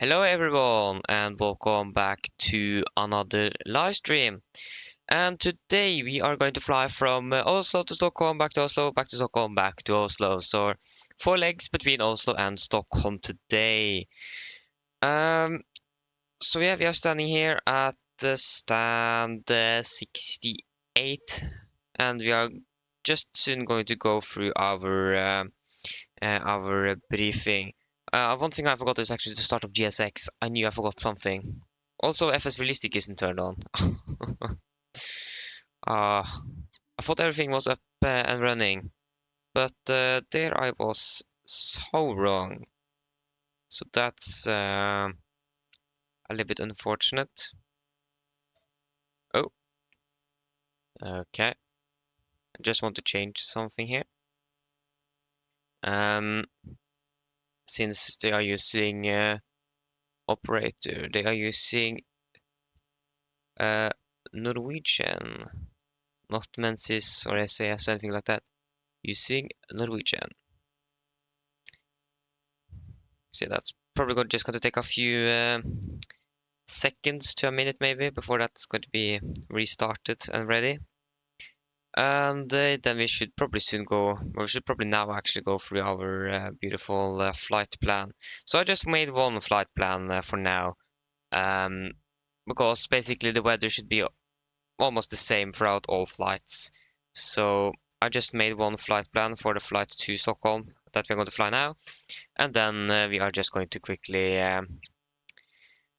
Hello everyone and welcome back to another live stream. And today we are going to fly from Oslo to Stockholm, back to Oslo, back to Stockholm, back to Oslo. So 4 legs between Oslo and Stockholm today. Um, so yeah, we are standing here at the stand 68, and we are just soon going to go through our briefing. One thing I forgot is actually the start of GSX. I knew I forgot something. Also, FS Realistic isn't turned on. I thought everything was up and running, but there I was so wrong. So that's a little bit unfortunate. Oh, okay. I just want to change something here. Since they are using operator, they are using Norwegian, not Mensis or SAS, anything like that. Using Norwegian. So that's probably just going to take a few seconds to a minute maybe before that's going to be restarted and ready. And then we should probably soon go, or we should probably now actually go through our beautiful flight plan. So I just made one flight plan for now, because basically the weather should be almost the same throughout all flights. So I just made one flight plan for the flight to Stockholm that we're going to fly now, and then we are just going to quickly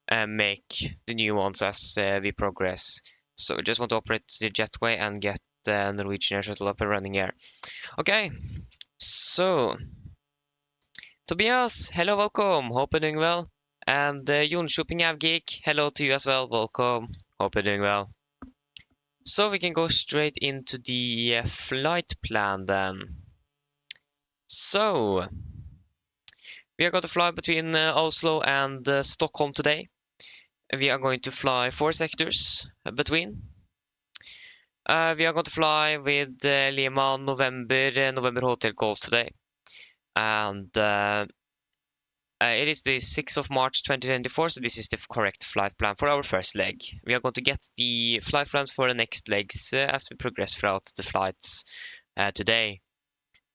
make the new ones as we progress. So we just want to operate the jetway and get the Norwegian air shuttle up and running here. Okay, so Tobias, hello, welcome. Hope you're doing well. And Jon Shopping Geek, hello to you as well. Welcome. Hope you're doing well. So we can go straight into the flight plan then. So we are going to fly between Oslo and Stockholm today. We are going to fly 4 sectors between. We are going to fly with Lima November Hotel Golf today. And it is the 6th of March 2024, so this is the correct flight plan for our first leg. We are going to get the flight plans for the next legs as we progress throughout the flights today.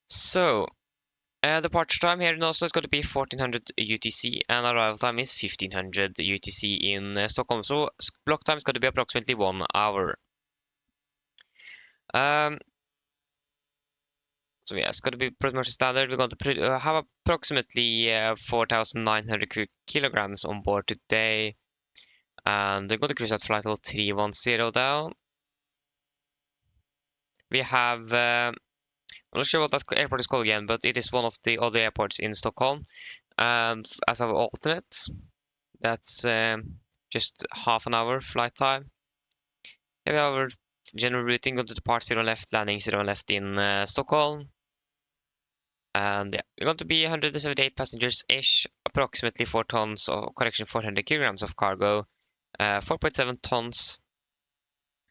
So, departure time here in Oslo is going to be 1400 UTC, and arrival time is 1500 UTC in Stockholm. So, block time is going to be approximately 1 hour. So yeah, it's going to be pretty much standard. We're going to have approximately 4,900 kilograms on board today. And we're going to cruise at flight level 310 down. We have, I'm not sure what that airport is called again, but it is one of the other airports in Stockholm. As our alternate, that's just half an hour flight time. Here we have our general routing, going to depart 0 left, landing 0 left in Stockholm. And yeah, we're going to be 178 passengers-ish, approximately 4 tons, or correction, 400 kilograms of cargo, 4.7 tons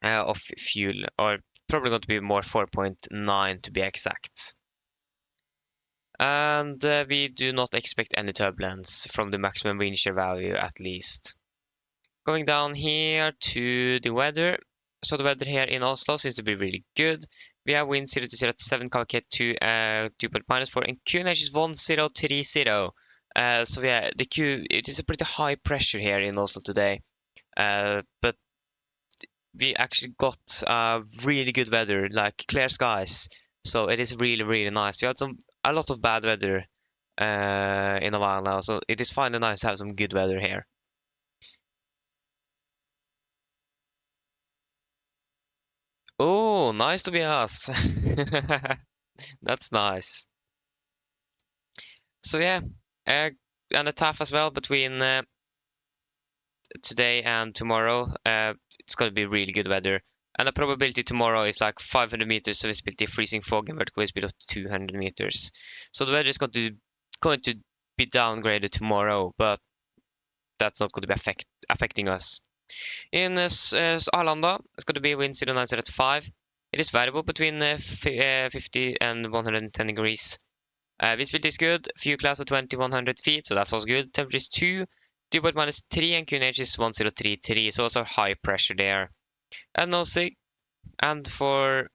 of fuel, or probably going to be more 4.9 to be exact. And we do not expect any turbulence from the maximum wind shear value, at least. Going down here to the weather. So the weather here in Oslo seems to be really good. We have wind 0 to 0 at 7, Calcate 2, 2.-4, and QNH is 1030. So yeah, it is a pretty high pressure here in Oslo today. But we actually got really good weather, like clear skies. So it is really, really nice. We had a lot of bad weather in a while now, so it is finally nice to have some good weather here. Oh, nice to be us. That's nice. So yeah, and a TAF as well between today and tomorrow. It's going to be really good weather. And the probability tomorrow is like 500 meters of visibility, freezing fog, and vertical speed of 200 meters. So the weather is going to be downgraded tomorrow, but that's not going to be affecting us. In Arlanda, it's going to be a wind 09 at 5. It is variable between 50 and 110 degrees. Visibility is good. Fuel class of 2100 feet, so that's also good. Temperature is 2. Deboard -3 and QNH is 1033, so also high pressure there. And no sig. And for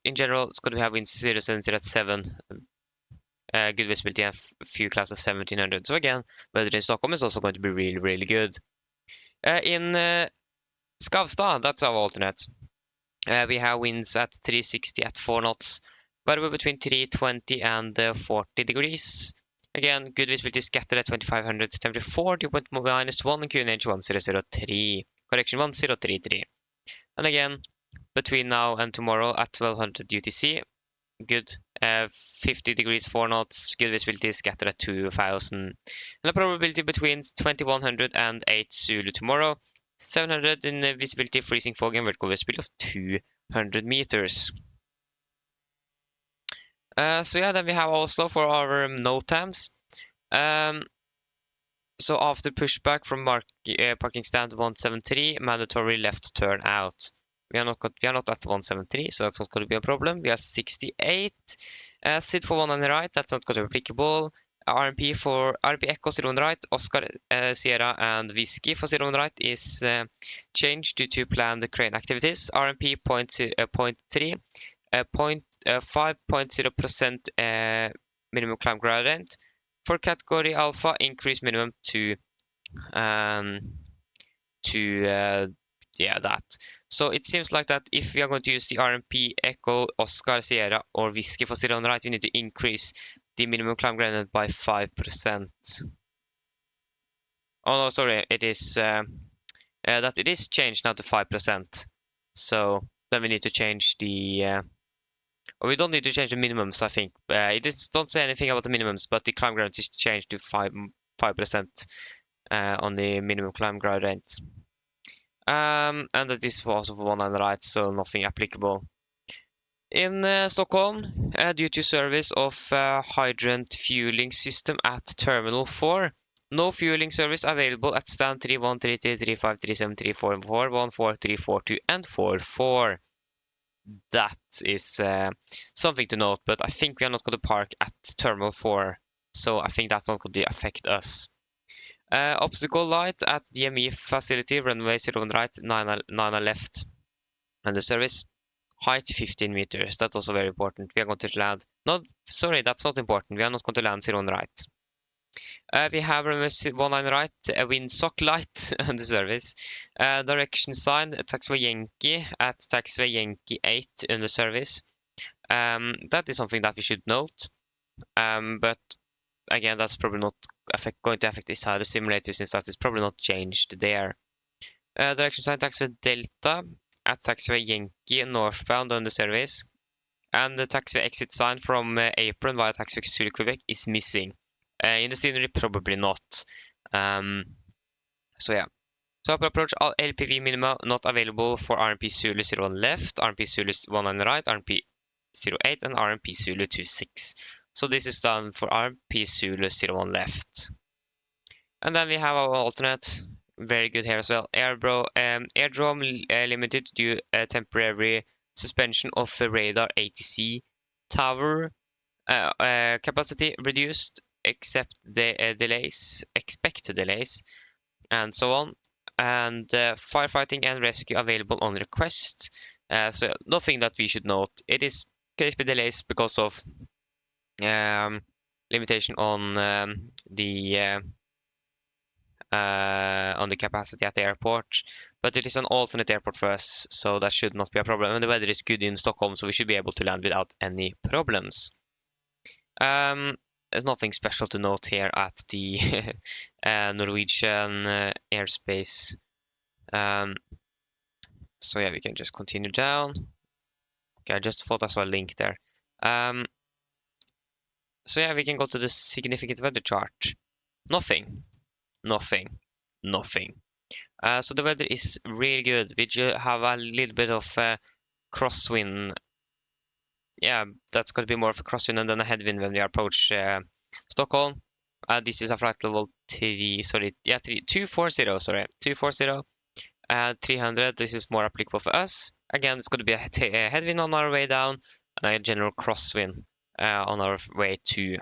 in general, it's going to have winds 07, 07, good visibility and a few clouds of 1700. So again, weather in Stockholm is also going to be really, really good. In Skavstad, that's our alternate. We have winds at 360 at 4 knots, but we're between 320 and 40 degrees. Again, good visibility scattered at 2500, temperature 4, dew point -1, and QNH 1003. Correction 1033. And again, between now and tomorrow at 1200 UTC, good 50 degrees 4 knots, good visibility scattered at 2000. And the probability between 2100 and 8 Zulu tomorrow, 700 in visibility, freezing fog, and vertical visibility of 200 meters. So yeah, then we have Oslo for our NOTAMs. So after pushback from parking stand 173, mandatory left turn out. We are not at 173, so that's not going to be a problem. We are 68. SID for 1 on the right, that's not going to be applicable. RMP for RMP Echo 0 on the right, Oscar, Sierra, and Whiskey for 0 on the right is changed due to planned crane activities. RMP 0.3, 5.0% minimum climb gradient. For category Alpha, increase minimum to that. So it seems like that if we are going to use the RMP, Echo, Oscar, Sierra, or Whiskey for 0 on the right, we need to increase the minimum climb gradient by 5%. Oh no, sorry, it is that it is changed now to 5%. So then we need to change the we don't need to change the minimums, I think. It don't say anything about the minimums, but the climb gradient is changed to 5% on the minimum climb gradient. And that is also for 1 on the right, so nothing applicable. In Stockholm, due to service of hydrant fueling system at Terminal 4, no fueling service available at stand 31, 33, 35, 37, 34, 4, 1, 4, 3, 4, 2, and 4, 4. That is something to note, but I think we are not going to park at Terminal 4, so I think that's not going to affect us. Obstacle light at DME facility, runway 0 on the right, 9 left, and the service. Height 15 meters, that's also very important. We are going to land, sorry, that's not important. We are not going to land 0 on the right. We have runway 1 on the right, a windsock light and the service. Direction sign, taxiway Yankee at taxiway Yankee 8 in the service. That is something that we should note. But again, that's probably not going to affect this side of the simulator since that is probably not changed there. Direction sign, taxiway Delta at taxiway Yankee northbound on the service. And the taxiway exit sign from apron via taxiway Zulu Quebec is missing. In the scenery, probably not. So yeah. So upper approach, all LPV minima not available for RMP Zulu 0 on left, RMP Zulu 1 on the right, RMP 08, and RMP Zulu 26. So this is done for RMP Zulu 0 on left. And then we have our alternate. Very good here as well. Airdrome limited due temporary suspension of the radar ATC tower. Capacity reduced, expect delays, and so on. And firefighting and rescue available on request. So nothing that we should note. It is could be delays because of limitation on the capacity at the airport, but it is an alternate airport for us, so that should not be a problem. And the weather is good in Stockholm, so we should be able to land without any problems. There's nothing special to note here at the Norwegian airspace. So yeah, we can just continue down. Okay, I just thought I saw a link there. So yeah, we can go to the significant weather chart. Nothing. So the weather is really good. We just have a little bit of crosswind. Yeah, that's going to be more of a crosswind and then a headwind when we approach Stockholm. This is a flight level 240, sorry, 240. 300, this is more applicable for us. Again, it's going to be a headwind on our way down and a general crosswind on our way to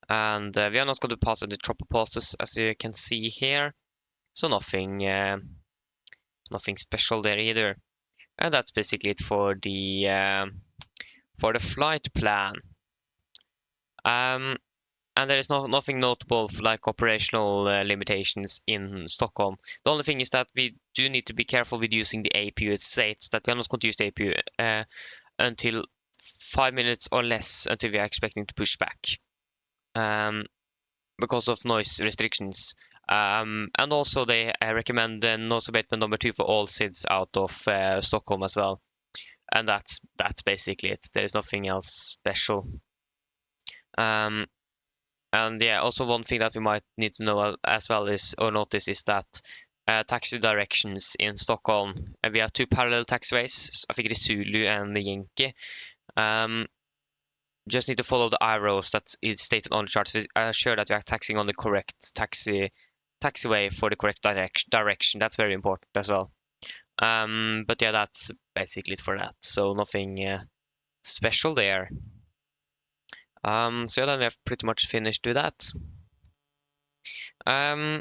And we are not going to pass any troppo passes, as you can see here. So nothing special there either. And that's basically it for the flight plan. And there is nothing notable for like operational limitations in Stockholm. The only thing is that we do need to be careful with using the APU. It states that we are not going to use the APU until 5 minutes or less until we are expecting to push back, because of noise restrictions. And also they recommend noise abatement number 2 for all SIDs out of Stockholm as well. And that's basically it. There is nothing else special. And yeah, also one thing that we might need to know as well is, or notice, is that taxi directions in Stockholm. We have 2 parallel taxiways. I think it is Zulu and the Yankee. Just need to follow the arrows that is stated on the chart to assure that we are taxiing on the correct taxiway for the correct direction. That's very important as well. But yeah, that's basically it for that. So nothing special there. So yeah, then we have pretty much finished with that. Yeah,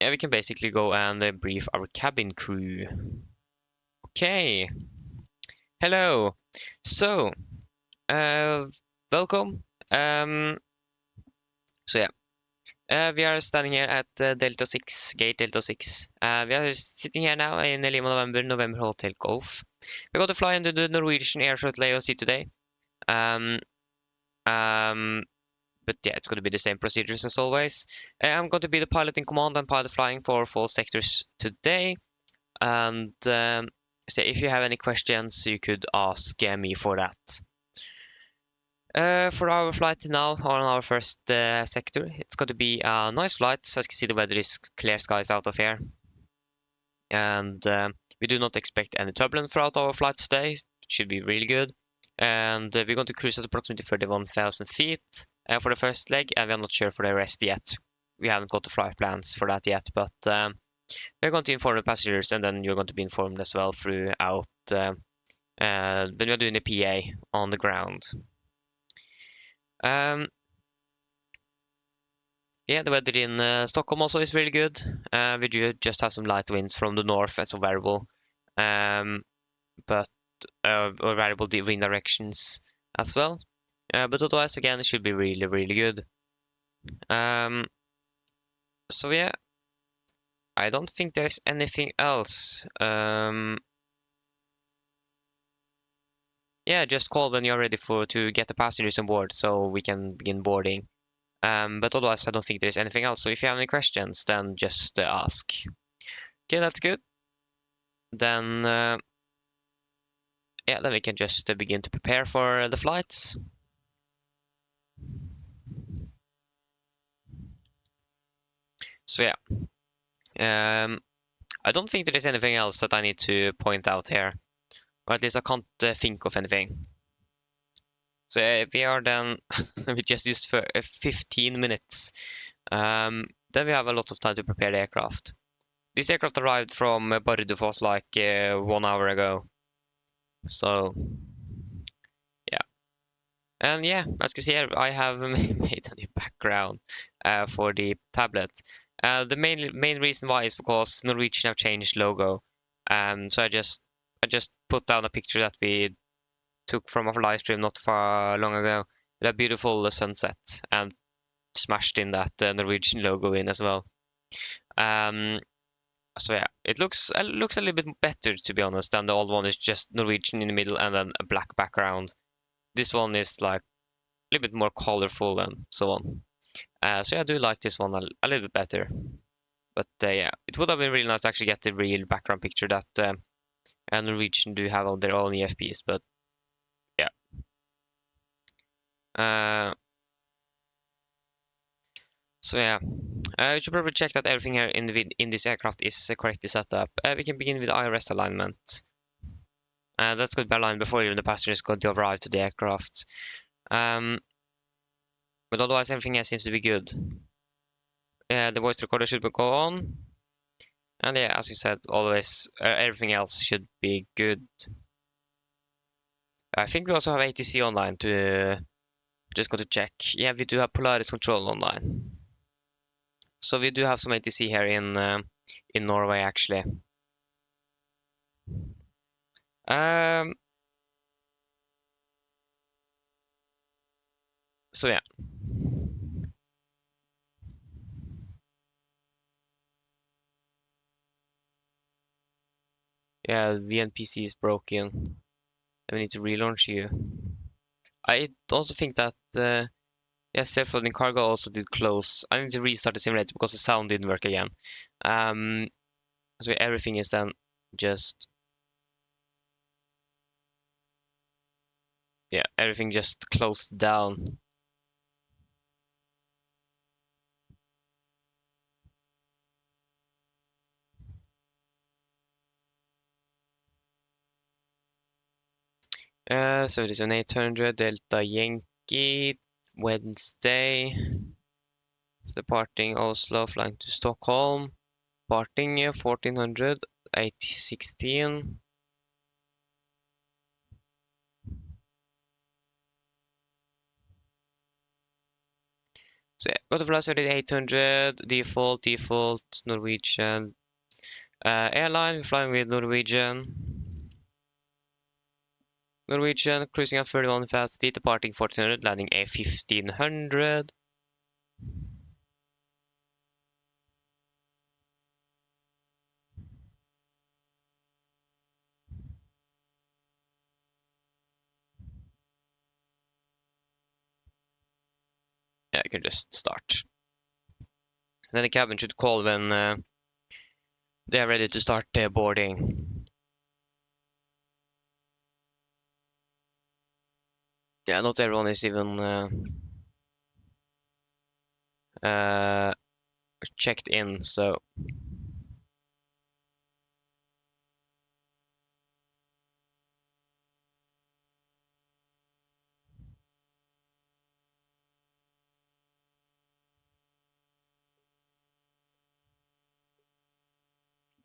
we can basically go and brief our cabin crew. Okay. Hello. So, welcome. So yeah, we are standing here at Delta 6, gate Delta 6. We are sitting here now in Lima November Hotel Golf. We're going to fly into the Norwegian air shuttle AOC today. But yeah, it's going to be the same procedures as always. I'm going to be the pilot in command and pilot flying for all sectors today. And so if you have any questions, you could ask me for that. For our flight now on our first sector, it's going to be a nice flight. As you can see, the weather is clear skies out of here. And we do not expect any turbulence throughout our flight today. It should be really good. And we're going to cruise at approximately 31,000 feet for the first leg, and we're not sure for the rest yet. We haven't got the flight plans for that yet, but we're going to inform the passengers, and then you're going to be informed as well throughout when we're doing the PA on the ground. Yeah, the weather in Stockholm also is really good. We do just have some light winds from the north as a variable, but or variable wind directions as well. But otherwise, again, it should be really, really good. So yeah, I don't think there's anything else. Yeah, just call when you're ready to get the passengers on board so we can begin boarding. But otherwise, I don't think there's anything else. So if you have any questions, then just ask. Okay, that's good. Then yeah, then we can just begin to prepare for the flights. So yeah, I don't think there is anything else that I need to point out here, or at least I can't think of anything. So if we are then, we just used for 15 minutes. Then we have a lot of time to prepare the aircraft. This aircraft arrived from Bardufoss like 1 hour ago. So yeah, and yeah, as you can see here, I have made a new background for the tablet. The main reason why is because Norwegian have changed logo. So I just put down a picture that we took from our live stream not far long ago. A beautiful sunset, and smashed in that Norwegian logo in as well. So yeah, it looks a little bit better, to be honest, than the old one is just Norwegian in the middle and then a black background. This one is like a little bit more colorful and so on. So yeah, I do like this one a little bit better. But yeah, it would have been really nice to actually get the real background picture that Norwegian do have on their own EFPs, but yeah. So yeah, we should probably check that everything here in this aircraft is correctly set up. We can begin with IRS alignment. That's going to be aligned before even the passengers going to arrive to the aircraft. But otherwise, everything here seems to be good. The voice recorder should go on. And yeah, as you said, always everything else should be good. I think we also have ATC online to Just got to check. Yeah, we do have Polaris control online. So we do have some ATC here in Norway actually. So yeah. Yeah, VNPC is broken. And we need to relaunch you. I also think that yeah, self-loading cargo also did close. I need to restart the simulator because the sound didn't work again. So everything is then just everything just closed down. So it is an 800 Delta Yankee Wednesday. Departing Oslo, flying to Stockholm. Departing 1400 816. So yeah, got the velocity 800, default, Norwegian airline, flying with Norwegian. Norwegian, cruising at 31 fast feet, departing 1400, landing a 1500. Yeah, I can just start. Then the cabin should call when they are ready to start boarding. Yeah, not everyone is even checked in, so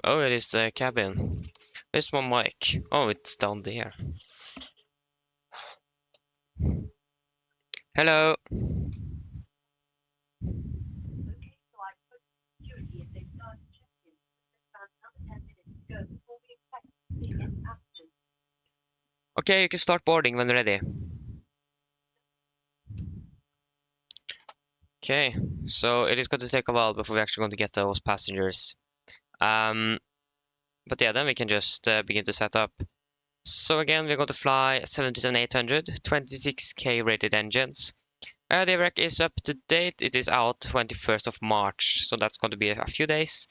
oh, it is the cabin. Where's my mic? Oh, it's down there. Hello. Okay, you can start boarding when ready. Okay, so it is going to take a while before we're actually going to get those passengers. But yeah, then we can just begin to set up. So again, we're going to fly 737-800, 26K rated engines. The rack is up to date. It is out 21st of March, so that's going to be a few days.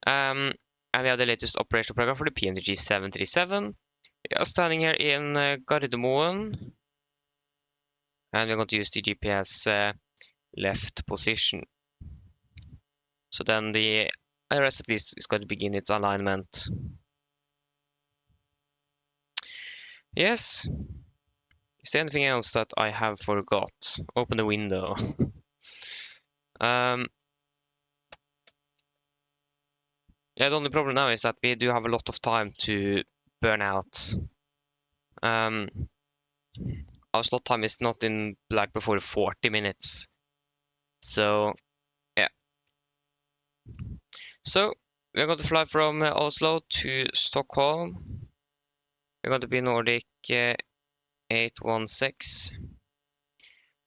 And we have the latest operational program for the PMDG 737. We are standing here in Gardermoen, and we're going to use the GPS left position. So then the IRS at least is going to begin its alignment. Yes. Is there anything else that I have forgot? Open the window. Yeah, the only problem now is that we do have a lot of time to burn out. Our slot time is not in like before 40 minutes. So yeah. So we're going to fly from Oslo to Stockholm. We're going to be Nordic 816.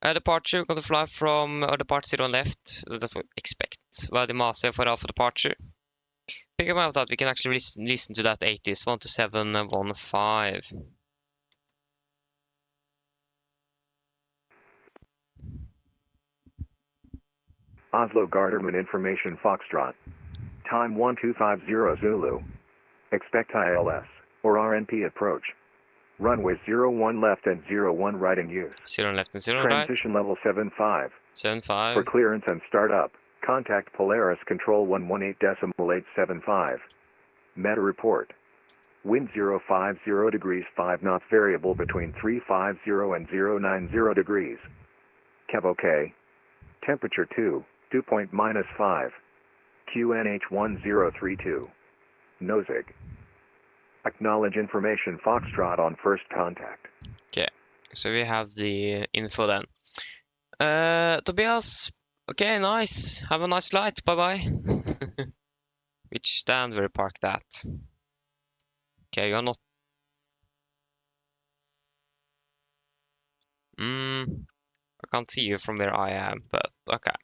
Departure, we're going to fly from depart 0 on left. That's what we expect. Value Mase for Alpha departure. Thinking about that, we can actually listen to that 80s 12715. Oslo Gardermoen Information Foxtrot. Time 1250 Zulu. Expect ILS or RNP approach. Runway 01 left and 01 right in use. 0 left and 0 right. Transition level 75. 75. For clearance and startup, contact Polaris Control 118.875. Meta report. Wind 050 degrees 5 knots variable between 350 and 090 degrees. Kev OK. Temperature 2 point -5. QNH 1032. Nozig. Acknowledge information Foxtrot on first contact. Okay, so we have the info then. Tobias. Okay, nice. Have a nice flight. Bye bye. Which stand will we park that? Okay, you're not. I can't see you from where I am, but okay.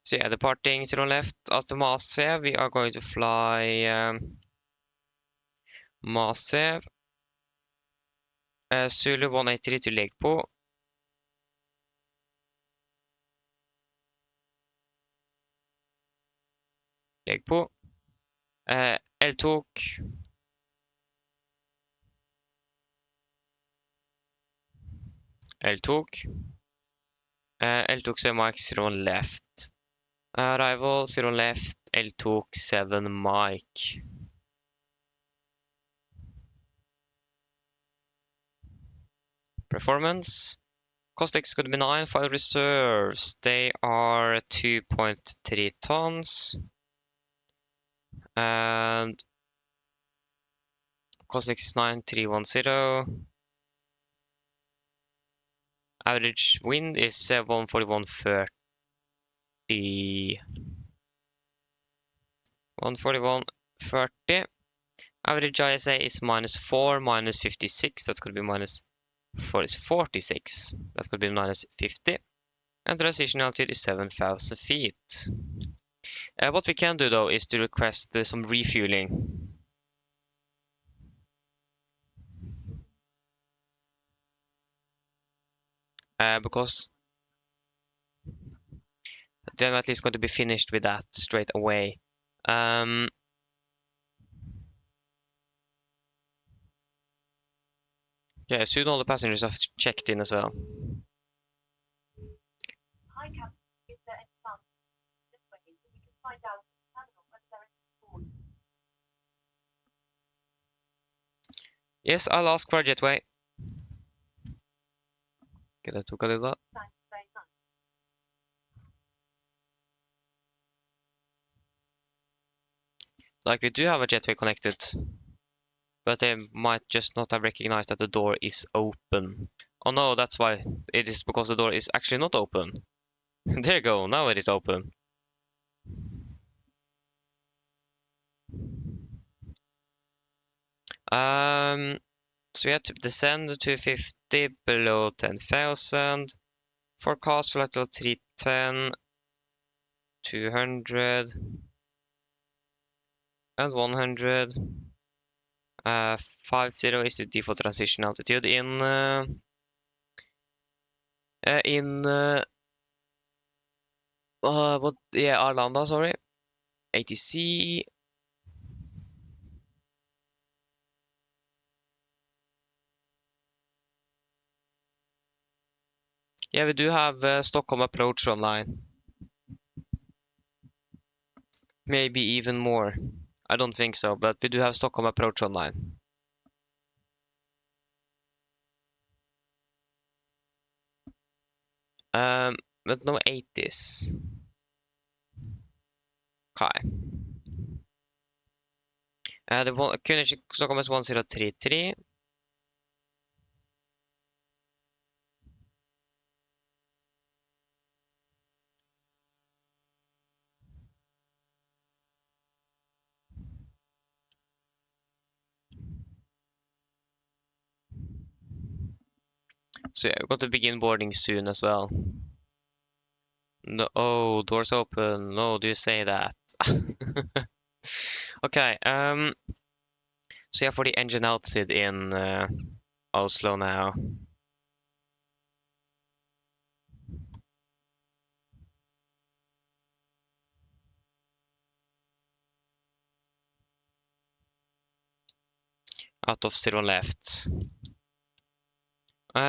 So yeah, departing 0 left after Masev, we are going to fly Masev, Zulu 183 to Legpo. Legpo. L-Tok. L-Tok. L-Tok 7 Mike 0 left. Arrival 0 left, L-Tok 7 Mike. Performance. Caustic is going to be 9. 5 reserves. They are 2.3 tons. And Caustic is 9310. Average wind is 141.30. 141.30. Average ISA is -4, -56. That's going to be -4 is 46. That's going to be -50. And the transition altitude is 7,000 feet. What we can do though is to request some refueling. Because then at least going to be finished with that straight away. Yeah, soon all the passengers have checked in as well. Hi, Captain. Is there any chance this way so we can find out the terminal whether there is board? Yes, I'll ask for a jetway. Kyllä tukalilla. Thanks very much. Like we do have a jetway connected, but they might just not have recognized that the door is open. Oh no, that's why. It is because the door is actually not open. There you go, now it is open. So we have to descend to 250 below 10,000. Forecast flight level 310, 200, and 100. 50 is the default transition altitude in Arlanda, sorry. ATC. Yeah, we do have Stockholm approach online. Maybe even more. I don't think so, but we do have Stockholm approach online. But no 80s. Okay. The König Stockholm is 1033. So yeah, we've got to begin boarding soon as well. No, oh, doors open. No, do you say that? Okay, so yeah, for the engine outside in Oslo now. Out of 0 left.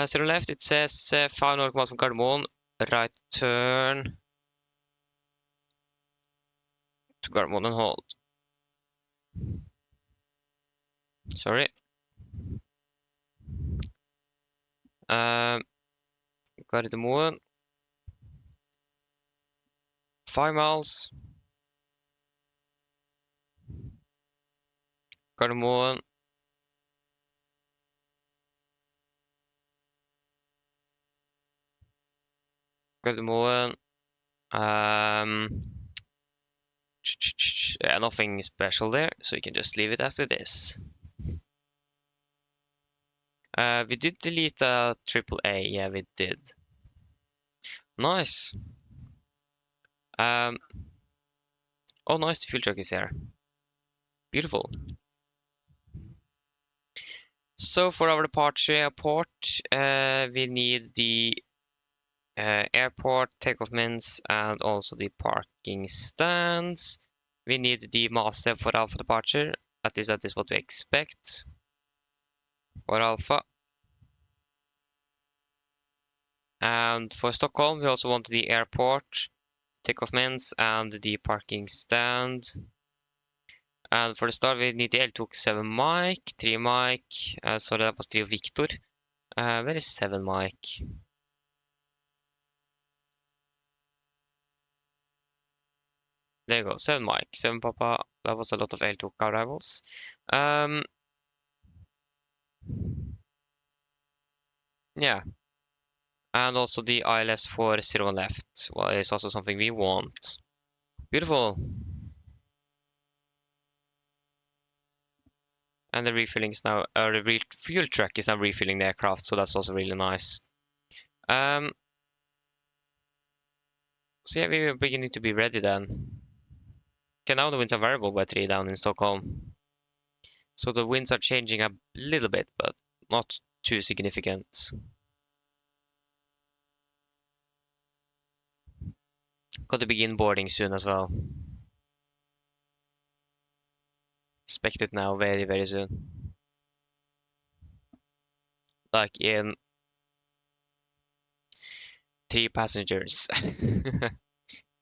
0 left, it says 5 nautical miles from Gardermoen, right turn to Gardermoen and hold. Sorry. Gardermoen. 5 miles. Gardermoen. Gardermoen. Yeah, nothing special there, so you can just leave it as it is. We did delete a AAA, yeah, we did. Nice. Oh, nice, the fuel truck is here. Beautiful. So for our departure airport, we need the airport takeoff mins and also the parking stands. We need the master for Alpha departure. That is what we expect for Alpha. And for Stockholm, we also want the airport takeoff mins and the parking stand. And for the start, we need the L27 mic, 3 mic. So that was 3 Victor. Where is 7 mic? There you go, 7 mic, 7 Papa. That was a lot of L2 arrivals. Yeah. And also the ILS for 0 left. Well, it's also something we want. Beautiful. And the refilling is now, the fuel truck is now refilling the aircraft, so that's also really nice. So yeah, we're beginning to be ready then. Okay, now the winds are variable by 3 down in Stockholm. So the winds are changing a little bit, but not too significant. Got to begin boarding soon as well. Expect it now very, very soon. Like in 3 passengers.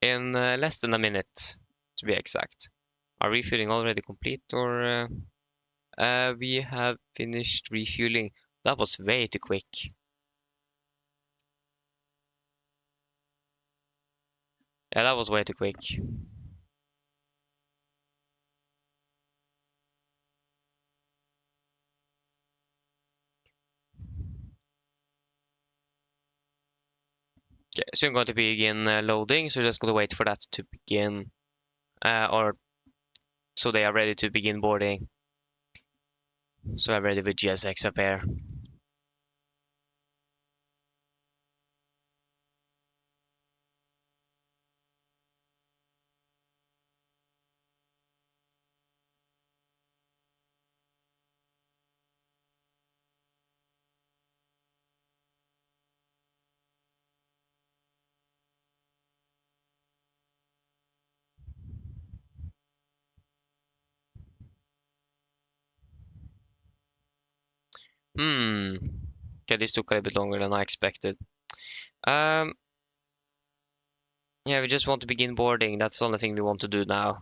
In less than a minute, to be exact. Are refueling already complete, or we have finished refueling? That was way too quick. Yeah, that was way too quick. Okay, so I'm going to begin loading, so just going to wait for that to begin, or so they are ready to begin boarding. So I'm ready with GSX up here. Okay, this took a little bit longer than I expected. Yeah, we just want to begin boarding. That's the only thing we want to do now.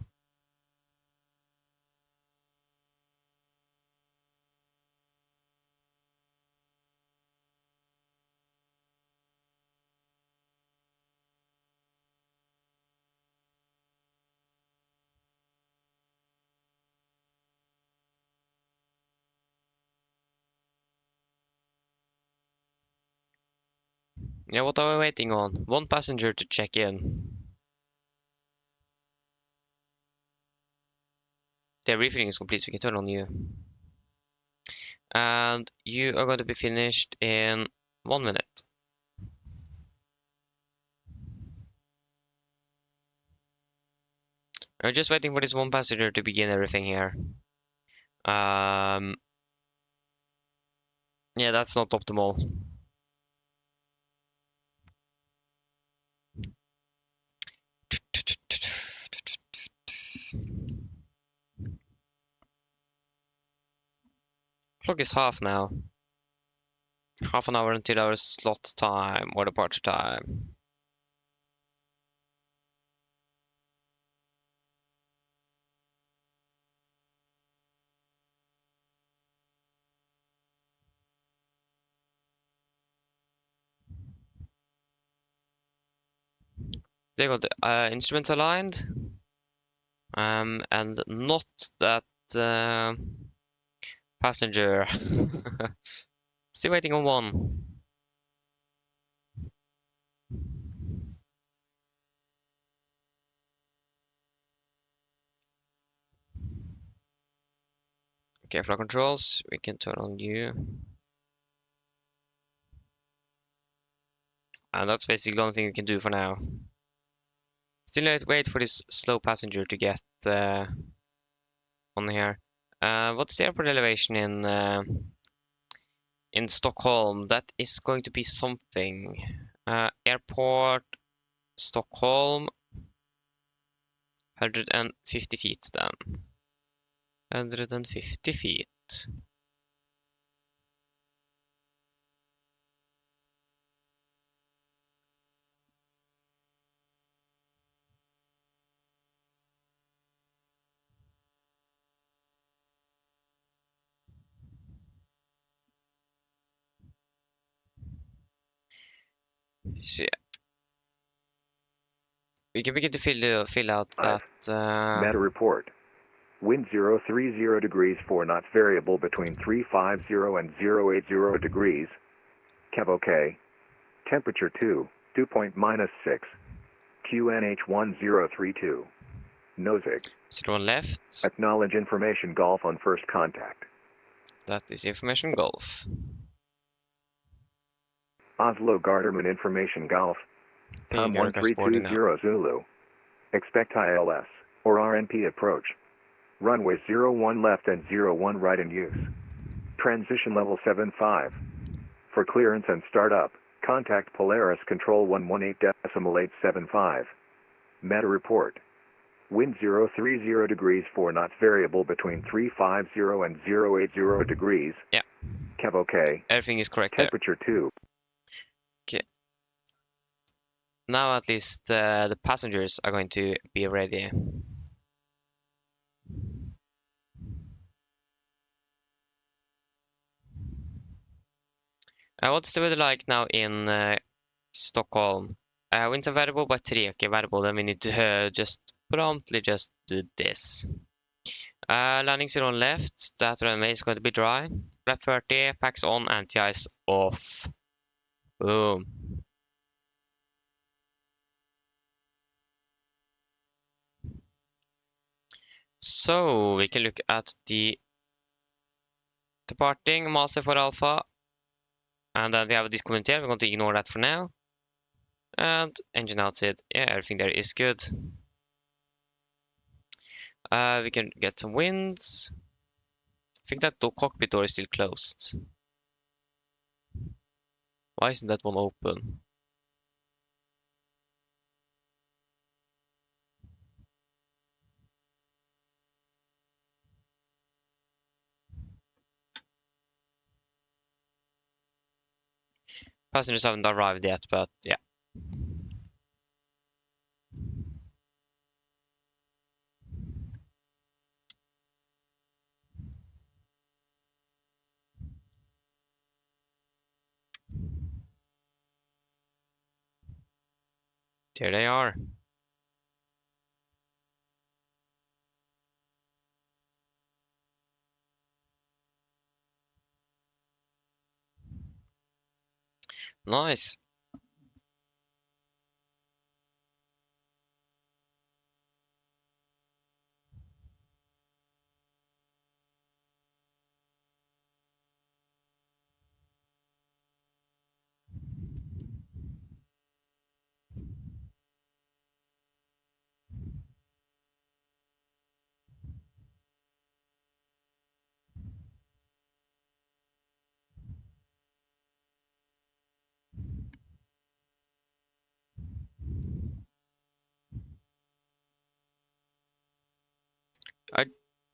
Yeah, what are we waiting on? 1 passenger to check in. The refueling is complete, so we can turn on you. And you are going to be finished in 1 minute. I'm just waiting for this 1 passenger to begin everything here. Yeah, that's not optimal. Clock is half now. Half an hour until our slot time or departure time. They got the instruments aligned. And not that passenger. Still waiting on 1. Okay, flight controls, we can turn on you. And that's basically the only thing we can do for now. Still wait for this slow passenger to get on here. What's the airport elevation in Stockholm? That is going to be something. Airport Stockholm, 150 feet then. 150 feet. So yeah. We can begin to fill out that. Meta report. Wind 030 degrees 4 knots variable between 350 and 080 degrees. Kev OK. Temperature 2 point -6. QNH 1032. Nozick. Zero on left. Acknowledge information golf on first contact. That is information golf. Oslo Garderman information golf. Tom 1320 Zulu. Expect ILS or RNP approach. Runway 01 left and 01 right in use. Transition level 75. For clearance and startup, contact Polaris Control 118.875. Meta report. Wind 030 degrees 4 knots variable between 350 and 080 degrees. Yeah. Kev OK. Everything is correct Temperature there. 2. Okay. Now at least the passengers are going to be ready. What's the weather like now in Stockholm? Winds are variable, but 3. Okay, variable. Then we need to just promptly just do this. Landing 0 on left. That runway is going to be dry. Flap 30, packs on, anti-ice off. Boom. So we can look at the departing master for Alpha. And then we have this comment here. We're going to ignore that for now. And engine outside. Yeah, everything there is good. We can get some winds. I think that the cockpit door is still closed. Why isn't that one open? Passengers haven't arrived yet, but yeah. There they are. Nice.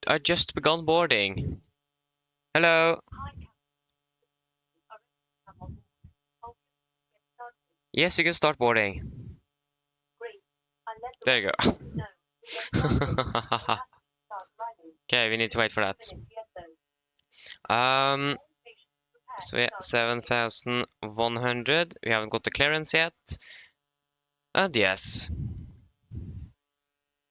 I just begun boarding. Hello. Yes, you can start boarding. There you go. Okay, we need to wait for that. So yeah, 7,100. We haven't got the clearance yet. And yes,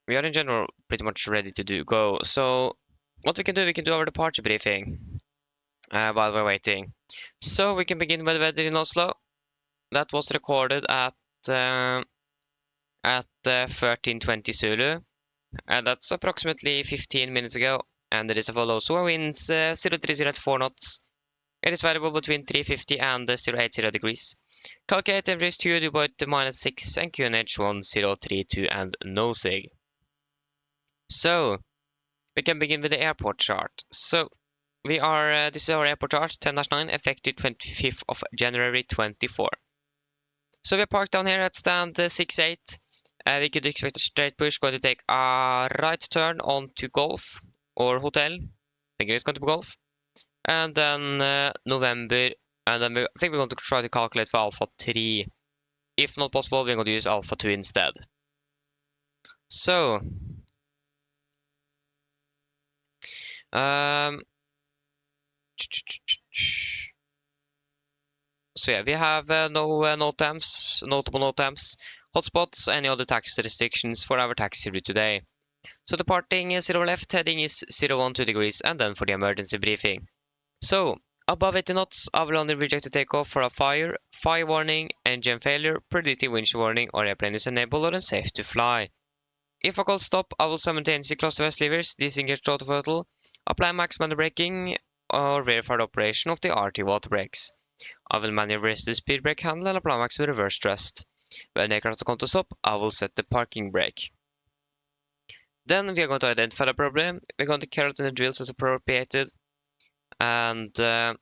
we are in general pretty much ready to go. So what we can do our departure briefing while we're waiting. So we can begin with the weather in Oslo. That was recorded at 1320 Zulu, and that's approximately 15 minutes ago. and it is as follows. So winds 030 at 4 knots. It is variable between 350 and 080 degrees. Calculate average to Deboarding -6 and QNH 1032 and no sig. So we can begin with the airport chart. So we are this is our airport chart 10-9 effective 25th of January 24. So we're parked down here at stand 68. We could expect a straight push, going to take a right turn onto Golf or Hotel. I think it's going to be Golf. And then November, and then I think we're going to try to calculate for Alpha 3. If not possible, we're going to use Alpha 2 instead. So, yeah, we have no notable no temps, hotspots, any other taxi restrictions for our taxi route today. So departing is 0 left, heading is 012 degrees, and then for the emergency briefing. So, above 80 knots, I will only reject the takeoff for a fire warning, engine failure, predictive wind warning, or airplane is enabled or unsafe to fly. If I call stop, I will simultaneously close the rest levers, disengage throttle throttle, apply maximum braking, or verify the operation of the RT water brakes. I will manually the speed brake handle and apply maximum reverse thrust. When the aircraft comes to stop, I will set the parking brake. Then we are going to identify the problem. We're going to carry out the drills as appropriated. And if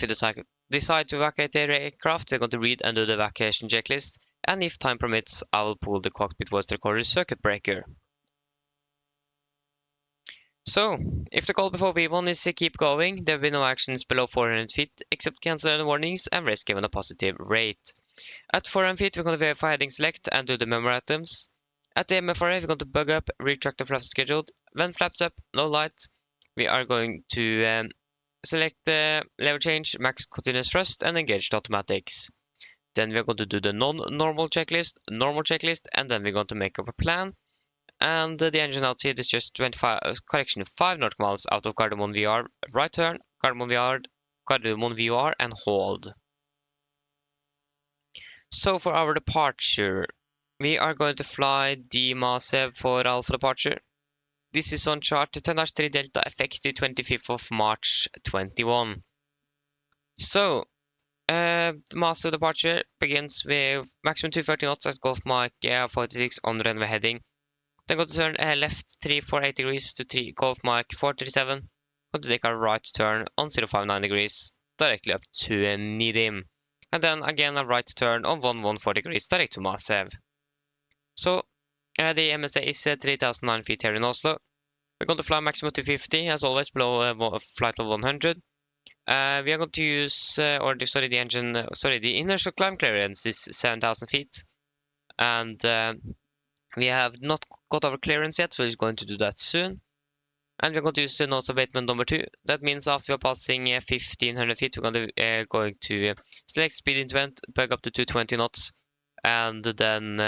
you decide to evacuate the aircraft, we're going to read and do the evacuation checklist. And if time permits, I will pull the cockpit voice recorder circuit breaker. So, if the call before V1 is to keep going, there will be no actions below 400 feet, except cancel the warnings and rest given a positive rate. At 400 feet, we're going to verify heading select and do the memorandums. At the MFRA, we're going to bug up, retract the flaps scheduled. When flaps up, no light, we are going to select the lever change, max continuous thrust, and engage the automatics. Then we're going to do the non-normal checklist, normal checklist, and then we're going to make up a plan. And the engine altitude is just 5 nautical miles out of Gardermoen VR, right turn, Gardermoen VR, and hold. So for our departure, we are going to fly the MSFS for Alpha departure. This is on chart 10-3 Delta effective 25th of March 21. So, the MSFS departure begins with maximum 230 knots at Golf Mike 46 on runway heading. Then go to turn left 348 degrees to 3 Golf Mike 437. Going to take a right turn on 059 degrees directly up to Nidim. And then again a right turn on 114 degrees direct to MSFS. So, the MSA is 3,009 feet here in Oslo. We're going to fly maximum 250, as always, below flight level 100. We are going to use, the inertial climb clearance is 7,000 feet. And we have not got our clearance yet, so we're going to do that soon. And we're going to use the nose abatement number 2. That means after we're passing 1,500 feet, we're going to select speed increment, bug up to 220 knots, and then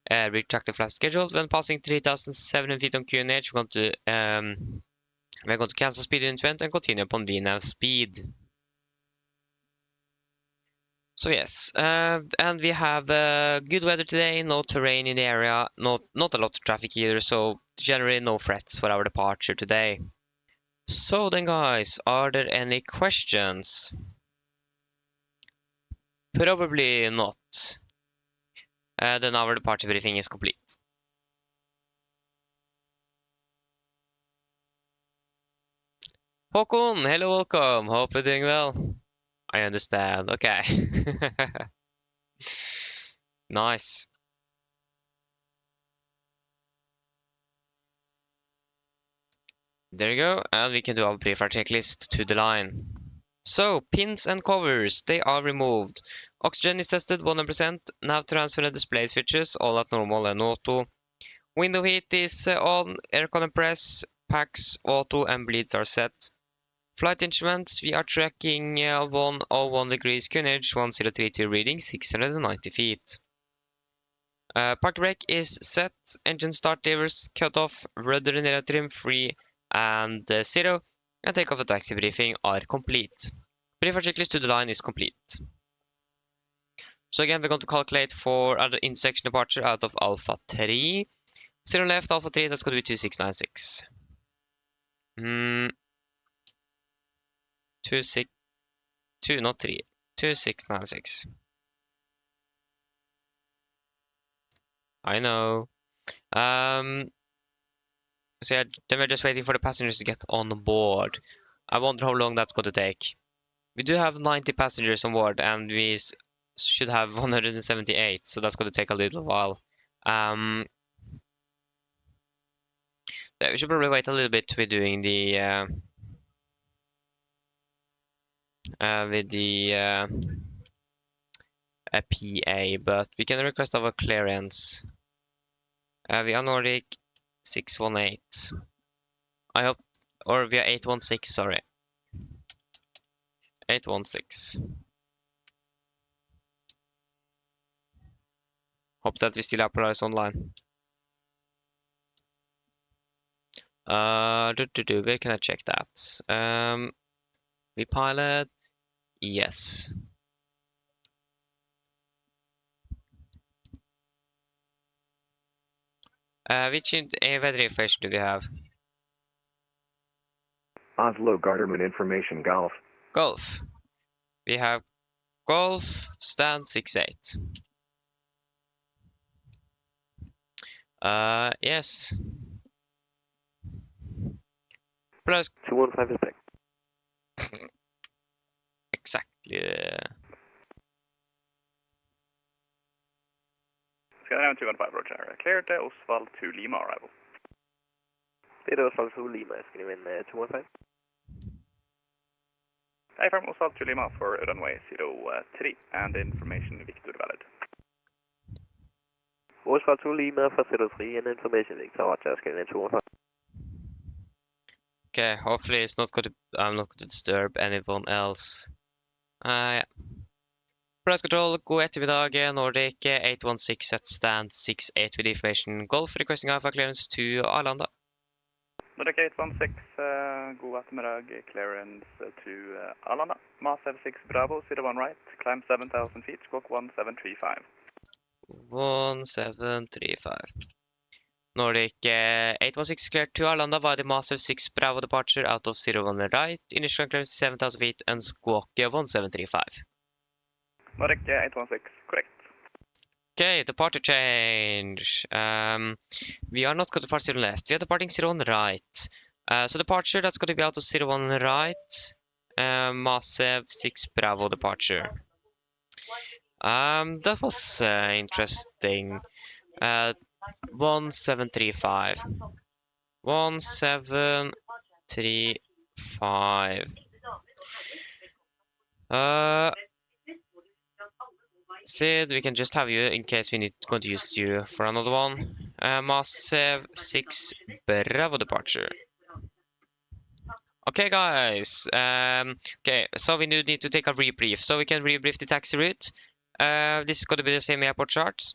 retract the flaps scheduled. When passing 3,700 feet on QNH, we're going to cancel speed increment and continue upon VNAV speed. So yes, and we have good weather today, no terrain in the area, not a lot of traffic either, so generally no threats for our departure today. So then guys, are there any questions? Probably not. Then our departure briefing is complete. Håkon, hello, welcome. Hope you're doing well. I understand. Okay. Nice. There you go, and we can do our pre-flight checklist to the line. So, pins and covers, they are removed. Oxygen is tested 100%. Nav transfer and display switches, all at normal and auto. Window heat is on. Aircon and press, packs, auto, and bleeds are set. Flight instruments, we are tracking 101 degrees QNH, 1032 reading, 690 feet. Park brake is set. Engine start levers cut off. Rudder and air trim free and 0. And takeoff and taxi briefing are complete. Pre-flight checklist to the line is complete. So again, we're going to calculate for other intersection departure out of Alpha 3. 0 left, Alpha 3, that's going to be 2696. 2, not 3. 2696. I know. So yeah, then we're just waiting for the passengers to get on board. I wonder how long that's going to take. We do have 90 passengers on board, and we should have 178, so that's going to take a little while. Yeah, we should probably wait a little bit with doing the with the PA, but we can request our clearance. We are Nordic 618. I hope, or we are 816. Sorry, 816. Hope that we still have Polaris online. Where can I check that? We pilot. Yes. Which weather information do we have? Oslo Garderman information Golf. Golf. We have Golf stand 68. Yes. Plus 215 respect. exactly. Skydiving 215, roger. Clear to Oswald to Lima arrival. Det är Oswald to Lima, skriv in 215. Affirm Oswald to Lima for runway 03 and information Victor valid. Oswald to Lima for 03 and information Victor, roger, skriv in 215. Okay, hopefully it's not going to. I'm not going to disturb anyone else. Yeah. Price control, god eftermiddag, Nordic 816 at stand 68 with information Golf requesting Alpha clearance to Arlanda. Nordic 816, god eftermiddag, clearance to Arlanda. MSFS6 Bravo, 01 right, climb 7,000 feet, squawk 1735. 1735. Nordic 816 cleared to Arlanda via the MSFS6 Bravo departure out of 01 right, initial clearance 7,000 feet and squawk 1735. Nordic 816, correct. Okay, departure change. We are not going to depart 0 left. We are departing 01 right. So departure, that's going to be out of 01 right. MSFS6 Bravo departure. That was interesting. 1735. 1735. Sid, we can just have you in case we need going to use you for another one. MSFS6 Bravo departure. Okay, guys. Okay, so we need to take a rebrief. So we can rebrief the taxi route. This is going to be the same airport charts.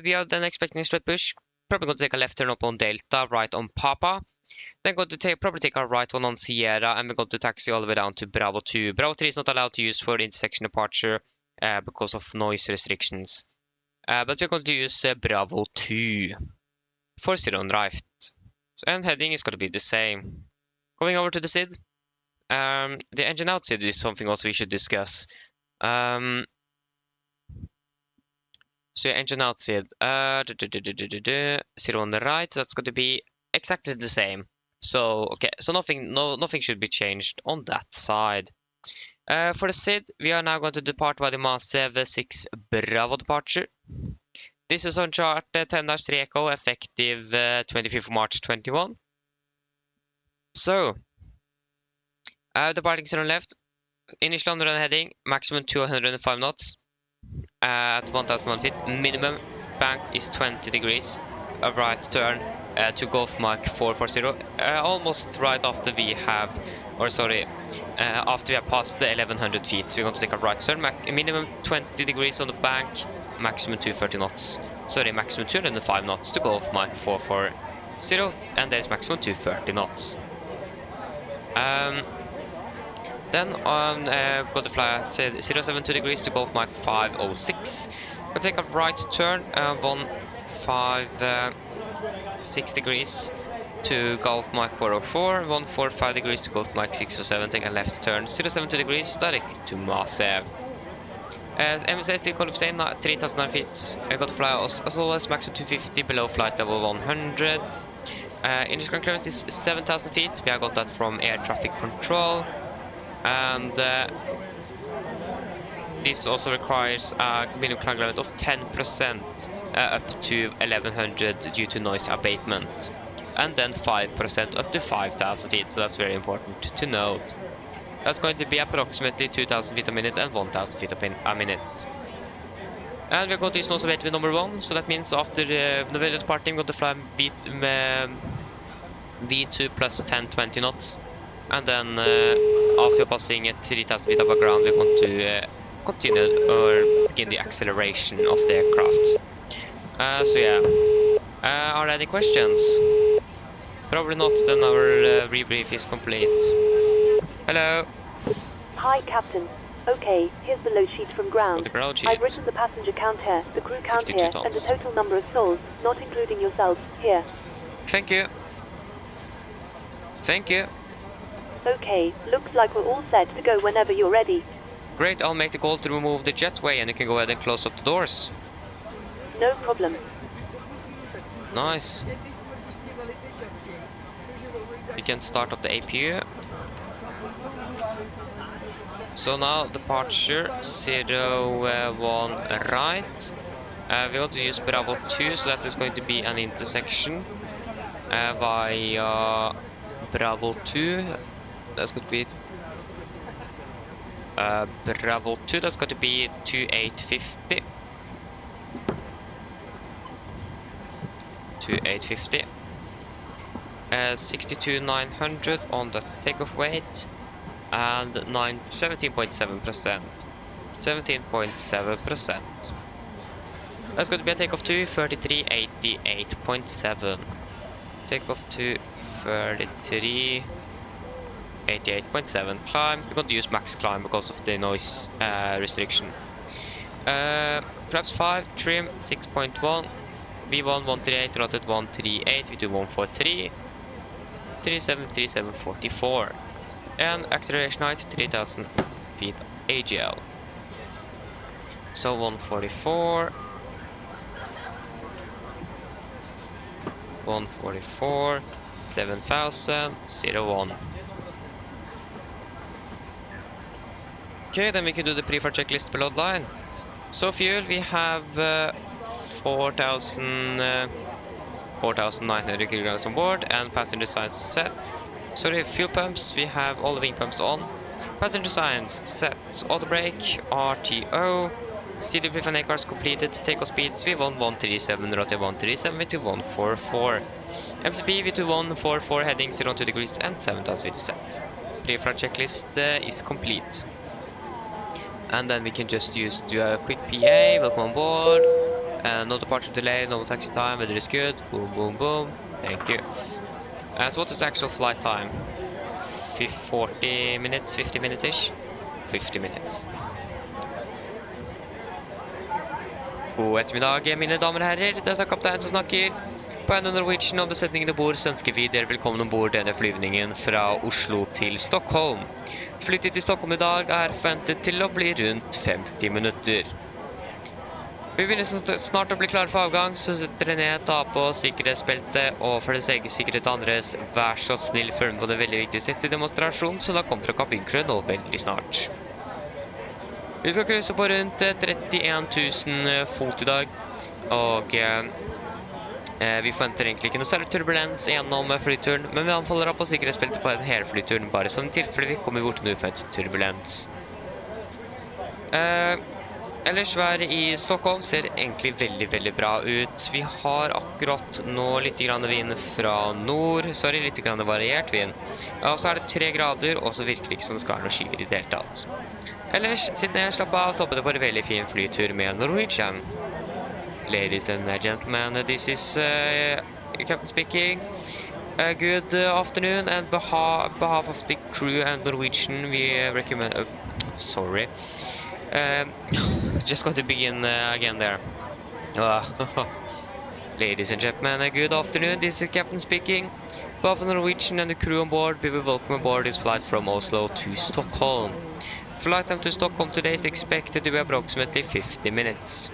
We are then expecting a straight push. Probably going to take a left turn up on Delta, right on Papa. Then going to probably take a right one on Sierra, and we're going to taxi all the way down to Bravo 2. Bravo 3 is not allowed to use for intersection departure because of noise restrictions. But we're going to use Bravo 2 for 01 right. And heading is going to be the same. Going over to the SID. The engine out SID is something also we should discuss. So engine out SID. 01 right, that's going to be exactly the same. So okay, so nothing should be changed on that side. For the SID, we are now going to depart by the MSFS6 Bravo departure. This is on chart 10-3 Echo, effective 25th March 21. So, departing 0 left, initial on run heading, maximum 205 knots at 1,001 feet. Minimum bank is 20 degrees. A right turn to Golf Mike 440, almost right after we have, after we have passed the 1100 feet. So we're going to take a right turn, minimum 20 degrees on the bank, maximum 230 knots. Sorry, maximum 205 knots to Golf Mike 440, and there's maximum 230 knots. Then got to fly 072 degrees to Golf Mike 506. We'll take a right turn, 6 degrees to Gulf Mike 404, 145 degrees to Gulf Mike 607, take a left turn, 070 degrees directly to Masev. MSA still calling saying 3009 feet. I got to fly Oslo, max of 250, below flight level 100. Initial ground clearance is 7,000 feet. We have got that from air traffic control. And this also requires a minimum climb limit of 10% up to 1100 due to noise abatement. And then 5% up to 5,000 feet, so that's very important to note. That's going to be approximately 2,000 feet a minute and 1,000 feet a minute. And we're going to use nose abatement with number 1, so that means after the departing, we're going to fly V2 plus 10-20 knots. And then after passing at 3,000 feet above ground, we're going to continue or begin the acceleration of the aircraft. So yeah, are there any questions? Probably not, then our rebrief is complete. Hello. Hi, Captain. Okay, here's the load sheet from ground. The ground sheet. I've written the passenger count here, the crew count here, tons. and the total number of souls, not including yourselves, here. Thank you. Thank you. Okay, looks like we're all set to go whenever you're ready. Great, I'll make the call to remove the jetway and you can go ahead and close up the doors. No problem. Nice. We can start up the APU. So now departure 01 right. We're going to use Bravo 2, so that is going to be an intersection via Bravo 2. That's going to be Bravo 2. That's going to be 2850. 2850. 62,900 on that takeoff weight. And 17.7%. 17.7%. That's going to be a takeoff to 3388.7. Takeoff to 3388.7. Climb. We're going to use max climb because of the noise restriction. Flaps 5, trim 6.1. V1 138, rotate 138, V2 143, 37, 37, 44. And acceleration height 3000 feet AGL. So 144, 144, 7000, 01. Okay, then we can do the pre-flight checklist below the line. So fuel, we have 4,900 kilograms on board and passenger signs set. Sorry, fuel pumps, we have all the wing pumps on. Passenger signs set. Auto brake, RTO. CDP for cars completed. Takeoff speeds V1 137, rotate 137, V2 144. MCP V2 144, heading 02 degrees and 7,000 feet set. Pre-flight checklist is complete. And then we can just do a quick PA, welcome on board. No departure delay, no taxi time, weather is good. Boom, boom, boom. Thank you. So what is the actual flight time? 40 minutes, 50 minutes-ish? 50 minutes. God ettermiddag, mine damer og herrer. Dette er kaptein som snakker. På AMD Norwegian og besetningen i bord så ønsker vi dere velkommen ombord denne flyvningen fra Oslo til Stockholm. Flyttet til Stockholm i dag er forventet til å bli rundt 50 minutter. Vi begynner snart å bli klare for avgang, så setter dere ned, ta på sikkerhetsbeltet, og for deres egen sikkerhet andres, vær så snill følg med på det veldig viktige siste demonstrasjon, som da kommer fra kabinkrew nå veldig snart. Vi skal krysse på rundt 31 000 fot i dag, og vi forventer egentlig ikke noe særlig turbulens gjennom flyturen, men vi anfaller av på sikkerhetsbeltet på hele flyturen, bare sånn i tilfelle vi kommer bort til noe uforventet turbulens. Ellers været i Stockholm ser egentlig veldig, veldig bra ut. Vi har akkurat nå litt grann vind fra nord, litt grann variert vind. Og så er det 3 grader, og så virker det ikke som det skal være noe skyer i det hele tatt. Ellers, sitt ned, slapp av, så håper det på en veldig fin flytur med Norwegian. Ladies and gentlemen, this is Captain speaking. Good afternoon, and behalf of the crew and Norwegian, we recommend... sorry. Just going to begin again there. Ladies and gentlemen, good afternoon. This is Captain speaking. Both the Norwegian and the crew on board, we will welcome aboard this flight from Oslo to Stockholm. Flight time to Stockholm today is expected to be approximately 50 minutes.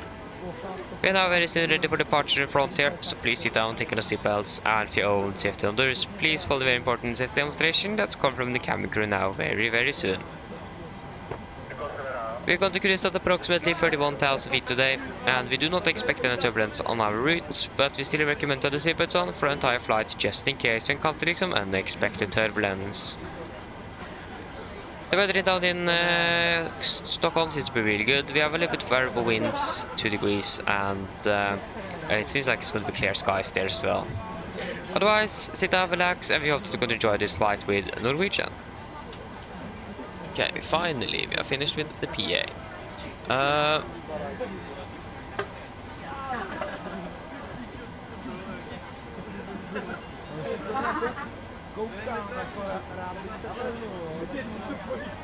We are now very soon ready for departure in front here, so please sit down, take on the seatbelts, and if you own safety on doors, please follow the very important safety demonstration that's come from the cabin crew now very soon. We are going to cruise at approximately 31,000 feet today, and we do not expect any turbulence on our route, but we still recommend to have the seatbelts on for the entire flight just in case we encounter some unexpected turbulence. The weather down in Stockholm seems to be really good. We have a little bit variable winds, 2 degrees, and it seems like it's going to be clear skies there as well. Otherwise, sit down, relax, and we hope that you're going to enjoy this flight with Norwegian. Okay, finally, we are finished with the PA.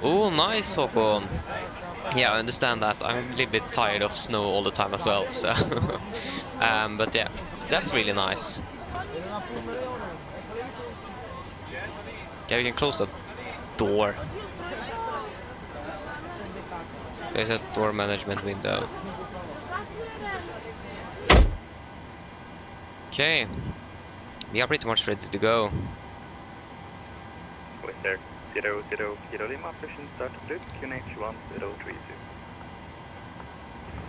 Oh, nice, Håkon. Yeah, I understand that. I'm a little bit tired of snow all the time as well, so... but yeah, that's really nice. Okay, we can close the door. There's a door management window. Okay, we are pretty much ready to go. Wait there. 000 Kilo Lima, pushing start approach, QNH 1032.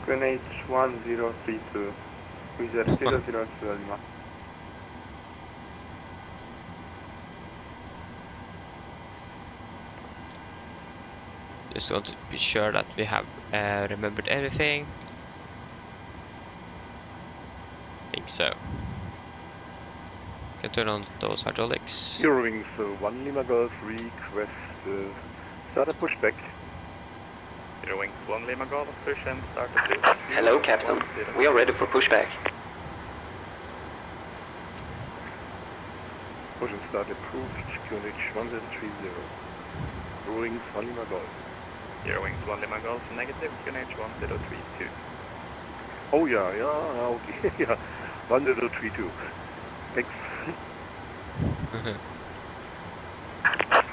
QNH 1032, Wizard 000 Kilo Lima. Just want to be sure that we have remembered everything. I think so. Can turn on those hydraulics. Eurowings 1 Lima Golf, request start a pushback. Eurowings 1 Lima Golf, push and start approach. Hello, Captain. We are ready for pushback. Push and start approved, QNH 1030. Eurowings 1 Lima Golf. Eurowings 1 Lima Golf, negative, QNH 1032. Oh yeah, okay, yeah, 1032. Thanks.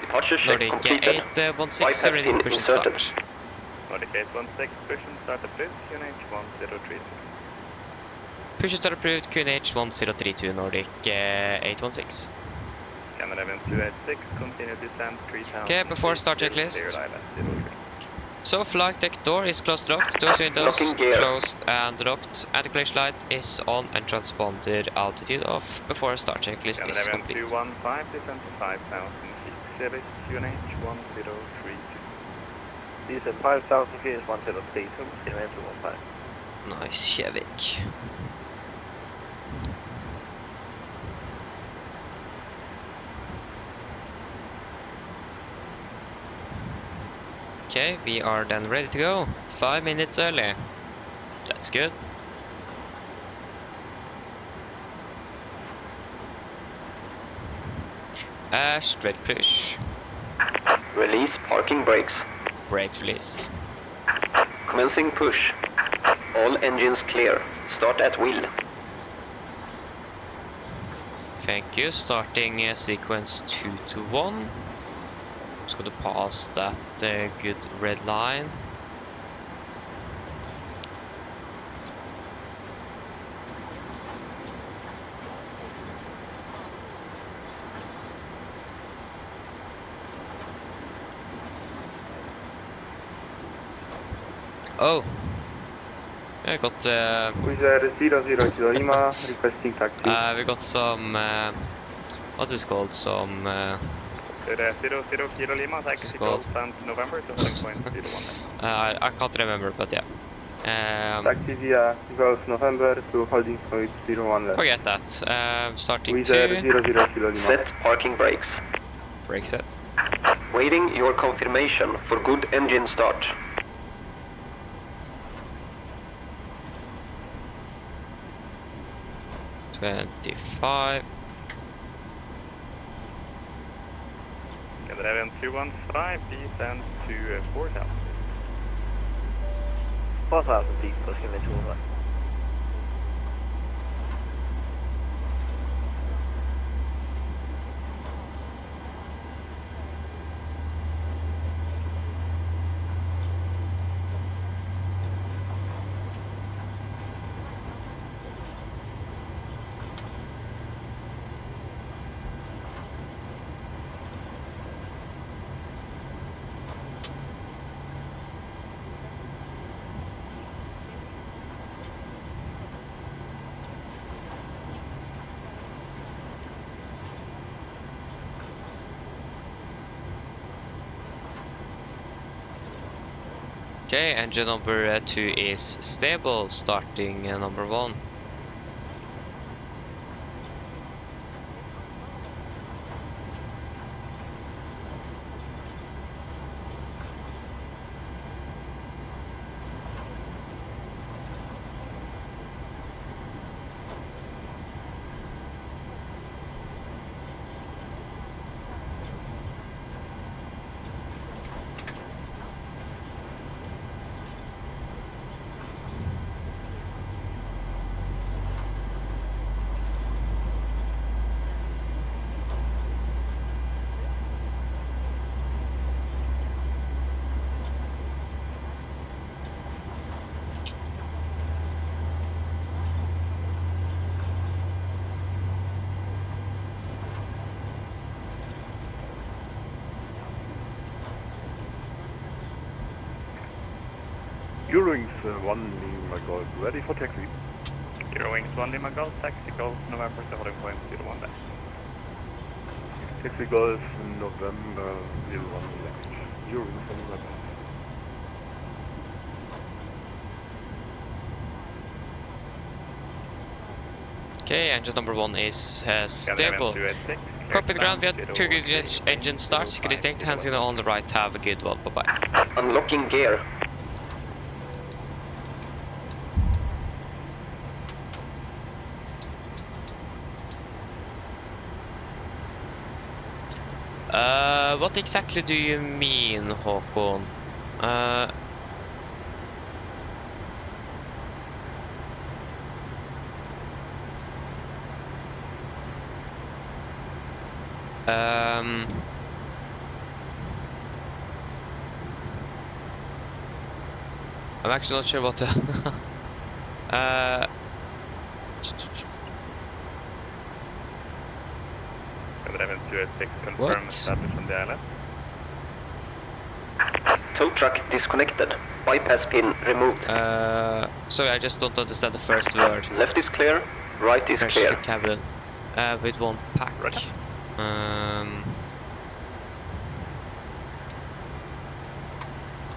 Departure check Nordic completed. 816, ready to push and start. Nordic 816, push and start approach, QNH 1032. Push and start approved, QNH 1032, Nordic 816. Canada event 286, continue descent 3000. Okay, before start checklist. So flight deck door is closed, locked, doors, windows closed and locked, anti-collision light is on and transponder altitude off before start checklist is complete. 215 descent to 5,000 feet, Chevy QNH 1032. Descent 5,000 feet is 1032, QNH 215. Nice, Chevik. Okay, we are then ready to go. 5 minutes early. That's good. Straight push. Release parking brakes. Brakes release. Commencing push. All engines clear. Start at wheel. Thank you. Starting sequence 2 to 1. Just going to pass that good red line. Oh, I got Wizard 00 Kilo Lima, requesting taxi. we got some what is called, some 00 Kilo Lima, taxi called? stand November to holding point 01. I can't remember, but yeah. Taxi via Golf November to holding point 01 left. Forget that. Starting Wizard 2. 00 Kilo Lima. Set parking brakes. Brake set. Waiting your confirmation for good engine start. $25. Canada event 215, descent to 4,000. 4,000 feet, pushing QNH 215. Okay, engine number 2 is stable, starting number 1. Eurowings 1 Lima Golf, ready for taxi. Eurowings 1 Lima Golf, taxi Golf, November to holding point 01 left. Taxi Golf, November 01 left. Eurowings 1 Lima Golf. Okay, engine number 1 is stable. 286. Cockpit ground, we have 2 good engine starts. You can distinct hands on the right, have a good one, bye bye. Unlocking gear. What exactly do you mean, Håkon? I'm actually not sure what to... Eleven 286 confirm What? established on the island. Tow truck disconnected. Bypass pin removed. Sorry, I just don't understand the first word. Left is clear, right is Crash the clear. cabin with 1 pack. Roger.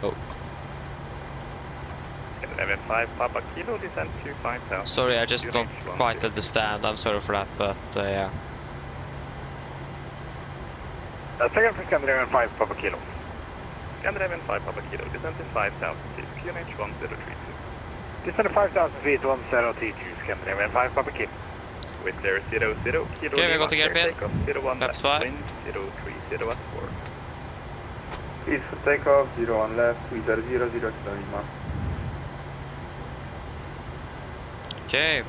Oh, 11-5 Papa Kilo, descent to 5000. sorry, I just Unit don't 10. quite understand. I'm sorry for that, but yeah. Second for Scandinavian 5 Papa Kilo. Scandinavian 5 Papa Kilo, descent to 5000 feet, QNH 1032. Descent to 5000 feet, 1032, Scandinavian 5 Papa Kilo. With clear 00, Kilo. Okay, we got to get in. Takeoff 01 That's left, fine. wind 030 at 4. Please for takeoff, 01 left, with 00 Lima. Okay.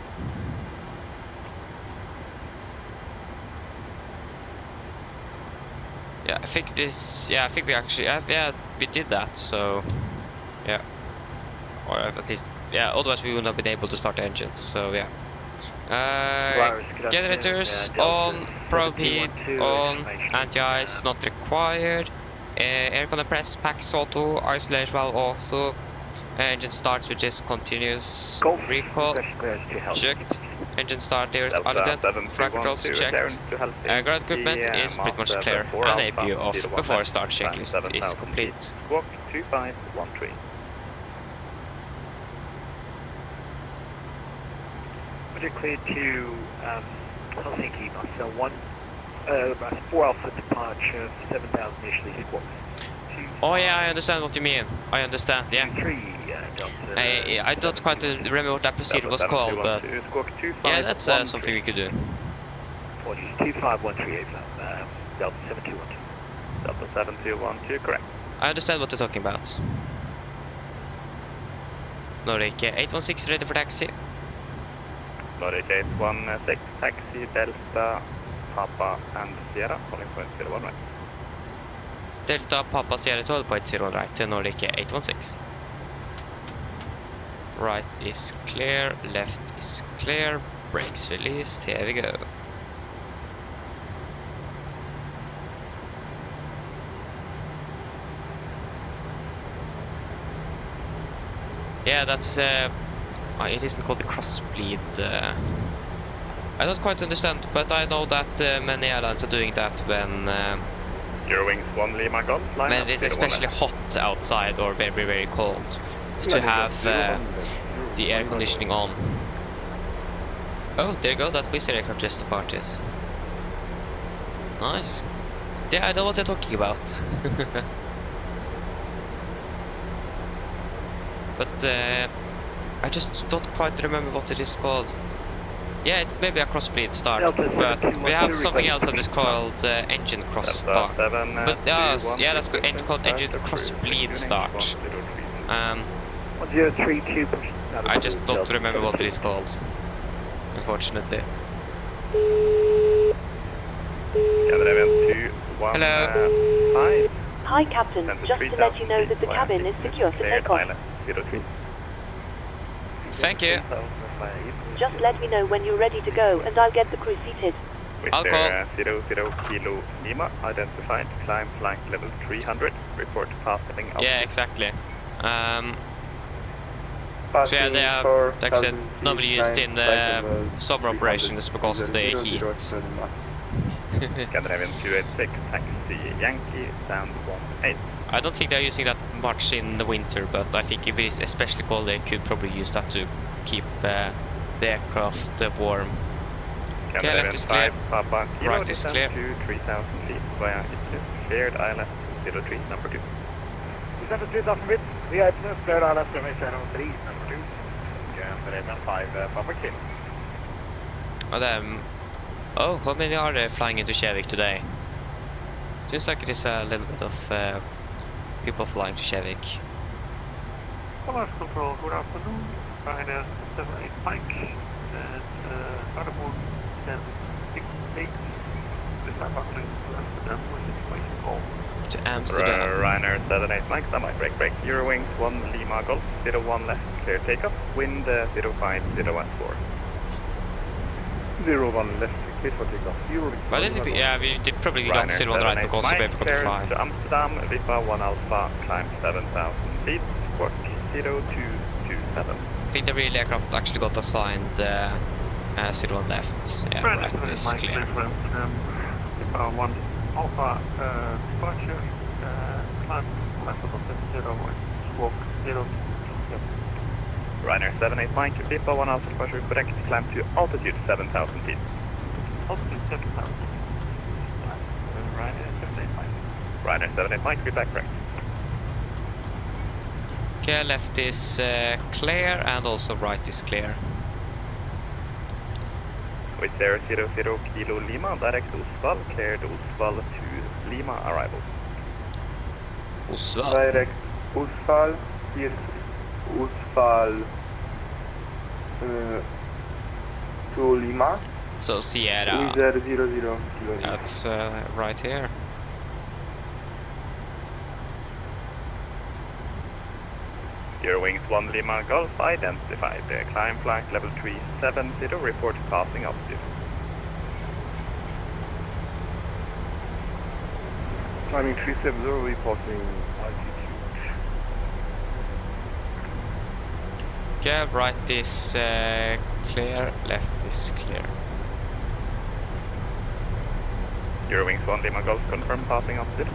Yeah, I think this. Yeah, I think we actually. Yeah, we did that. So, yeah. Or at least, yeah. Otherwise, we wouldn't have been able to start the engines. So, yeah. Generators on, probe heat on, anti-ice not required. Air compress, packs auto, isolation valve auto. Engine start, which is continuous recall. Checked. Engine start, there's attendant, flag controls checked. Ground equipment is pretty much clear, and APU off before start checklist is complete. Squawk 2513. Roger, cleared to Helsinki, Marcel 1, 4 Alpha departure, 7000 initially, squawk. Oh yeah, I understand what you mean. I understand, yeah. 3, Delta. I don't quite remember what that procedure was called, but yeah, that's something we could do. 251385, Delta 7212. Delta 7212, correct. I understand what they're talking about. Nordic 816 ready for taxi. Nordic 816, taxi, Delta, Papa and Sierra, calling point 01 right. Delta Papa Sierra 12.0 right to Nordic 816. Right is clear, left is clear, brakes released, here we go. Yeah, that's it isn't called the crossbleed. I don't quite understand, but I know that many airlines are doing that when Eurowings 1 Lima Golf. Line When up, it is 01 especially left. hot outside or very, very cold, to have the air conditioning on. Oh, there you go, that Wizz Air aircraft just departed. Nice. Yeah, I know what you're talking about. But I just don't quite remember what it is called. Yeah, it's maybe a crossbleed start, but we have something else that is called engine cross start. But yeah, that's called engine crossbleed start. 1032. I just don't remember what it is called, unfortunately. Hello. Hi, Captain. Just to let you know that the cabin is secure for takeoff. Thank you. Just let me know when you're ready to go, and I'll get the crew seated. I'll call. 00 Kilo Lima, identified, climb flight level 300, report passing out. Yeah, exactly. So yeah, they are, like I said, normally used in summer operations because of the heat. Scandinavian 286, taxi Yankee, sound 18. I don't think they're using that much in the winter, but I think if it is especially cold, they could probably use that to keep the aircraft warm. Okay, left is clear, right is clear. 3,000 feet via cleared ILS 03, number 2. Descend to 3,000 feet, via cleared ILS 03, number 2. Scandinavian 5, Papa Kilo. Oh, how many are there flying into Kjevik today? Seems like it is a little bit of people flying to Kjevik. Commerce Control, good afternoon. Ryder 78 Mike. And Starboard 1068. This time I'm going to Amsterdam with information call. To Amsterdam. Ryder 78 Mike, standby, break. Eurowings 1 Lima Golf, 01 left, clear takeoff. Wind 05, 0 at 4. 01 left, clear for takeoff. Well, yeah, we did probably don't still on the right because we forgot to fly. To Amsterdam, Vipa 1 Alpha, climb 7,000 feet, squawk 0227. I think the real aircraft actually got assigned 01 left. Yeah, right is clear. Vipa 1 Alpha, departure, climb left of 0, squawk 0227. Ryder 78 Mike, Vipa 1 Alpha departure, correct, climb to altitude 7,000 feet. Altitude 7,000. Ryder 78 Mike. Ryder 78 Mike, feedback correct. Okay, left is clear and also right is clear. With 000 Kilo Lima, direct Oslo, cleared Oslo to Lima arrival. Oslo? Direct Oslo, yes, Oslo to Lima. So Sierra. With 00 That's right here. Eurowings 1 Lima Golf identified. Climb flight level 370, report passing altitude. Climbing 370, reporting altitude. Okay, right is clear, left is clear. Eurowings 1 Lima Golf, confirm passing altitude.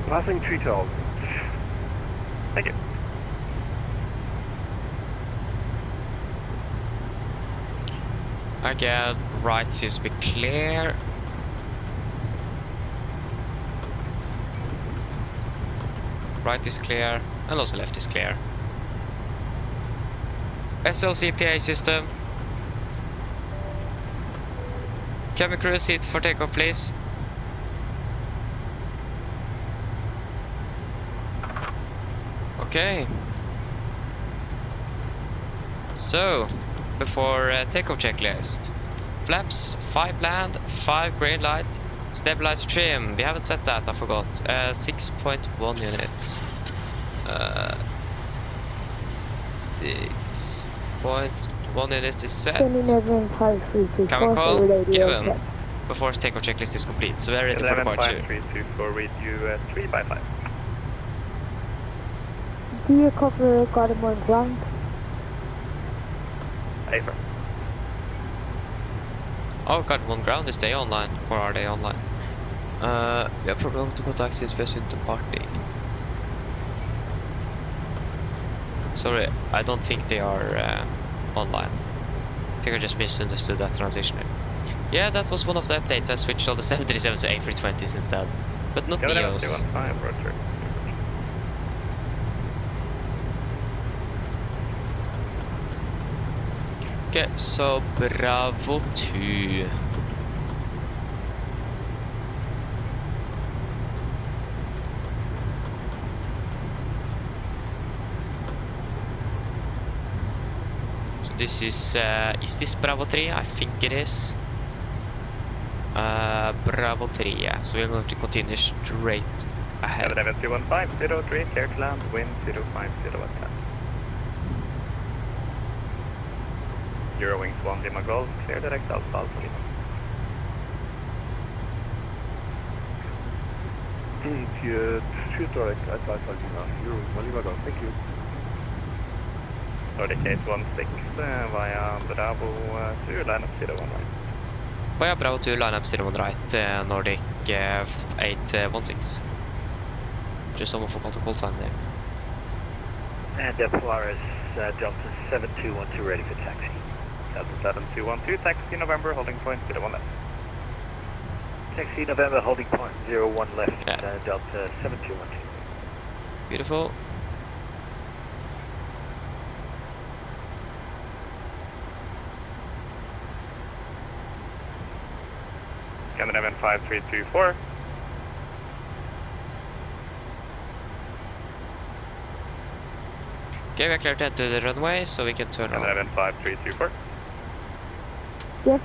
Passing 3,000. Thank you. Again, right seems to be clear. Right is clear, and also left is clear. SLC PA system. Cabin crew seat for takeoff, please. Okay. So, before takeoff checklist. Flaps, 5 land, 5 green light, stabilizer trim. We haven't set that, I forgot. 6.1 units. 6.1 units is set. Cabin call given. Before takeoff checklist is complete, so we're ready for departure. 324 read you 3 by 5. Do you cover Gardermoen ground? Affirm. Oh, Gardermoen on ground, is they online? Or are they online? We are probably going to contact since we are soon departing. Sorry, I don't think they are online. I think I just misunderstood that transition. Yeah, that was one of the updates. I switched all the 737s to A320s instead. But not Neos. Okay, so Bravo 2. So this is this Bravo 3? I think it is. Bravo 3, yeah. So we're going to continue straight ahead. 21503, clear to land, wind 050 at 10. Eurowings 1 Lima Golf, clear direct Alpha Alpha Lima. Shoot direct Alpha Alpha Lima, Eurowings 1 Lima Golf, thank you. Nordic 816 via Bravo 2, line up 01 right. Via Bravo 2, line up 01 right, Nordic 816. Just someone forgot to call sign there. And Polaris Delta 7212 ready for taxi. Delta 7212, taxi November, holding point 01 left. Taxi November, holding point 01 left, yeah. Delta 7212. Beautiful. Scandinavian 5324. Okay, we are clear to enter the runway, so we can turn on. 5324. Yes.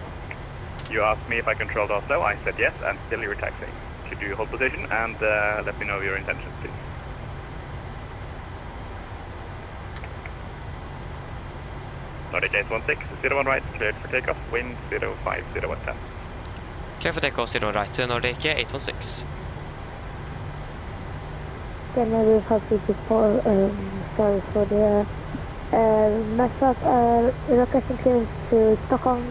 You asked me if I controlled Oslo. I said yes, and still you're taxiing. Could you hold position and let me know your intentions, please? Nordic 816, 01 right, cleared for takeoff, wind 050 at 10. Clear for takeoff, 01 right, Nordic 816. Canada 554, sorry for the mess up, requesting clearance to Stockholm.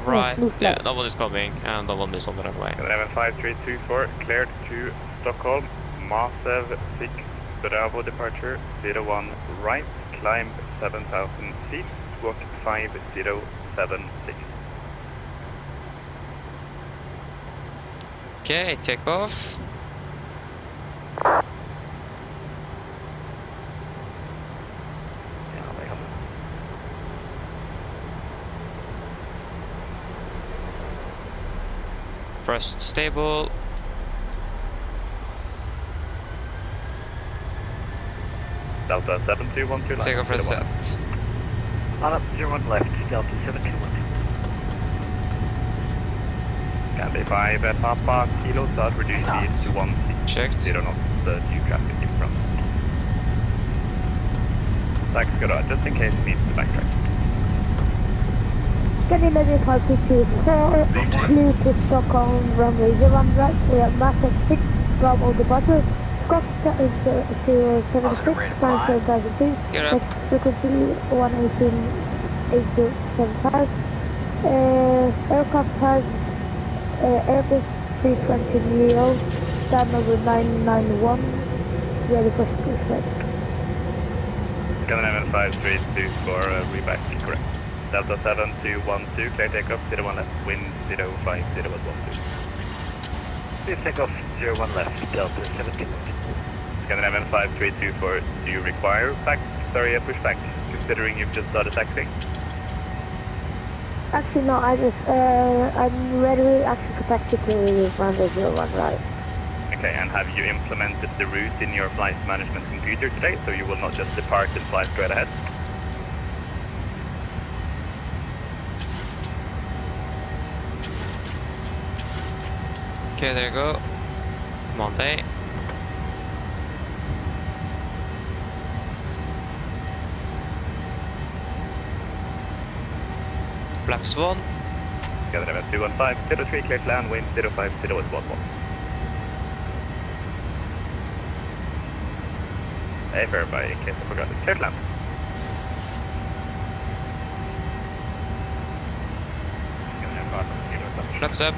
Right, yeah, no one is coming and no one is on the runway. 5324, cleared to Stockholm, MSFS 6 Bravo departure, 01 right, climb 7,000 feet, squawk 5076. Okay, takeoff. First stable. Delta 7212. Takeoff for a set. On up 01 left, Delta 7212. Candy 5 at Papa, Kilo, start reduce speed to 1 Checked. 0 knots, due traffic in front. Tax garage, just in case it needs to backtrack. Scandinavian 554, clear to Stockholm, runway 01 right, we have Massive 6 Bravo departure, cockpit is 076, 97,000 feet, next frequency 118.8075, aircraft has Airbus 320 Neo, stand number 991, ready for pushback. Scandinavian 5324, reback, correct. Delta 7212, clear takeoff, 01 left, wind 050 at 12. Clear takeoff, 01 left, Delta 7212. Scandinavian 5324, do you require pushback, considering you've just started taxiing? Actually no, I'm ready actually to taxi to runway 01 right. Okay, and have you implemented the route in your flight management computer today, so you will not just depart and fly straight ahead? Okay, there you go. Monday. Flaps 1. Scandinavian 215, 03, clear to land, wind 050 at 11. Hey, verify in case I forgot it. Clear to land. Scandinavian Flaps up.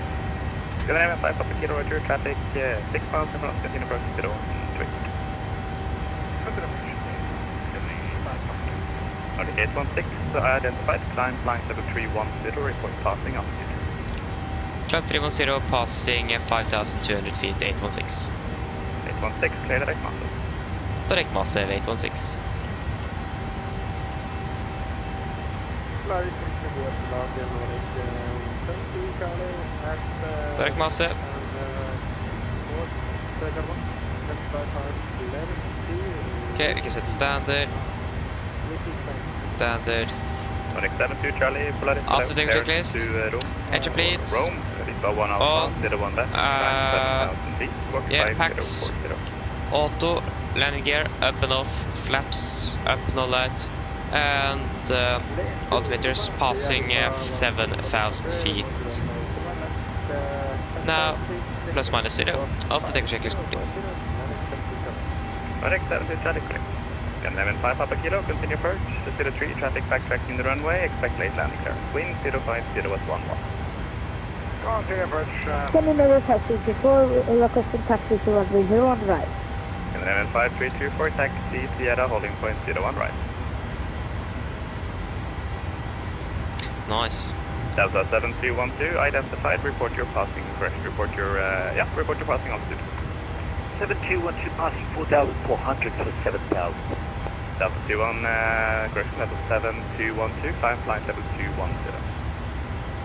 Scandinavian 5 Papa Kilo, roger, traffic 6 miles in front, continue approach 013. Nordic 816, identified, climb line level 310, report passing altitude. Climb 310, passing 5,200 feet, 816. 816, clear direct master. Direct master, 816. Direct master. Okay, we can set standard. Standard. Nordic 72, Charlie, Polaris. After taking checklist. Entry please. Rome, Ripa 1 On. Alpha, 01 left, 7,000 feet, walk Yeah, 5040. packs. Auto, landing gear, up and off, flaps, up, no light, and altimeters passing 7,000 feet. Now, plus minus 0, after taking checklist complete. Nordic 72, Charlie, correct. Scandinavian 5 Papa Kilo, continue approach, 03, traffic backtracking the runway, expect late landing clearance, wind 050 at 11. Continue approach. Scandinavian taxi 24, requesting taxi to runway 01 right. Scandinavian 5324, taxi Sierra, holding point 01 right. Nice. Delta 7212, identified, report your passing, correct, report your passing altitude. 7212 passing 4,400 for 7,000. Delta 21, correction, level 7212, climb flight level 210.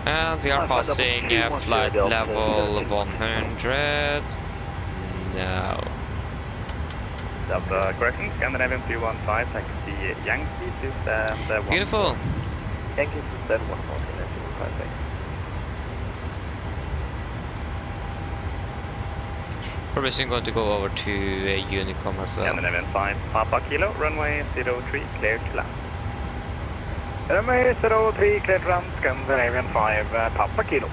And we are passing flight level 100 now. Delta correction, Scandinavian 315, taxi Yankee to stand Beautiful. Yankee to stand 114, 215. Probably soon going to go over to Unicom as well. Scandinavian 5 Papa Kilo, runway 03, clear to land. Runway 03, clear to land, Scandinavian 5 Papa Kilo.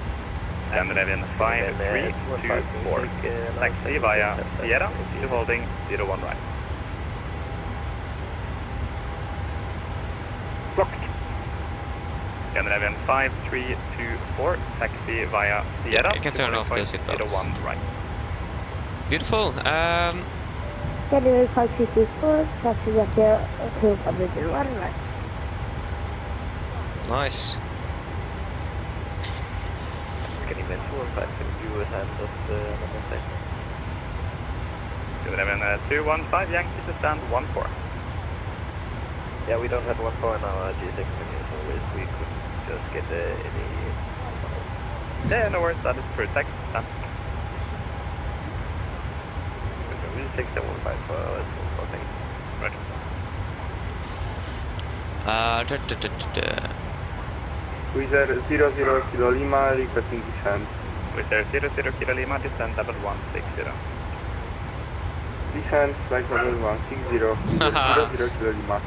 Scandinavian 5324, taxi via Sierra to holding 01 right. Blocked. Scandinavian 5324, taxi via Sierra. Yeah, you can turn off the seatbelts. 01 right. Beautiful. Scandinavian 5324, taxi back here to runway 01 right. Nice. Can you mention what time you have of the number plate? Scandinavian 215, Yankee to stand 14. Yeah, we don't have 14 in our G6 menu, so we could just get any... Yeah, no worries, that is per text. G6 and 15 for thing. Right. Wizard 00 Kilo Lima, requesting descent. Wizard 00 Kilo Lima, descent level 160. Descent, flight level 160, 00 Kilo Lima.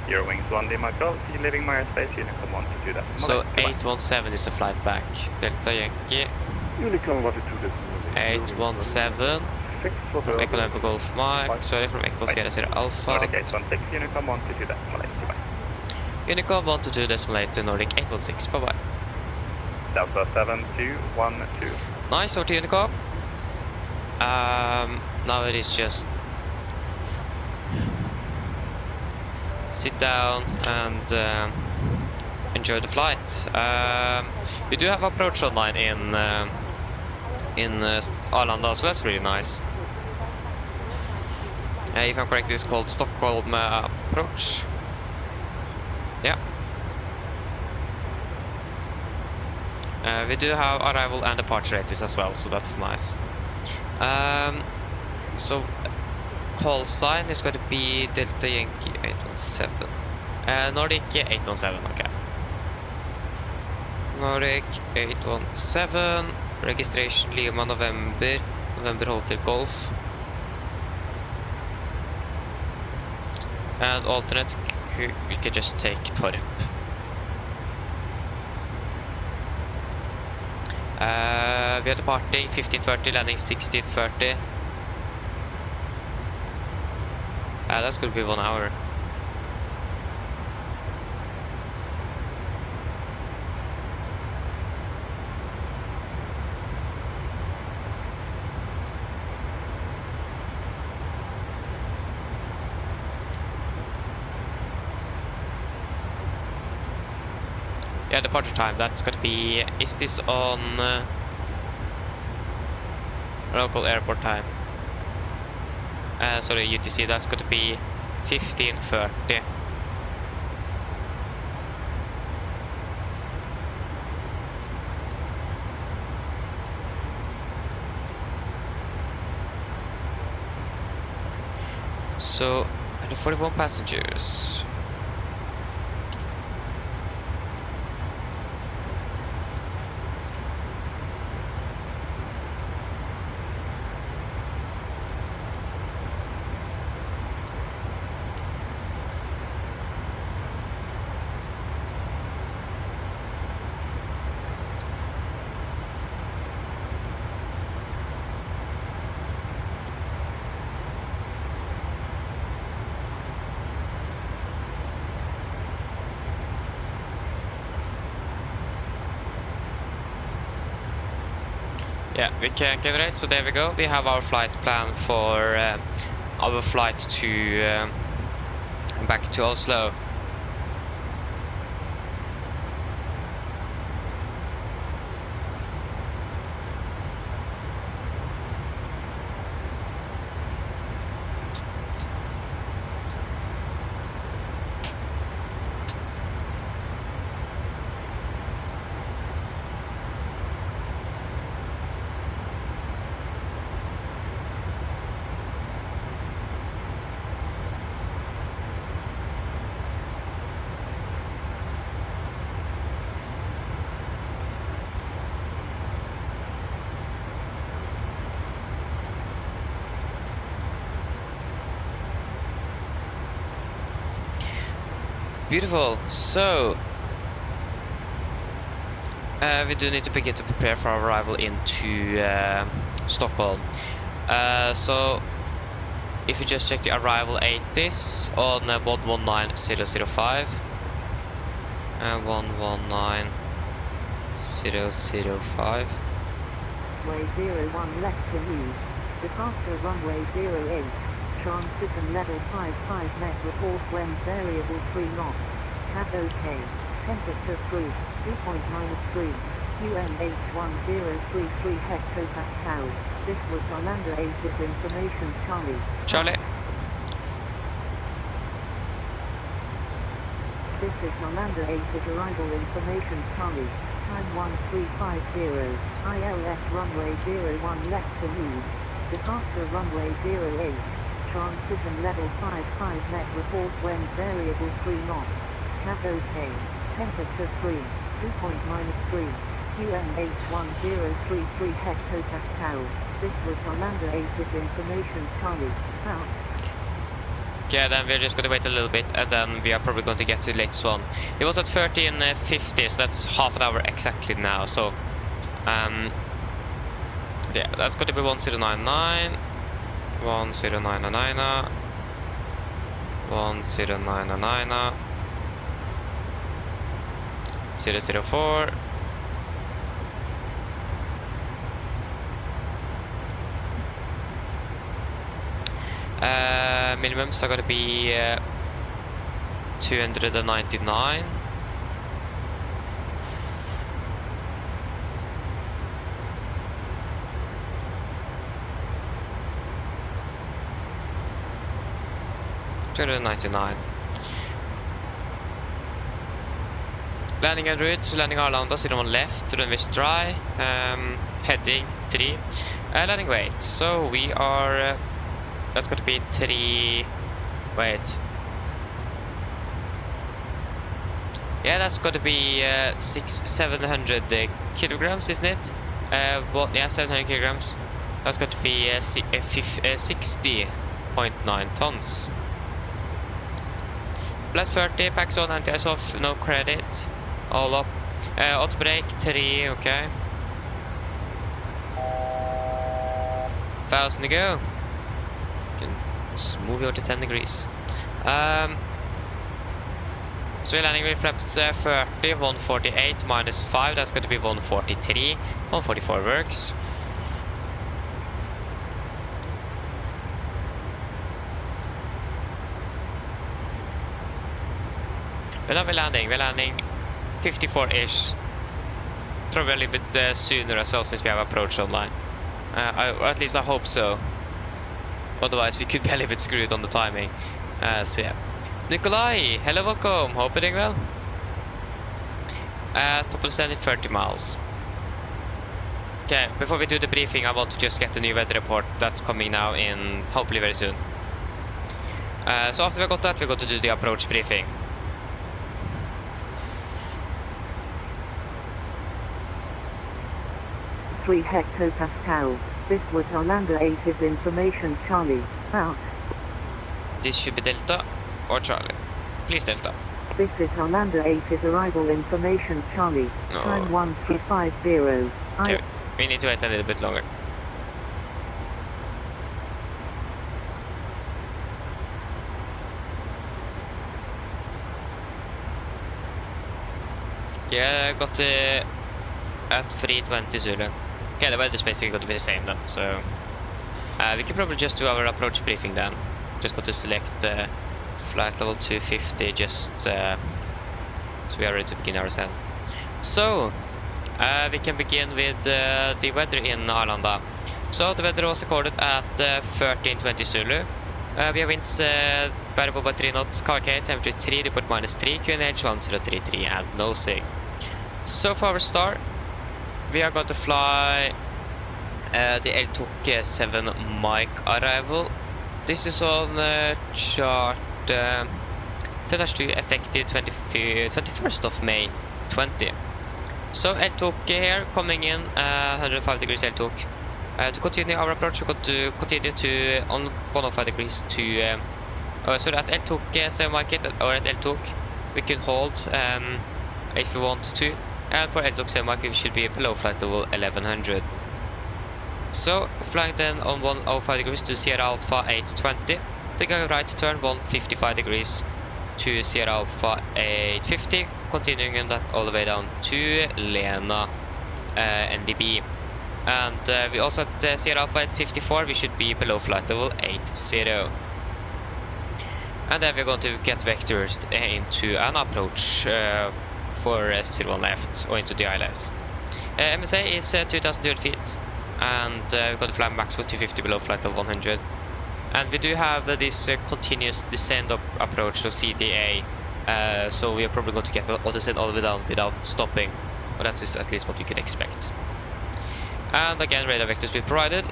Your wings 1 Lima Golf, you're leaving my airspace, Unicom 122, that. So 817 is the flight back. Delta Yankee. Unicom 122, 817. From Echo November Golf Mike, sorry, from Echo Sierra Sierra Alpha. Nordic 816, Unicom 122, decimal 8, bye. Unicom 122, decimal 8 to Nordic 816, bye bye. Delta 7212. Nice, over to Unicom. Now it is just sit down and enjoy the flight. We do have approach online in Arlanda, so that's really nice. If I'm correct, it's called Stockholm approach. Yeah. We do have arrival and departure rates as well, so that's nice. So call sign is going to be Delta Yankee 817. Nordic 817, okay. Nordic 817. Registration Lima November Hotel Golf. And alternate, we can just take Torp. We are departing 15:30, landing 16:30. That's going to be 1 hour. Yeah, departure time, that's going to be... Is this on local airport time? Sorry, UTC, that's going to be 15:30. So, 41 passengers. Yeah, we can get it. So there we go. We have our flight plan for our flight to back to Oslo. Beautiful. So we do need to begin to prepare for our arrival into Stockholm. So if you just check the arrival 80s on 119005 119005. Runway 01 left to move. Departure runway 08. Transition level 55 net report when variable 3 knots. Cab OK. Temperature 3. Dew point -3. QNH1033 hectopascal. This was Orlando 8 with information Charlie. Charlie. This is Orlando 8 with arrival information Charlie. Time 1350. ILS runway 01 left to move. Departure runway 08. Transition level 55 net report when variable 3 knots. Cab OK. Temperature 3. Dew point -3. QNH1033 hectopascal. This was Orlando 8 with information Charlie. Out. Okay, then we're just going to wait a little bit and then we are probably going to get to the latest one. It was at 13:50, so that's half an hour exactly now. So, yeah, that's going to be 1099, 1099, 1099, 004. Minimums are going to be 299. $299. Landing en route, landing Arlanda, 01 left, runway dry, heading 3. Landing weight, so we are, that's going to be 3, wait. Yeah, that's going to be 700 kilograms, isn't it? Well, yeah, 700 kilograms. That's going to be 60.9 tons. Flat 30, packs on, anti-ice off, no credit. All up. Auto brake 3, okay. 1,000 to go. You can just move over to 10 degrees. So we're landing with flaps 30, 148 minus 5, that's going to be 143. 144 works. But now we're landing 54-ish. Probably a little bit sooner as well, since we have approach online. Or at least I hope so. Otherwise we could be a little bit screwed on the timing. So yeah. Nikolai, hello, welcome. Hope you're doing well. Top of the standing 30 miles. Okay, before we do the briefing, I want to just get the new weather report that's coming now in hopefully very soon. So after we got that, we're going to do the approach briefing. Three hectopascal. This was Orlando 8's information. Charlie, out. This should be Delta or Charlie. Please Delta. This is Orlando 8's arrival information. Charlie, No. time 1350. Okay, we need to wait a little bit longer. Yeah, I got at 320 Zulu. Okay, the weather's basically going to be the same then, so we can probably just do our approach briefing then. Just got to select flight level 250 just so we are ready to begin our ascent. So we can begin with the weather in Arlanda. So the weather was recorded at 1320 Zulu. We have winds variable by 3 knots, KK, temperature 3, report -3, QNH 1033 and no sig. So for our start, we are going to fly the LTOC 7 mic arrival. This is on chart 10-2 effective 21st of May 20. So LTOC here coming in 105 degrees LTOC. To continue our approach, we're going to continue to on 105 degrees to so at LTOC 7 mic or at LTOC we can hold if we want to. And for LTOC 7 mic we should be below flight level 1100. So flying then on 105 degrees to Sierra Alpha 820. Take a right turn 155 degrees to Sierra Alpha 850. Continuing that all the way down to Lena NDB. And we also at Sierra Alpha 854 we should be below flight level 80. And then we're going to get vectors into an approach for 01 left or into the ILS. MSA is 2,200 feet, and we're going to fly max with 250 below flight level 100. And we do have this continuous descent approach, so CDA, so we are probably going to get all descent all the way down without stopping. Well, that's at least what you could expect. And again, radar vectors will be provided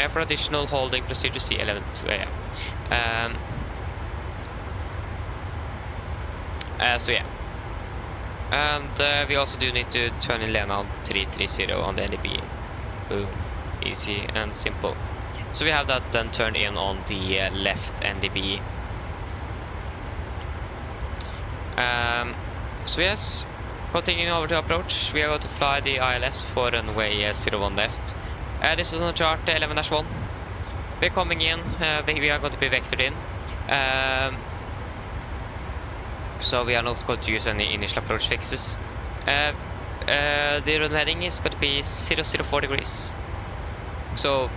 for additional holding procedure C11 to AM. So yeah. And we also do need to turn in Lena on 330 on the NDB. Boom. Easy and simple. So we have that then turned in on the left NDB. So yes, continuing over to approach, we are going to fly the ILS for runway 01 left. This is on the chart 11-1. We're coming in, we are going to be vectored in. So we are not going to use any initial approach fixes. The run heading is going to be 004 degrees. So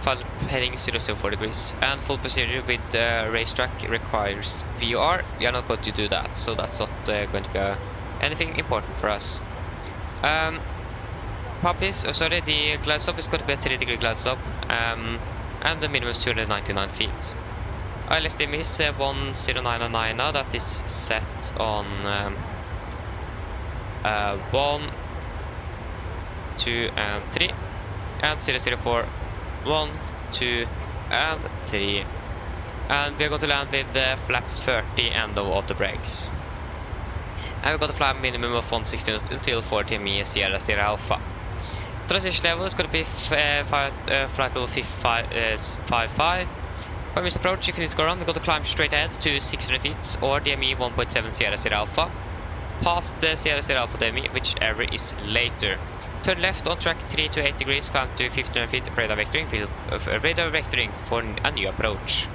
heading 004 degrees. And full procedure with racetrack requires VOR. We are not going to do that, so that's not going to be anything important for us. The glide stop is going to be a 3-degree glide stop. And the minimum is 299 feet. ILS dim is 1099 now, that is set on 1, 2 and 3, and 004, 1, 2 and 3. And we're going to land with flaps 30 and no auto brakes. And we're going to fly a minimum of 160 until 40 me Sierra Alpha. Transition level is going to be flight level 55. When we approach, if you need to go around, we're going to climb straight ahead to 600 feet or DME 1.7 Sierra Alpha. Past the Sierra Alpha DME, whichever is later. Turn left on track 3 to 8 degrees, climb to 1500 feet, radar vectoring for a new approach.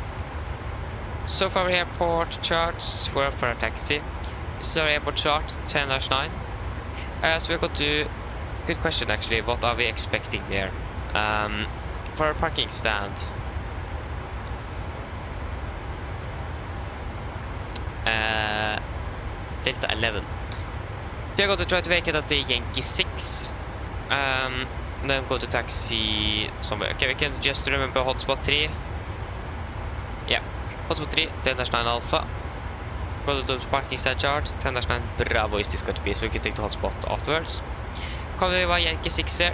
So for our airport charts, for our taxi, this is our airport chart 10-9. So we're going to, good question actually, what are we expecting there? For our parking stand, Delta 11. We are going to try to vacate at the Yankee 6. Then go to taxi somewhere. Okay, we can just remember hotspot 3. Yeah, hotspot 3, 10-9 Alpha. Go to the parking stand chart, 10-9 Bravo is this going to be, so we can take the hotspot afterwards. Come via Yankee 6 here.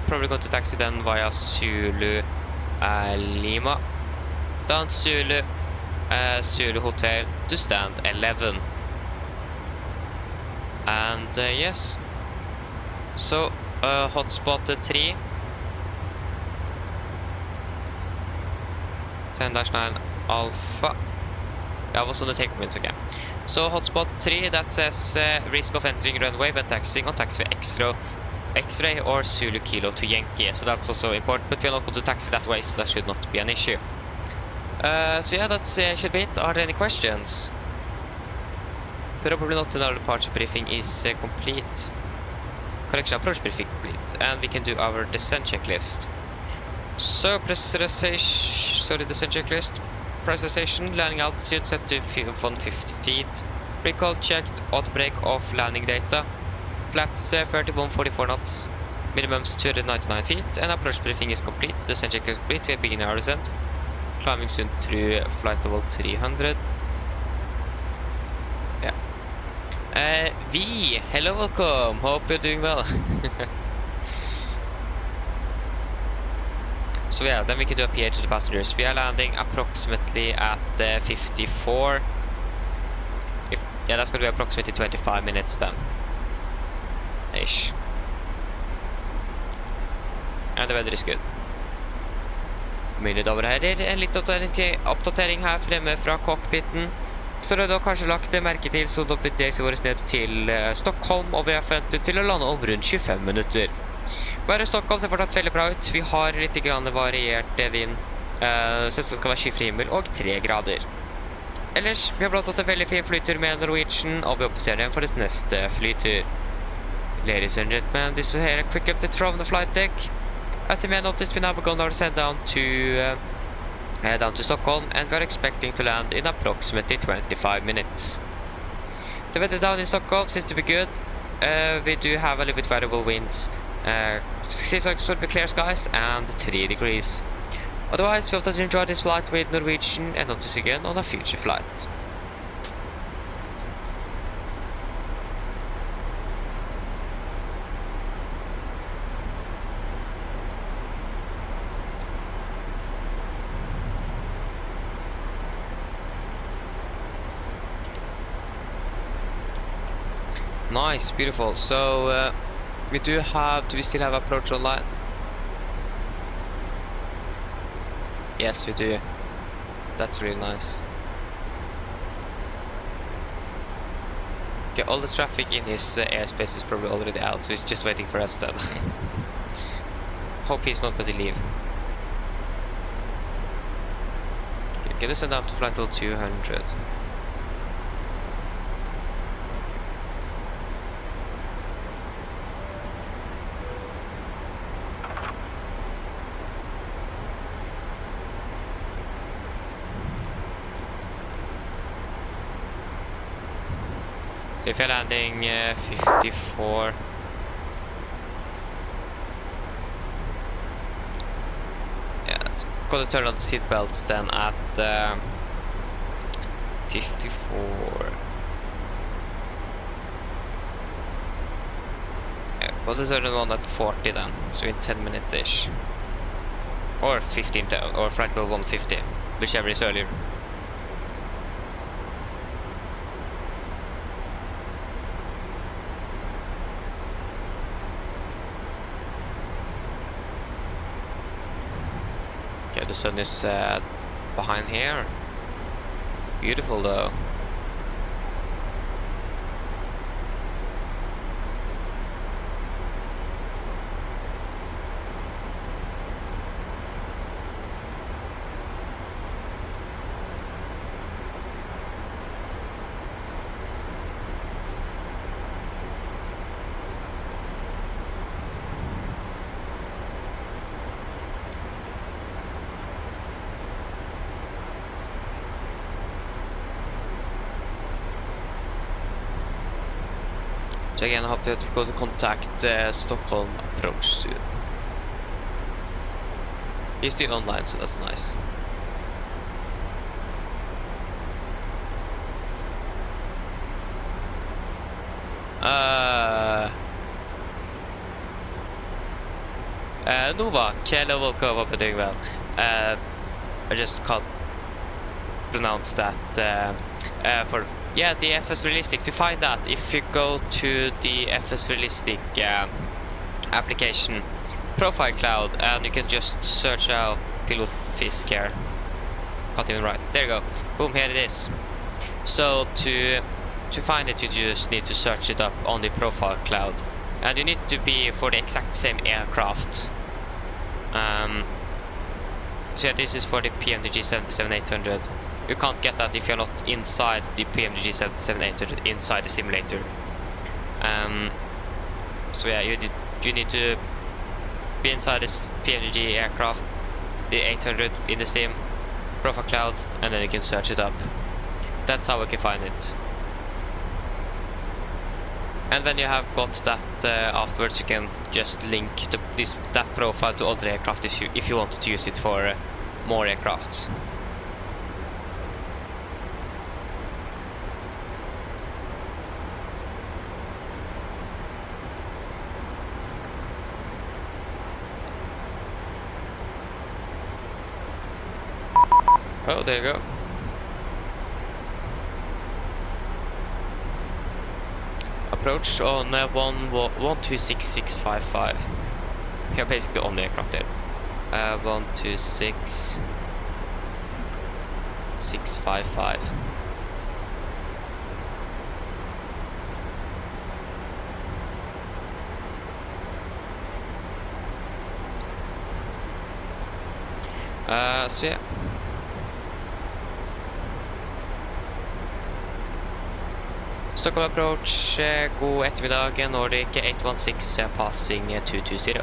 Probably going to taxi then via Zulu Lima. Down Zulu, Zulu Hotel to stand 11. And yes, so hotspot 3, 10-9 Alpha. Yeah, I was on the takeoff winds again. So hotspot 3, that says risk of entering runway when taxiing on taxiway X-ray or Zulu Kilo to Yankee. So that's also important, but we are not going to taxi that way, so that should not be an issue. So yeah, that's should be it. Are there any questions? Probably not. Another departure briefing is complete. Correction, approach briefing complete, and we can do our descent checklist. So pressurization, descent checklist. Pressurization, landing altitude set to 150 feet. Recall checked, auto brake off, landing data. Flaps 3144 knots. Minimums 299 feet, and approach briefing is complete. Descent checklist is complete. We are beginning our descent. Climbing soon through flight level 300. Yeah. V, hello, welcome. Hope you're doing well. So yeah, then we can do a PA to the passengers. We are landing approximately at 54. Yeah, that's going to be approximately 25 minutes then. Ish. And the weather is good. Mine damer og herrer, en litt oppdatering her fremme fra cockpiten. Så har du da kanskje lagt merke til, så da blir det vårt ned til Stockholm, og vi er forventet til å lande om rundt 25 minutter. Bare Stockholm ser fortsatt veldig bra ut. Vi har litt grann variert vind. Så det skal være skyfri himmel og 3 grader. Ellers, vi har blant annet en veldig fin flytur med Norwegian, og vi oppser den for det neste flytur. Ladies and gentlemen, this is here a quick update from the flight deck. As you may notice, we now have gone our descent down to Stockholm, and we are expecting to land in approximately 25 minutes. The weather down in Stockholm seems to be good. We do have a little bit variable winds. Seems like it will be clear skies and 3 degrees. Otherwise, we hope that you enjoyed this flight with Norwegian and hope to see you again on a future flight. Nice, beautiful. So we do we still have approach online? Yes, we do. That's really nice. Okay, all the traffic in his airspace is probably already out, so he's just waiting for us then. Hope he's not going to leave. Okay, get us send out to flight level 200. If you're landing 54. Yeah, it's gonna turn on the seat belts then at 54. Yeah, we'll turn them on at 40 then, so in 10 minutes ish. Or 15, or flight level 150, whichever is earlier. The sun is behind here. Beautiful though. So again, I hope that we go to contact Stockholm approach soon. He's still online, so that's nice. Nova, hello, welcome, hope you're doing well. I just can't pronounce that for the FS Realistic. To find that, if you go to the FS Realistic application profile cloud, and you can just search out Pilot Fisk here. Can't even write. There you go. Boom, here it is. So to find it, you just need to search it up on the profile cloud, and you need to be for the exact same aircraft. So yeah, this is for the PMDG 77800. You can't get that if you're not inside the PMDG 77800 inside the simulator. So yeah, you need to be inside this PMDG aircraft, the 800, in the same profile cloud, and then you can search it up. That's how we can find it. And when you have got that afterwards, you can just link that profile to other aircraft if you want to use it for more aircrafts. Oh, there you go. Approach on 126655. Okay, basically the only aircraft there. 126655. So yeah. Stockholm approach, god eftermiddag, Nordic 816 passing 220.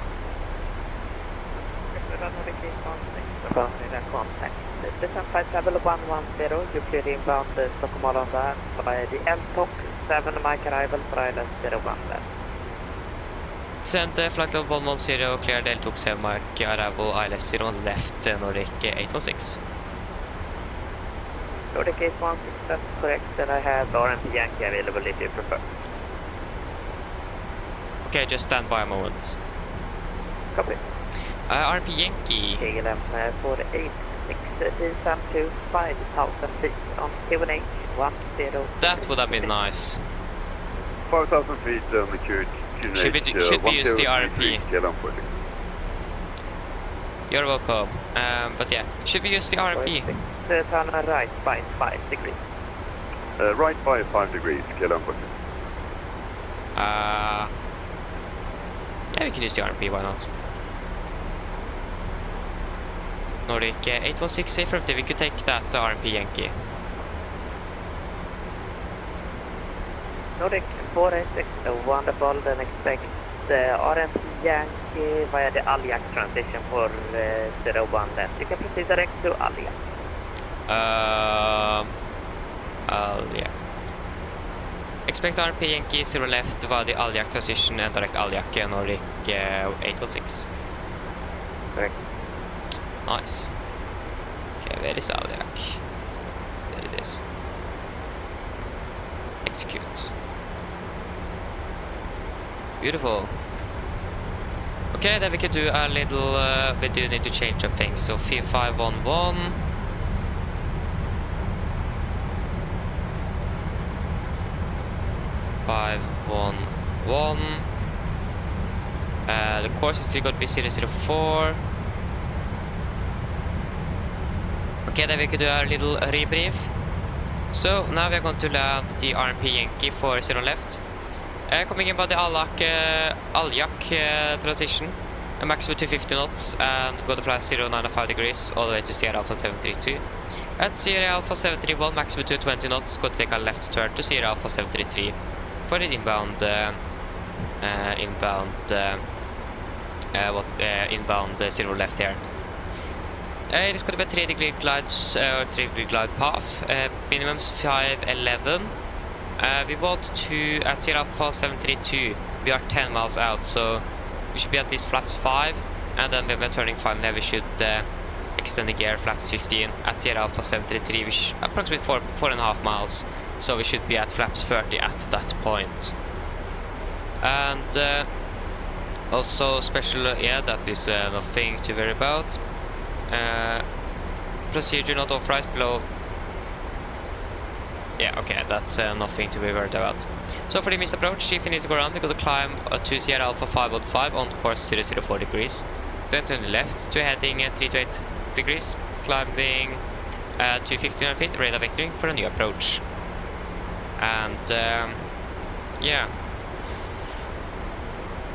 Contact. Descent flight level 110, you clear inbound Stockholm Arlanda via the LTOC 7 mic arrival for ILS 01 left. Send flight level 110, clear the LTOC 7 mic arrival ILS 01 left, Nordic 816. Nordic 816, that's correct, and I have RMP Yankee available if you prefer. Okay, just stand by a moment. Copy. RMP Yankee. KLM 486, descent to 5,000 feet on Q&H 10. That would have been nice. 5,000 feet, matured. Should we use the RMP? You're welcome. But yeah, should we use the RMP? Turn right by 5 degrees. Right by 5 degrees, yeah, we can use the RMP, why not? Nordic 816 affirmative, we could take that RMP Yankee. Nordic 486, wonderful, then expect the RMP Yankee via the Alyak transition for 01 left. You can proceed direct to Alyak. Yeah. Expect RMP Yankee 0 left via the Alyak transition and direct Alyak, Nordic 816. Correct. Nice. Okay, where is Alyak? There it is. Execute. Beautiful. Okay, then we can do a little, we do need to change up things. So 4511. The course is still going to be 004. Okay, then we could do a little rebrief. So now we are going to land the RMP Yankee for 0 left. Coming in by the Alyak transition, a maximum 250 knots, and go to fly 095 degrees all the way to Sierra Alpha 732. At Sierra Alpha 731, maximum 220 knots, go to take a left turn to Sierra Alpha 733 for the inbound inbound 0 left here. It is going to be a 3 degree glides or 3 degree glide path. Minimums 511. We want to at Sierra Alpha 732. We are 10 miles out, so we should be at least flaps 5, and then when we're turning final, we should extend the gear flaps 15 at Sierra Alpha 733, which approximately 4.5 miles. So we should be at flaps 30 at that point. And also special, yeah, that is nothing to worry about. Procedure not authorized below. Yeah, okay, that's nothing to be worried about. So for the missed approach, if you need to go around, we're going to climb to Sierra Alpha 515 on course 004 degrees. Then turn left to heading 3 to 8 degrees, climbing to 1500 feet, radar vectoring for a new approach. And yeah.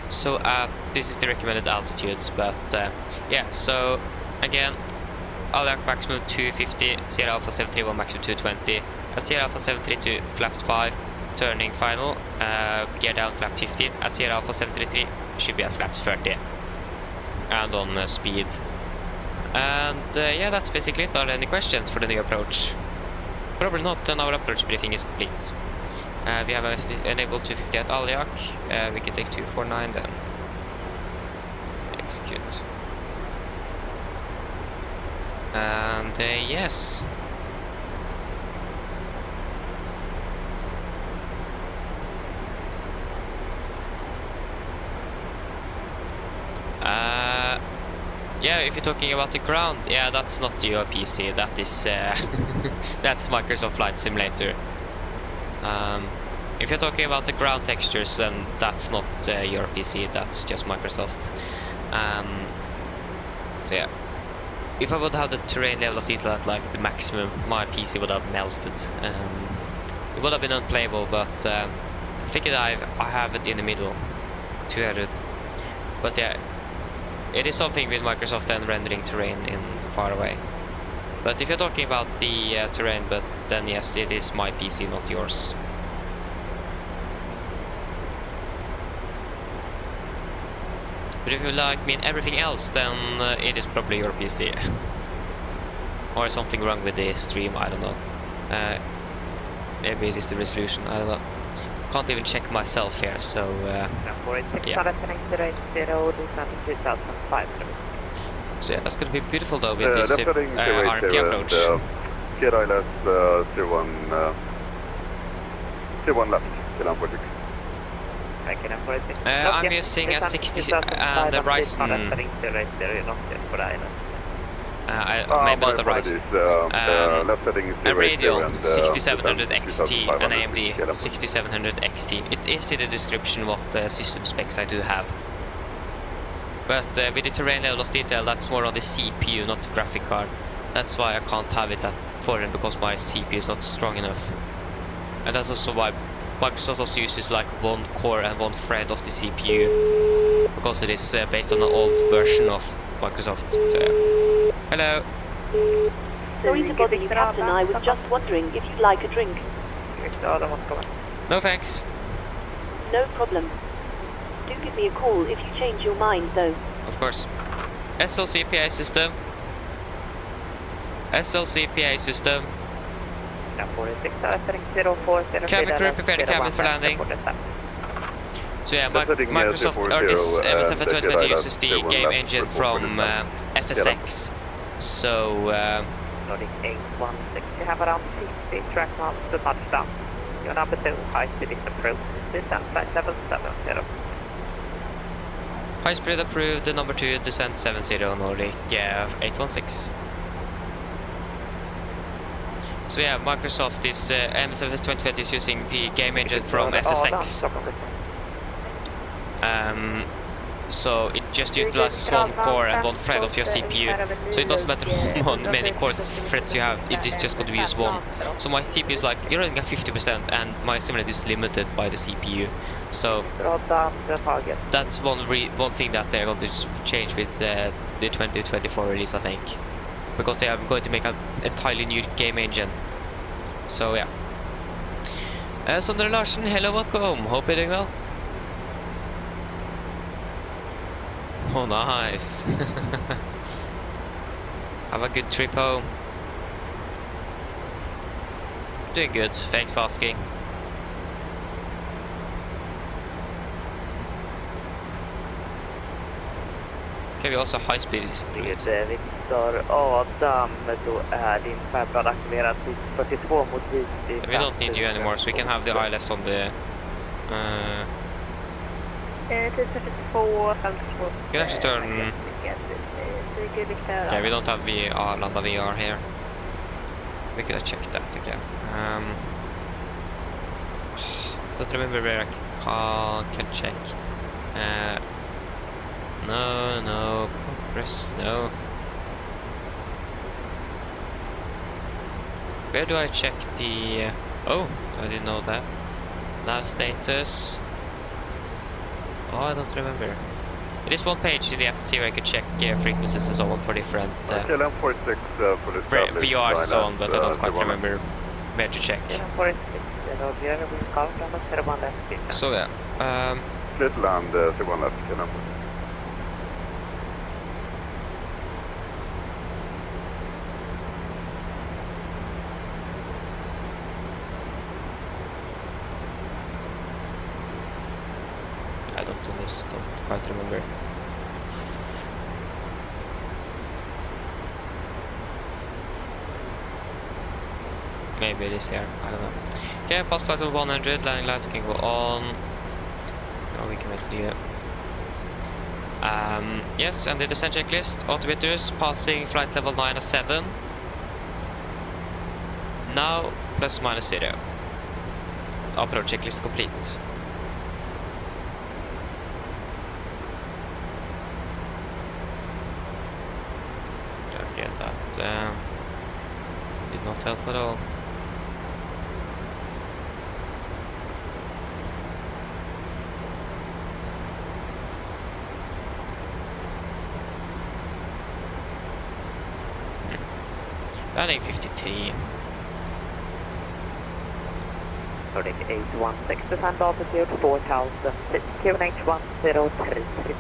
So this is the recommended altitudes, but yeah, so again, Aliac maximum 250, Sierra Alpha 731 maximum 220, at Sierra Alpha 732 flaps 5, turning final, gear down flap 15, at Sierra Alpha 733 should be at flaps 30, and on speed. And yeah, that's basically it. Are there any questions for the new approach? Probably not, and our approach briefing is complete. We have enabled 250 at Aliac, we can take 249 then. Execute. And yes. Yeah, if you're talking about the ground, yeah, that's not your PC, that is that's Microsoft Flight Simulator. If you're talking about the ground textures, then that's not your PC, that's just Microsoft. Yeah. If I would have the terrain level of detail at like the maximum, my PC would have melted. It would have been unplayable, but I figured I have it in the middle, 200. But yeah, it is something with Microsoft and rendering terrain in far away. But if you're talking about the terrain, but then yes, it is my PC, not yours. But if you like mean everything else, then it is probably your PC. Or something wrong with the stream, I don't know. Maybe it is the resolution, I don't know. Can't even check myself here, so yeah. So yeah, that's gonna be beautiful though with this RMP approach. KRILS 01 left, I'm using a 60 and a Ryzen. Maybe not a Ryzen. A Radeon 6700 XT, an AMD 6700 XT. It is in the description what system specs I do have. But with the terrain level of detail, that's more on the CPU, not the graphic card. That's why I can't have it at foreign, because my CPU is not strong enough. And that's also why Microsoft also uses like one core and one thread of the CPU, because it is based on an old version of Microsoft. So, yeah. Hello. Sorry to bother you, Captain. I was just wondering if you'd like a drink. No thanks. No problem. Do give me a call if you change your mind, though. Of course. SLCPA system. SLCPA system. Cabin crew, prepare the cabin for landing. So yeah, Microsoft, or this MSFS2020 uses the game engine from FSX. So Nordic 816, you have around 50 track miles to touchdown. Your number 2, high speed is approved, descent flight 770. high speed approved, the number 2, descent 70, Nordic 816. So yeah, Microsoft is MSFS2020 is using the game engine from FSX. So it just utilizes one core and one thread of your CPU. So it doesn't matter how many cores threads you have, it is just going to use one. So my CPU is like, you're running at 50% and my simulator is limited by the CPU. So that's one thing that they're going to change with the 2024 release, I think. Because they are going to make an entirely new game engine. So yeah. Sondre Larsen, hello, welcome. Hope you're doing well. Oh, nice. Have a good trip home. Doing good, thanks for asking. Okay, we also have high speed. Victor Adam, då är din färdplan aktiverad till 42 mot Visby. We don't need you anymore, so we can have the ILS on the... Till 42, 52. You can actually turn... Okay, we don't have VR, Landa VR here. We could have checked that again. Don't remember where I can check. No, progress, no. Where do I check the... oh, I didn't know that. Nav status. Oh, I don't remember. It is one page in the FMC where I could check frequencies and so on for different VRs and so on, but I don't quite remember where to check. So yeah. Split land, second left, can I? I don't do this, don't quite remember. Maybe it is here, I don't know. Okay, pass flight of 100, landing lights can go on. No, we can make clear. Yes, and the descent checklist, altimeters, passing flight level 907. Now, plus minus 0. Approach checklist complete. Okay, that did not help at all. Landing 53. Nordic 816, descend altitude 4,000 feet, QNH 1033.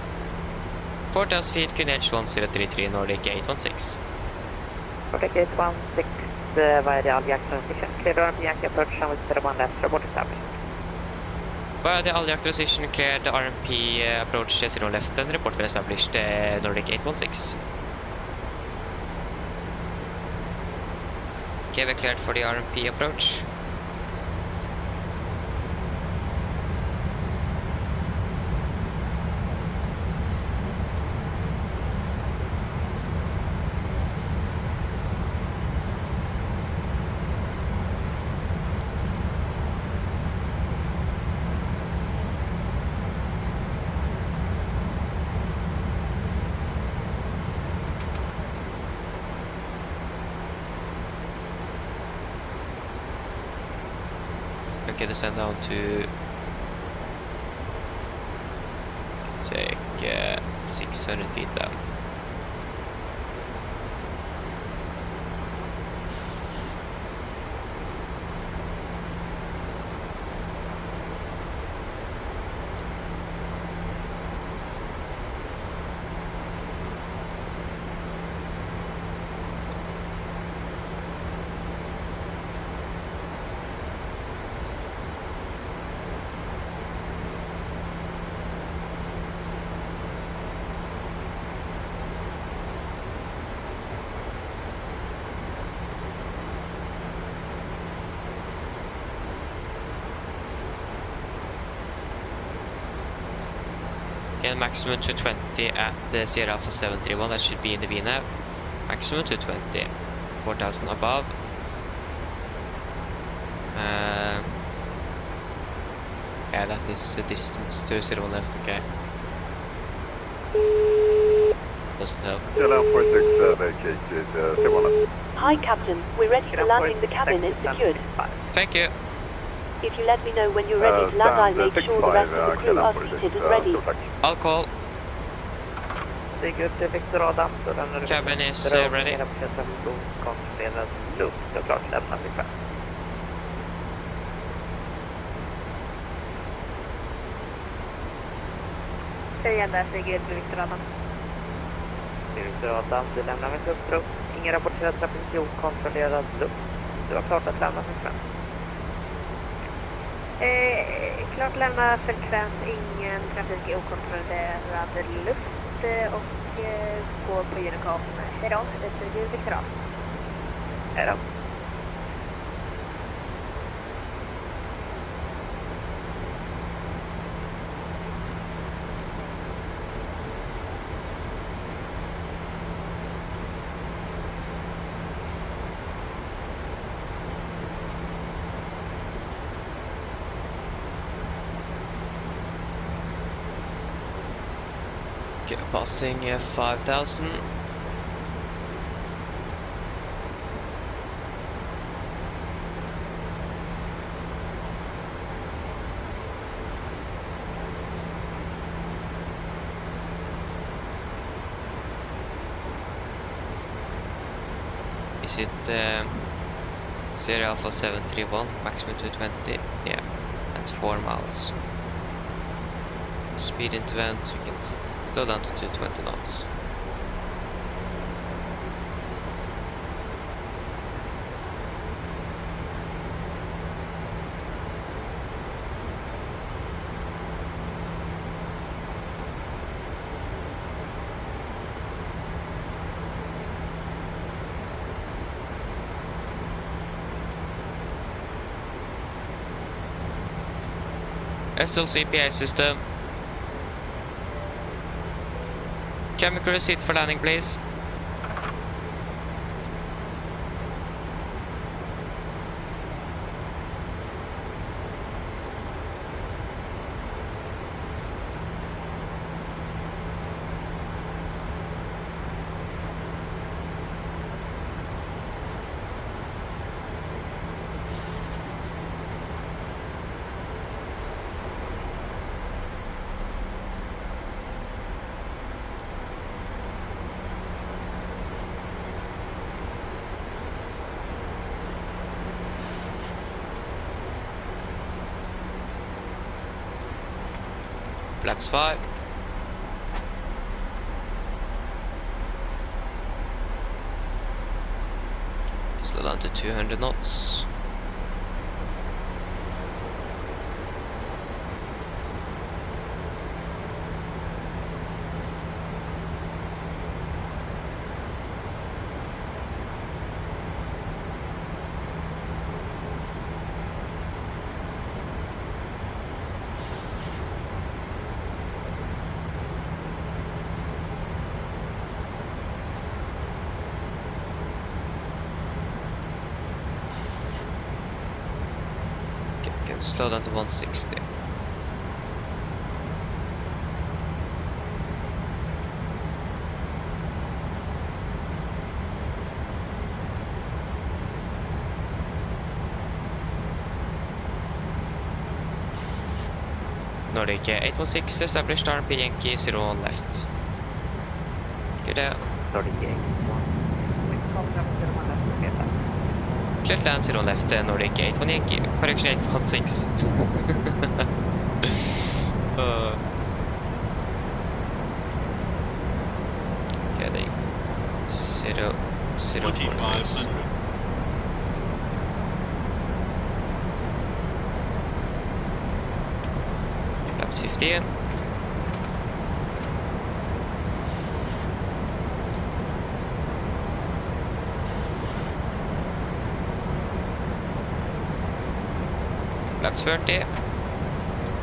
4,000 feet, QNH 1033, Nordic 816. Nordic 816, via the Aljac transition, clear RMP Yankee approach, runway 01 left, report established. Via the Aljac transition, cleared the RMP approach 0 left, and report well established, Nordic 816. Okay, we're cleared for the RMP approach. Okay, descend down to take 600 feet down. Okay, maximum 220 at Sierra Alpha 731, that should be in the VNAV. Maximum 220, 4,000 above. Yeah, that is the distance to 01 left, okay. Doesn't help. Hi, Captain. We're ready for landing. The cabin is secured. Thank you. If you let me know when you're ready to land, I'll make sure the rest of the crew are seated and ready. I'll call. Victor Adam, cabin is ready. Igen, där flyger Victor Adam. Victor Adam, du lämnar mitt uppdrag. Ingen rapporterad trafik okontrollerad luft. Du har klart att lämna frekvens. Klart lämna frekvens, ingen trafik i okontrollerad luft. och gå på Unicom. Hejdå, det är Viktor. Hejdå. Passing 5,000. Is it Sierra Alpha 731, maximum 220? Yeah, that's 4 miles. Speed into vent, we can slow down to 220 knots. SLC PA system. Cabin crew, sit for landing, please. Flaps 5. Slow down to 200 knots. Slow down to 160. Nordic 816, established RP Yankee 01 left. Good day. Nordic 816. Clear land 0 left, Nordic 81 Yankee, correction 816. Getting 0, 0, 4 miles. Flaps 15. Flaps 30.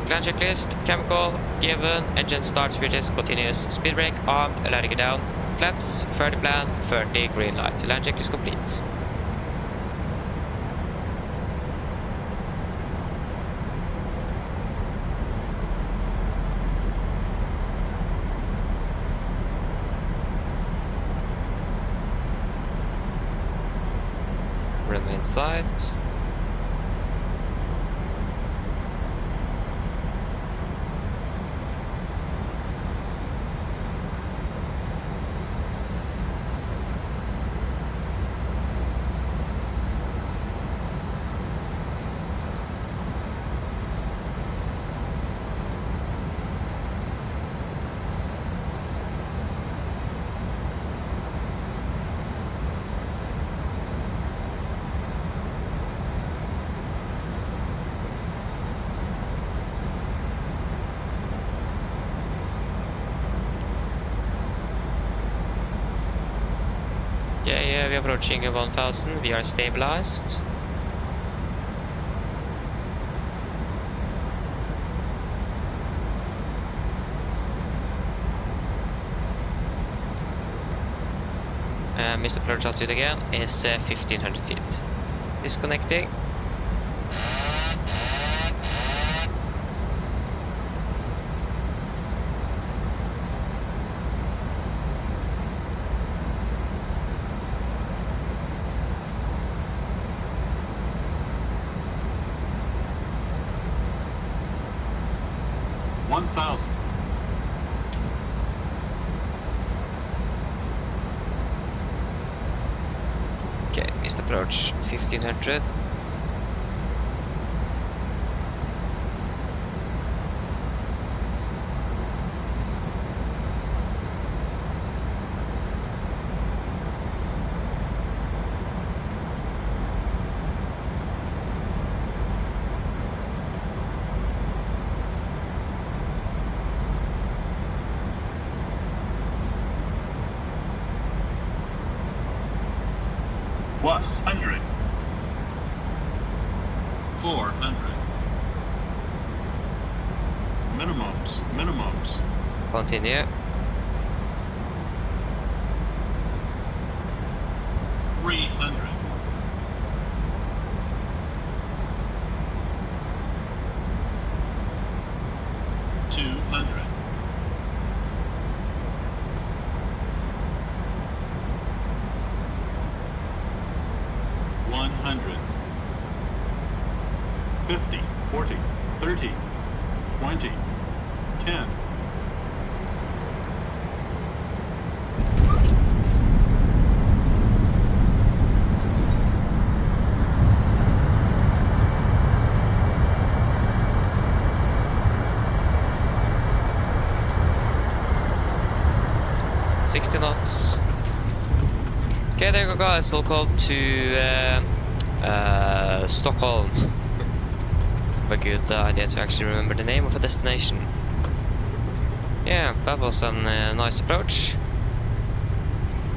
Clan checklist, chemical, given, engine start, switches, continuous, speed brake, armed, letting it down. Flaps, 30 plan, 30, green light. Land check is complete. Remain sight. Okay, we're approaching 1000. We are stabilized. Mr. Approach altitude again is 1500 feet. Disconnecting. Okay, missed approach 1500. Plus 100. 400. Minimums. Continue. 300. 200. 100. 50, 40, 30, 20, 10. Knots. Okay, there you go, guys. Welcome to Stockholm. A good idea to actually remember the name of a destination. Yeah, that was a nice approach.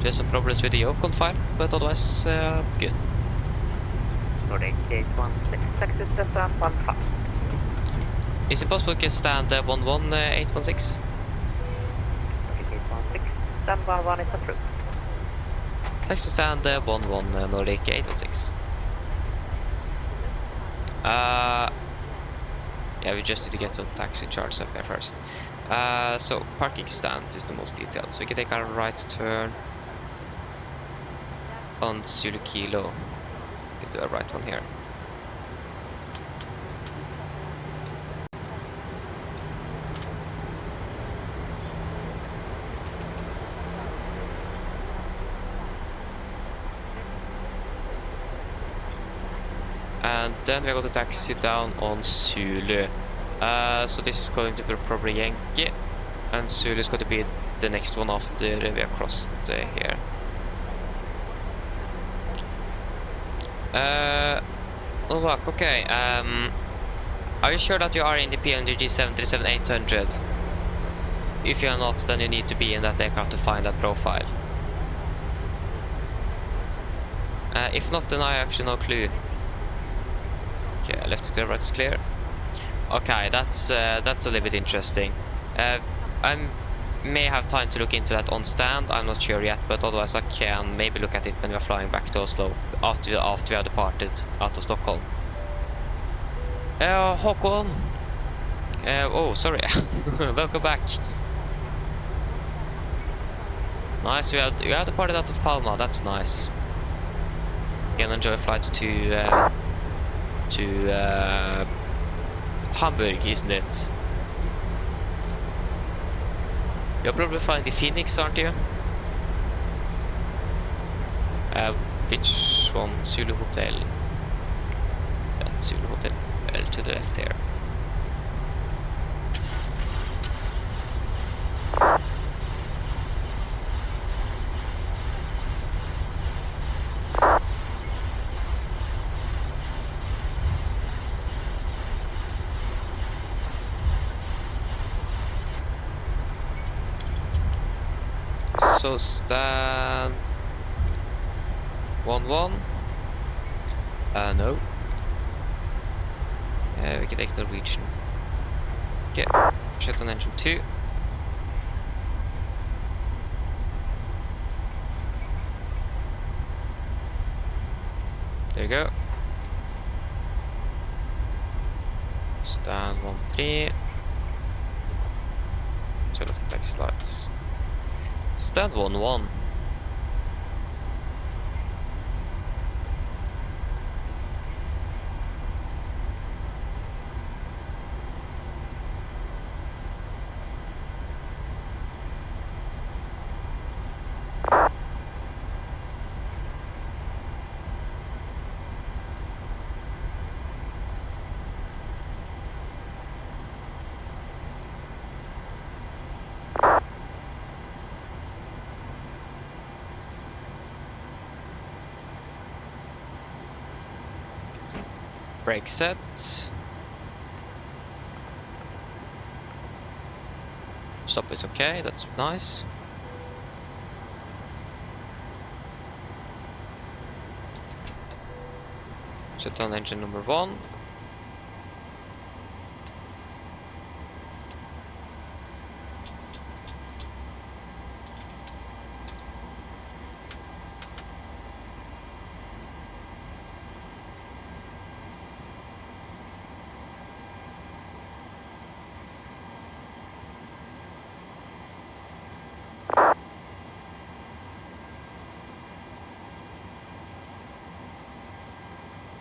Just some problems with the yoke on file, but otherwise good. Nordic 816, taxi stand 15. Is it possible to get stand 11816? Nordic 816, stand 11 is approved. Taxi stand 11 Nordic 816. Yeah, we just need to get some taxi charts up here first. So parking stands is the most detailed. So we can take our right turn on Zulu Kilo. We can do a right one here. And then we're going to taxi down on Zulu. So this is going to be probably Yankee, and Zulu is going to be the next one after we have crossed here. Novak, okay. Are you sure that you are in the PMDG 737-800? If you are not, then you need to be in that aircraft to find that profile. If not, then I actually no clue. Okay, left is clear, right is clear. Okay, that's a little bit interesting. I may have time to look into that on stand. I'm not sure yet, but otherwise I can maybe look at it when we're flying back to Oslo after we have departed out of Stockholm. Håkon. Oh, sorry. Welcome back. Nice. You have departed out of Palma. That's nice. You can enjoy flights to Hamburg, isn't it? You'll probably find the Phoenix, aren't you? Which one? Zulu Hotel. That's Zulu Hotel. Well, to the left here. So stand 1-1. No. We can take Norwegian. Okay, Shutdown engine 2. There you go. Stand 1-3. So let's take slides. Stand 1-1. Brake set. Stop is okay, that's nice. Shut down engine number 1.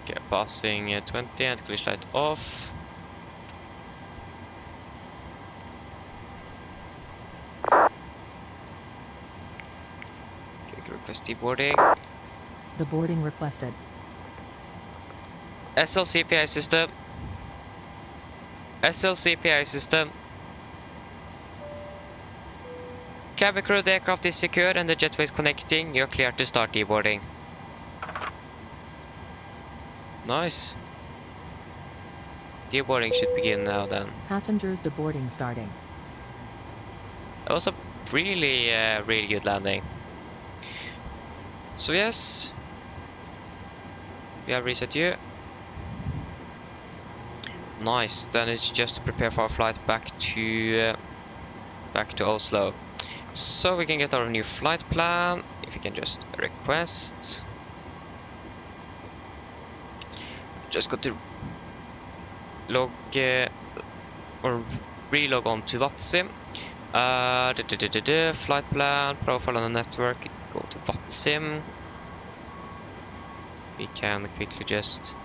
Okay, passing 20 and glitch light off. Okay, request deboarding. The boarding requested. SLCPI system. SLCPI system. Cabin crew, the aircraft is secure and the jetway is connecting. You're clear to start deboarding. Nice. Deboarding should begin now then. Passengers deboarding starting. That was a really, really good landing. So yes, we have reset you. Nice. Then it's just to prepare for our flight back to Oslo. So we can get our new flight plan. If you can just request. Just got to log or relog on to VATSIM. Flight plan, profile on the network. Go to VATSIM. We can quickly just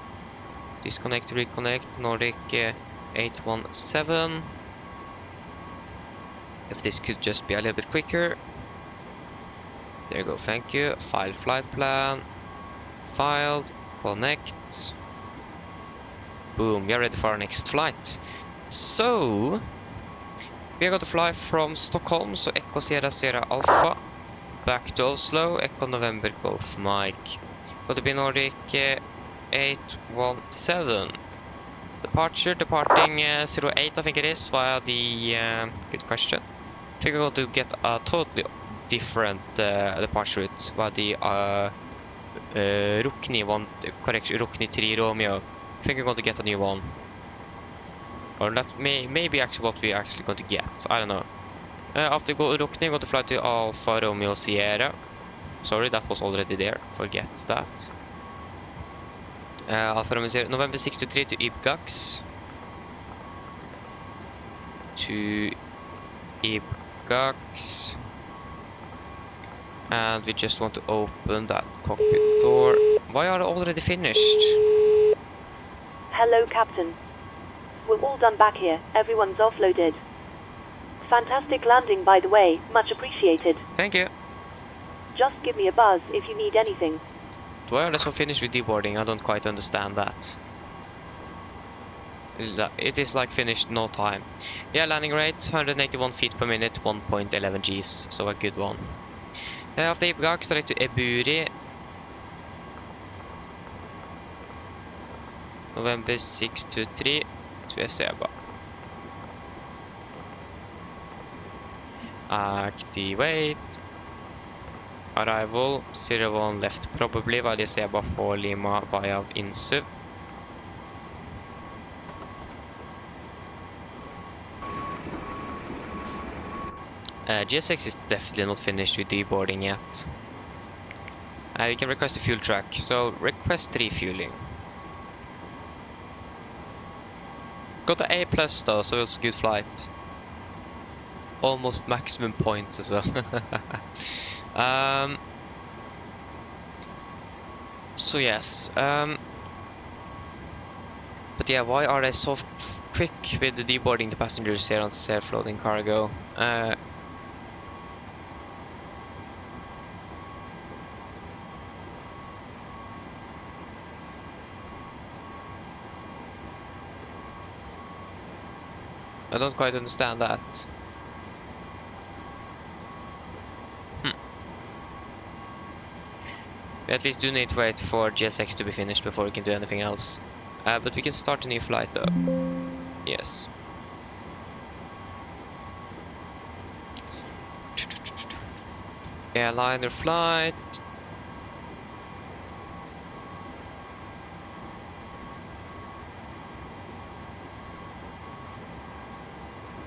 disconnect, reconnect. Nordic 817. If this could just be a little bit quicker. There you go, thank you. File flight plan. Filed. Connect. Boom, we are ready for our next flight. So, we are going to fly from Stockholm, so Echo Sierra Sierra Alpha, back to Oslo, Echo November Golf Mike. Going to be Nordic 817. Departure, departing 08 I think it is, via the, good question. I think we're going to get a totally different departure route via the Rukni 1, correction, Rukni 3 Romeo. I think we're going to get a new one. Or that's maybe actually what we're actually going to get. I don't know. After Rukni, we're going to fly to Alpha Romeo Sierra. Sorry, that was already there. Forget that. Alpha Romeo Sierra, November 623 to Ibgax. To Ibgax. And we just want to open that cockpit door. Why are they already finished? Hello, Captain. We're all done back here. Everyone's offloaded. Fantastic landing, by the way. Much appreciated. Thank you. Just give me a buzz if you need anything. Why are they so finished with deboarding? I don't quite understand that. It is like finished no time. Yeah, landing rate 181 feet per minute, 1.11 Gs. So a good one. After Ibgax, direct to Eburi. November 623 to Eseba. Activate. Arrival 01 left probably, vad jag ser bara på Lima via Insuv. GSX is definitely not finished with deboarding yet. We can request a fuel track, so request refueling. Got the A plus though, so it's a good flight. Almost maximum points as well. So yes. But yeah, why are they so quick with the deboarding the passengers here on self-loading cargo? I don't quite understand that. We at least do need to wait for GSX to be finished before we can do anything else. But we can start a new flight though. Yes. Airliner flight.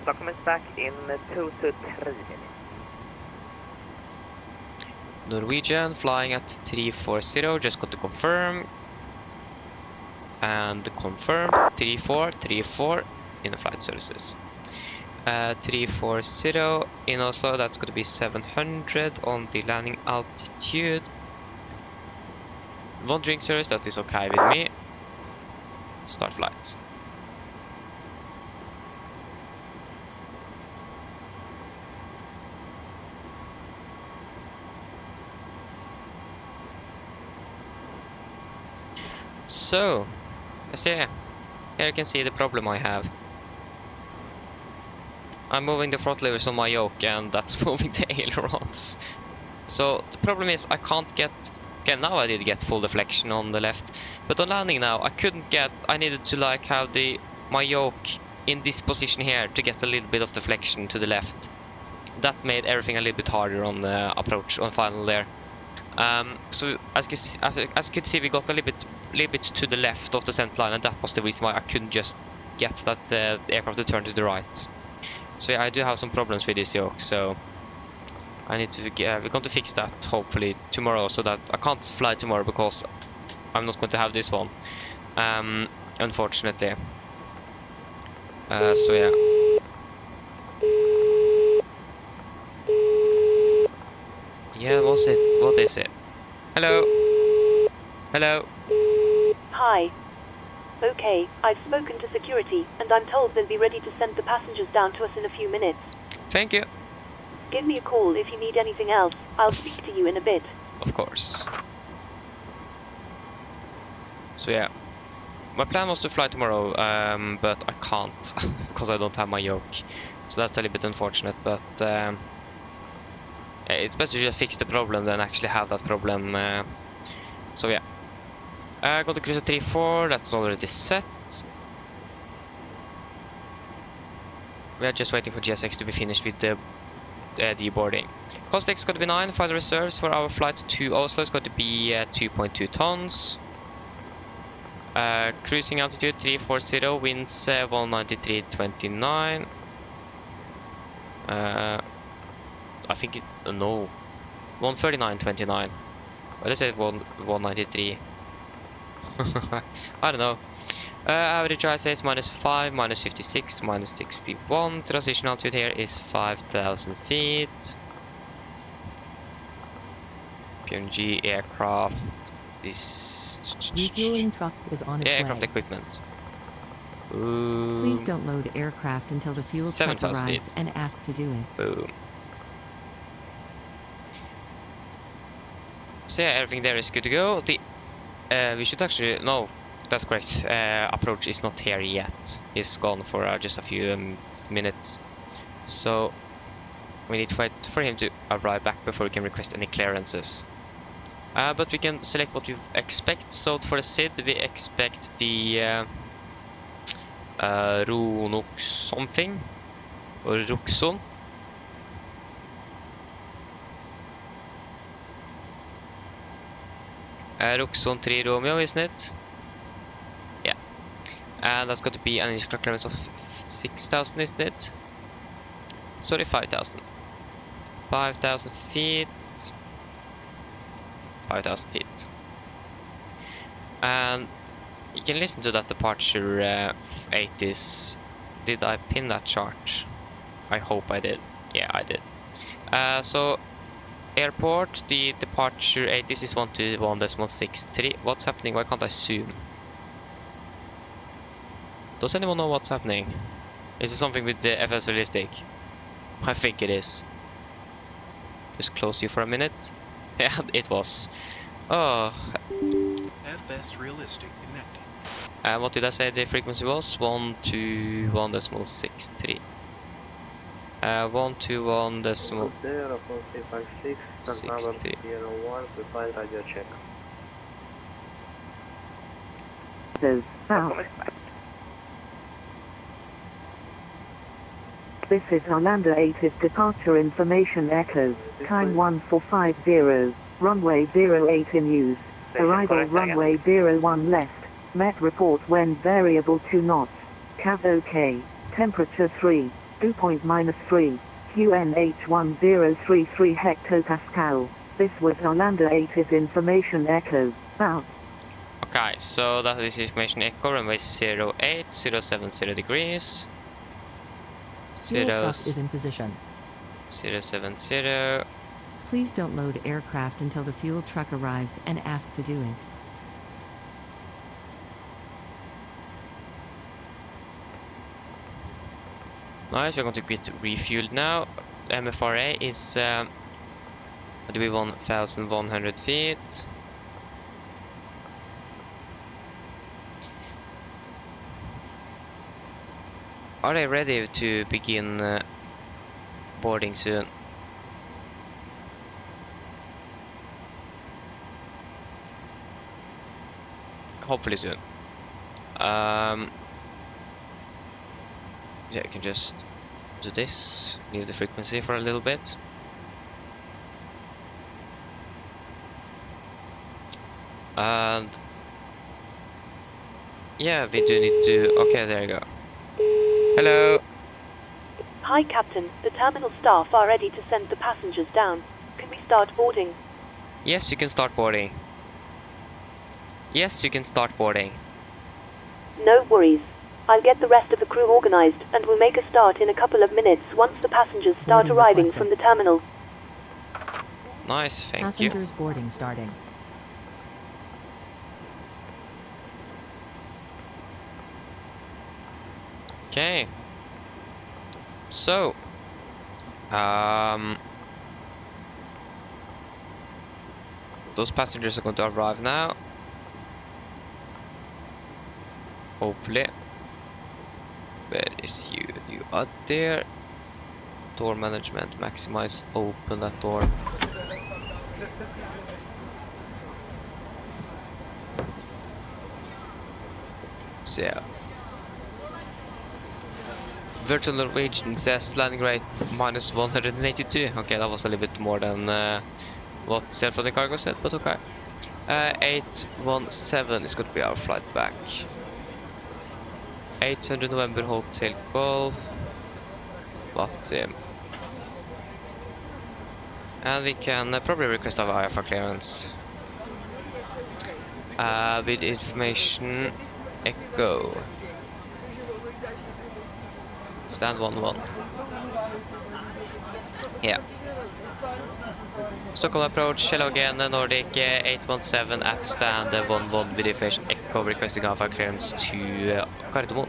Stockholm is back in 2 to 3 minutes. Norwegian flying at 340, just got to confirm. And confirm 3434 in the flight services. 340 in Oslo, that's going to be 700 on the landing altitude. One drink service, that is okay with me. Start flight. So, let's see. Here you can see the problem I have. I'm moving the throttle levers on my yoke and that's moving the ailerons. So the problem is I can't get... Okay, now I did get full deflection on the left. But on landing now, I couldn't get... I needed to like have my yoke in this position here to get a little bit of deflection to the left. That made everything a little bit harder on the approach, on final there. So as you could see, we got a little bit to the left of the center line, and that was the reason why I couldn't just get that aircraft to turn to the right. So yeah, I do have some problems with this yoke, so I need to we're going to fix that hopefully tomorrow, so that I can't fly tomorrow because I'm not going to have this one, unfortunately. So yeah. Yeah, what is it? Hello? Hello? Hi. Okay, I've spoken to security, and I'm told they'll be ready to send the passengers down to us in a few minutes. Thank you. Give me a call if you need anything else. I'll speak to you in a bit. Of course. So yeah. My plan was to fly tomorrow, but I can't because I don't have my yoke. So that's a little bit unfortunate, but it's better to just fix the problem than actually have that problem. So yeah. Got the cruiser 34, that's already set. We are just waiting for GSX to be finished with the deboarding. Cost X is going to be 9, final reserves for our flight to Oslo is going to be 2.2 tons. Cruising altitude 340, winds 193.29. I think it, no, 139.29. What is it? 193. I don't know. Average ISA is -5, -56, -61. Transition altitude here is 5,000 feet. PMDG aircraft. This refueling truck is on its aircraft way. equipment. Please don't load aircraft until the fuel truck arrives and ask to do it. Boom. So yeah, everything there is good to go. We should actually... No, that's correct. Approach is not here yet. He's gone for just a few minutes. So we need to wait for him to arrive back before we can request any clearances. But we can select what we expect. So for the SID, we expect the Ronux something, or Ruxon. Roxon 3 Romeo, isn't it? Yeah. And that's got to be an initial clearance of 6,000, isn't it? Sorry, 5,000. 5,000 feet. 5,000 feet. And you can listen to that departure 80s. Did I pin that chart? I hope I did. Yeah, I did. So airport, the departure 80s is 121.63. What's happening? Why can't I zoom? Does anyone know what's happening? Is it something with the FS realistic? I think it is. Just close you for a minute. Yeah, it was. Oh. FS realistic connected. What did I say the frequency was? 121.63. 121.63. This is Orlando 8's departure information echo. Time 1450. Runway 08 in use. Arrival runway 01 left. Met report wind variable 2 knots. Cav OK. Temperature 3. Dew point -3. QNH 1033 hectopascal. This was Orlando 8's information echo. Out. Okay, so that is information echo. Runway 08, 070 degrees. Fuel truck is in position. 070. Please don't load aircraft until the fuel truck arrives and ask to do it. Nice, we're going to get refueled now. MFRA is 1,100 feet. Are they ready to begin boarding soon? Hopefully soon. Yeah, I can just do this, leave the frequency for a little bit. And yeah, we do need to, okay, there you go. Hello. Hi, Captain. The terminal staff are ready to send the passengers down. Can we start boarding? Yes, you can start boarding. Yes, you can start boarding. No worries. I'll get the rest of the crew organized and we'll make a start in a couple of minutes once the passengers start Boarding arriving requested. from the terminal. Nice, thank you. Passengers boarding starting. Okay. So, those passengers are going to arrive now. Hopefully. Where is you? You are there. Door management, maximize, open that door. So yeah. Virtual Norwegian says landing rate -182. Okay, that was a little bit more than what self-loading cargo said, but okay. 817 is going to be our flight back. 800 November Hotel Golf. But and we can probably request our IFR clearance with information echo. Stand 11. Yeah. Stockholm approach, hello again, Nordic 817 at stand 11 with information echo requesting IFR clearance to Gardermoen.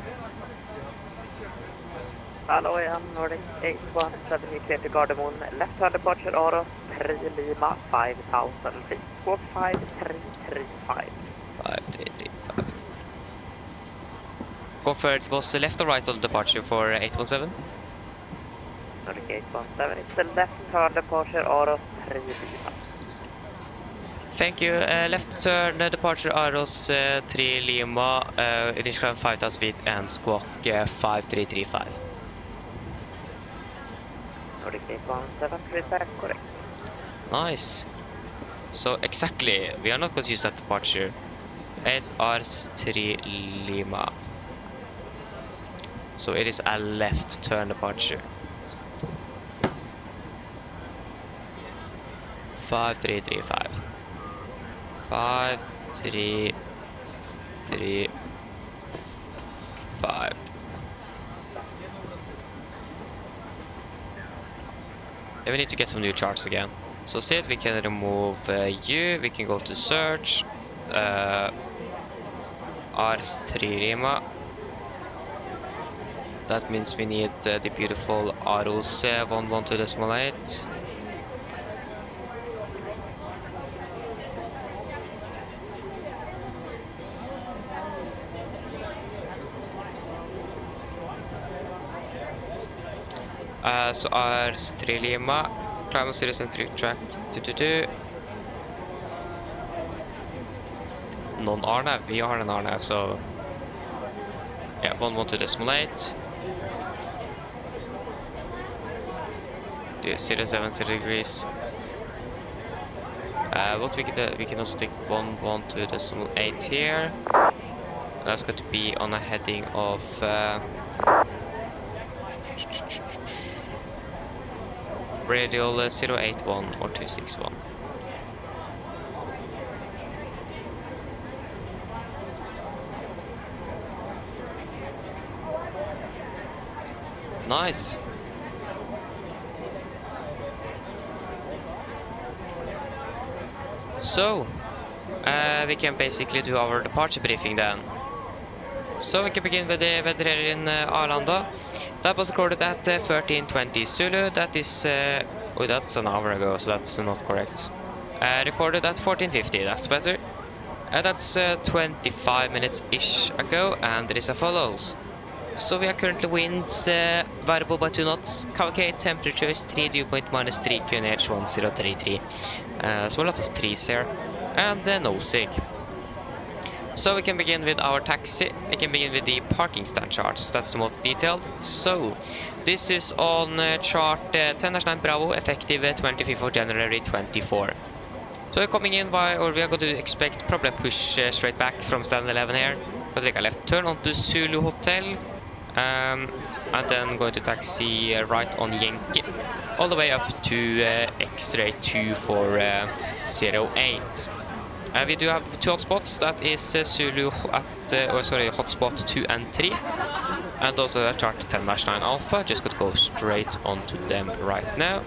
Hello, I am Nordic 817 clear to Gardermoen. Left hand departure Aro 3 Lima 5000 feet. Squawk 5335. 5335. Confirm it was the left or right on departure for 817? Nordic 817, it's the left turn departure Aro 3 Lima. Thank you. Left turn departure Aros 3 Lima, initial 5000 feet and squawk 5335. Nordic 817, return correct. Nice. So exactly, we are not going to use that departure. 8 Ars 3 Lima. So it is a left turn departure. 5335. 5335. And we need to get some new charts again. So see it, we can remove U, we can go to search, Ars 3 Lima. That means we need the beautiful Aros 112.8. So Ars 3 Lima, climb series and track 222. Non-Arnav, we are an Arnav, so yeah, 112.8. Do 070 degrees. What we can also take 112.8 here. That's going to be on a heading of radial 081 or 261. Nice. So we can basically do our departure briefing then. So we can begin with the weather here in Arlanda. That was recorded at 13:20 Zulu. That is, oh, that's an hour ago, so that's not correct. Recorded at 14:50. That's better. That's 25 minutes-ish ago, and it is as follows. So we are currently winds variable by 2 knots, cavalcade, temperature is 3, dew point -3, QNH 1033. So a lot of 3s here, and no SIG. So we can begin with our taxi. We can begin with the parking stand charts. That's the most detailed. So this is on chart 10-9 Bravo, effective 25th of January 24. So we're coming in by, or we are going to expect probably a push straight back from stand 11 here. We'll take a left turn onto Zulu Hotel, and then going to taxi right on Yankee, all the way up to X-ray 2408. We do have 2 hotspots. That is Zulu at hotspot 2 and 3, and also the chart 10-9 Alpha. Just going to go straight onto them right now.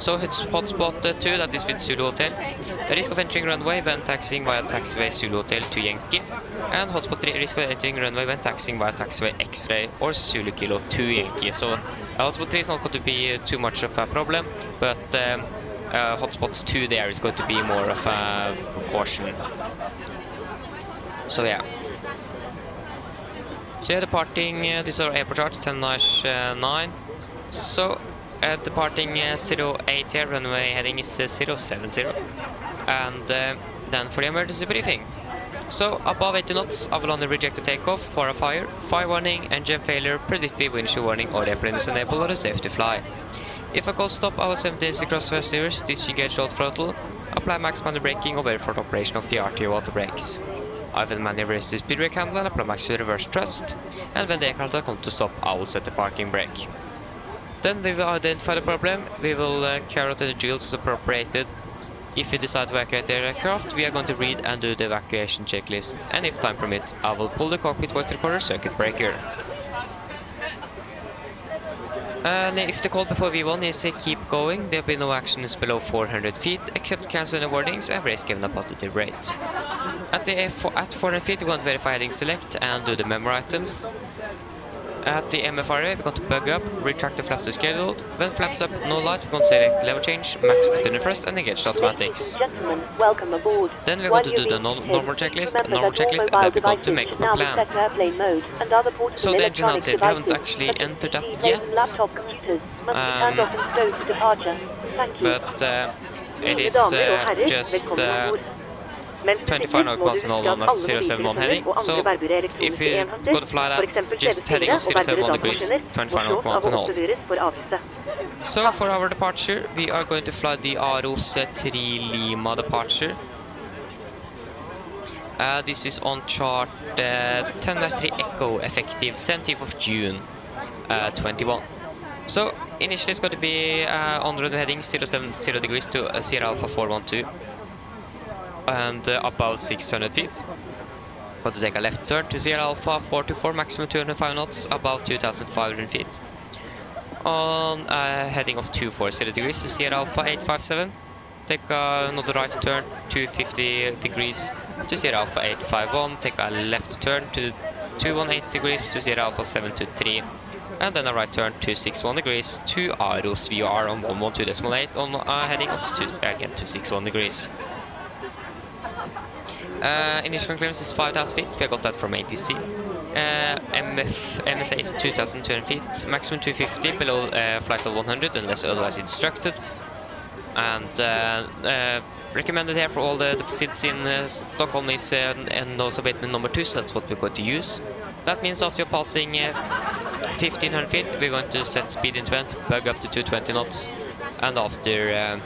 So it's hotspot 2, that is with Zulu Hotel. Risk of entering runway when taxiing via taxiway Zulu Hotel to Yankee. And hotspot 3, risk of entering runway when taxiing via taxiway X-ray or Zulu Kilo to Yankee. So hotspot 3 is not going to be too much of a problem, but hotspot 2 there is going to be more of a caution. So yeah. So yeah, departing, these are airport charts 10-9. So departing 08 here, runway heading is 070. And then for the emergency briefing. So above 80 knots, I will only reject the takeoff for a fire warning, engine failure, predictive windshield warning, or the airplane is unable or unsafe to fly. If I call stop, I will 17 across first levers, disengage old throttle, apply max manual braking, or wait for the operation of the RTO water brakes. I will maneuver the speed brake handle and apply max reverse thrust, and when the aircraft will come to stop, I will set the parking brake. Then we will identify the problem, we will carry out the drills as appropriated. If we decide to evacuate the aircraft, we are going to read and do the evacuation checklist, and if time permits, I will pull the cockpit voice recorder circuit breaker. And if the call before V1 is keep going, there will be no actions below 400 feet, except cancel the warnings and raise given a positive rate. At 400 feet, we're going to verify heading select and do the memo items. At the MFRA, we're going to bug up, retract the flaps as scheduled. When flaps up, no light, we're going to select level change, max continue first, and engage the automatics. Gentlemen, welcome aboard. Then we're going to do the normal checklist, and then we're going to make up a plan. So the engine answer, we haven't actually entered that yet. But it is just 25 knots miles and hold on a 071 heading. So if you go to fly that, just heading of 071 degrees, 25 knots miles and hold. So for our departure, we are going to fly the Aros 3 Lima departure. This is on chart 10-3 Echo, effective 17th of June 21. So initially it's going to be on the heading 070 degrees to Sierra Alpha 412 and about 600 feet. Going to take a left turn to Sierra Alpha 424, maximum 205 knots, about 2,500 feet. On a heading of 240 degrees to Sierra Alpha 857. Take another right turn 250 degrees to Sierra Alpha 851. Take a left turn to 218 degrees to Sierra Alpha 723. And then a right turn 261 degrees to Aros VR on 112.8 on a heading of 261 degrees. Initial clearance is 5,000 feet. We got that from ATC. MSA is 2,200 feet. Maximum 250 below flight level 100 unless otherwise instructed. And recommended here for all the seats in Stockholm is and nose abatement number 2, so that's what we're going to use. That means after you're passing 1,500 feet, we're going to set speed increment, bug up to 220 knots, and after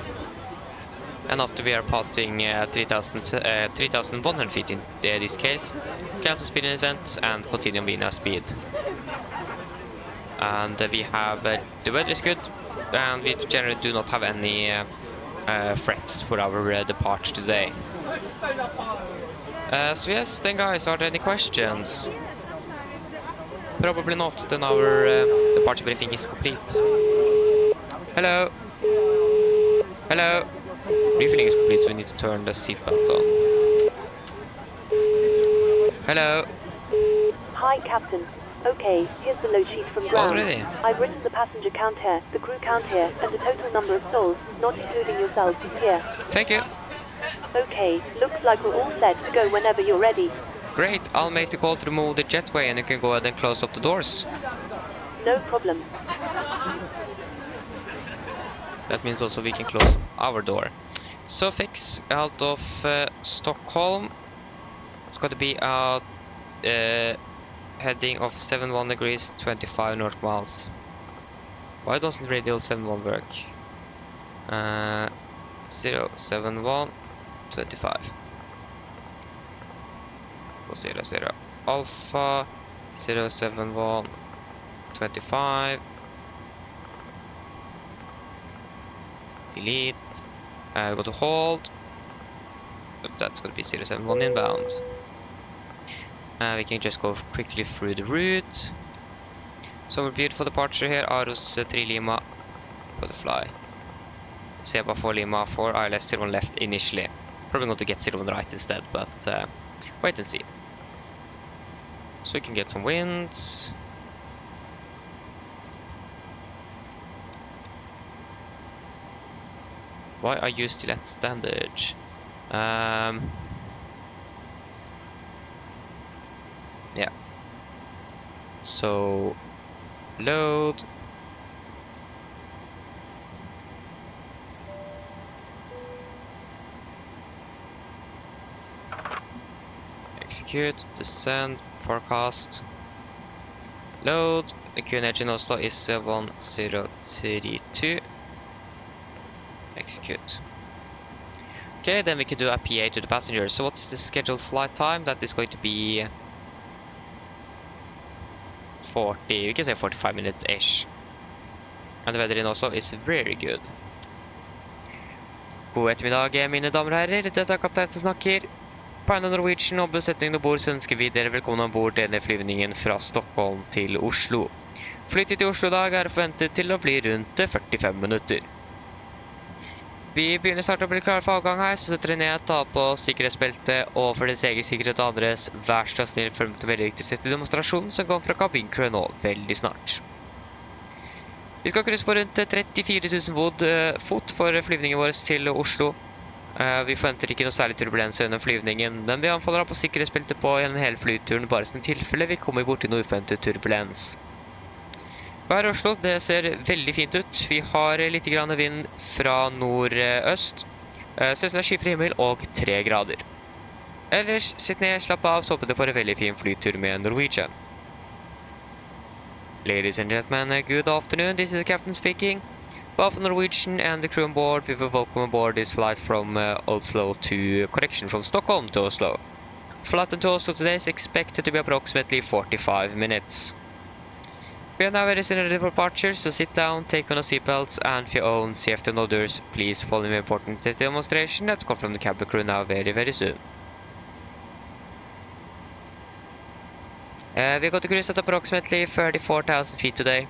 we are passing 3,100 feet in this case, cancel speed increment and continue on VNAV speed. And we have the weather is good, and we generally do not have any threats for our departure today. So yes, then guys, are there any questions? Probably not, then our departure briefing is complete. Hello? Hello? Briefing is complete, so we need to turn the seatbelts on. Hello? Hi, Captain. Okay, here's the load sheet from ground. Already? I've written the passenger count here, the crew count here, and the total number of souls, not including yourselves, here. Thank you. Okay, looks like we're all set to go whenever you're ready. Great, I'll make the call to remove the jetway and you can go ahead and close up the doors. No problem. That means also we can close our door. So fix out of Stockholm. It's going to be out heading of 71 degrees 25 north miles. Why doesn't radial 71 work? 071 25. 00 Alpha 071 25. Delete. We go to hold. That's going to be 071 inbound. We can just go quickly through the route. So we're beautiful departure here. Aros 3 Lima for the fly. Seba 4 Lima for ILS 01 left initially. Probably going to get 01 right instead, but wait and see. So we can get some winds. Why are you still at standard? Yeah. So load. Execute, descend, forecast. Load. The QNH in Oslo is 1032. Execute. Okay, then we can do a PA to the passenger. So what's the scheduled flight time? That is going to be 40, we can say 45 minutes-ish. And the weather in Oslo is very good. God ettermiddag, mine damer og herrer. Dette er kaptein som snakker. På en Norwegian og besetningen ombord så ønsker vi dere velkommen ombord denne flyvningen fra Stockholm til Oslo. Flyttet til Oslo i dag er forventet til å bli rundt 45 minutter. Vi begynner snart å bli klare for avgang her, så setter dere ned, ta på sikkerhetsbeltet og for deres egen sikkerhet og andres, vær så snill følg med til veldig viktig sett i demonstrasjonen som kommer fra kabincrew nå veldig snart. Vi skal krysse på rundt 34 000 fot for flyvningen vår til Oslo. Vi forventer ikke noe særlig turbulens under flyvningen, men vi anfaller å ha på sikkerhetsbeltet på gjennom hele flyturen, bare som tilfelle vi kommer bort til noe uforventet turbulens. Vær Oslo, det ser veldig fint ut. Vi har litt grann vind fra nordøst. Ser ut som det er skyfri himmel og 3 grader. Ellers, sitt ner, slapp av, så håper du får en veldig fin flytur med Norwegian. Ladies and gentlemen, good afternoon. This is the captain speaking. Both Norwegian and the crew on board, we will welcome aboard this flight from Oslo to, correction, from Stockholm to Oslo. Flight to Oslo today is expected to be approximately 45 minutes. We are now ready for departure, so sit down, take on your seatbelts, and for your own safety and others, please follow the important safety demonstration that's come from the cabin crew now very soon. We got to cruise at approximately 34,000 feet today,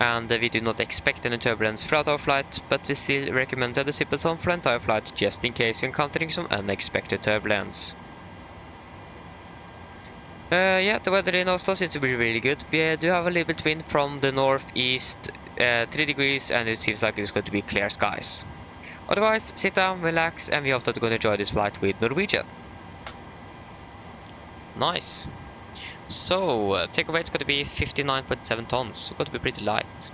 and we do not expect any turbulence throughout our flight, but we still recommend to have the seatbelts on for the entire flight just in case you're encountering some unexpected turbulence. Yeah, the weather in Oslo seems to be really good. We do have a little bit wind from the northeast, 3 degrees, and it seems like it's going to be clear skies. Otherwise, sit down, relax, and we hope that you're going to enjoy this flight with Norwegian. Nice. So, takeoff weight is going to be 59.7 tons, so it's going to be pretty light.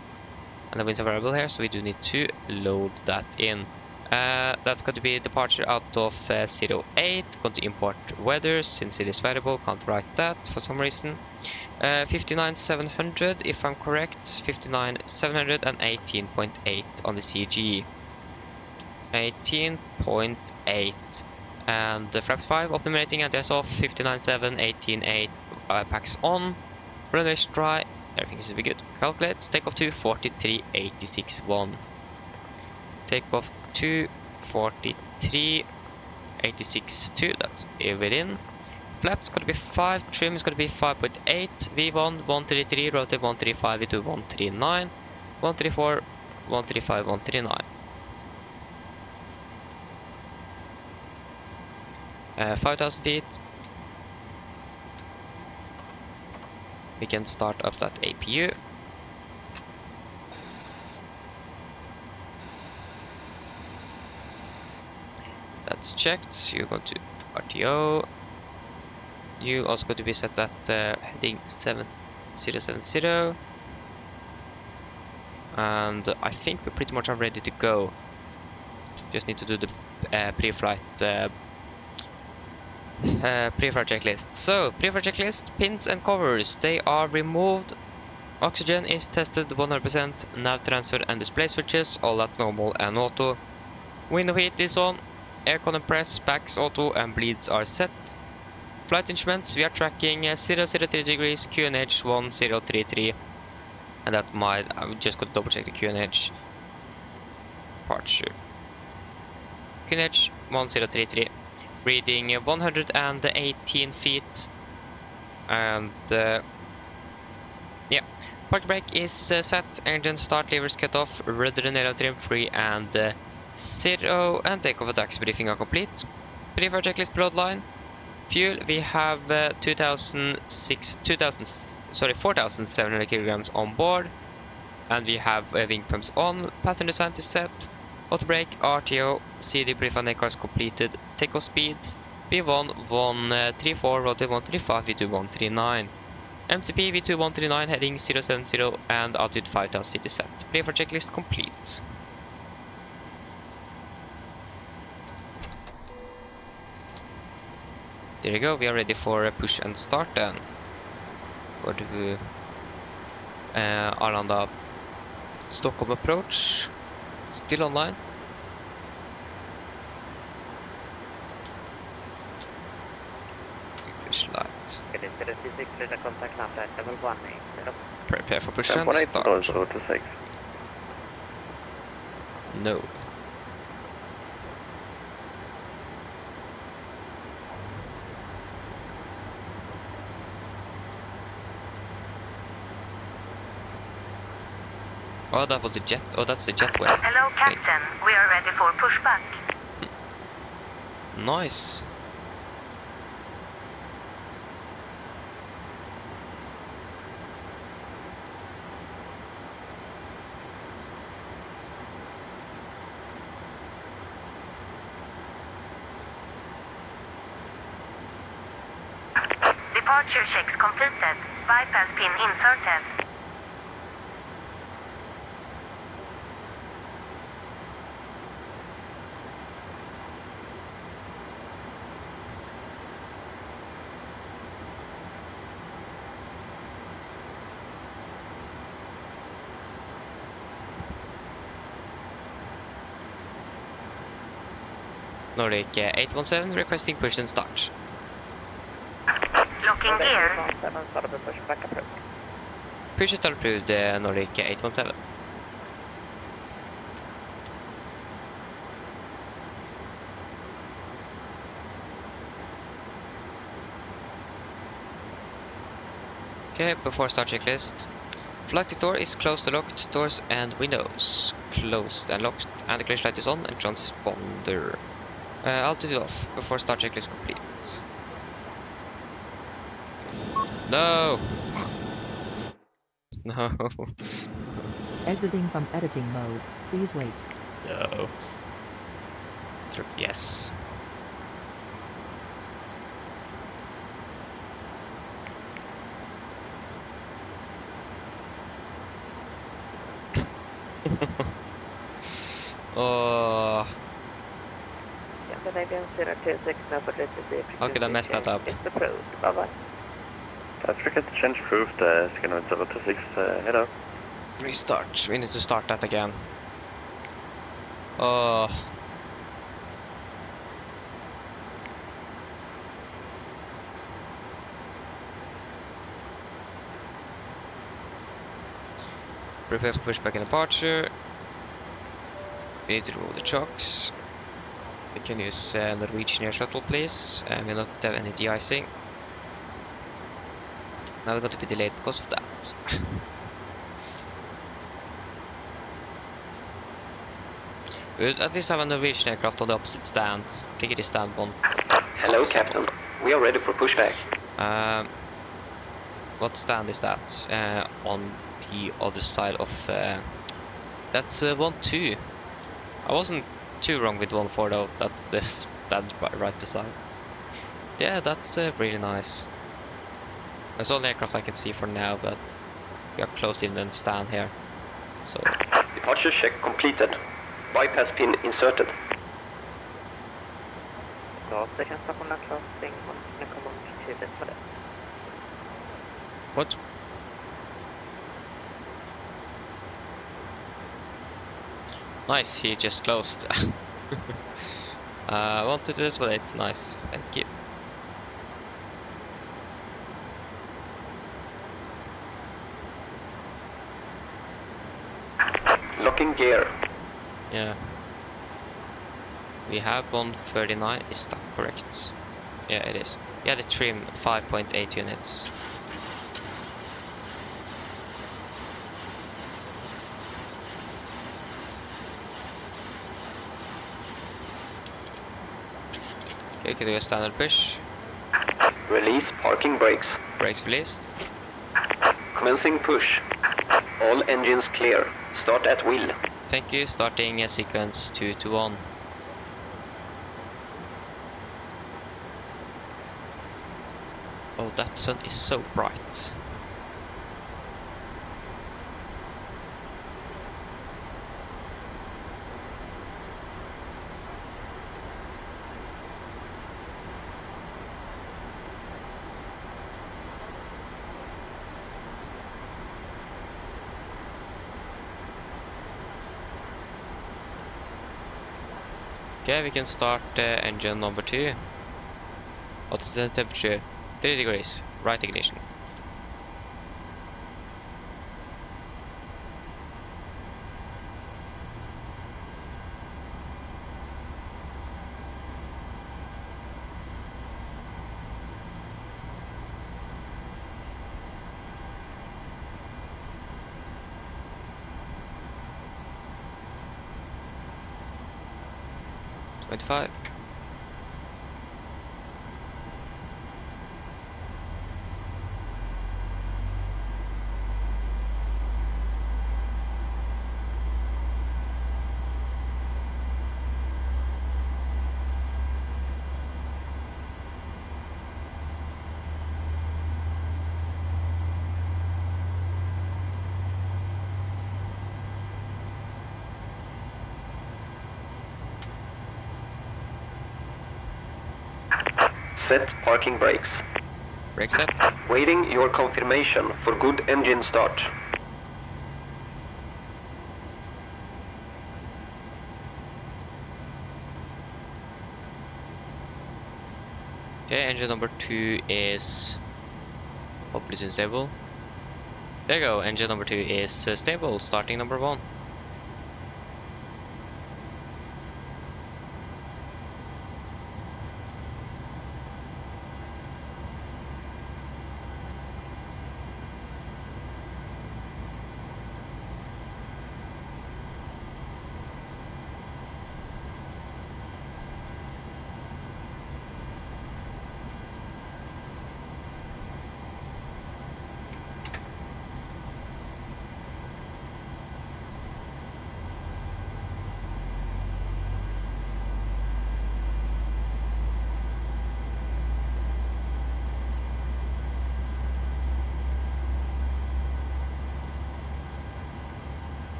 And the winds are variable here, so we do need to load that in. That's going to be departure out of 08, going to import weather since it is variable, can't write that for some reason. 59,700 if I'm correct, 59,700 and 18.8 on the CG. 18.8. And the flaps 5 optimizing and off 59.7, 18.8 packs on. Runway dry, everything is to be good. Calculate, takeoff to 43.86.1. Takeoff to 43.86.2, that's within. Flaps gonna be 5, trim is gonna be 5.8, V1 133, rotate 135, V2 139, 134, 135, 139. 5,000 feet. We can start up that APU. That's checked. You go to RTO. You also going to be set at heading 7070. And I think we pretty much are ready to go. Just need to do the pre-flight checklist. So, pre-flight checklist, pins and covers, they are removed. Oxygen is tested 100%, nav transfer and display switches, all at normal and auto. Window heat is on, aircon and press, packs auto and bleeds are set. Flight instruments, we are tracking 003 degrees, QNH 1033. And that might, I'm just going to double check the QNH. Departure. QNH 1033. Reading 118 feet. And yeah, park brake is set, engine start, levers cut off, rudder and aero trim free and 0, and takeoff and taxi briefing are complete. Pre-flight checklist below the line. Fuel, we have 4,700 kilograms on board, and we have wing pumps on. Passenger signs is set. Auto brake, RTO, CD brief and cars completed. Takeoff speeds, V1 134, rotate 135, V2 139. MCP V2 139 heading 070 and altitude 5,000 feet is set. Pre-flight checklist complete. There you go, we are ready for a push and start then. Or do Arlanda Stockholm approach. Still online. Push light. Prepare for push and start. No. Oh, that was a jet. Oh, that's the jetway. Hello, Captain. We are ready for pushback. Nice. Departure checks completed. Bypass pin inserted. Nordic 817 requesting push and start. Locking gear. 7 started with pushback approved. Push start approved, Nordic 817. Okay, before start checklist. Flight door is closed and locked, doors and windows closed and locked, and the crash light is on and transponder. Altitude off before start checklist complete. No! No. Exiting from editing mode. Please wait. No. Yes. Oh. Scandinavian 026, number 33. Okay, I messed that up. It's approved. Bye-bye. Don't forget to change approved, Scandinavian 026, head out. Restart. We need to start that again. Oh. Prepare for pushback and departure. We need to remove the chocks. We can use Norwegian air shuttle, please. And we're not going to have any de-icing. Now we're going to be delayed because of that. We would at least have a Norwegian aircraft on the opposite stand. I think it is stand 1. Hello, Captain. We are ready for pushback. What stand is that? On the other side of... that's 1-2. I wasn't too wrong with 1-4 though. That's the stand right beside. Yeah, that's really nice. That's all the aircraft I can see for now, but we are closed in the stand here. So... Departure check completed. Bypass pin inserted. Gassäcken stationen crossing och nu kommer longitude på det. What? Nice, he just closed. I want to do this with it. Nice, thank you. Locking gear. Yeah. We have 139, is that correct? Yeah, it is. Yeah, the trim 5.8 units. Okay, can do a standard push. Release parking brakes. Brakes released. Commencing push. All engines clear. Start at will. Thank you, starting sequence 2 to 1. Oh, that sun is so bright. Okay, we can start engine number 2. What's the temperature? 3 degrees. Right ignition. .5. Set parking brakes. Brake set. Waiting your confirmation for good engine start. Okay, engine number 2 is hopefully soon stable. There you go, engine number 2 is stable, starting number 1.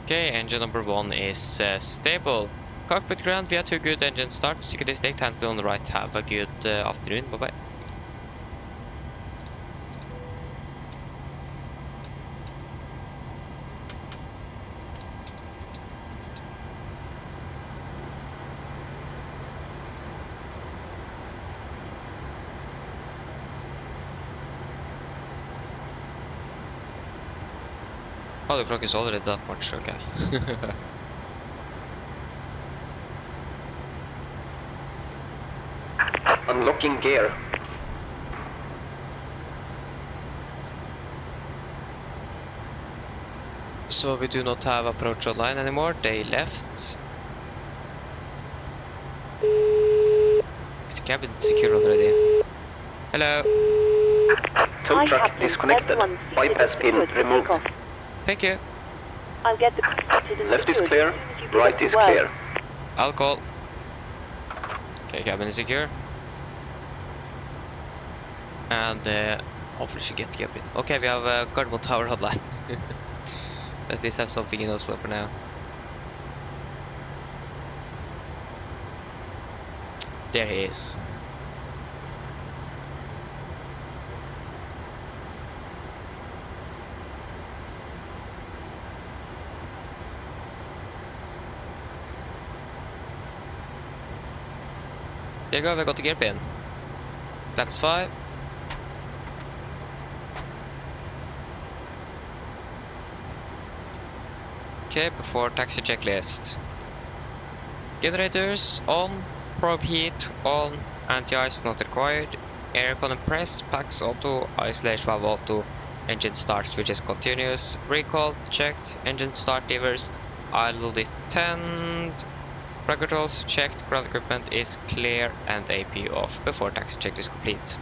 Okay, engine number 1 is stable. Cockpit ground, we have 2 good engine starts. Security stick, hands on the right. Have a good afternoon. Bye-bye. Oh, the clock is already that much, okay. Unlocking gear. So we do not have approach online anymore, they left. Is the cabin secure already? Hello? Tow truck disconnected. Bypass pin removed. Thank you. I'll get the Left is clear, right is clear. I'll call. Okay, cabin is secure. And hopefully should get the cabin. Okay, we have a Gardermoen Tower hotline. At least have something in Oslo for now. There he is. There you go, we got the gear pin. Laps 5. Okay, before taxi checklist. Generators on, probe heat on, anti-ice not required, aircon press, packs auto, isolate valve auto, engine start switches continuous, recall checked, engine start levers, idle detent, plug controls checked, ground equipment is clear, and AP off before taxi check is complete.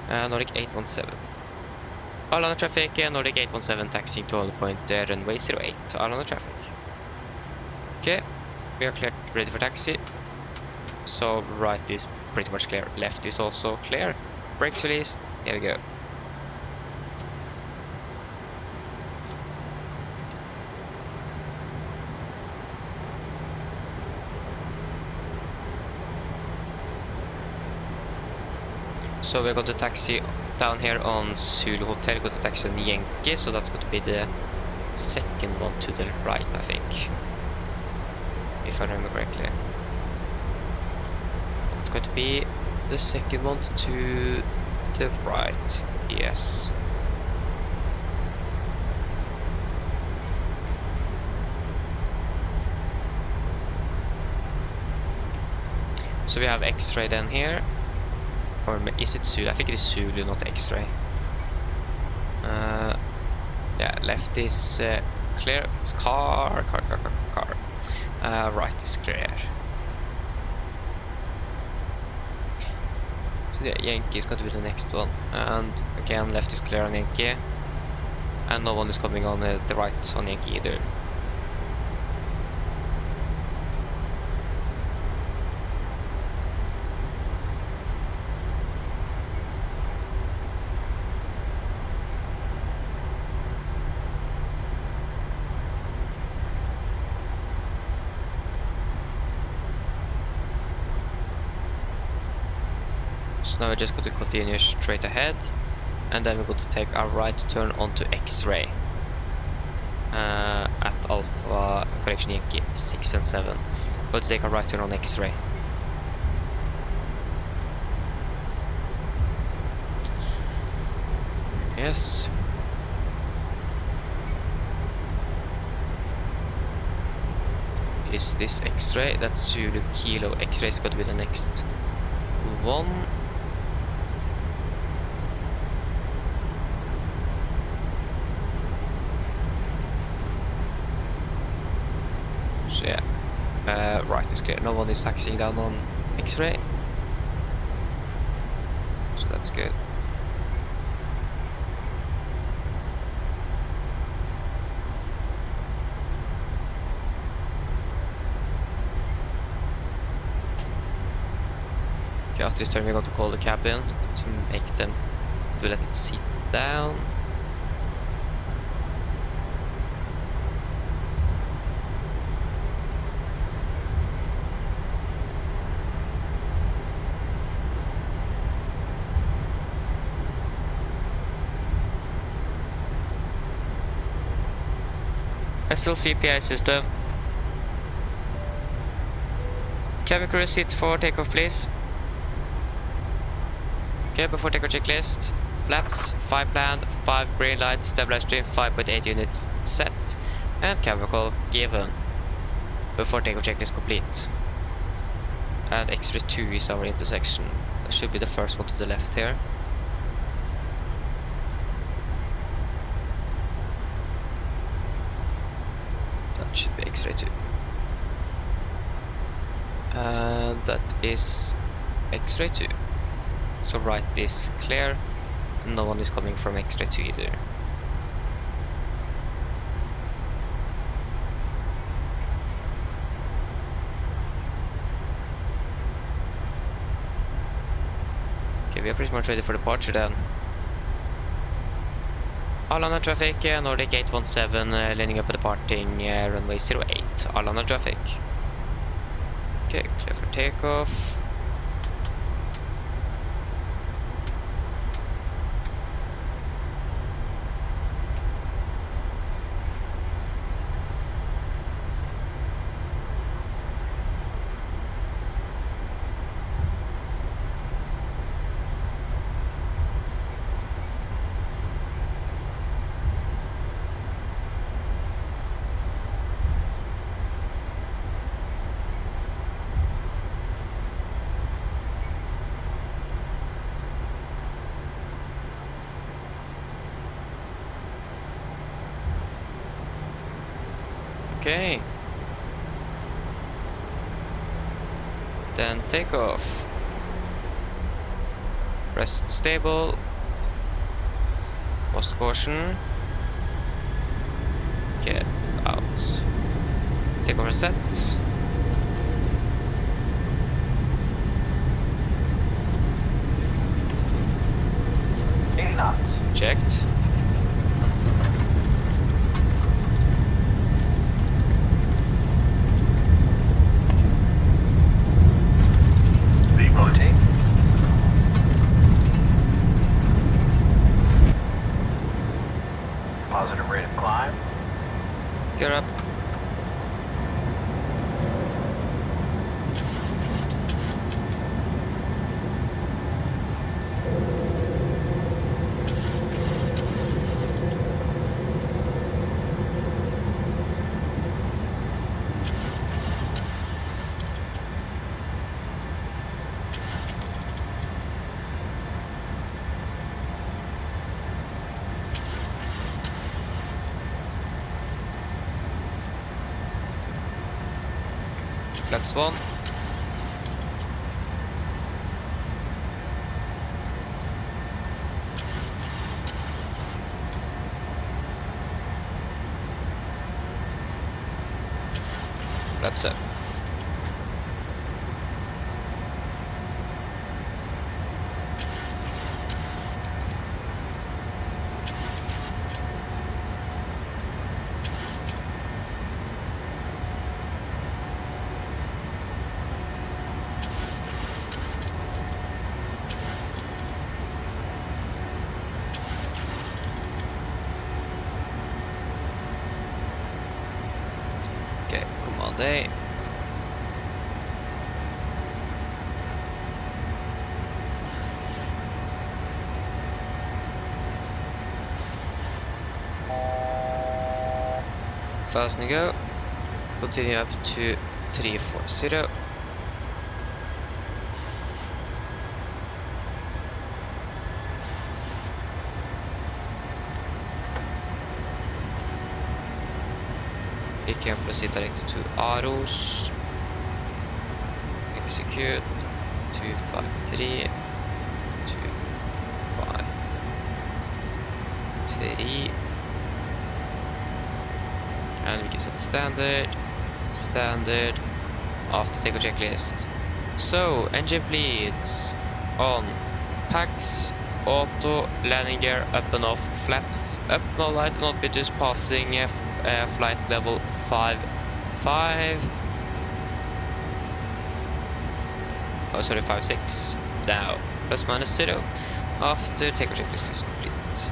Nordic 817. Arlanda traffic, Nordic 817 taxiing to hold point runway 08, Arlanda traffic. Okay, we are clear, ready for taxi. So right is pretty much clear, left is also clear. Brakes released, here we go. So we're going to taxi down here on Zulu Hotel, go to taxi on Yankee, so that's going to be the second one to the right, I think. If I remember correctly. It's going to be the second one to the right, yes. So we have X-ray then here. Or is it Zulu? I think it is Zulu, not X-ray. Yeah, left is clear. It's car. Right is clear. So yeah, Yankee is going to be the next one. And again, left is clear on Yankee. And no one is coming on the right on Yankee either. So now we're just going to continue straight ahead, and then we're going to take our right turn onto X-ray at Alpha Correction Yankee 6 and 7. Going to take a right turn on X-ray. Yes. Is this X-ray? That's Zulu Kilo. X-ray is going to be the next one. So yeah, right is clear. No one is taxiing down on X-ray, so that's good. Okay, after this turn we're going to call the cabin to make them, to let them sit down. SL CPI system. Cabin crew sit for takeoff, please. Okay, before takeoff checklist. Flaps, 5 planned, 5 green lights, stabilizer stream, 5.8 units set, and cabin call given. Before takeoff checklist complete. And X-ray 2 is our intersection. That should be the first one to the left here. That should be X-ray 2. And that is X-ray 2. So right is clear. No one is coming from X-ray 2 either. Okay, we are pretty much ready for departure then. Arlanda traffic, Nordic 817, lining up and departing runway 08. Arlanda traffic. Okay, clear for takeoff. Okay. Then takeoff. Rest stable. Post caution. Get out. Takeoff reset. Checked. Positive rate of climb. Gear up. Flaps 1. Flaps up. day. Fast and go. Continue up to 340. We can proceed direct to Aros. Execute 253 253, and we can set standard after takeoff checklist. So engine bleeds on, packs, auto, landing gear up and off, flaps up, no light, do not be just passing flight level 5.5. Oh, sorry, 5.6. Now, plus minus 0 after takeoff checklist is complete.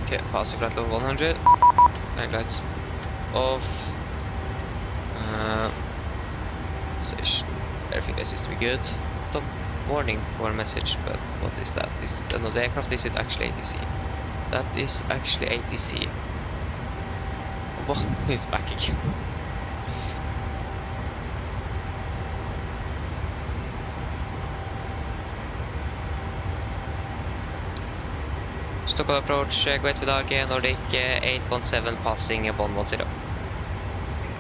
Okay, passing flight level 100. Landing lights off. Station. Everything seems to be good. Top warning or message, but what is that? Is it another aircraft? Is it actually ATC? That is actually ATC. Oh, he's back again. Stockholm approach, go ahead with AG, Nordic 817 passing 110.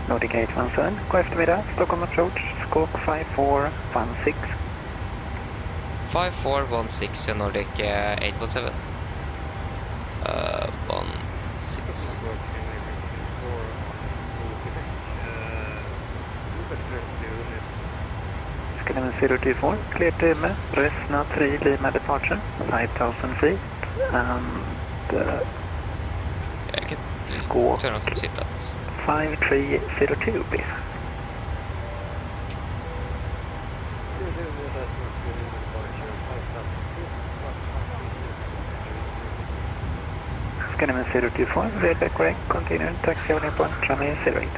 Nordic 817, god eftermiddag, Stockholm approach, squawk 5416. 5416 Nordic 817. 16. Skyline 024, clear to Lima, Resna 3 Lima departure, 5000 feet, and I can squawk turn off the seatbelts. 5302, please. Skyline 024, radar correct, continue taxi on point, runway 08.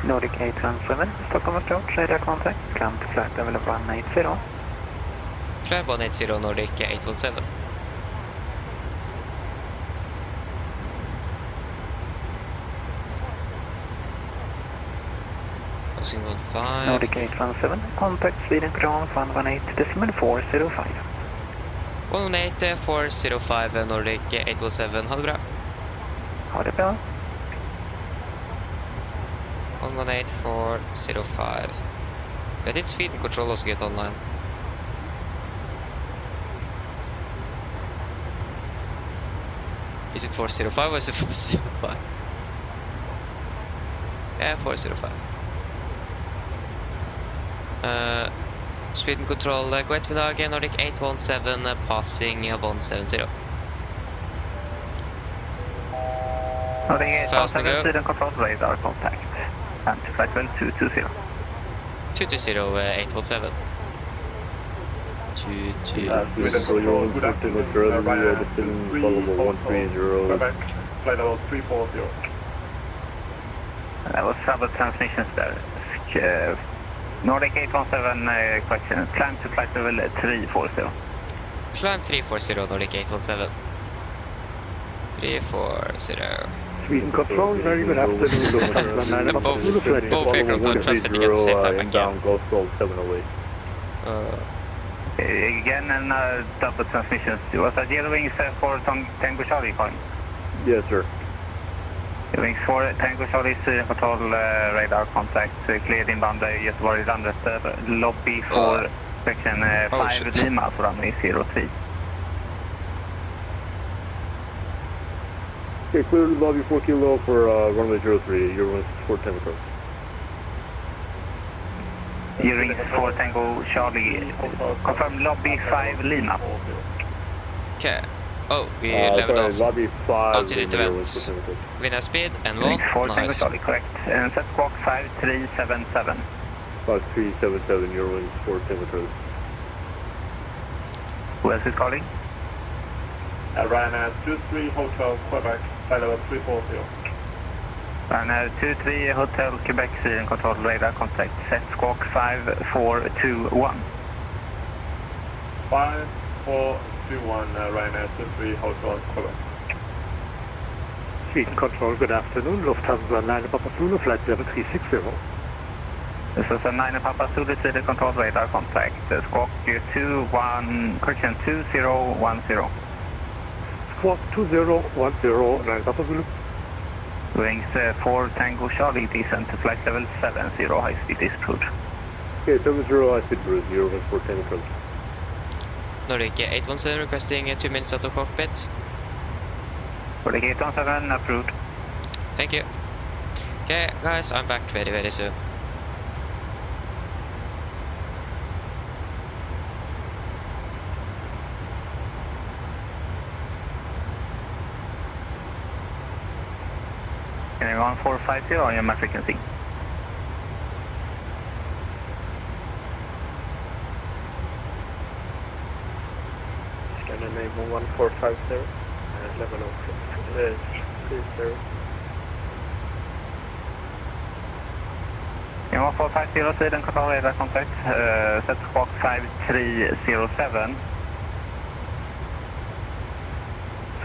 Nordic 817, Stockholm approach, radar contact, climb to flight level 180. Climb 180 Nordic 817. Passing 15. Nordic 817, contact Sweden ground 118.405. 118.405 Nordic 817, ha det bra. Ha det bra. 118.405. Where did speed and control also get online? Is it 405 or is it 405? Yeah, 405. Speed and control, go ahead with AG, Nordic 817, passing 170. Nordic 817, speed and control radar contact. And to flight level 220. 220, 817. 220. Flight level 340. That was trouble transmissions there. Nordic 817 question. Climb to flight level 340. Climb 340, Nordic 817. 340. Sweden Control, very good afternoon. Both aircraft are transmitting at the same time again. Ghost Gold 708. Again, and double transmissions. Was that Yellow Wings for Tango Charlie calling? Yes, sir. Yellow Wings for Tango Charlie, Sweden Control, radar contact, cleared inbound Göteborg Landvetter, lobby for section 5 Lima for runway 03. Okay, clear lobby 4 kilo for runway 03, Eurowings 4 Tango. Eurowings 4 Tango Charlie, confirm lobby 5 Lima. Okay. Oh, we leveled off lobby 5 altitude events. Winner speed and one. Eurowings 4 Tango Nice. Charlie, correct. And set squawk 5377. 5377, Eurowings 4 Tango. Who else is calling? Ryanair 23 Hotel Quebec, flight level 340. Ryanair 23 Hotel Quebec, Sweden Control, radar contact, set squawk 5421. 5421, Ryanair 23 Hotel Quebec. Sweden Control, good afternoon. Lufthansa 9 Papa Zulu, flight level 360. This is a 9 Papa Zulu, Sweden Control, radar contact, squawk 2010. Squawk 2010, 9 Papa Zulu. Wings 4 Tango Charlie, descent to flight level 70, high speed is approved. Okay, 70 high speed cruise, Eurowings 4 Tango. Nordic 817 requesting 2 minutes out of cockpit. Nordic 817 approved. Thank you. Okay, guys, I'm back very soon. Can 1450 on your map frequency. Scandinavian 1450, level 30. In 1450, Sweden Control, radar contact, set squawk 5307.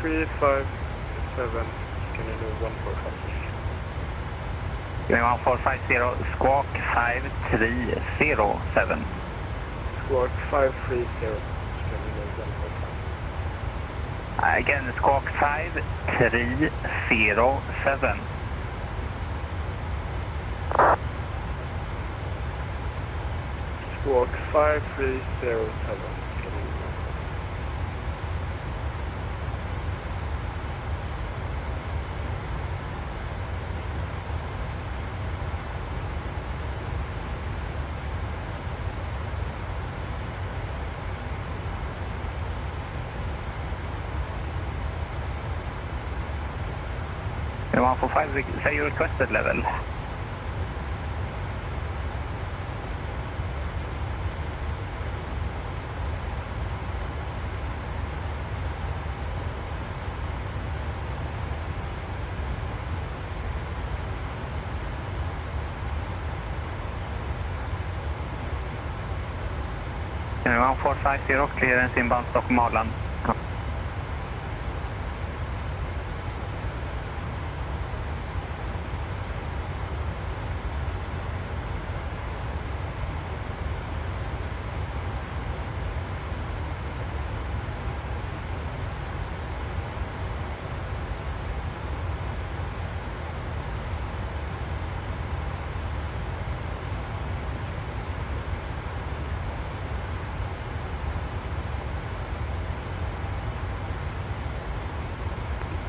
357, Scandinavian 1450. Going 1450, squawk 5307. Squawk 530, Scandinavian 145. Again, squawk 5307. Squawk 5307, Scandinavian. In 145, say your requested level. In 1450, clearance inbound Stockholm Arland.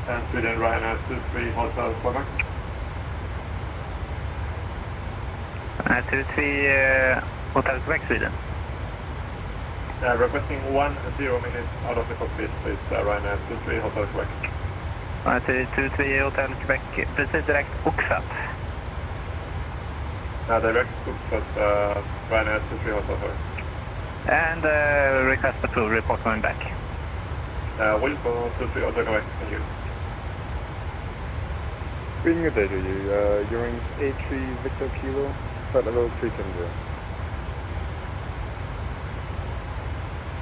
And Sweden Ryanair 23 Hotel Quebec. 23 Hotel Quebec, Sweden. Requesting 10 minutes out of the cockpit, please. Ryanair 23 Hotel Quebec. 23 Hotel Quebec, precis direkt uppsatt. Direct but Ryanair 23 Hotel first. And request approved, report coming back. Will go 23 Hotel away. Thank you. Reading your data, your rings 83 Victor Kilo, flight level 370.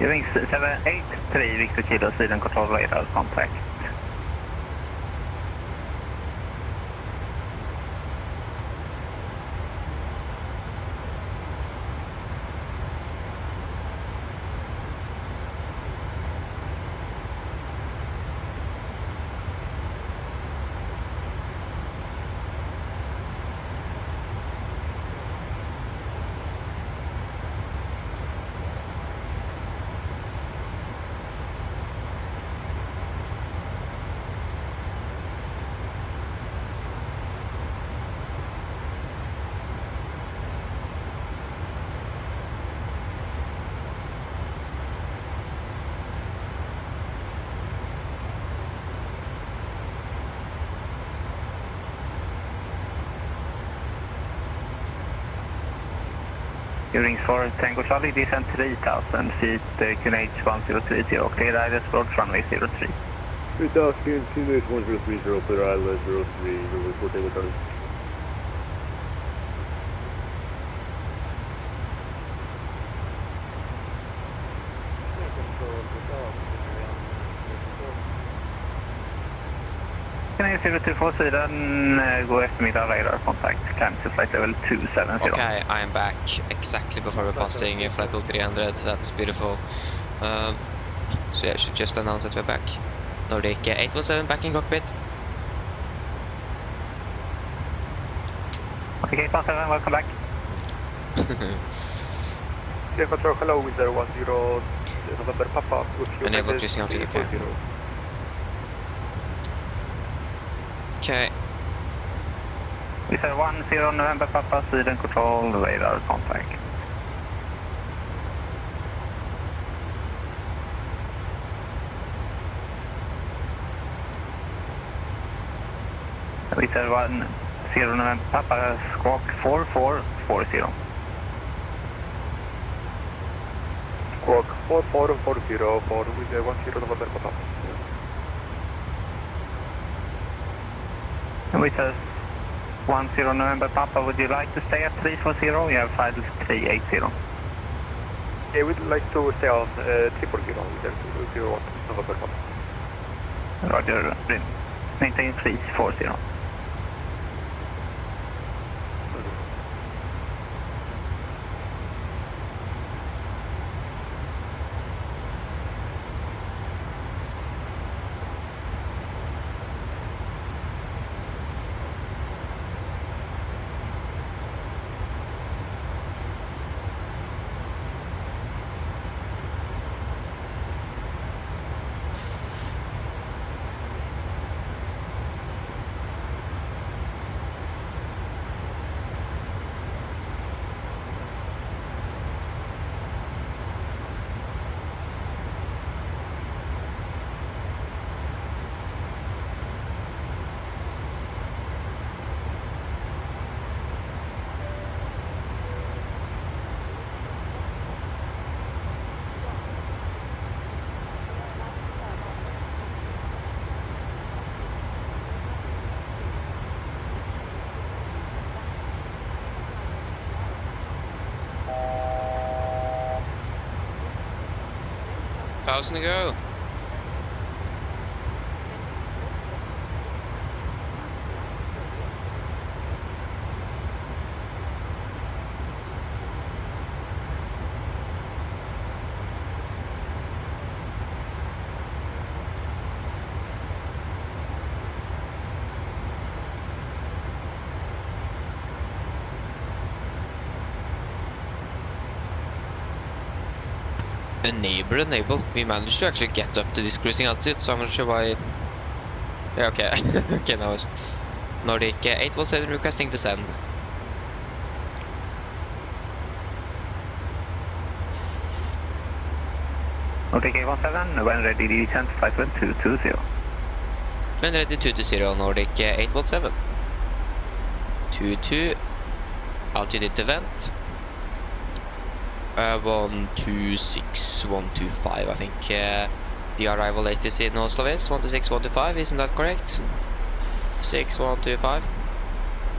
Your rings 783 Victor Kilo, Sweden control radar contact. Rings for Tango Charlie, descent 3000 feet, QNH 1030, clear ILS approach runway 03. 3000, QNH 1030, clear ILS 03, runway 4 Tango Charlie. QNH 024 Sweden, go eftermiddag radar contact, climb to flight level 270. Okay, I am back exactly before we're passing flight level 300, that's beautiful. So yeah, I should just announce that we're back. Nordic 817 back in cockpit. Okay, 817, welcome back. Clear control, hello, with 10 November Papa. Enable cruising altitude, okay. Okay. We said 10 November Papa, Sweden control, radar contact. We said 10 November Papa, squawk 4440. Squawk 4440 for with 10 November Papa. We said 10 November Papa, would you like to stay at 340? You have flight 380. Yeah, we'd like to stay on 340 with 10 November Papa. Roger, maintain 340. Thousand to go. Enable. We managed to actually get up to this cruising altitude, so I'm not sure why. Yeah, okay. Okay, now it's Nordic 817 requesting descend. Nordic 817, when ready, descend flight level 220. When ready, 220, Nordic 817. 22. altitude event. 126, 125, I think the arrival latest in Oslo is 126, 125, isn't that correct? 6125.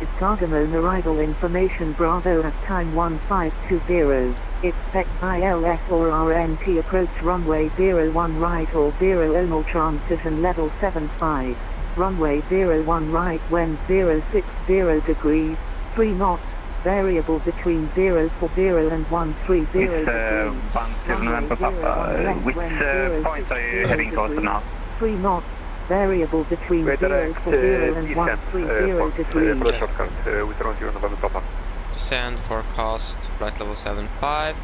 Is Gardermoen arrival information Bravo at time 1520. Expect ILS or RNT approach runway 01 right or 00 transition level 75. Runway 01 right wind 060 degrees, 3 knots, variable between 040 and 130 degrees. November Papa, which point are you heading towards now? 3 knots, variable between 040 and 130 degrees. Descend forecast, flight level 75. You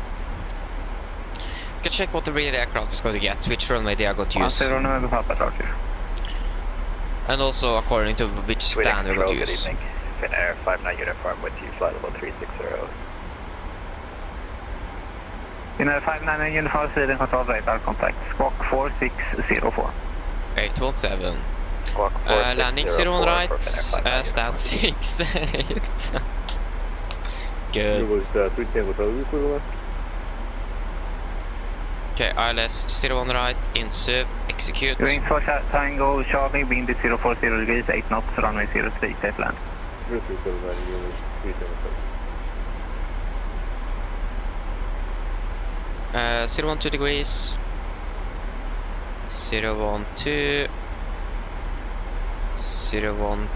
can check what the rear aircraft is going to get, which runway they are going to use. November Papa, Roger. And also according to which stand we're going to use. Finnair 59 uniform with you, flight level 360. Finnair 59 uniform, Sweden control radar contact, squawk 4604. 817. Landing 01 right, stand 68. Good. Okay, ILS 01 right, insub, execute. Wings for Tango, Charlie, wind is 040 degrees, 8 knots, runway 03, safe land. 012 degrees. 012.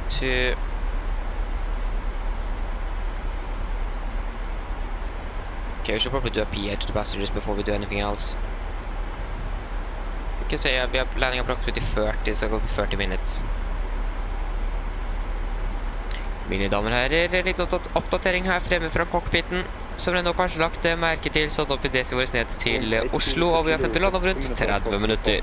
012. Okay, we should probably do a PA to the passengers before we do anything else. We can say we are landing approximately 30, so it will be 30 minutes. Mine damer og herrer, litt oppdatering her fremme fra cockpiten, som dere nå kanskje lagt merke til, satt opp i DC vårt ned til Oslo, og vi har funnet land om rundt 30 minutter.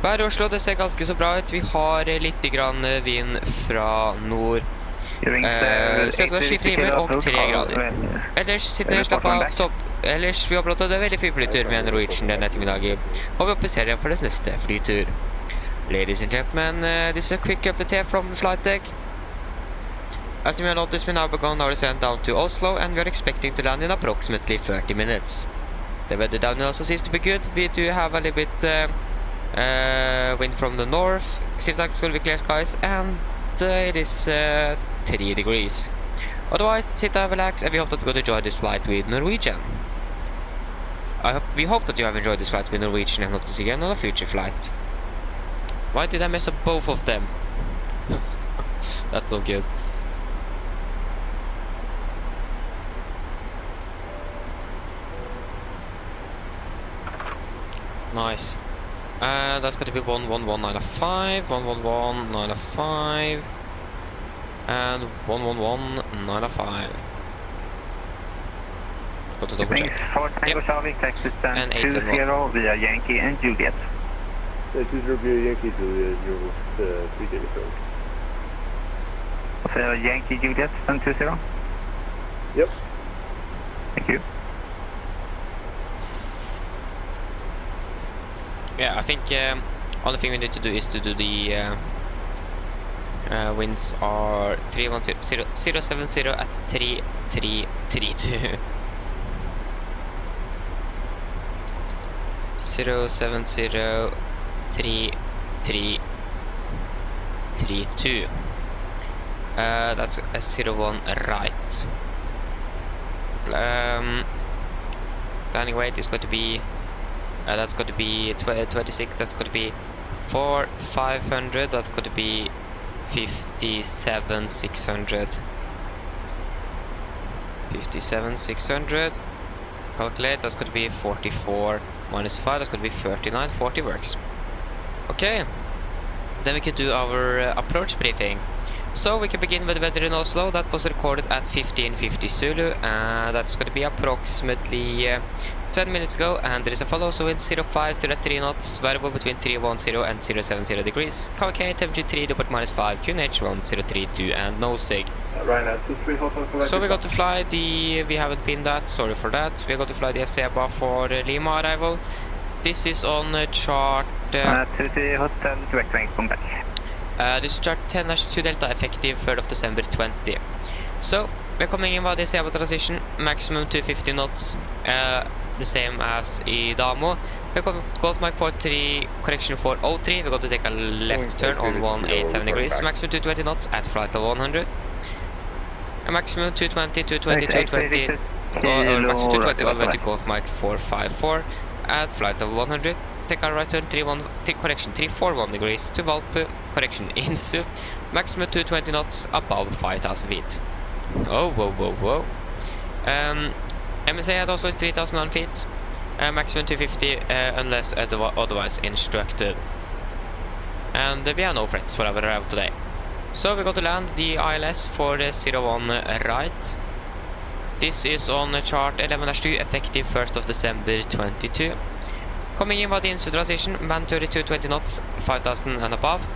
Vær Oslo, det ser ganske så bra ut. Vi har litt grann vind fra nord. Selvsagt skyfri himmel og 3 grader. Ellers sitter jeg slapp av, stopp. Ellers vi har blått en veldig fin flytur med Norwegian den ettermiddagen, og vi oppdaterer igjen for deres neste flytur. Ladies and gentlemen, this is a quick update from the flight deck. As you may notice, we now begun our descent down to Oslo, and we are expecting to land in approximately 30 minutes. The weather down also seems to be good. We do have a little bit wind from the north. Seems like it's going to be clear skies, and it is 3 degrees. Otherwise, sit down, relax, and we hope that you're going to enjoy this flight with Norwegian. We hope that you have enjoyed this flight with Norwegian and hope to see you on a future flight. Why did I mess up both of them? That's not good. Nice. That's going to be 111.905, 111.905, and 111.905. Go to double check. Tango Charlie, Texas and 20 via Yankee and Juliet. This is via Yankee Juliet, you're 3 days old. Yankee Juliet, 20? Yep. Thank you. Yeah, I think only thing we need to do is to do the winds are 310 070 at 3332. 070 3332. That's a 01 right. Landing weight is going to be that's going to be 26, that's going to be 4500, that's going to be 57,600. 57,600. Calculate, that's going to be 44 minus 5, that's going to be 39, 40 works. Okay, then we can do our approach briefing. So we can begin with the weather in Oslo. That was recorded at 1550 Zulu, that's going to be approximately 10 minutes ago, and there is a follow, so wind 05 at 3 knots, variable between 310 and 070 degrees, KVK temperature 3, deport minus 5, QNH 1032, and no sig. So we got to fly the, we haven't pinned that, sorry for that, we got to fly the SEBA for Lima arrival. This is on chart... Hotel direct range, come back. This is chart 10-2 Delta effective 3rd of December 20. So, we're coming in by the stable transition, maximum 250 knots, the same as in Damo. We're going to Golf Mike 43, correction for 03. We're going to take a left turn on 187 degrees, maximum 220 knots at flight level 100. A maximum 220, 220, 220, or maximum 220 all the way to Golf Mike 454 at flight level 100. Take a right turn, 341 degrees to Valpu, correction Insu, maximum 220 knots above 5,000 feet. Oh, whoa, whoa, whoa. MSA at Oslo is 3,001 feet, maximum 250 unless otherwise instructed. And we have no threats for our arrival today. So we got to land the ILS for the 01 right. This is on chart 11-2, effective 1st of December 22. Coming in by the INSU transition, man 3220 knots, 5,000 and above,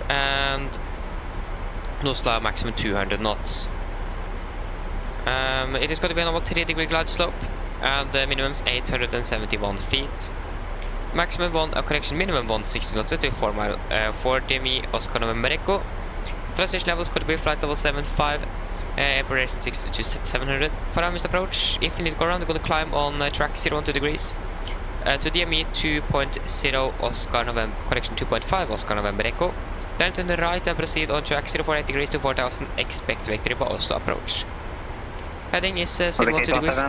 and nose dive maximum 200 knots. It is going to be a normal 3-degree glide slope, and the minimum is 871 feet. Maximum minimum 160 knots to 4 mile, 40 mi Oscar November Echo. Transition level is going to be flight level 75, aberration 60 to 700. For our missed approach, if you need to go around, we're going to climb on track 012 degrees. To DME 2.0 Oscar November, correction 2.5 Oscar November Echo. Then to the right and proceed on track 048 degrees to 4000, expect victory by Oslo approach. Heading is 012 degrees.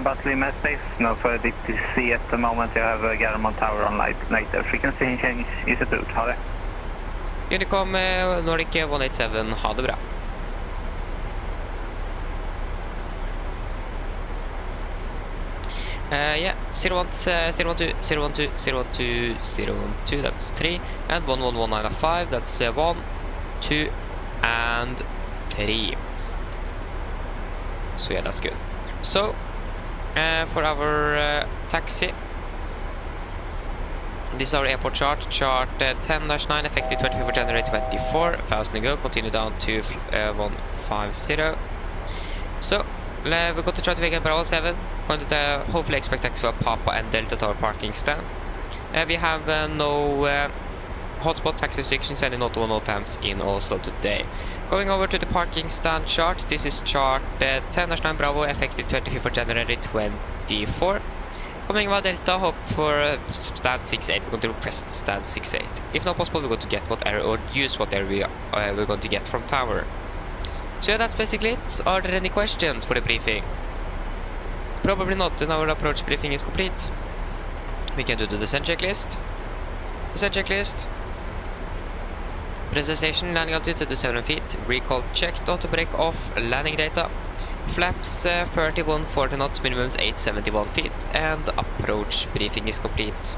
No further to see at the moment. You have Garamond Tower on later. Frequency change is a boot. Ha det. Unicom Nordic 187, ha det bra. Yeah, 012, 012, that's 3, and 11195, that's 1, 2, and 3. So yeah, that's good. So, for our taxi, this is our airport chart, chart 10-9, effective 25th of January 24, 1,000 to go, continue down to 150. So, we're going to try to make a Bravo 7, going to hopefully expect taxi for Papa and Delta Tower parking stand. We have no hotspot taxi restrictions and not one times in Oslo today. Going over to the parking stand chart, this is chart 10-9 Bravo, effective 25th of January 24. Coming by Delta, hope for stand 68, we're going to request stand 68. If not possible, we're going to get what area or use what area we're going to get from tower. So yeah, that's basically it. Are there any questions for the briefing? Probably not, and our approach briefing is complete. We can do the descent checklist. Descent checklist. Presentation, landing altitude 37 feet. Recall checked, auto brake off, landing data. Flaps 3140 knots, minimum is 871 feet. And approach briefing is complete.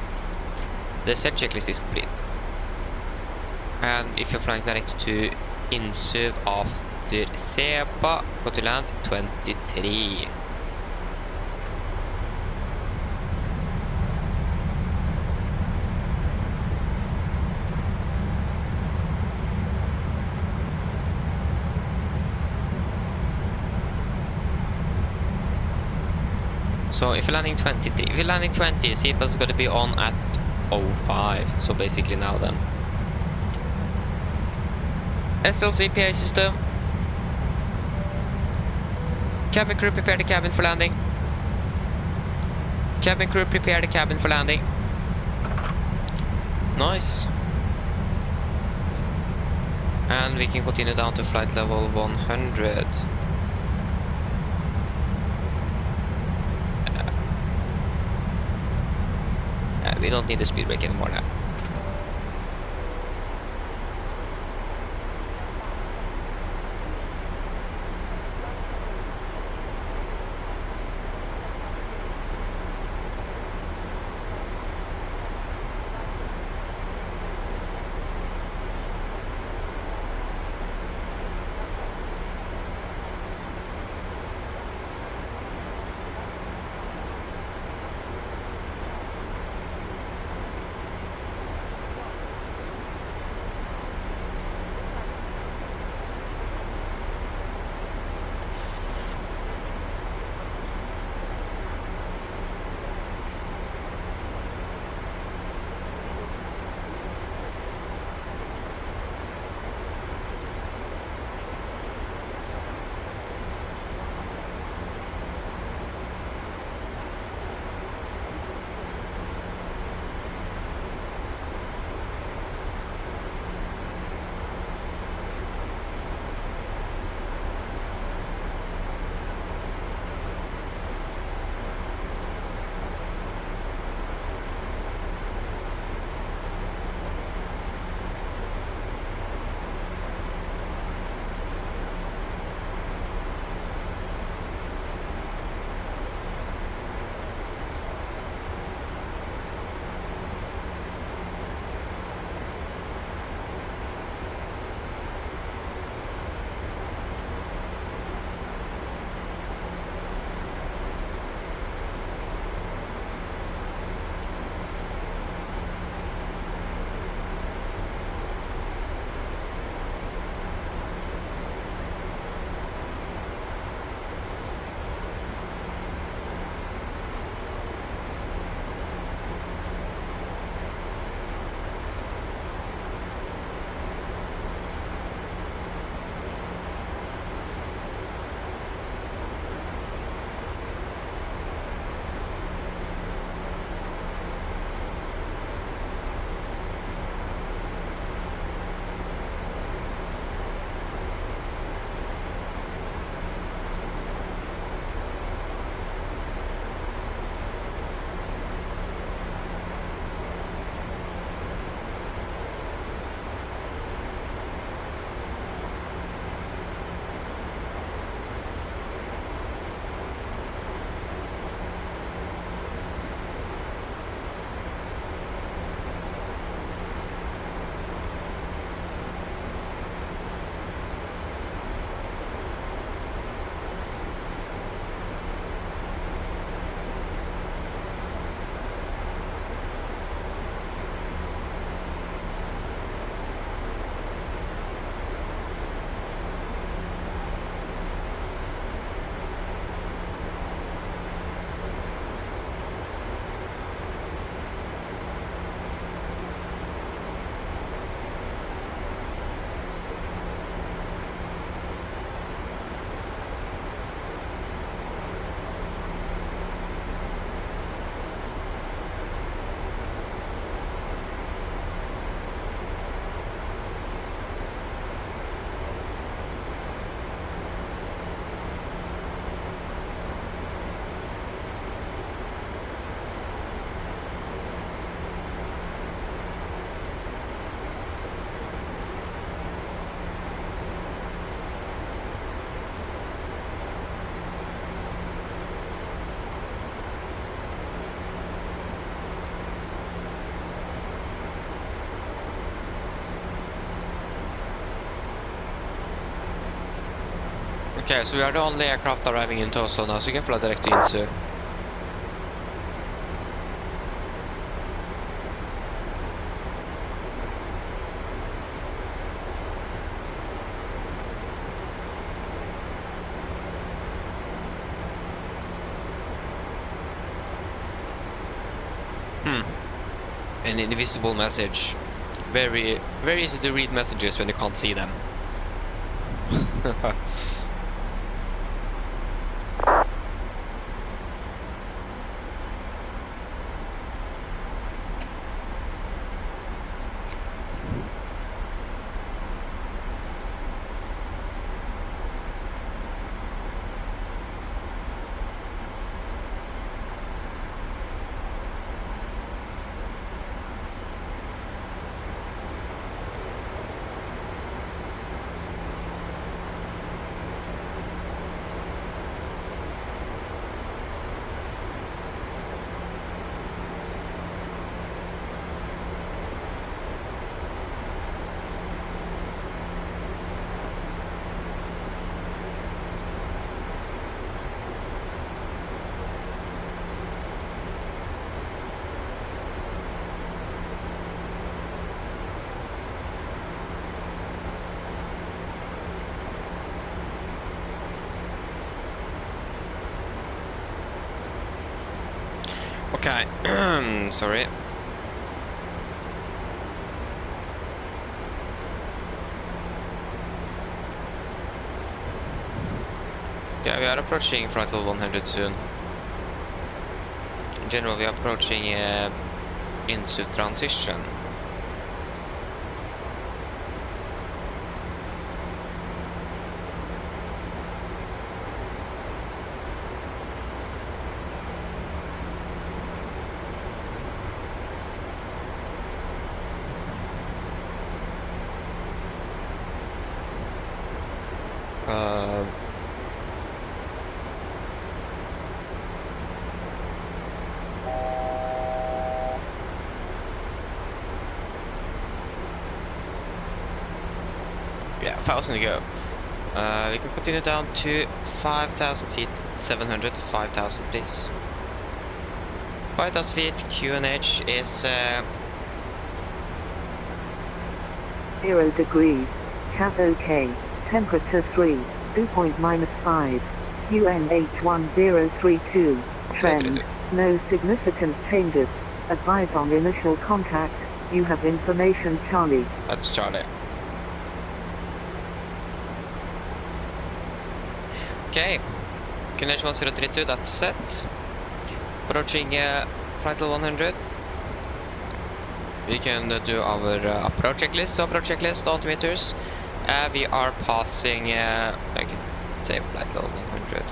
The descent checklist is complete. And if you're flying direct to Insuv after Seba, go to land 23. So if you're landing 23, if you're landing 20, seatbelt is going to be on at 05. So basically now then. SLC PA system. Cabin crew, prepare the cabin for landing. Cabin crew, prepare the cabin for landing. Nice. And we can continue down to flight level 100. We don't need the speed brake anymore now. Okay, so we are the only aircraft arriving into Oslo now, so you can fly direct to Insu. An invisible message. Very easy to read messages when you can't see them. Okay, sorry. Yeah, we are approaching flight level 100 soon. In general, we are approaching into transition. Yeah, 1,000 to go. We can continue down to 5,000 feet, 700 to 5,000, please. 5,000 feet, QNH is 0 degrees, CAS OK, temperature 3, dew point -5, QNH1032, trend, no significant changes, advise on initial contact, you have information Charlie. That's Charlie. Okay, QNH1032, that's set. Approaching flight level 100. We can do our approach checklist, altimeters. We are passing, I can say flight level 100.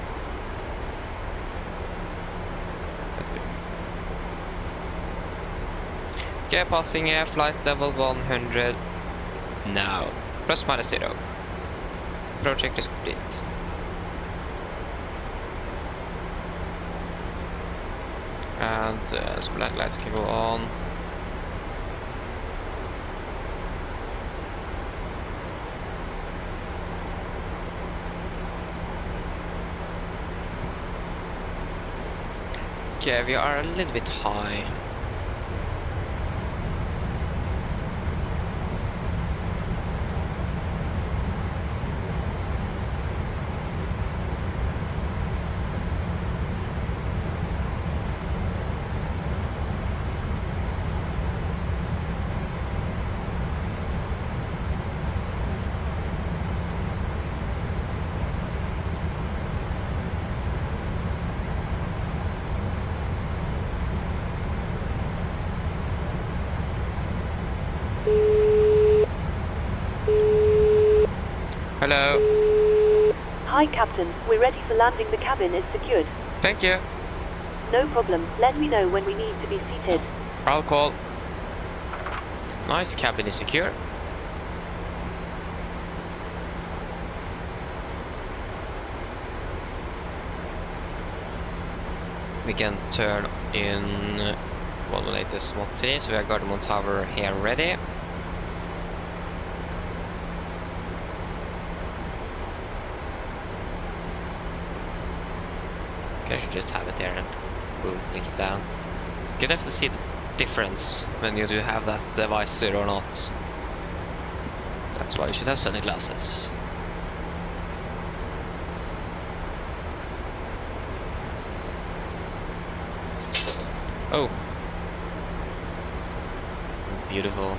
Okay, passing flight level 100 now. Plus minus 0. Approach checklist complete. And some landing lights can go on. Okay, we are a little bit high. Hello. Hi, Captain. We're ready for landing. The cabin is secured. Thank you. No problem. Let me know when we need to be seated. I'll call. Nice, cabin is secure. We can turn in one of the latest mod today, so we have Gardermoen Tower here ready. Okay, I should just have it there and boom, link it down. You can definitely see the difference when you do have that visor or not. That's why you should have sunglasses. Oh. Beautiful.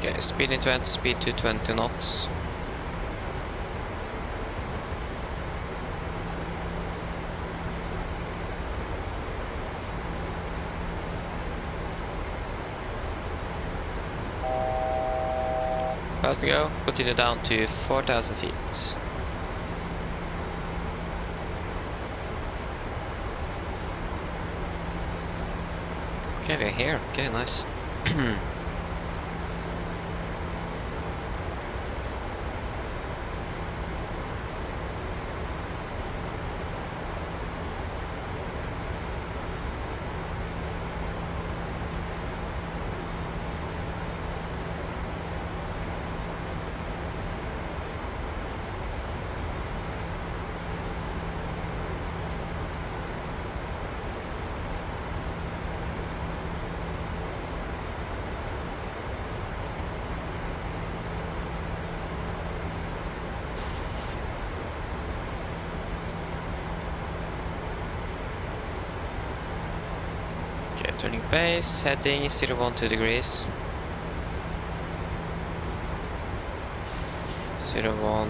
Okay, speed into end, speed to 20 knots. Fast to go, continue down to 4,000 feet. Okay, we're here. Okay, nice. Okay, turning base, heading 012 degrees. 012.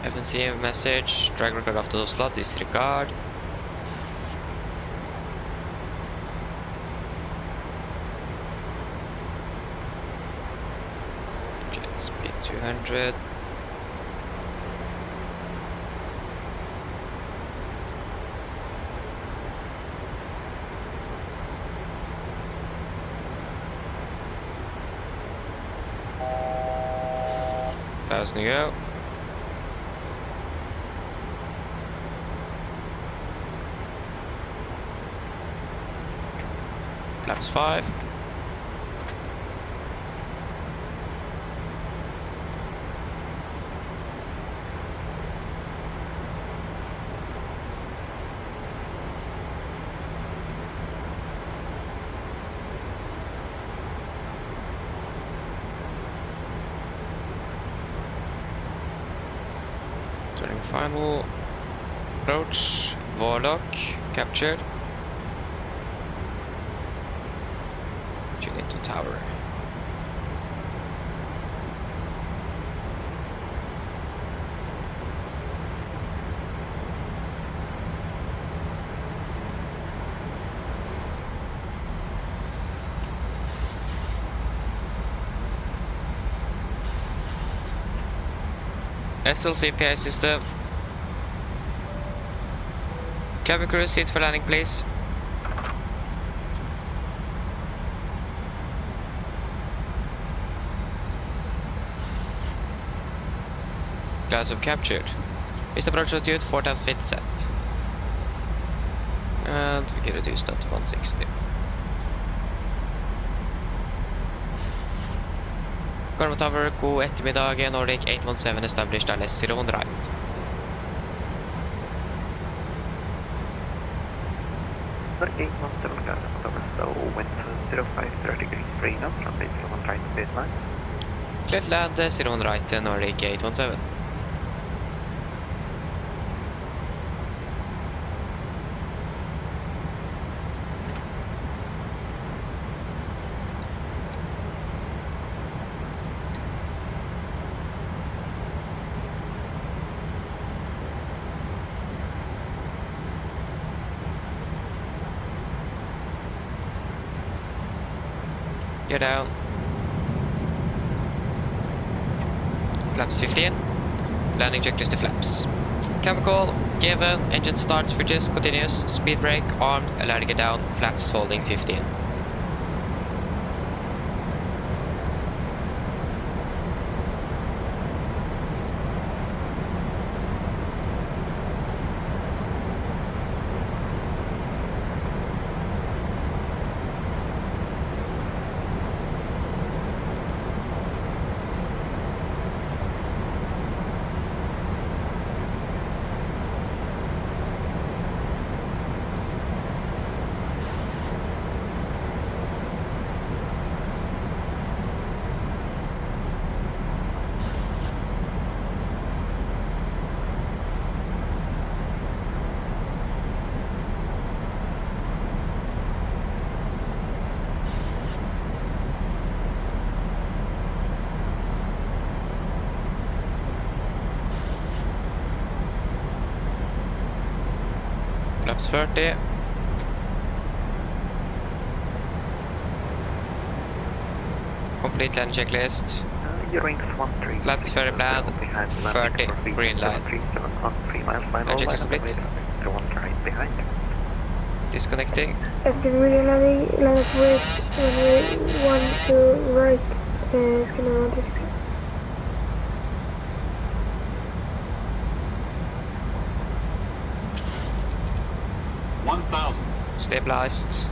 FNC message, drag record after the slot, disregard. Okay, speed 200. Fast to go. Flaps 5. Turning final. Approach. Warlock. Captured. Tune into tower. SLC PI system. Cabin crew, seat for landing, please. Glass of captured. Is approach altitude 4,000 feet set. And we can reduce that to 160. Corma Tower, god eftermiddag, Nordic 817 established LS 0 on the right. Nordic 817 Corma Tower, so wind 05 degrees 3 knots, runway 0 on right baseline. Clear land 0 on right, Nordic 817. Gear down. Flaps 15. Landing checklist to flaps. Chemical, given, engine start, switches, continuous, speed brake, armed, allowed to get down, flaps holding 15. Flaps 30. Complete landing checklist. Flaps very bad. 30. Green light. Landing checklist complete. Disconnecting. After radio landing, land of west, runway 1 to right, scanner 1 1,000. Stabilized.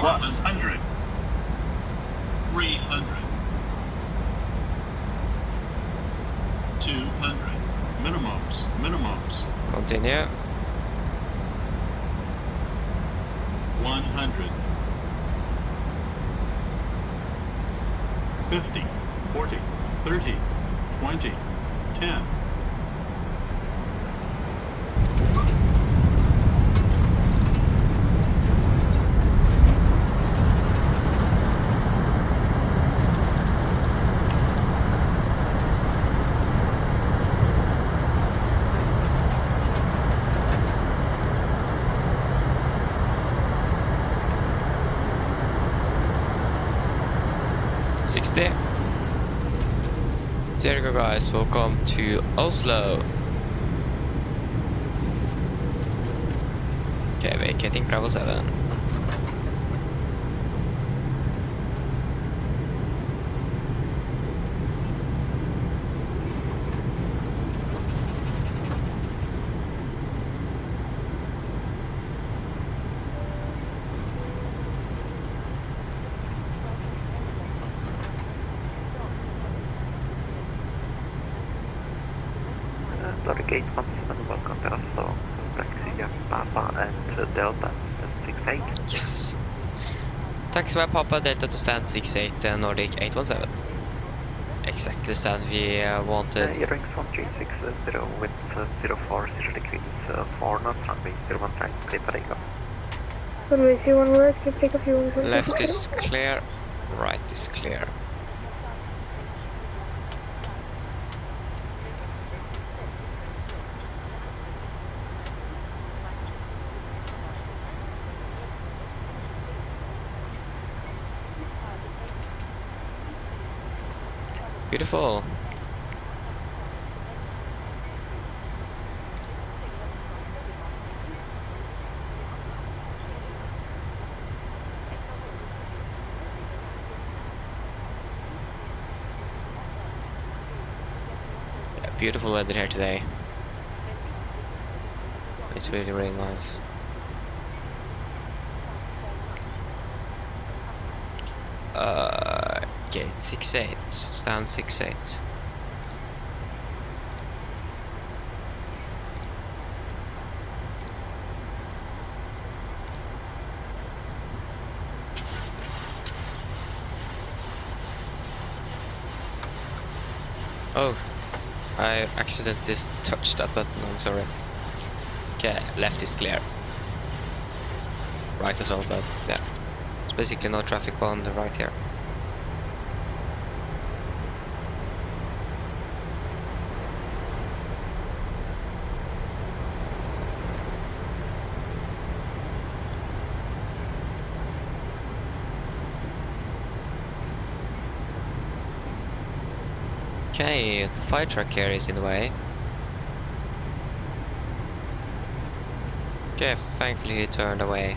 Plus 100. 300. 200. Minimums. Continue. 100. 50. 40. 30. 20. 10. 60. There you go, guys. Welcome to Oslo. Okay, vacating Bravo 7. Gate 17, welcome to Oslo. Taxi Papa and Delta 68. Yes. Taxi Papa Delta to stand 68 Nordic 817. Exactly the stand we wanted. Rings 1360 with 040 degrees, 4 knots, runway 01 right, clear for takeoff. Runway 01 right, clear takeoff, you want to Left is clear, right is clear. Beautiful. Yeah, beautiful weather here today. It's really, really nice. Gate 68, stand 68. Oh, I accidentally touched that button, I'm sorry. Okay, left is clear. Right as well, but yeah. There's basically no traffic on the right here. Okay, the fire truck here is in the way. Okay, thankfully he turned away.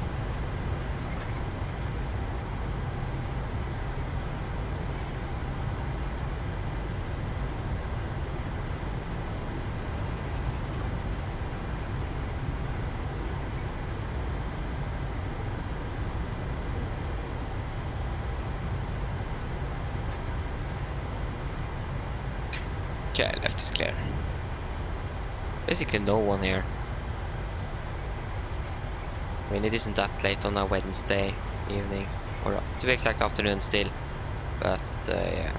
Okay, left is clear. Basically no one here. I mean, it isn't that late on a Wednesday evening, or to be exact, afternoon still. But yeah.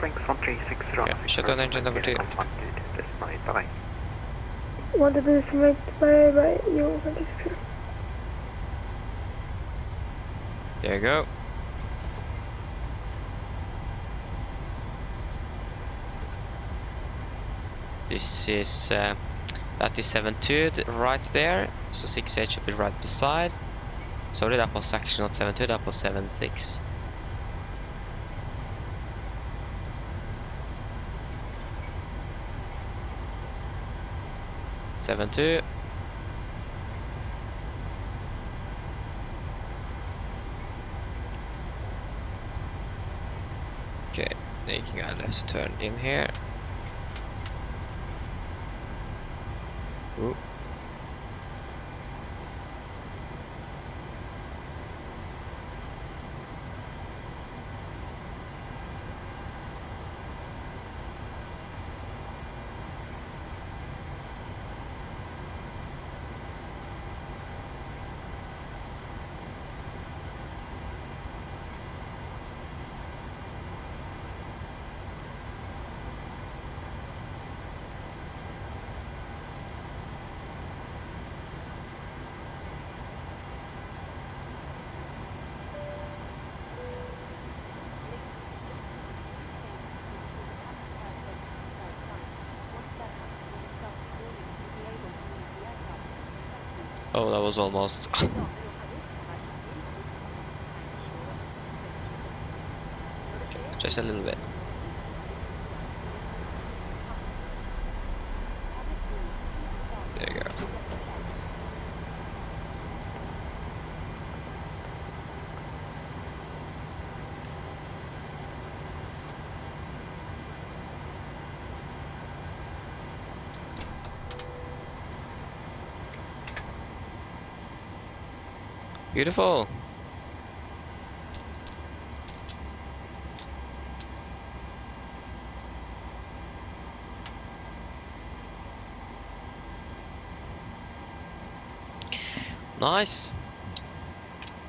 Link from J6 Okay, shutdown engine number 2. Want to be selected by you. There you go. This is that is 7.2 right there, so 6.8 should be right beside. Sorry, that was actually not 7.2, that was 7.6. (7.2). Okay, making a left turn in here. Ooh. Oh, that was almost. Okay, just a little bit. There you go. Beautiful. Nice.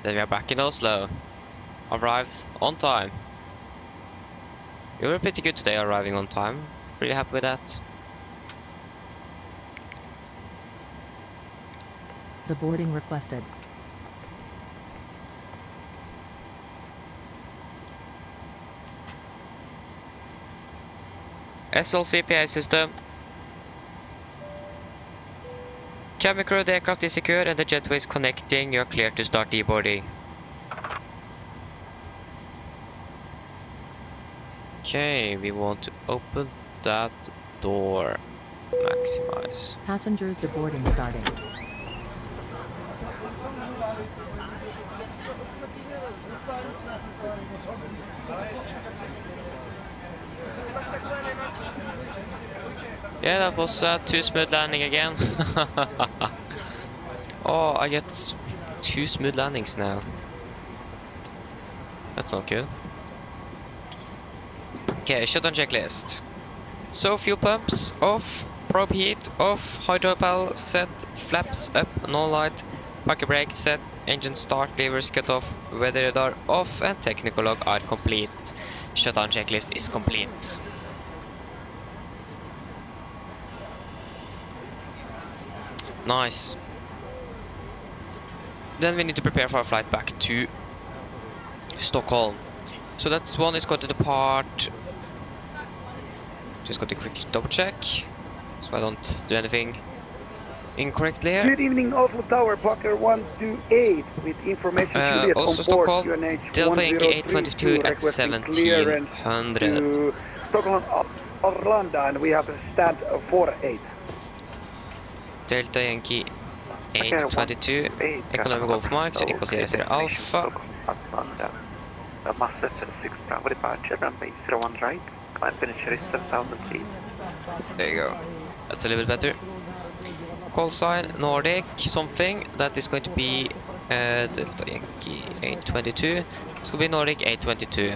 Then we are back in Oslo. Arrived on time. You were pretty good today arriving on time. Pretty happy with that. Deboarding requested. SLCPA system. Cabin crew, the aircraft is secure and the jetway is connecting. You're clear to start deboarding. Okay, we want to open that door. Maximize. Passengers deboarding starting. Yeah, that was a too smooth landing again. Oh, I get 2 smooth landings now. That's not good. Okay, shutdown checklist. So fuel pumps off, Probe heat off, hydropel set, flaps up, no light, parking brake set, engine start, levers cut off, weather radar off, and technical log are complete. Shutdown checklist is complete. Nice. Then we need to prepare for our flight back to Stockholm. So that's one is going to depart. Just got to quickly double check so I don't do anything incorrectly here. Good evening, Oslo Tower, Parker 128 with information Juliet Oslo, on board Stockholm, QNH Delta Yankee 1032 822 at requesting clearance 1700. to Stockholm Arlanda, and we have a stand 48. Delta Yankee 822, Economic Golf Mike to Echo Sierra Sierra Alpha. MSFS2020 Bravo departure, runway 01 right, climb finisher is 7,000 feet. There you go. That's a little bit better. Call sign Nordic something. That is going to be Delta Yankee 822. It's going to be Nordic 822.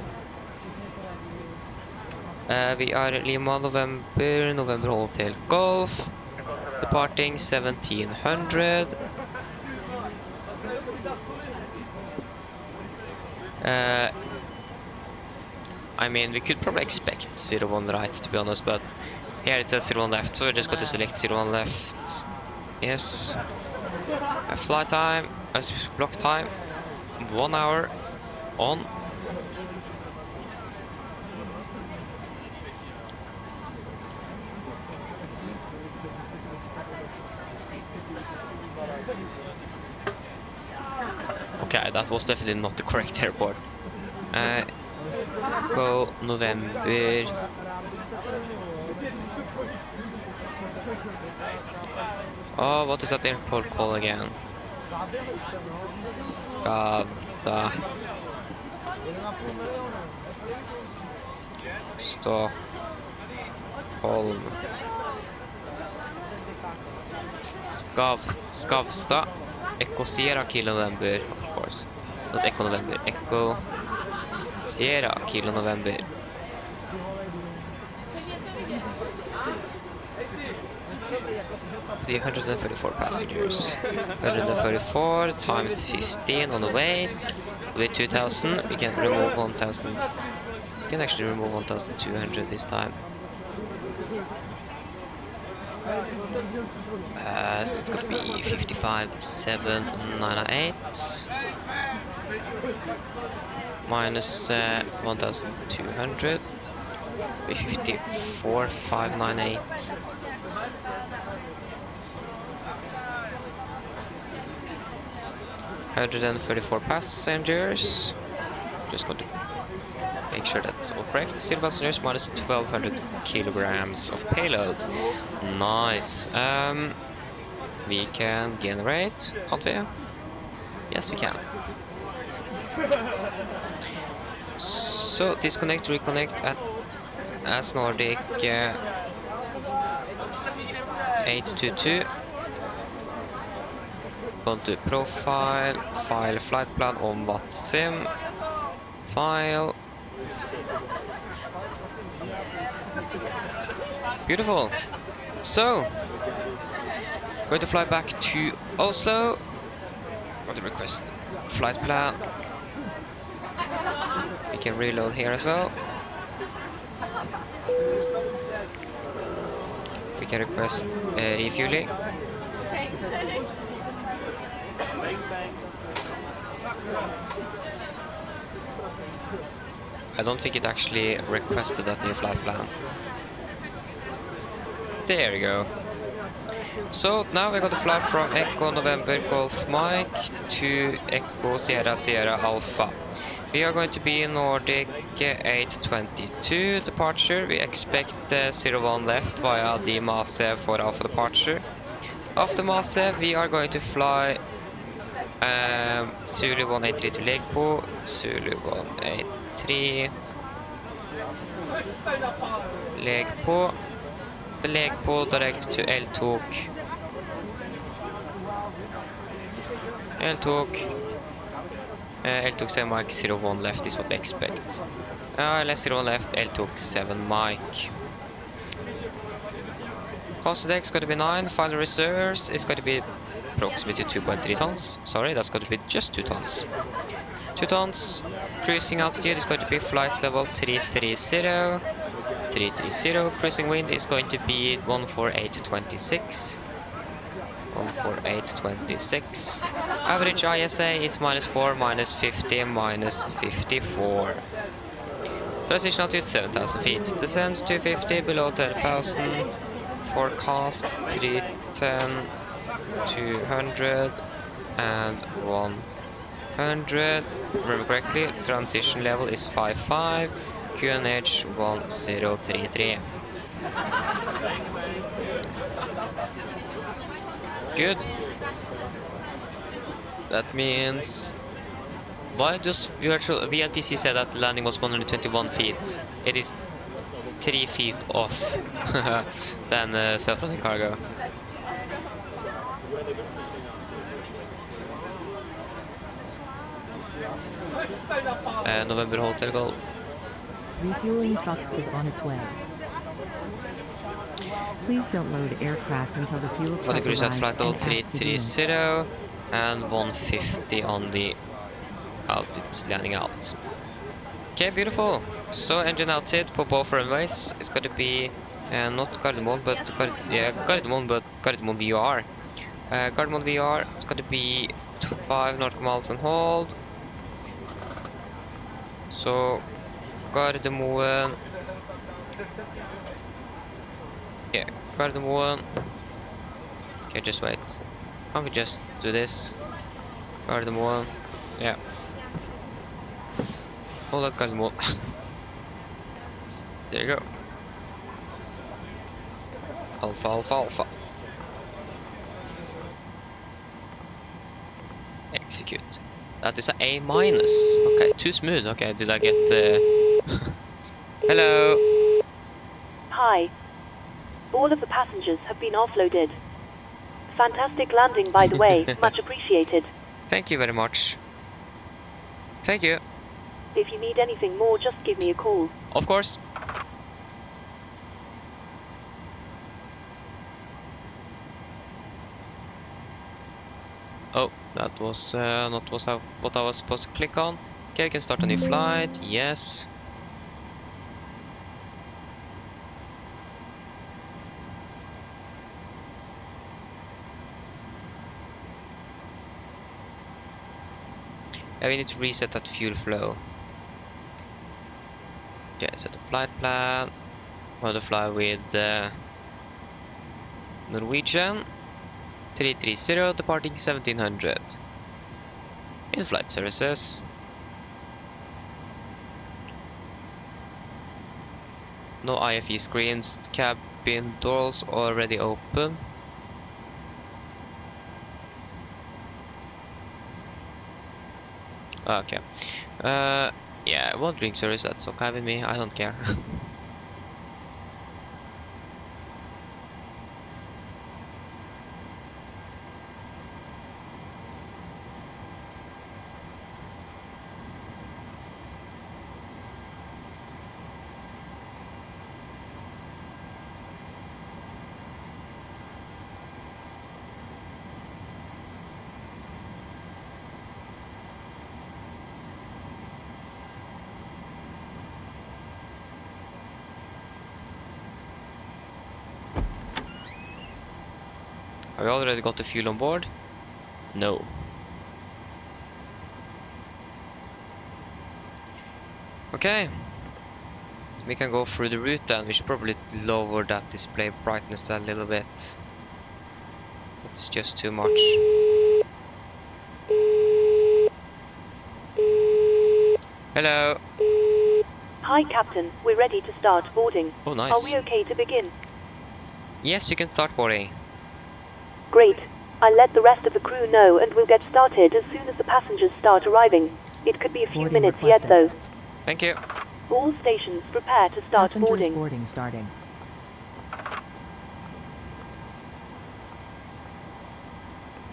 We are Lima November Hotel Golf. Departing 1700. I mean, we could probably expect 01 right, to be honest, but here it says 01 left, so we're just going to select 01 left. Yes. Flight time, block time, 1 hour on. Okay, that was definitely not the correct airport. Go November. Oh, what is that airport called again? Skavda. Stockholm. Skavsta. Echo Sierra Kilo November, of course. Not Echo November. Echo Sierra Kilo November. The 134 passengers. 134 times 15 on the weight. With 2,000, we can remove 1,000. We can actually remove 1,200 this time. So it's gonna be 55,798 minus 1,200 be 54,598. $134 passengers. Just going to make sure that's all correct. Still passengers minus 1,200 kilograms of payload. Nice. We can generate, can't we? Yes, we can. So disconnect, reconnect at as Nordic 822. Go to profile, file, flight plan on WhatSim, file. Beautiful. So, going to fly back to Oslo. Got to request flight plan. We can reload here as well. We can request refueling. I don't think it actually requested that new flight plan. There we go. So now we're going to fly from Echo November Golf Mike to Echo Sierra Sierra Alpha. We are going to be in Nordic 822 departure. We expect 01 left via the Masev for Alpha departure. After Masev, we are going to fly Zulu 183 to Legbo, Zulu 183, Legbo, the Legbo direct to L-Tog, L-Tog, L-Tog 7 Mike, 01 left is what we expect. LS 01 left, L-Tog 7 Mike. Cost today is going to be 9. Final reserves is going to be approximately 2.3 tons. Sorry, that's going to be just 2 tons. 2 tons. Cruising altitude is going to be flight level 330. 330. Cruising wind is going to be 14826. 14826. Average ISA is -4, -50, -54. Transition altitude 7,000 feet. Descent 250, below 10,000. Forecast 310, 200, and 100. Remember correctly, transition level is 55. QNH 1033. Good. That means... Why does virtual VLPC say that the landing was 121 feet? It is 3 feet off than self-landing cargo. November Hotel Golf. Refueling truck is on its way. Please don't load aircraft until the fuel truck arrives Cruise at flight level and ask to 330 and 150 on the altitude landing out. Okay, beautiful. So engine outside for both runways. It's going to be not Gardermoen, but Gardermoen VR. Gardermoen VR. It's going to be 5 nautical miles on hold. So Gardermoen. Yeah, Gardermoen. Okay, just wait. Can't we just do this? Gardermoen. Yeah. Hold up, Gardermoen. There you go. Alpha, alpha, alpha. Execute. That is an A-. Okay, too smooth. Okay, did I get Hello. Hi. All of the passengers have been offloaded. Fantastic landing, by the way. Much appreciated. Thank you very much. Thank you. If you need anything more, just give me a call. Of course. Oh, that was not what I was supposed to click on. Okay, we can start a new flight. Yes. Yeah, we need to reset that fuel flow. Okay, set the flight plan. Want to fly with Norwegian 330, departing 1700. In-flight services. No IFE screens. Cabin doors already open. Okay. Yeah, one drink service, that's okay with me. I don't care. Have we already got the fuel on board? No. Okay. We can go through the route then. We should probably lower that display brightness a little bit. That is just too much. Hello. Hi, Captain. We're ready to start boarding. Oh, nice. Are we okay to begin? Yes, you can start boarding. Great. I'll let the rest of the crew know and we'll get started as soon as the passengers start arriving. It could be a few minutes yet though. Thank you. All stations prepare to start Passengers boarding. Boarding starting.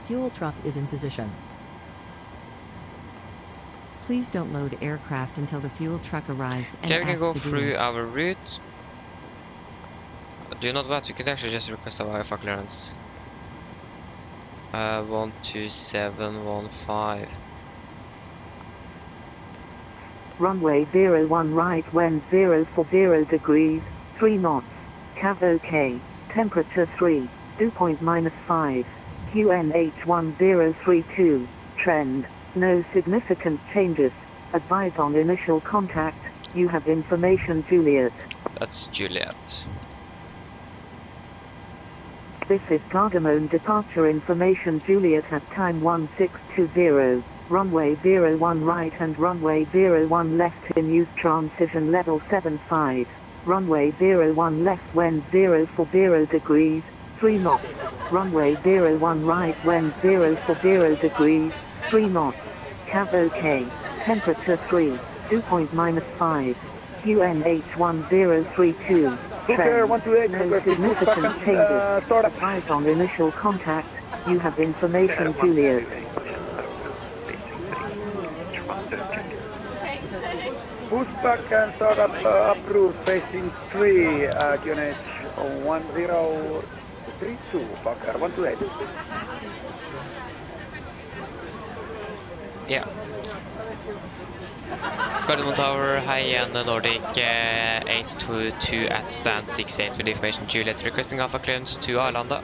Fuel truck is in position. Please don't load aircraft until the fuel truck arrives and okay, we can ask go to do through it. our route. Do you know what? We can actually just request a Wi-Fi clearance. 12715. Runway 01 right when 040 degrees, 3 knots. Cav OK. Temperature 3, dew point -5. QNH1032. Trend. No significant changes. Advise on initial contact. You have information Juliet. That's Juliet. This is Gardermoen departure information Juliet at time 1620. Runway 01 right and runway 01 left in use transition level 75. Runway 01 left when 040 degrees, 3 knots. Runway 01 right when 040 degrees, 3 knots. Cav OK. Temperature 3, dew point -5. QNH1032. Trend. No significant changes. Advise on initial contact. You have information Juliet. Pushback and startup approved facing 3, QNH 1032, Fokker 128. Yeah. Gardermoen Tower, high end Nordic 822 at stand 68 with information Juliet requesting alpha clearance to Arlanda.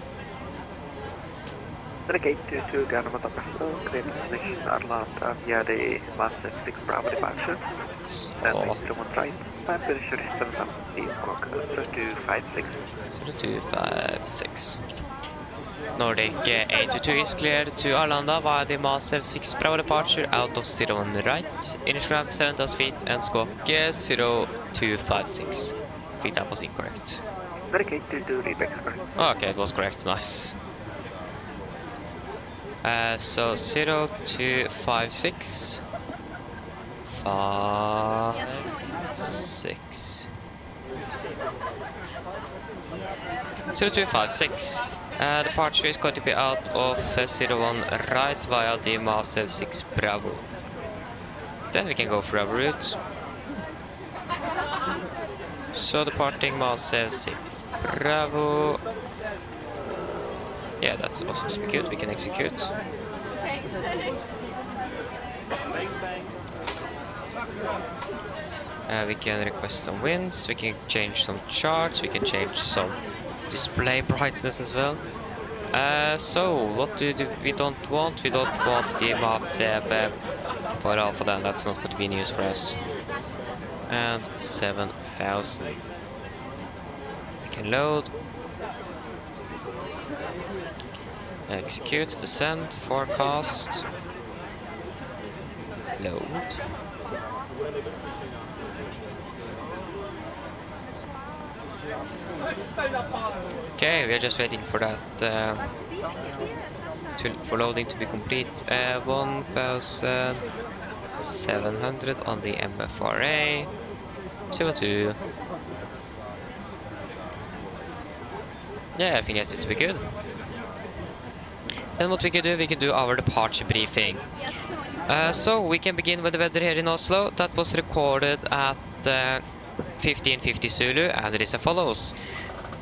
Gate 22 Gardermoen Tower, clear destination Arlanda via the MSFS6 Bravo departure. And 01 right, temperature is 7,000 feet, squawk 0256. 0256. Nordic 822 is cleared to Arlanda via the MSFS6 Bravo departure out of 01 right. Initial ramp 7,000 feet and squawk 0256. I think that was incorrect. Gate 22 repeat correct. Okay, it was correct, nice. So 0256 56 0256. Departure is going to be out of 01 right via the MSFS6 Bravo. Then we can go for our route. So departing MSFS6 Bravo. Yeah, that's awesome to be good. We can execute. We can request some winds, we can change some charts, we can change some display brightness as well. So, what do we don't want? We don't want the massive for alpha then, that's not going to be news for us. And 7,000. We can load. Execute, descend, forecast. Load. Okay, we are just waiting for that for loading to be complete. 1,700 on the MFRA. 02. Yeah, I think that's to be good. Then what we can do our departure briefing. So we can begin with the weather here in Oslo. That was recorded at 1550 Zulu, and it is as follows.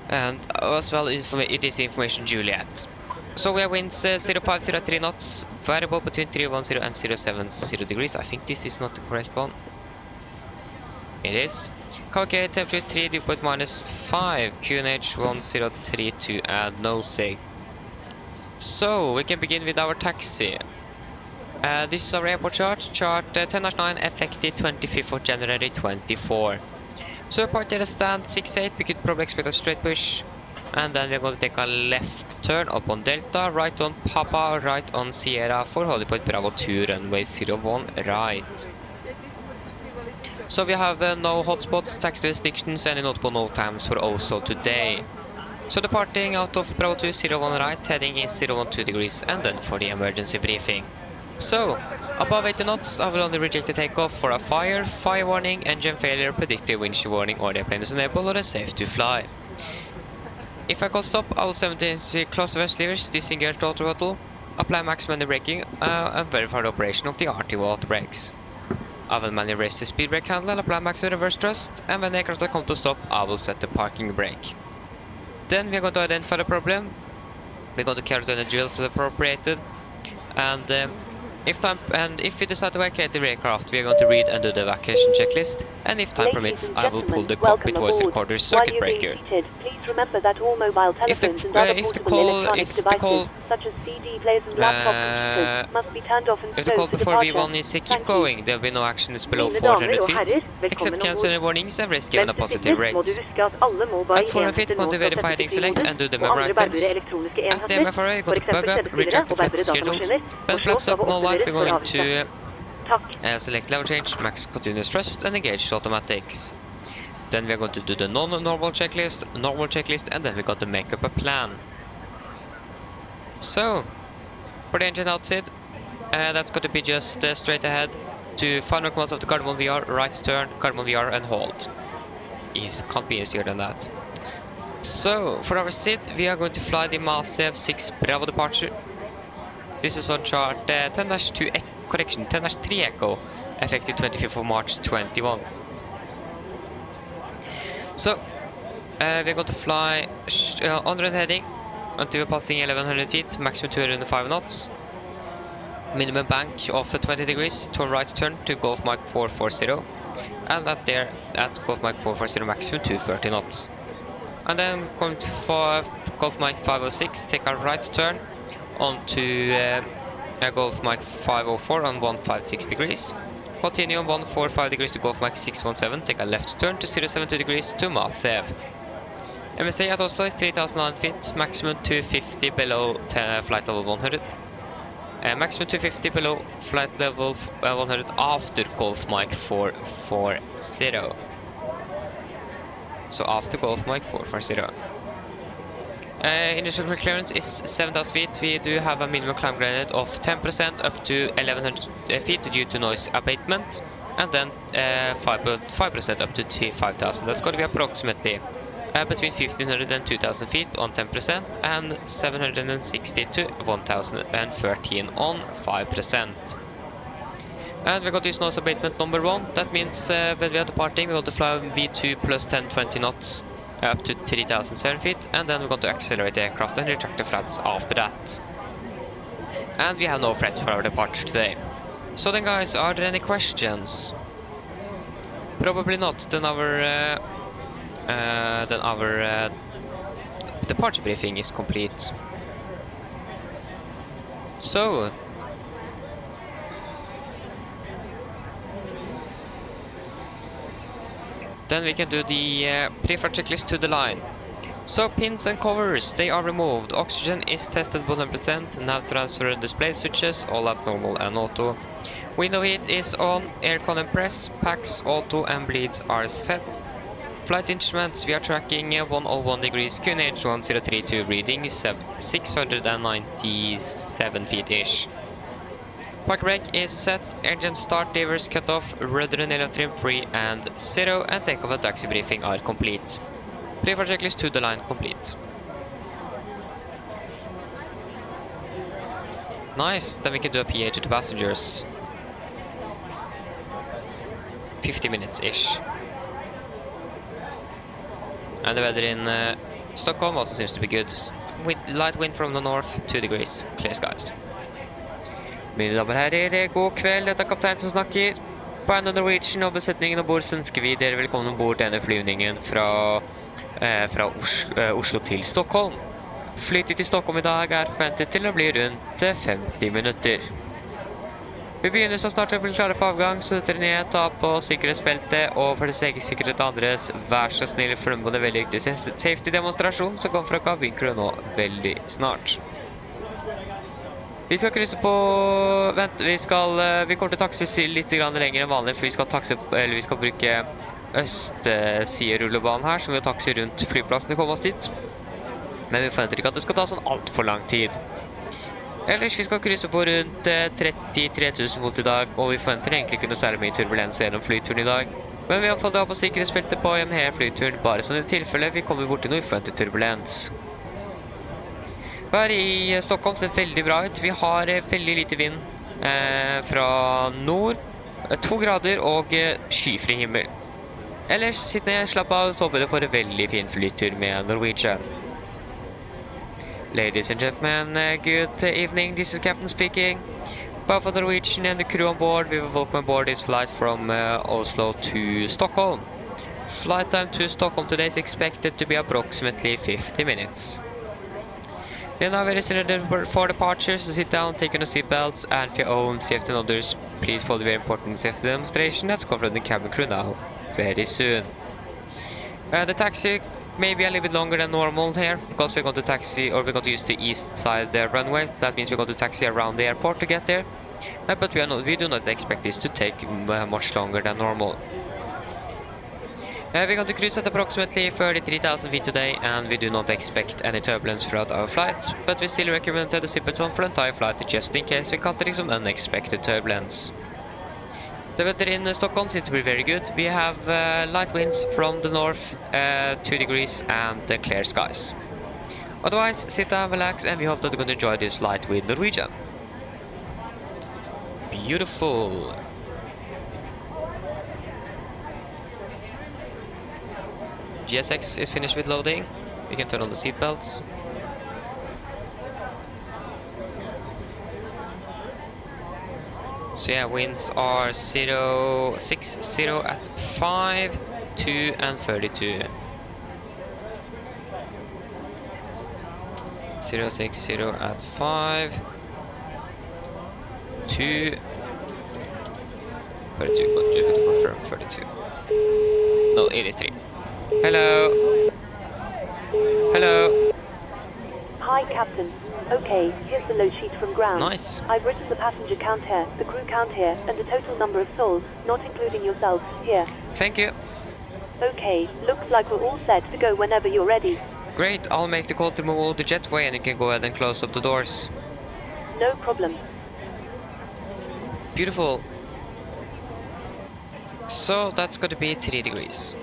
And as well, it is information Juliet. So we have winds 0503 knots, variable between 310 and 070 degrees. I think this is not the correct one. It is. KK temperature 3, dew point -5, QNH 1032, and no sig. So we can begin with our taxi. This is our airport chart, chart 10-9, effective 25th of January 24. So we parked at a stand 68, we could probably expect a straight push. And then we're going to take a left turn up on Delta, right on Papa, right on Sierra for holding point Bravo 2, runway 01 right. So we have no hotspots, taxi restrictions, and notable no times for Oslo today. So departing out of Bravo 2, 01 right, heading in 012 degrees, and then for the emergency briefing. So, above 80 knots, I will only reject the takeoff for a fire warning, engine failure, predictive wind shear warning, or the airplane is unable or is safe to fly. If I call stop, I will simultaneously close the west levers, disengage the auto throttle, apply maximum braking, and verify the operation of the RTO auto brakes. I will manually raise the speed brake handle and apply maximum reverse thrust, and when the aircraft come to stop, I will set the parking brake. Then we are going to identify the problem. We're going to carry out the drills as appropriated. And if we decide to vacate the aircraft, we are going to read and do the evacuation checklist. And if time permits, I will pull the cockpit voice recorder circuit breaker. Please remember that all mobile telephones and other portable electronic devices, such as CD players and laptop computers, must be turned off and if the call closed for before departure. V1 is keep going, there will be no actions below 400 feet, except cancelling warnings and risk given a positive rate. At 400 feet, go to verify heading select and do the member items. At the MFRA, go to bug up, retract the flaps scheduled. When flaps up no light, we're going to select level change, max continuous thrust, and engage the automatics. Then we're going to do the normal checklist, and then we're going to make up a plan. So, for the engine outside, that's going to be just straight ahead to final commands of the Cardamom VR, right turn, Cardamom VR, and hold. Can't be easier than that. So, for our SID, we are going to fly the MSFS Bravo departure. This is on chart 10-3 Echo, effective 25th of March 21. So, we're going to fly on run heading until we're passing 1100 feet, maximum 205 knots. Minimum bank of 20 degrees to a right turn to Gulf Mike 440. And at Gulf Mike 440, maximum 230 knots. And then going to Gulf Mike 506, take a right turn onto Gulf Mike 504 on 156 degrees. Continue on 145 degrees to Gulf Mike 617, take a left turn to 070 degrees to MSFS. MSA at Oslo is 3009 feet, maximum 250 below flight level 100. Maximum 250 below flight level 100 after Gulf Mike 440. So after Gulf Mike 440. Initial clearance is 7,000 feet. We do have a minimum climb gradient of 10% up to 1,100 feet due to noise abatement, and then 5% up to 5,000. That's going to be approximately between 1,500 and 2,000 feet on 10%, and 760 to 1,013 on 5%. And we're going to use noise abatement number 1. That means when we are departing, we're going to fly V2 plus 10-20 knots. Up to 3,007 feet, and then we're going to accelerate the aircraft and retract the flaps after that. And we have no threats for our departure today. So then guys, are there any questions? Probably not, then our departure briefing is complete. So then we can do the pre-flight checklist to the line. So pins and covers, they are removed. Oxygen is tested 100%. Nav transfer display switches, all at normal and auto. Window heat is on. Aircon and press, packs, auto and bleeds are set. Flight instruments, we are tracking 101 degrees, QNH 1032 reading 697 feet-ish. Park brake is set, engine start, levers cut off, rudder and aero trim free and 0, and takeoff and taxi briefing are complete. Pre-flight checklist to the line complete. Nice, then we can do a PA to the passengers. 50 minutes-ish. And the weather in Stockholm also seems to be good. With light wind from the north, 2 degrees, clear skies. Mine damer og herrer, god kveld, dette er kaptein som snakker. På AMD Norwegian og besetningen ombord så ønsker vi dere velkommen ombord denne flyvningen fra Oslo til Stockholm. Flytid til Stockholm i dag er forventet til å bli rundt 50 minutter. Vi begynner så snart å bli klare for avgang, så dere ned, ta på sikkerhetsbeltet, og for deres egen sikkerhet andres, vær så snill, følg med på det veldig viktige safety-demonstrasjon som kommer fra kabincrew nå veldig snart. Vi skal krysse på, vent, vi kommer til å takse litt lenger enn vanlig, for vi skal bruke østside-rullebanen her, som vi takse rundt flyplassen til å komme oss dit. Men vi forventer ikke at det skal ta sånn alt for lang tid. Ellers, vi skal krysse på rundt 33 000 volt i dag, og vi forventer egentlig ikke noe særlig mye turbulens gjennom flyturen i dag. Men vi har fått av på sikkerhetsbeltet på gjennom hele flyturen, bare sånn i tilfelle vi kommer bort til noe uforventet turbulens. Her i Stockholm ser det veldig bra ut. Vi har veldig lite vind fra nord, 2 grader og skyfri himmel. Ellers sitt ned, slapp av, så håper du får en veldig fin flytur med Norwegian. Ladies and gentlemen, good evening. This is Captain speaking. Both for the Norwegian and the crew on board, we will welcome aboard this flight from Oslo to Stockholm. Flight time to Stockholm today is expected to be approximately 50 minutes. We are now very ready for departure, so sit down, take on your seatbelts, and for your own safety and others, please follow the very important safety demonstration that's covered in the cabin crew now, very soon. The taxi may be a little bit longer than normal here, because we're going to taxi, or we're going to use the east side runway. That means we're going to taxi around the airport to get there. But we do not expect this to take much longer than normal. We're going to cruise at approximately 33,000 feet today, and we do not expect any turbulence throughout our flight, but we still recommend the seatbelt on for the entire flight just in case we encounter some unexpected turbulence. The weather in Stockholm seems to be very good. We have light winds from the north, 2 degrees, and clear skies. Otherwise, sit down, relax, and we hope that you're going to enjoy this flight with Norwegian. Beautiful. GSX is finished with loading. We can turn on the seatbelts. So yeah, winds are 60 at 5, 2 and 32. 060 at 5, 2, 32. But just to confirm 32. No, 83. Hello. Hello. Hi, Captain. Okay, here's the load sheet from ground. Nice. I've written the passenger count here, the crew count here, and the total number of souls, not including yourself, here. Thank you. Okay, looks like we're all set to go whenever you're ready. Great, I'll make the call to move the jetway and you can go ahead and close up the doors. No problem. Beautiful. So that's going to be 3 degrees.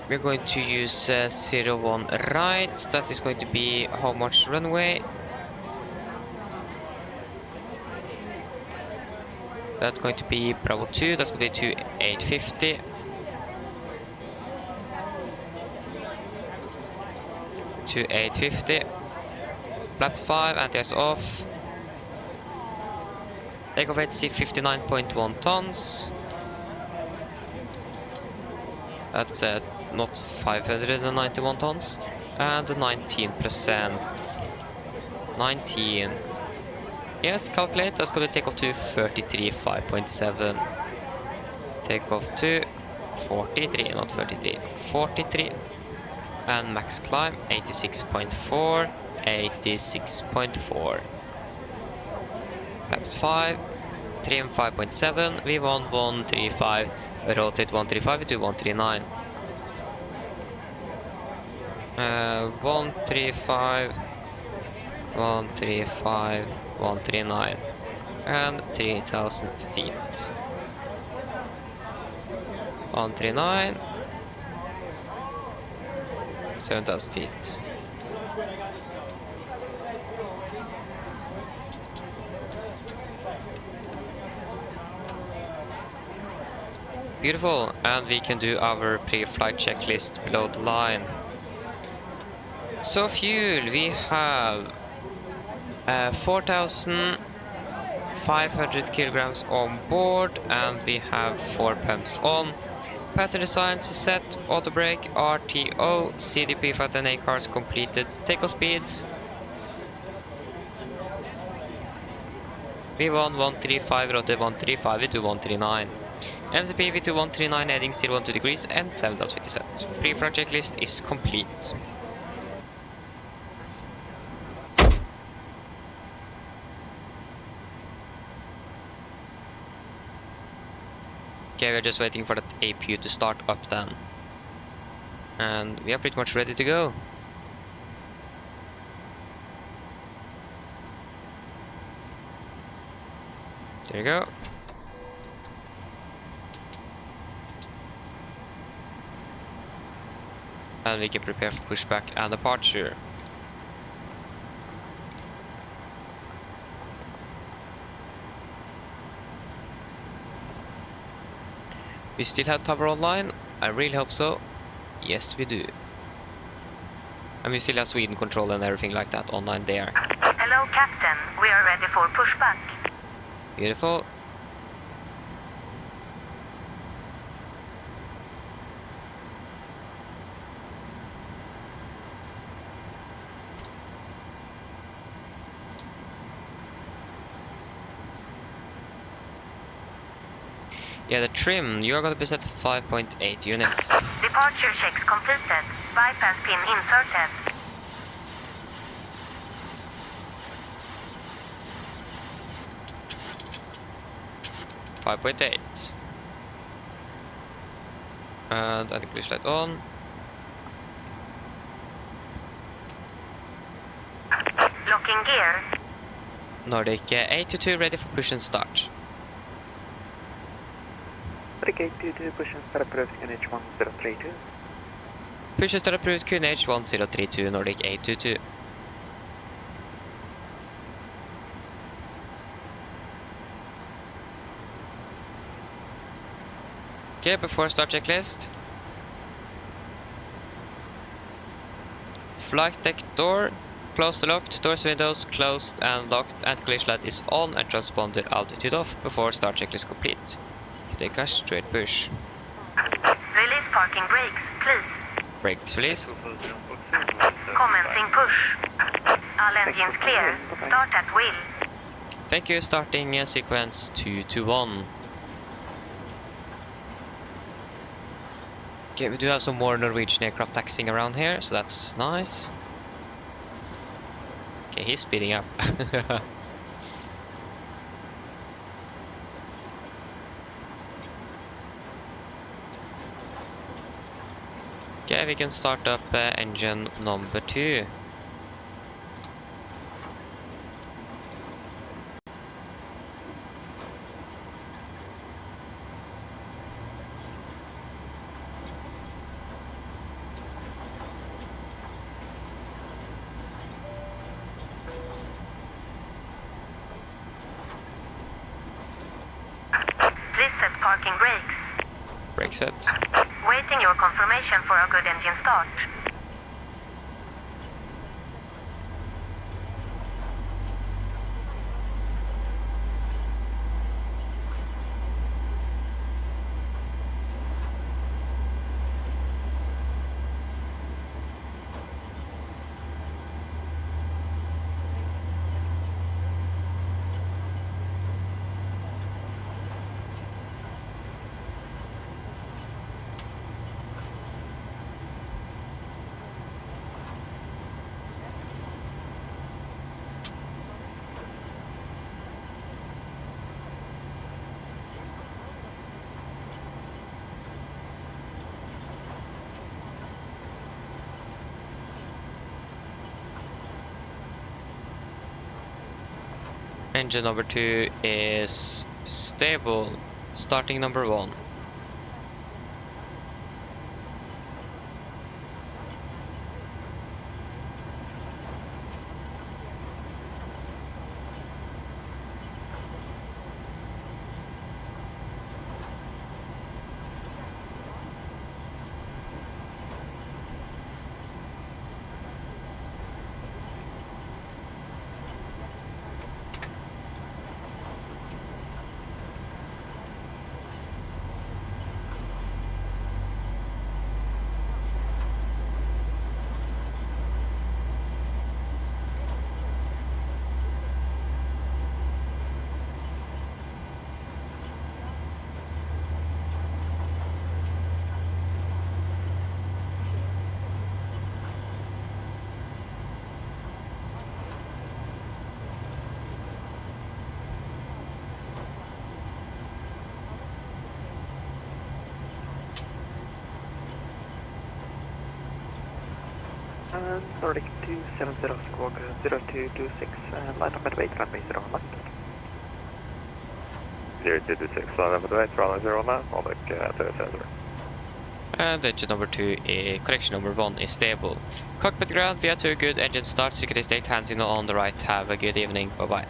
We're going to use 01 right. That is going to be how much runway? That's going to be Bravo 2. That's going to be 2850. To 850. Flaps 5, anti-ice off. Takeoff rate 59.1 tons. That's not 591 tons. And 19%. 19. Yes, calculate. That's going to take off to 33.5.7. Take off to 43, not 33. 43. And max climb 86.4. 86.4. Flaps 5. Trim 5.7. V1 135. Rotate 135 to 139. 135. 135. 139. And 3,000 feet. 139. 7,000 feet. Beautiful, and we can do our pre-flight checklist below the line. So fuel, we have 4,500 kilograms on board, and we have 4 pumps on. Passenger signs set, auto brake, RTO, CDP for the cars completed. Takeoff speeds. V1 135, rotate 135, V2 139. MCP V2 139 heading still 12 degrees and 7,000 feet set. Pre-flight checklist is complete. Okay, we're just waiting for that APU to start up then. And we are pretty much ready to go. There you go. And we can prepare for pushback and departure. We still have tower online? I really hope so. Yes, we do. And we still have Sweden control and everything like that online there. Hello, Captain. We are ready for pushback. Beautiful. Yeah, the trim, you are going to be set to 5.8 units. Departure checks completed. Bypass pin inserted. .8. And I think we light on. Locking gear. Nordic 822 ready for push and start. Nordic 822 push and start approved QNH 1032. Push and start approved QNH 1032 Nordic 822. Okay, before start checklist. Flight deck door, closed and locked, doors and windows closed and locked, anti-collision light is on and transponder altitude off before start checklist complete. You take a straight push. Release parking brakes, please. Brakes release. Commencing push. All engines clear. Start at will. Thank you, starting sequence 221. Okay, we do have some more Norwegian aircraft taxiing around here, so that's nice. Okay, he's speeding up. Okay, we can start up engine number 2. Reset parking brakes. Brake set. Waiting your confirmation for a good engine start. Engine number 2 is stable. Starting number 1. And Nordic 270 squawk 0226, line up at weight, runway 0 left. 0226, line up at weight, runway 0 left, Nordic 270. And engine number 2, correction number 1 is stable. Cockpit ground, we have 2 good engine starts. You can stay hands in on the right. Have a good evening. Bye bye.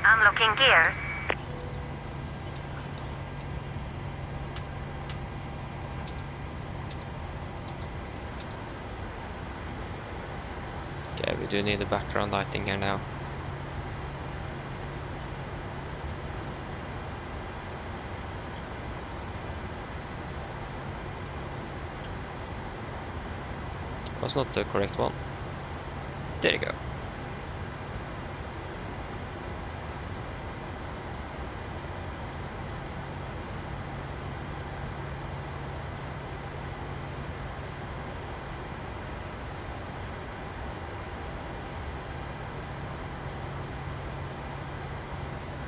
Unlocking gear. Okay, we do need the background lighting here now. Was not the correct one. There you go.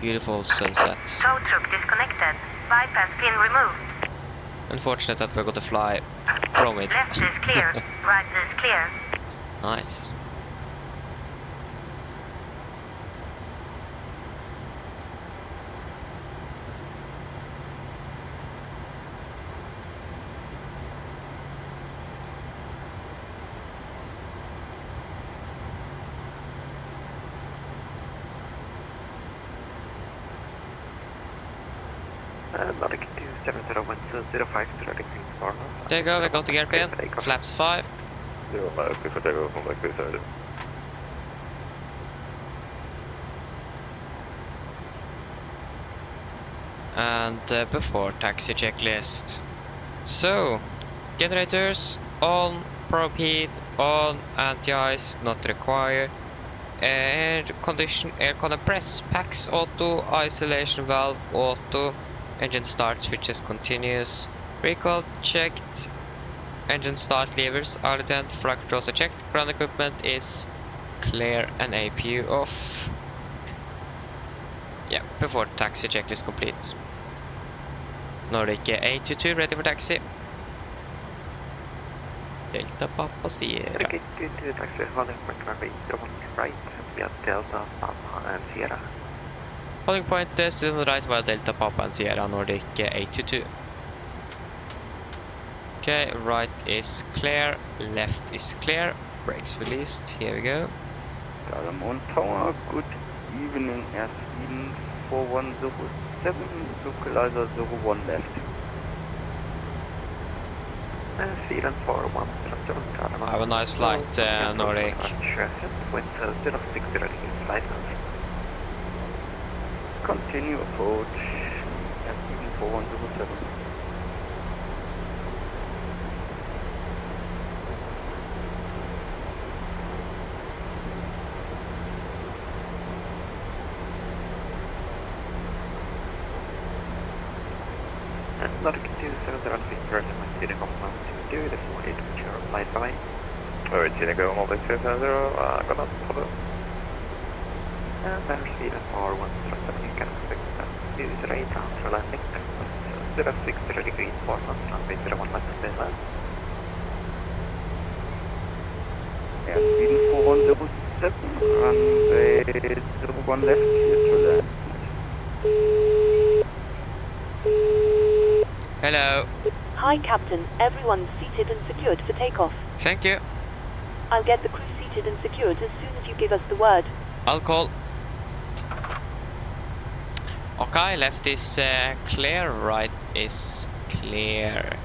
Beautiful sunset. Tow truck disconnected. Bypass pin removed. Unfortunate that we're going to fly from it. Left is clear. Right is clear. Nice. Nordic 270 degrees north. There you go, we got the gear pin. Flaps 5. 05 before takeoff, come back to the side. And before taxi checklist. So, generators on, probe heat on, anti-ice not required. Air condition, air compress, packs auto, isolation valve auto, engine start switches continuous, recall checked, engine start levers are lit, flight controls are checked, ground equipment is clear and APU off. Yeah, before taxi checklist complete. Nordic A22 ready for taxi. Delta Papa Sierra. Nordic 22 taxi holding point runway 01 right via Delta Papa and Sierra. Holding point still on the right via Delta Papa and Sierra, Nordic A22. Okay, right is clear, left is clear, brakes released, here we go. Galamon Tower, good evening, Airspeed 4107, localizer 01 left. Sealand 4107, Have a nice flight, Nordic. Wind 060 degrees, license. Continue approach, Airspeed 4107. Nordic 270 first and Takeoff 122, this is 1 which are applied by. Alright, Takeoff, Nordic 270, gonna follow. Better speed and power 107, you can expect that use right after landing. 060 degrees, 4 knots, runway 01 left and mainland. Airspeed 4107, runway 01 left, clear to land. Hello. Hi, Captain. Everyone's seated and secured for takeoff. Thank you. I'll get the crew seated and secured as soon as you give us the word. I'll call. Okay, left is clear, right is clear.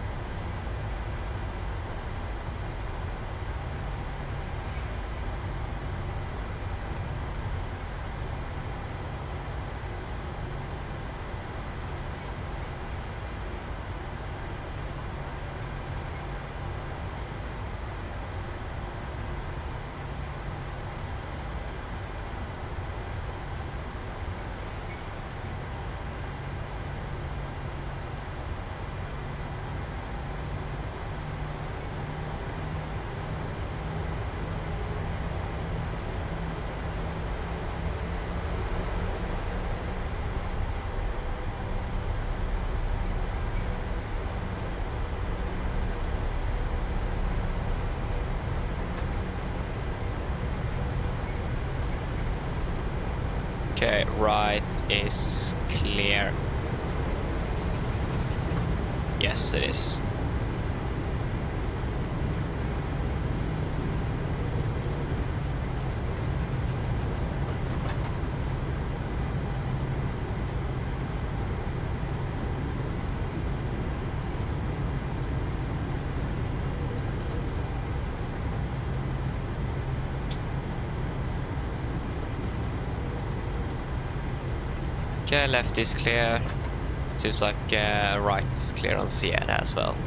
Okay, right is clear. Yes, it is. Okay, left is clear. Seems like right is clear on Sierra as well.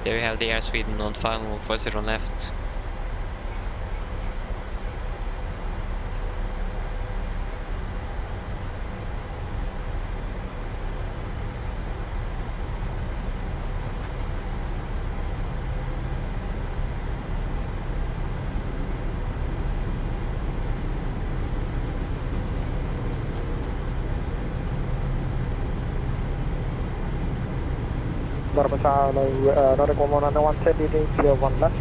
There we have the Air Sweden on final 40 on left. Nordic 110, 1 left.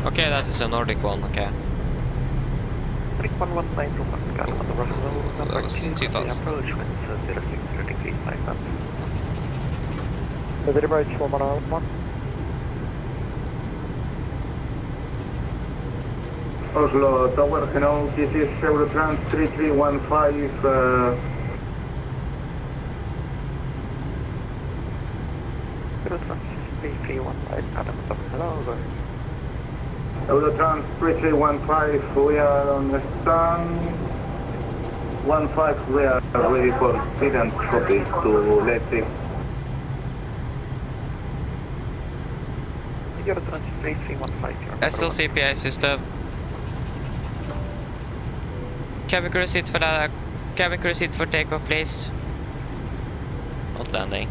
Okay, that is a Nordic one, okay. Nordic 119 from Pascal on the Russell, number 2, too fast. approach with 06 degrees 5 knots. The approach 111. Oslo Tower, hello, this is Eurotrans 3315, Eurotrans 3315, Adam, hello. Eurotrans 3315, we are on the stand. 15, we are ready for speed and copy to Leipzig. Eurotrans 3315. SLCPI system. Cabin crew sit for that. Cabin crew sit for takeoff, please. Not landing.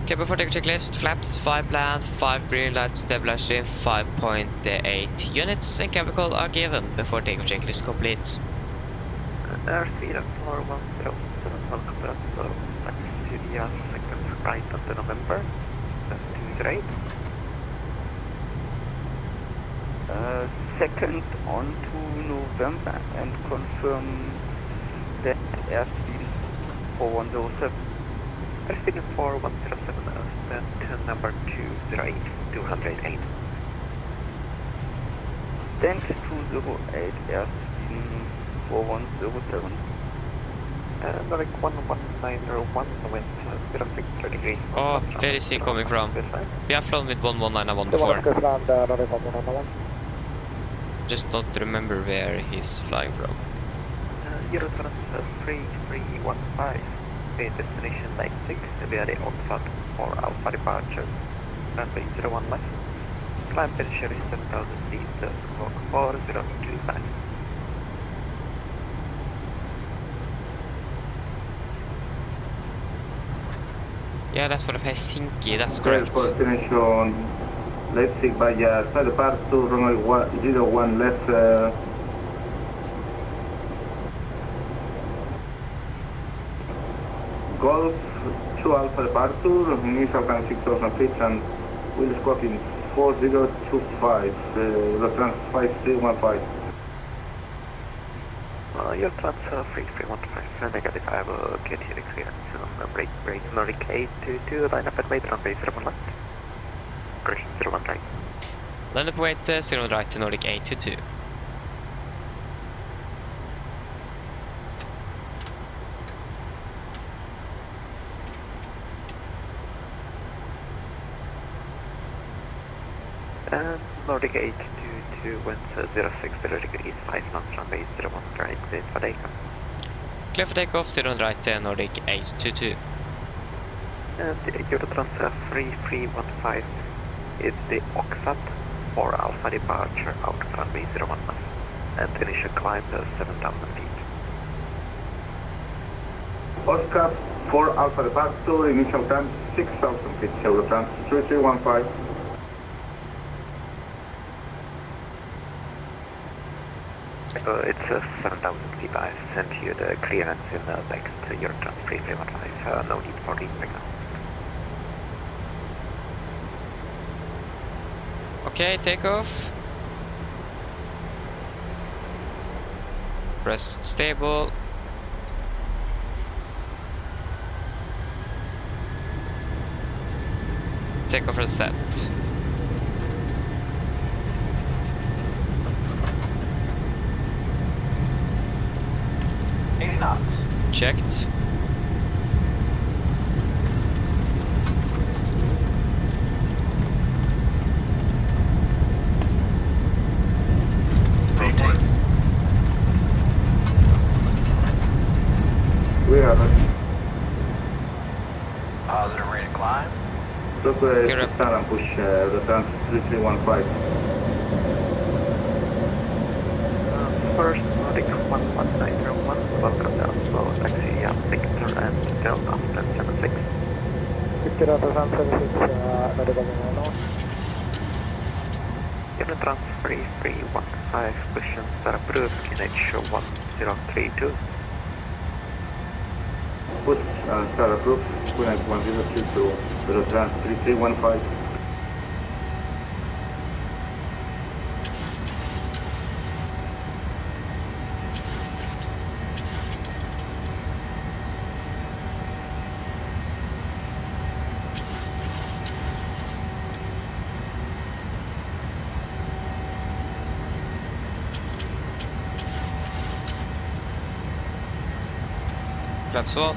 Cabin for takeoff checklist. Flaps 5 land, 5 green lights, stabilizer 5.8 units, and cabin call are given before takeoff checklist complete. Airspeed at 4107, welcome to Oslo. Flight to the second right until November. That's 28. Second on to November and confirm that airspeed 4107. Airspeed 4107, stand number 208, 208. Thanks 208, airspeed 4107. Nordic 11901, wind 06 degrees. Oh, where is he coming from? We have flown with 1191 before. Nordic 111. Just don't remember where he's flying from. Eurotrans 3315, the destination Leipzig, via the Oxford for Alpha departure, runway 01 left, climb temperature is 7,000 feet, squawk 4025. Yeah, that's for the Helsinki, that's correct. Destination Leipzig via side departure, runway 01 left. Golf 2 Alpha departure, initial time 6,000 feet and will squawk in 4025, Eurotrans 5315. Eurotrans 3315, negative, I will get your experience on break Nordic 822, line up at weight runway 01 left, correction 01 right. Line up weight 01 right to Nordic 822. And Nordic 822 winds 06 degrees 5 knots, runway 01 right, clear for takeoff. Clear for takeoff, 01 right to Nordic 822. And Eurotrans 3315 is the Oxford for Alpha departure out of runway 01 left, and initial climb 7,000 feet. Oscar 4 Alpha departure, initial time 6,000 feet, Eurotrans 3315. It's 7,000 feet. I sent you the clearance in the next Eurotrans 3315. No need for the signal. Okay, takeoff. Press stable. Takeoff is set. 80 knots. Checked. Rotate. We are Positive rate of climb. Stand and push return 3315. First Nordic 11901, welcome to Oslo, taxi Victor and Delta 1076. Victor Delta 1076, Nordic Unit trans 3315, pushing start approved, QNH 1032. Push start approved, QNH 1032, return 3315. Flaps 1.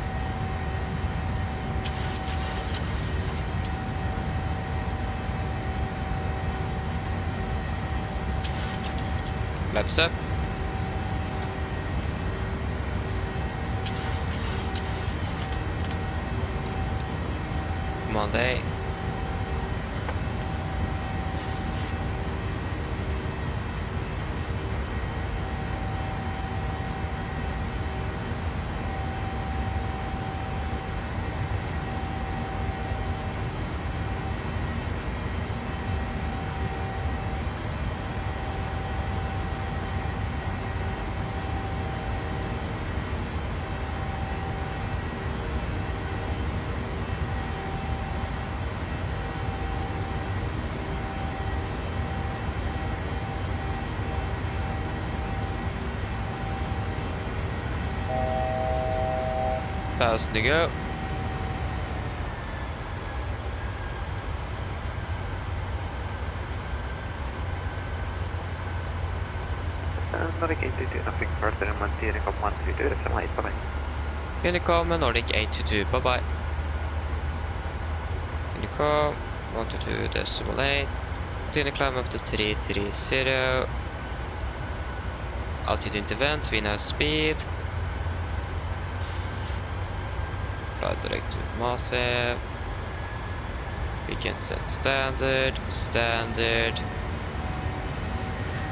Flaps up. Command A. Fast to go. Nordic 822, nothing further in Montana, come 132, that's a light, bye-bye. Unicom and Nordic 822, bye bye. Unicom 122.8. Continue climb up to 330. Altitude intervent, we now speed. Fly direct to massive. We can set standard.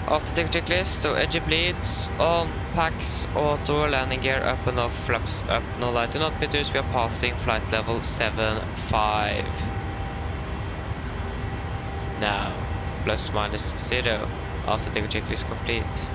After take checklist, so edge bleeds, on, packs, auto, landing gear, up and off, flaps up, no light, do not meters, we are passing flight level 75. Now, plus minus 0, after take checklist complete.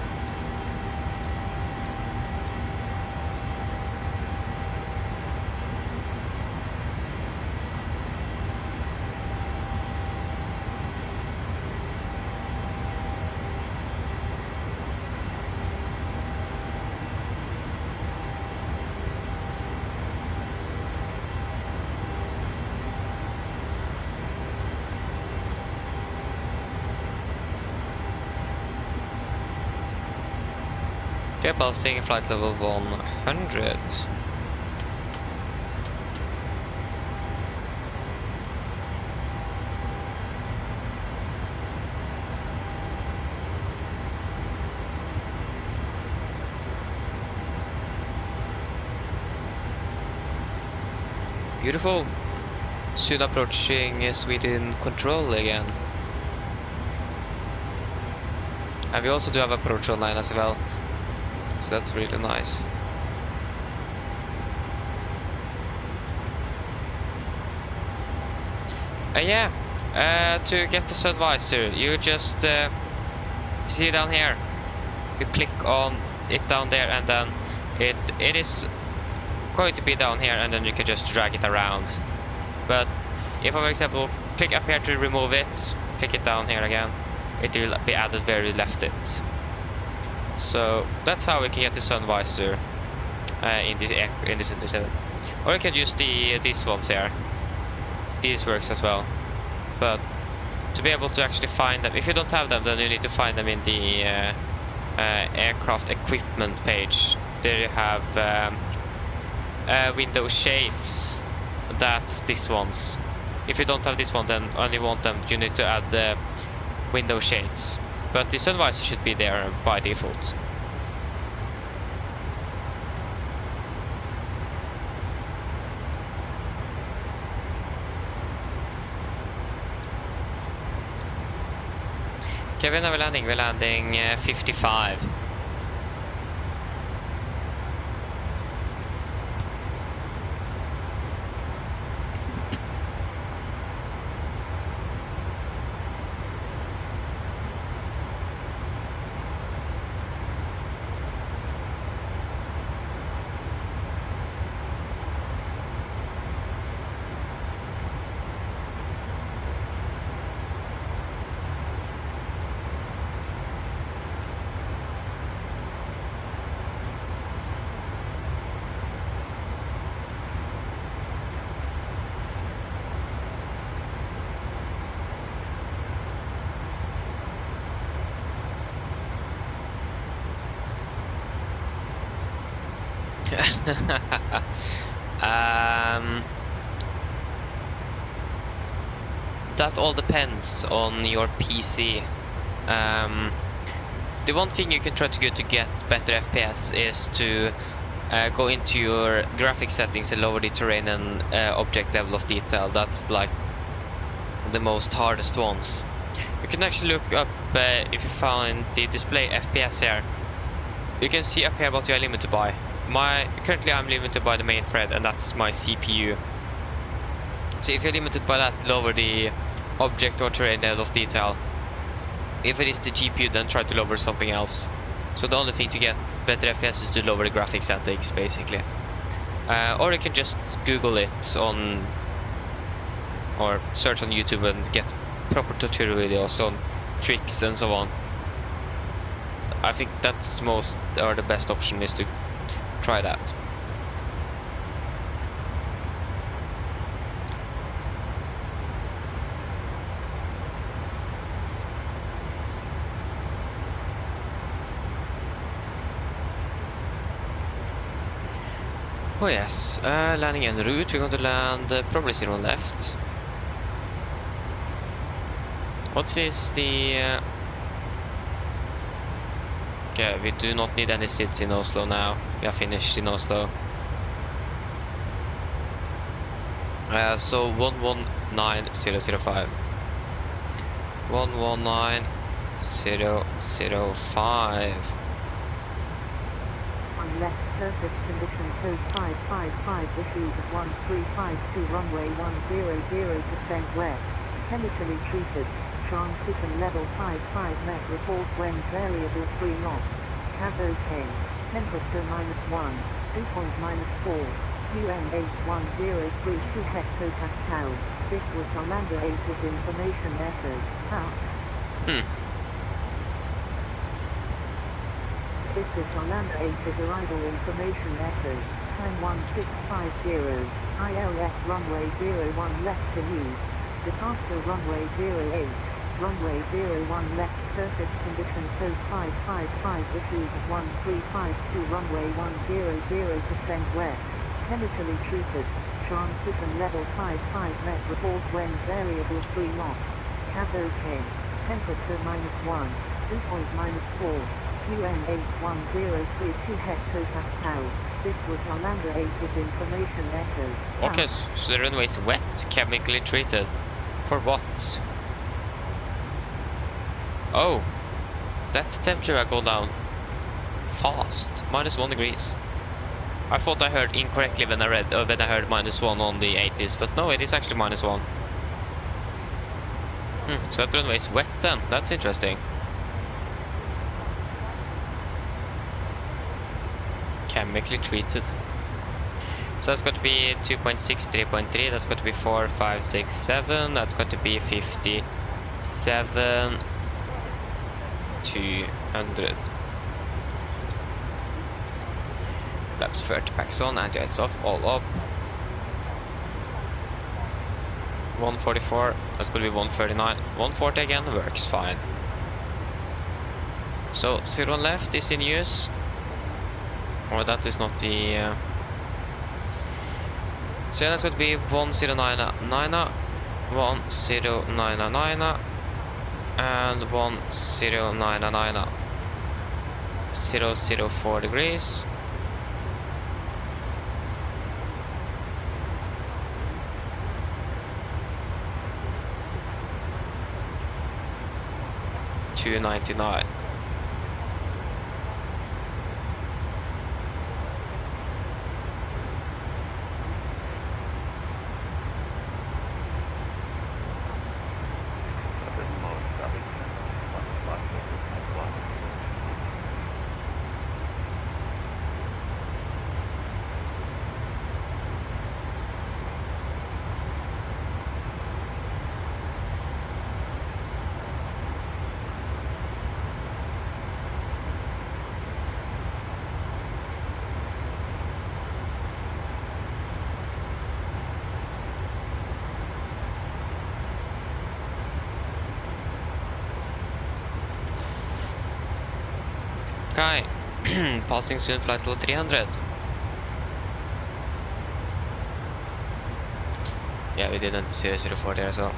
Okay, balancing flight level 100. Beautiful. Soon approaching Sweden control again. And we also do have approach online as well. So that's really nice. To get the Sunvisor, you just see down here. You click on it down there, and then it is going to be down here, and then you can just drag it around. But if I, for example, click up here to remove it, click it down here again, it will be added where we left it. So that's how we can get the sun visor in this 37. Or you can use these ones here. These works as well. But to be able to actually find them, if you don't have them, then you need to find them in the aircraft equipment page. There you have window shades. That's these ones. If you don't have this one, then only want them, you need to add the window shades. But the sun visor should be there by default. Okay, when are we landing? We're landing 55. That all depends on your PC. The one thing you can try to do to get better FPS is to go into your graphic settings and lower the terrain and object level of detail. That's like the most hardest ones. You can actually look up if you find the display FPS here. You can see up here what you are limited by. Currently I'm limited by the main thread, and that's my CPU. So if you're limited by that, lower the object or terrain level of detail. If it is the GPU, then try to lower something else. So the only thing to get better FPS is to lower the graphic settings, basically. Or you can just Google it on, or search on YouTube and get proper tutorial videos on tricks and so on. I think that's the best option is to try that. Oh yes, landing en route. We're going to land probably 0 left. What is the... Okay, we do not need any seats in Oslo now. We are finished in Oslo. So 119005. 119005. On left surface condition code 555 issues at 1352 runway 100% west. Chemically treated. Transition level 55 met report when variable 3 knots. Have OK. Temperature -1. Dew point -4. QM8103 hectopascal. This was Commander 8's information message. Out. This is Commander 8's arrival information message. Time 1650. ILS runway 01 left to use. Departure runway 08. Runway 01 left surface condition code 555 issues at 1352 runway 100% west. Chemically treated. Transition level 55 met report when variable 3 knots. Have OK. Temperature -1. Dew point -4. QM8103 hectopascal. This was Commander 8's information message. Okay, so the runway is wet, chemically treated. For what? Oh, that's temperature go down fast. -1 degrees. I thought I heard incorrectly when I heard -1 on the 80s, but no, it is actually -1. So that runway is wet then. That's interesting. Chemically treated. So that's got to be 2.6, 3.3. That's got to be 4, 5, 6, 7. That's got to be 50. 7,200. Flaps 30 packs on, anti-ice off, all up. 144, that's gonna be 139. 140 again, works fine. So 01 left is in use. Or that is not the... So yeah, that's going to be 1099, 1099, and 1099. 004 degrees. $299. Okay, passing soon flight level 300. Yeah, we didn't 004 there as well.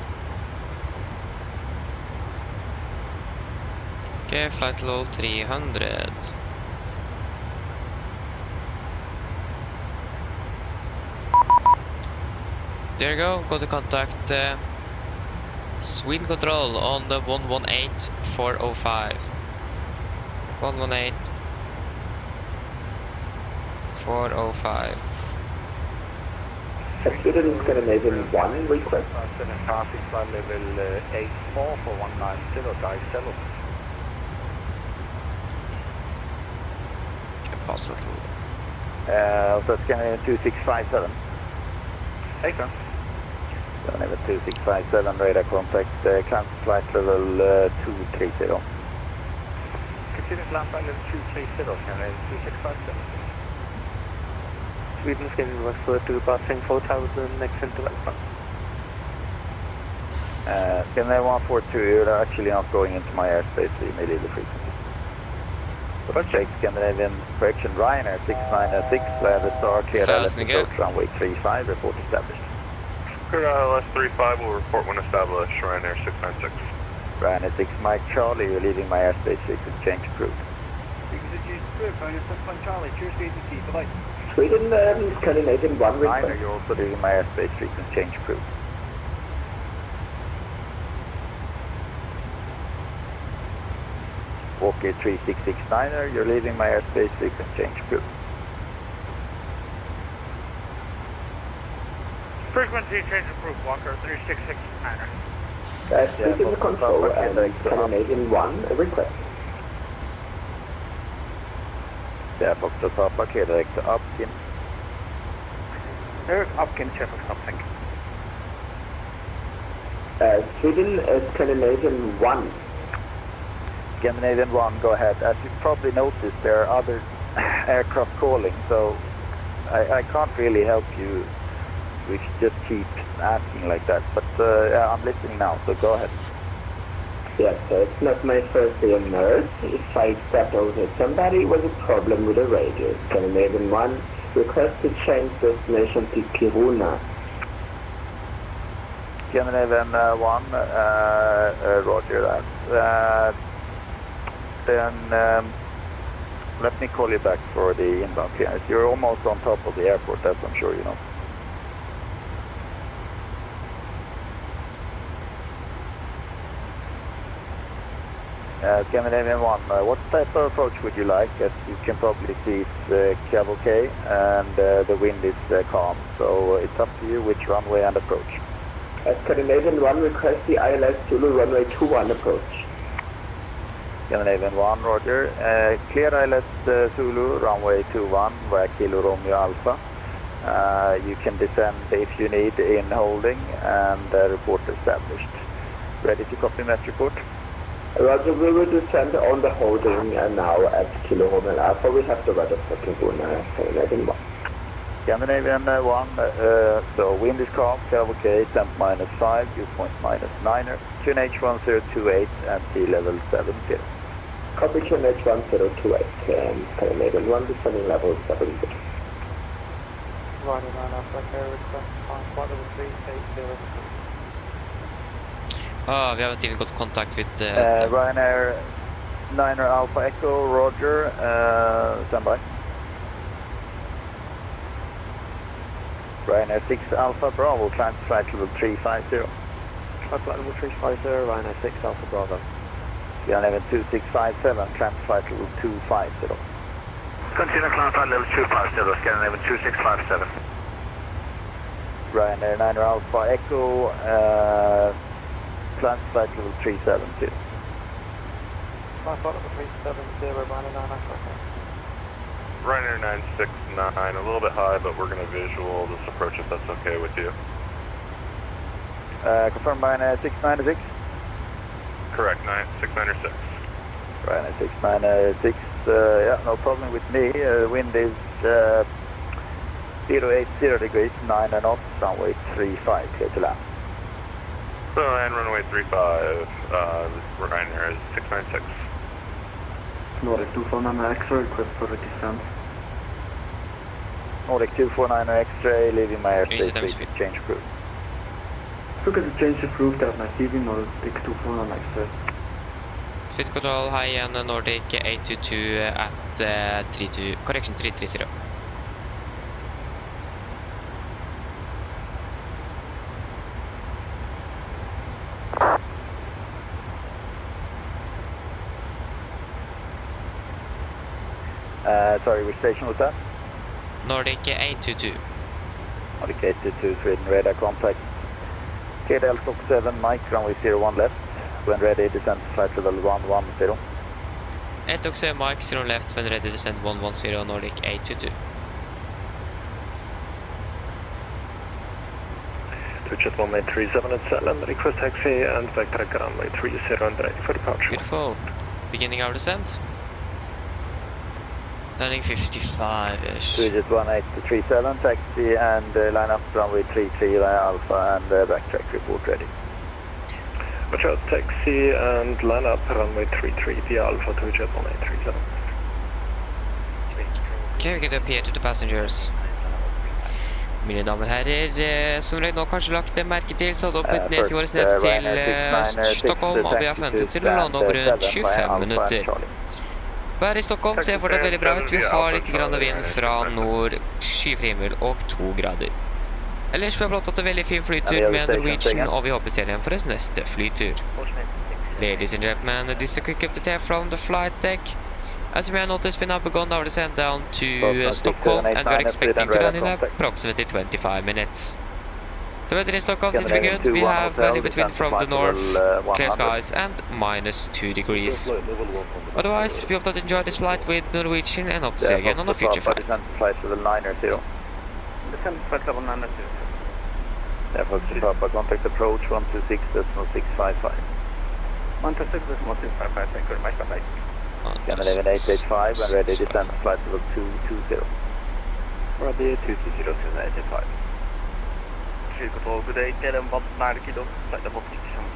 Okay, flight level 300. There you go, got to contact Sweden Control on the 118405. 118405. Sweden Scandinavian 1 request. Passing flight level 84 for 190, dive 7. Okay, pass that through. So Scandinavian 2657. Hey, sir. Scandinavian 2657, radar contact, cancel flight level 230. Continue land flight level 230, Scandinavian 2657. Sweden Scandinavian was to passing 4,000 next interval. Scandinavian 142, you're actually not going into my airspace, so you may leave the frequency. Check Scandinavian correction Ryanair 696, land the star, clear ILS approach runway 35, report established. Clear ILS 35 will report when established, Ryanair 696. Ryanair 6 Mike Charlie, you're leaving my airspace, frequency change approved. Sweden Scandinavian 1 request. Ryanair, you're also leaving my airspace, frequency change approved. Walker 3669er, you're leaving my airspace, frequency change approved. Frequency change approved, Walker 3669er. Sweden Control and Scandinavian 1 request. Yeah, Foxtrot Papa, clear direct to Upkin. Upkin, check for something. Sweden Scandinavian 1. Scandinavian 1, go ahead. As you probably noticed, there are other aircraft calling, so I can't really help you if you just keep asking like that. But yeah, I'm listening now, so go ahead. Yes, it's not my first day on Earth. If I stepped over somebody, was a problem with the radio. Scandinavian 1, request to change destination to Kiruna. Scandinavian 1, roger that. Then let me call you back for the inbound clearance. You're almost on top of the airport, that's I'm sure you know. Scandinavian 1, what type of approach would you like? As you can probably see, it's cavalcade and the wind is calm, so it's up to you which runway and approach. Scandinavian 1, request the ILS Zulu runway 21 approach. Scandinavian 1, roger. Clear ILS Zulu, runway 21, via Kilo Romeo Alpha. You can descend if you need in holding and report established. Ready to copy mess report. Roger, we will descend on the holding now at Kilo Hotel Alpha. We have the weather fucking good Scandinavian 1. Scandinavian 1, so wind is calm, okay, temp -5, dew point -9, QNH 1028 and sea level 70. Copy QNH 1028, Scandinavian 1, descending level 70. Ryanair 9 Alpha Echo, request flight level 380. Oh, we haven't even got contact with Ryanair 9 Alpha Echo, Roger, stand by. Ryanair 6 Alpha Bravo, climb to flight level 350. Flight level 350, Ryanair 6 Alpha Bravo. Scandinavian 2657, climb to flight level 250. Continue climb flight level 250, Scandinavian 2657. Ryanair 9 Alpha Echo, climb to flight level 370. Climb flight level 370, Ryanair 9 Alpha Echo. Ryanair 969, a little bit high, but we're going to visual this approach if that's okay with you. Confirm Ryanair 696? Correct, 696. Ryanair 696, yeah, no problem with me. Wind is 080 degrees, 9 knots, runway 35, clear to land. So, and runway 35, Ryanair is 696. Nordic 249 X-ray, request for descent. Nordic 249 X-ray, leaving my airspace, please change crew. Look at the change of crew, that night, leaving Nordic 249 X-ray. Flight control, high and Nordic 822 at 32, correction 330. Sorry, which station was that? Nordic 822. Nordic 822, Sweden, radar contact. KDL Stock 7, Mike, runway 01 left. When ready, descend to flight level 110. Eltok 7, Mike, 0 left, when ready, descend 110, Nordic 822. Jet 1837 at Sälen, request taxi and backtrack runway 30 and ready for departure. Beautiful. Beginning our descent. Landing 55-ish. Jet 1837, taxi and line up runway 33 via Alpha and backtrack report ready. Watch out, taxi and line up runway 33 via Alpha to Jet 1837. Okay, we get up here to the passengers. Mine damer og herrer, som dere nå kanskje lagt merke til, så hadde oppet ned våre ned til Stockholm, og vi har forventet til å lande om rundt 25 minutter. Været i Stockholm ser fortsatt veldig bra ut. Vi har litt grann vind fra nord, skyfri himmel og 2 grader. Ellers vi har flott hatt en veldig fin flytur med Norwegian, og vi håper serien for oss neste flytur. Ladies and gentlemen, this is a quick update from the flight deck. As you may have noticed, we now begun our descent down to Stockholm, and we are expecting to land in approximately 25 minutes. The weather in Stockholm seems to be good. We have a little bit wind from the north, clear skies, and -2 degrees. Otherwise, we hope that you enjoyed this flight with Norwegian and hope to see you again on a future flight. Descend flight level 900. Descend flight level 900. Foxtrot Papa, contact approach 126, decimal 655. 126, decimal 655, thank you very much, bye-bye. Scandinavian 885 and ready descent flight level 220. Ready 220 to 885. Traffic control, good day, KLM 19 kilo, flight level 600.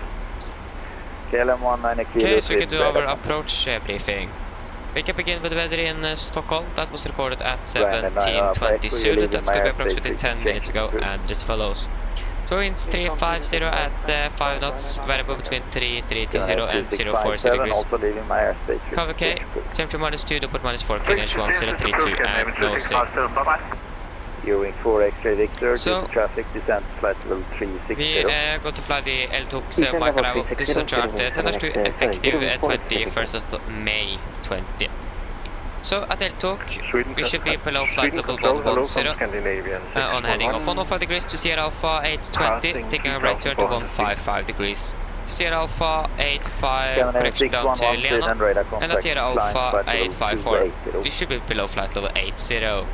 KLM 19 kilo. Okay, so we can do our approach briefing. We can begin with the weather in Stockholm. That was recorded at 17:20 Zulu. That's going to be approximately 10 minutes ago, and as follows. So winds 350 at 5 knots, variable between 330 and 040 degrees. Cover K, temperature -2, depot -4, QNH 1032, and no sail. Ewing 4 X-ray Victor, so, traffic descent flight level 360. We go to fly the L-Tox Mike arrival. This is on chart 10-2 effective 21st of May 20. So at L-Talk, we should be below flight level 110 on heading off 105 degrees to Sierra Alpha 820, taking a right turn to 155 degrees. To Sierra Alpha 85, correction down to Lena, and at Sierra Alpha 854, we should be below flight level 80.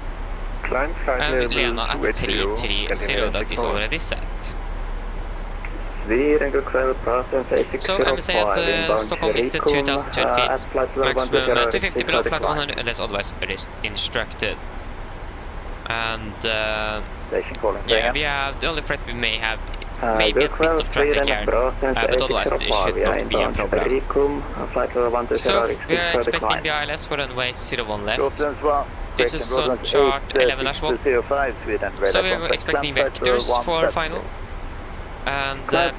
And Lena at 330, that is already set. So MSA at Stockholm is 2,010 feet, maximum 250 below flight 100 unless otherwise instructed. And yeah, we have the only threat we may have maybe a bit of traffic here, but otherwise it should not be a problem. So we are expecting the ILS for runway 01 left. This is on chart 11-1. So we are expecting vectors for final. And yeah,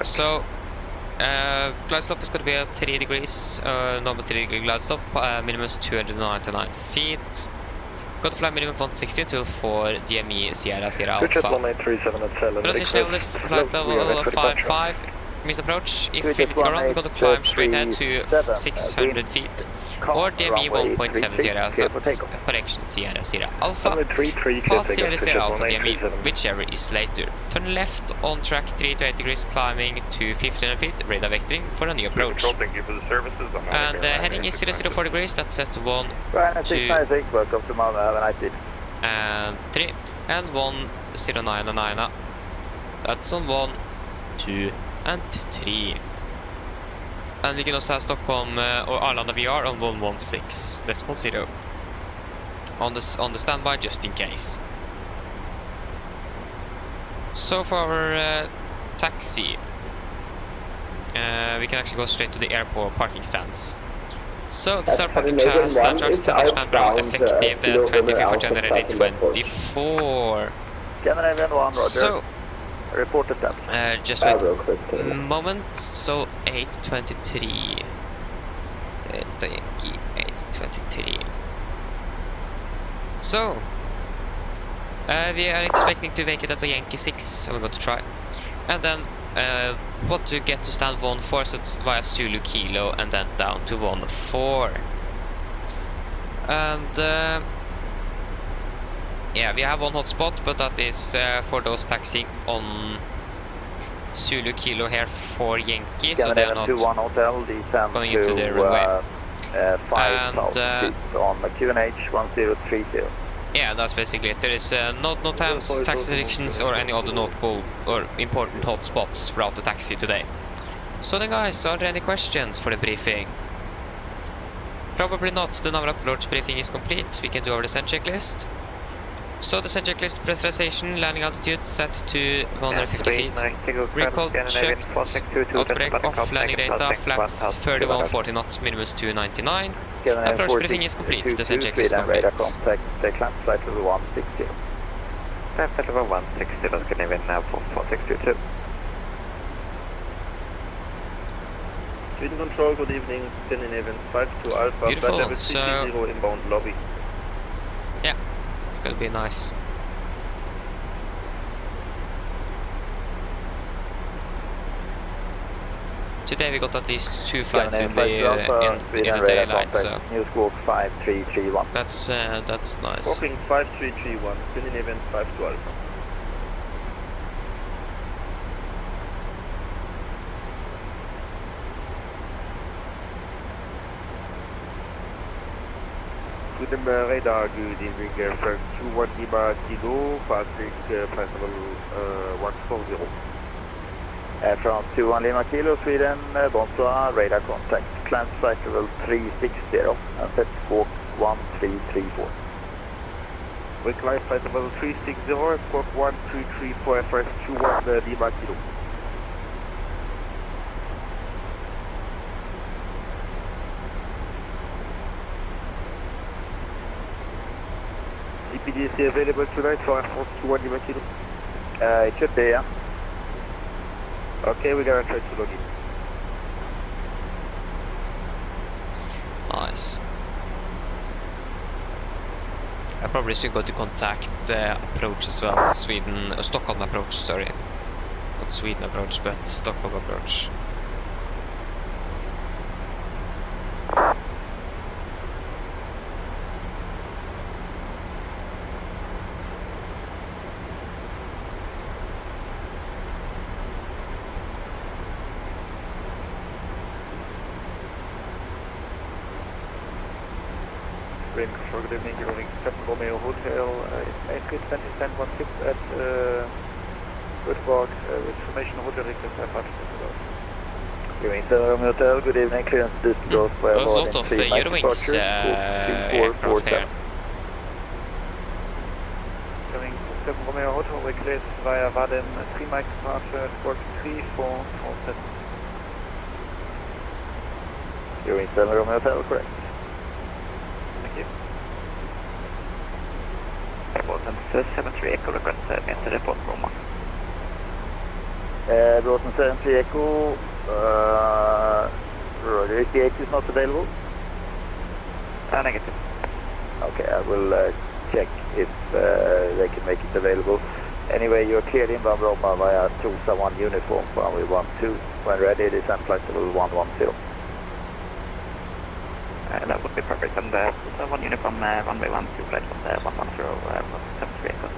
so glide slope is going to be 3 degrees, normal 3 degree glide slope, minimum is 299 feet. Got to fly minimum 160 until 4 DME Sierra Alpha. Transition level is flight level 55. Means approach. If we need to go wrong, we're going to climb straight ahead to 600 feet. Or DME 1.7 Sierra, so correction Sierra Alpha. Pass Sierra Alpha DME, whichever is later. Turn left on track 3 to 8 degrees, climbing to 1500 feet, radar vectoring for a new approach. And heading is 004 degrees, that's set to 1, 2, and 3, and 109, that's on 1, 2, and 3. And we can also have Stockholm or Arlanda VR on 116.0 on the standby just in case. So for our taxi, we can actually go straight to the airport parking stands. So the start parking stand charge 10 National Bravo effective 25th of January 2024. So reported that. Just wait a moment. So 823. Delta Yankee 823. So we are expecting to make it at the Yankee 6. So we're going to try. And then what to get to stand 14, so it's via Zulu Kilo and then down to 14. And yeah, we have one hotspot, but that is for those taxiing on Zulu Kilo here for Yankee, so they are not going into the runway. And on QNH 1030. yeah, that's basically it. There is no times, taxi restrictions, or any other notable or important hotspots throughout the taxi today. So then, guys, are there any questions for the briefing? Probably not. The naval approach briefing is complete. We can do our descent checklist. So the descent checklist: pressurization, landing altitude set to 150 feet, recall checked, outbreak off, landing data, flaps 3140 knots, minimum is 299. Approach briefing is complete. Descent checklist complete. Climb flight level 160. Climb flight level 160, that's going to be now for 4622. Sweden Control, good evening. 10-11, 52 Alpha. Beautiful. So inbound lobby. yeah, it's going to be nice. Today we got at least 2 flights in the daylight, so Newswalk 5331. that's nice. Walking 5331, 10-11, 52 Alpha. Sweden radar, good evening, airframe 21 Lima Kilo, passing flight level 140. From 21 Lima Kilo, Sweden, bonsoir, radar contact, climb flight level 360, and set squawk 1334. We climb flight level 360, squawk 1334, airframe 21 Lima Kilo. CPDC available tonight for Air France 21 Lima Kilo? It should be, yeah. Okay, we're gonna try to log in. Nice. I probably should go to contact approach as well. Sweden, Stockholm approach, sorry. Not Sweden approach, but Stockholm approach. Good evening, you're running 7 Romeo Hotel, it's 1016 at Pushback, with information of order request departure Düsseldorf. Romeo Hotel, good evening, clearance Düsseldorf. There's a lot of Eurowings aircraft here. Coming 7 Romeo Hotel, we cleared via Vaden, 3 mic departure, squawk 3447. You're in 7 Romeo Hotel, correct? Thank you. Broughton 73 Echo, request enter report Roma. Broughton 73 Echo, Roger, 88 is not available? Negative. Okay, I will check if they can make it available. Anyway, you're cleared inbound Roma via Tulsa 1 uniform, runway 12. When ready, descend flight level 110. That would be perfect. And Tulsa 1 uniform, runway 12, flight level 110, 73 Echo.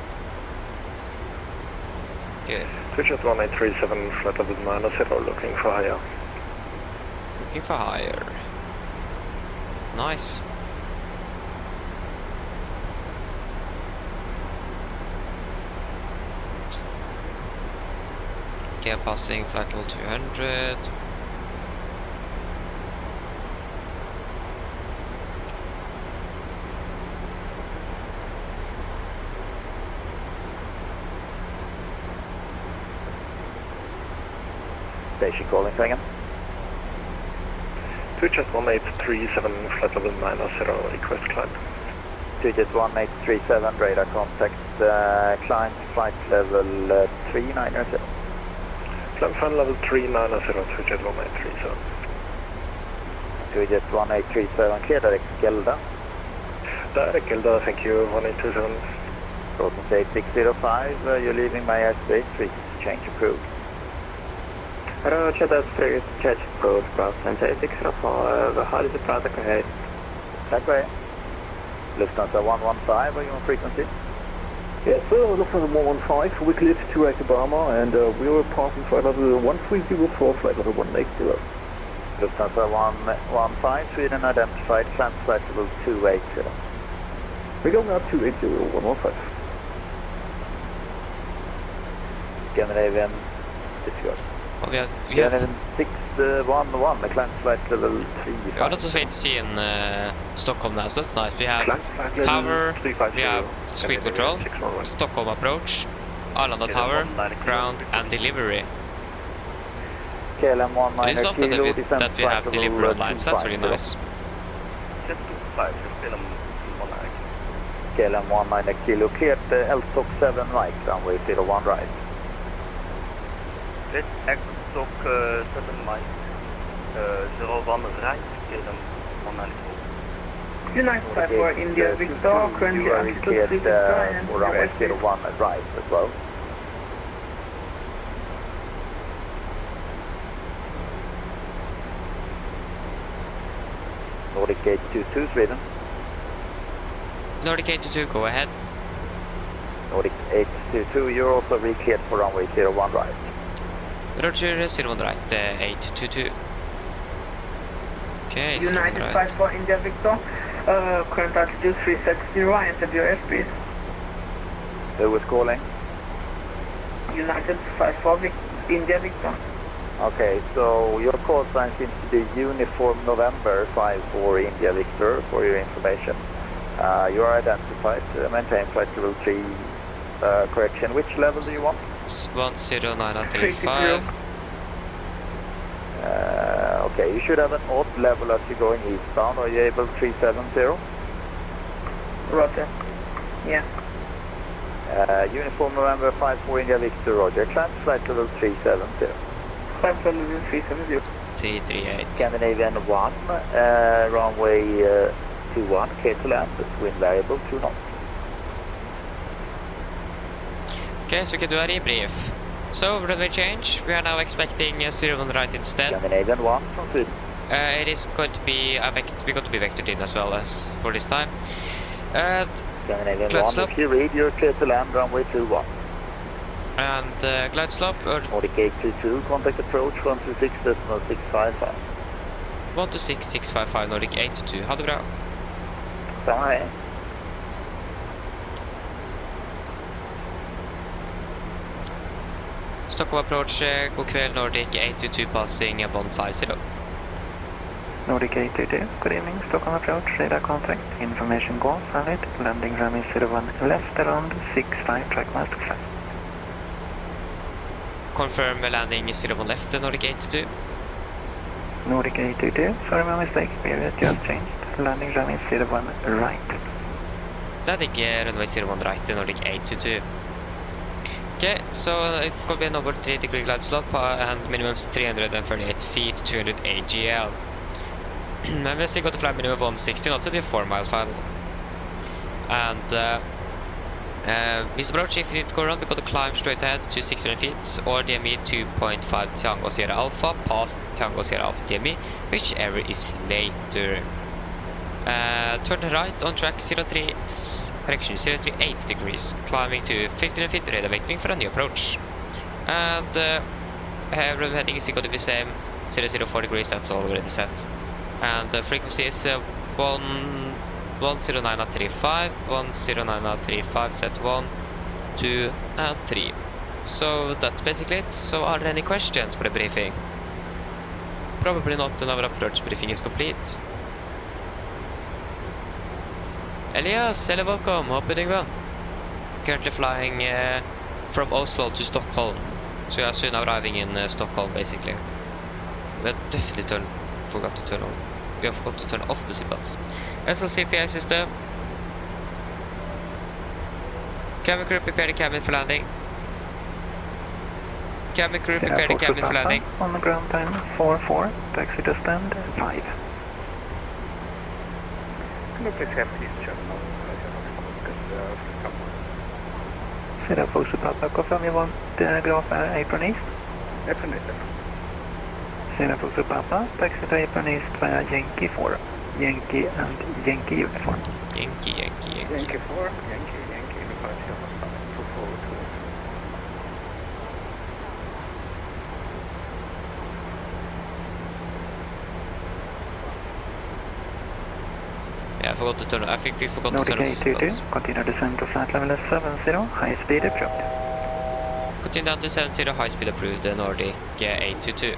Good. Switch at 1837, flight level -0, looking for higher. Looking for higher. Nice. Okay, passing flight level 200. Station calling, second. Switch at 1837, flight level -0, request climb. Digit 1837, radar contact, climb flight level 390. Climb flight level 390, switch at 1837. Digit 1837, clear direct Gelda. Direct Gelda, thank you, 1827. Broughton 8605, you're leaving my airspace, please change approved. Roger, that's Frigate Church Road, Broughton 8605, how is the product ahead? That way. Lufthansa 115, are you on frequency? Yes, sir, Lufthansa 115, we cleared to Obama, and we were passing flight level 1304, flight level 180. Lufthansa 115, Sweden identified, climb flight level 280. We're going out 280, 115. Scandinavian, disregard. Oh, we have Scandinavian 611, climb flight level 3. We have a lot of vacancy in Stockholm now, so that's nice. We have tower, we have screen control, Stockholm approach, Arlanda tower, ground and delivery. KLM 19 It is often that we have delivery on lines, that's really nice. KLM 19 kilo, cleared L-Stock 7 right, runway 01 right. This L-Stock 7 right, 01 right, KLM 194. United for India, Victor, currently altitude 3 and runway 01 right as well. Nordic 822 Sweden. Nordic 822, go ahead. Nordic 822, you're also re-cleared for runway 01 right. Roger, 01 right, 822. Okay, United right. 5 for India, Victor, current altitude 360, enter your airspace. Who was calling? United 5 for India, Victor. Okay, so your call sign seems to be Uniform November 54 India Victor, for your information. You are identified, maintain flight level 3, correction. Which level do you want? 10935. Okay, you should have an odd level as you're going eastbound. Are you able 370? Roger. Yeah. Uniform November 54 India Victor, Roger. Climb flight level 370. Flight level 370. 338. Scandinavian 1, runway 21, clear to land, wind variable 2 knots. Okay, so we can do a rebrief. So, runway change, we are now expecting 01 right instead. Scandinavian 1 from Sweden. It is going to be we're going to be vectored in as well as for this time. Scandinavian glide 1, slope. if you read, you're clear to land, runway 21. And glide slope, or Nordic 822, contact approach 126.655. 126.655 Nordic 822, ha det bra. Bye. Stockholm approach, god kväll, Nordic 822 passing 150. Nordic 822, good evening, Stockholm approach, radar contact, information go, valid, landing runway 01 left around 65, track master flight. Confirm landing 01 left, Nordic 822. Nordic 822, sorry my mistake, period just changed, landing runway 01 right. Landing runway 01 right, Nordic 822. Okay, so it could be an over 3 degree glide slope and minimum 338 feet, 200 AGL. And we still got to fly minimum 160 knots at the 4 mile final. And this approach, if you need to go around, we got to climb straight ahead to 600 feet or DME 2.5 Tango Sierra Alpha past Tango Sierra Alpha DME, whichever is later. Turn right on track 038 degrees, climbing to 15 feet, radar vectoring for a new approach. And road heading is going to be the same, 004 degrees, that's already set. And the frequency is 109.35, 109.35, set 1, 2, and 3. So that's basically it. So are there any questions for the briefing? Probably not, and our approach briefing is complete. Elias, hello, welcome, hope you're doing well. Currently flying from Oslo to Stockholm. So you are soon arriving in Stockholm, basically. We have definitely forgot to turn on. We have forgot to turn off the seatbelts. SLCPI system. Cabin crew, prepare the cabin for landing. Cabin crew, prepare the cabin for landing. On the ground time 44, taxi to stand 5. Can you please have these check? Sierra Foxtrot Papa, confirm you want graph apron east? Apron east. Sierra Foxtrot Papa, taxi to apron east via Yankee 4. Yankee and Yankee uniform. Yankee. Yankee 4, Yankee, uniform, Yeah, I forgot to turn. I think we forgot to turn off the Nordic seatbelts. 822, continue descent to flight level 70, high speed approved. Continue down to 70, high speed approved, Nordic 822.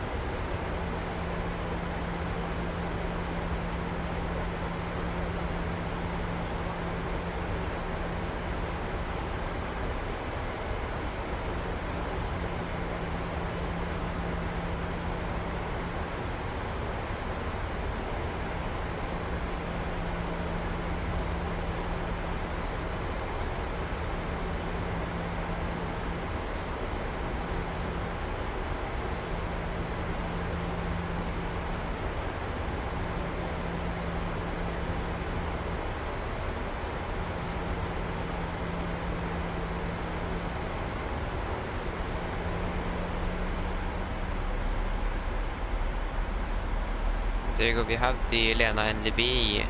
There you go, we have the Lena NLB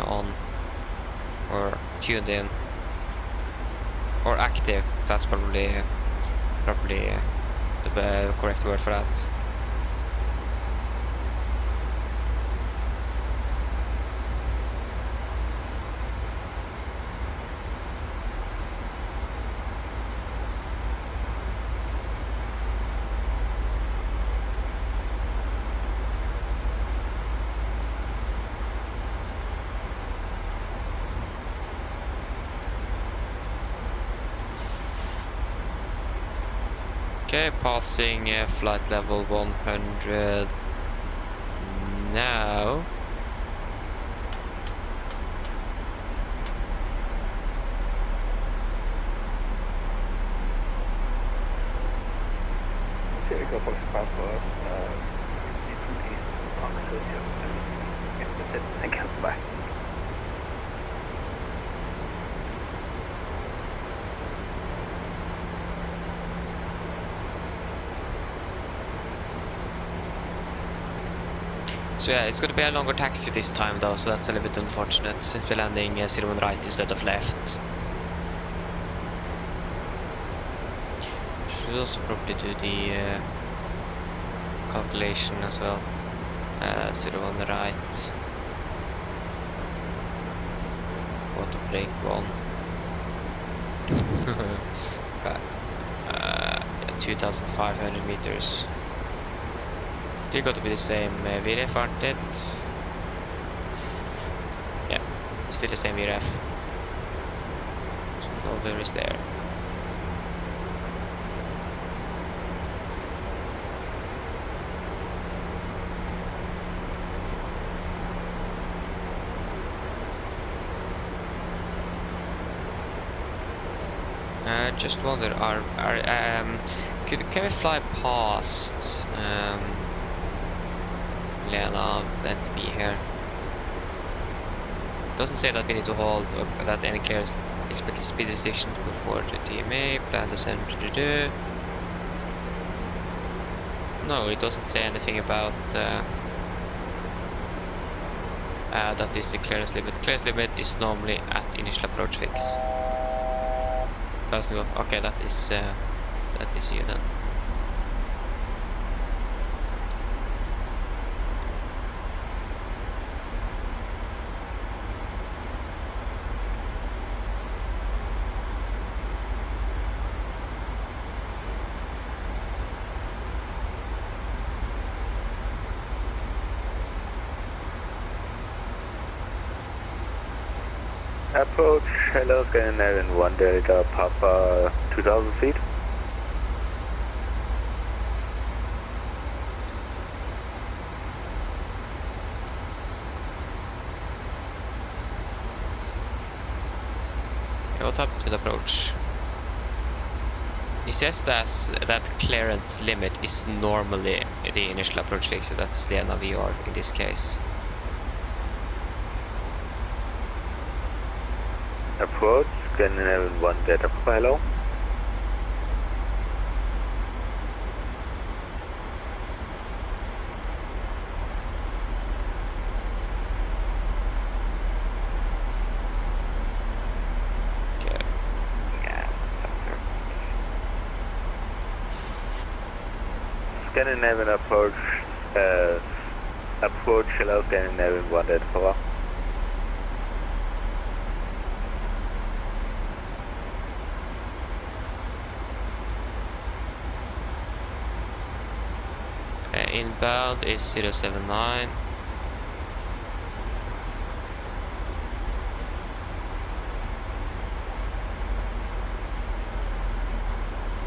on, or tuned in, or active. That's probably the correct word for that. Okay, passing flight level 100 now. Sierra Foxtrot Papa, and cancel back. So yeah, it's going to be a longer taxi this time though, so that's a little bit unfortunate since we're landing 01 right instead of left. Should also probably do the calculation as well. 01 right. Water break 1. Okay. 2,500 meters. They're going to be the same VREF, aren't it? Yeah, still the same VREF. So no worries there. Just wonder, can we fly past Lena then to be here? Doesn't say that we need to hold or that any clears expected speed restrictions before the TMA, plan to send to. No, it doesn't say anything about that is the clearance limit. Clearance limit is normally at initial approach fix. Okay, that is you then. Approach, hello, Scandinavian 1 Delta, Papa, 2,000 feet. Okay, what happened to the approach? It says that clearance limit is normally the initial approach fix, so that's the NAVR in this case. Approach, Scandinavian 1 Delta, Papa, hello. Okay. Yeah. Scandinavian approach, hello, Scandinavian 1 Delta, Papa. Inbound is 079.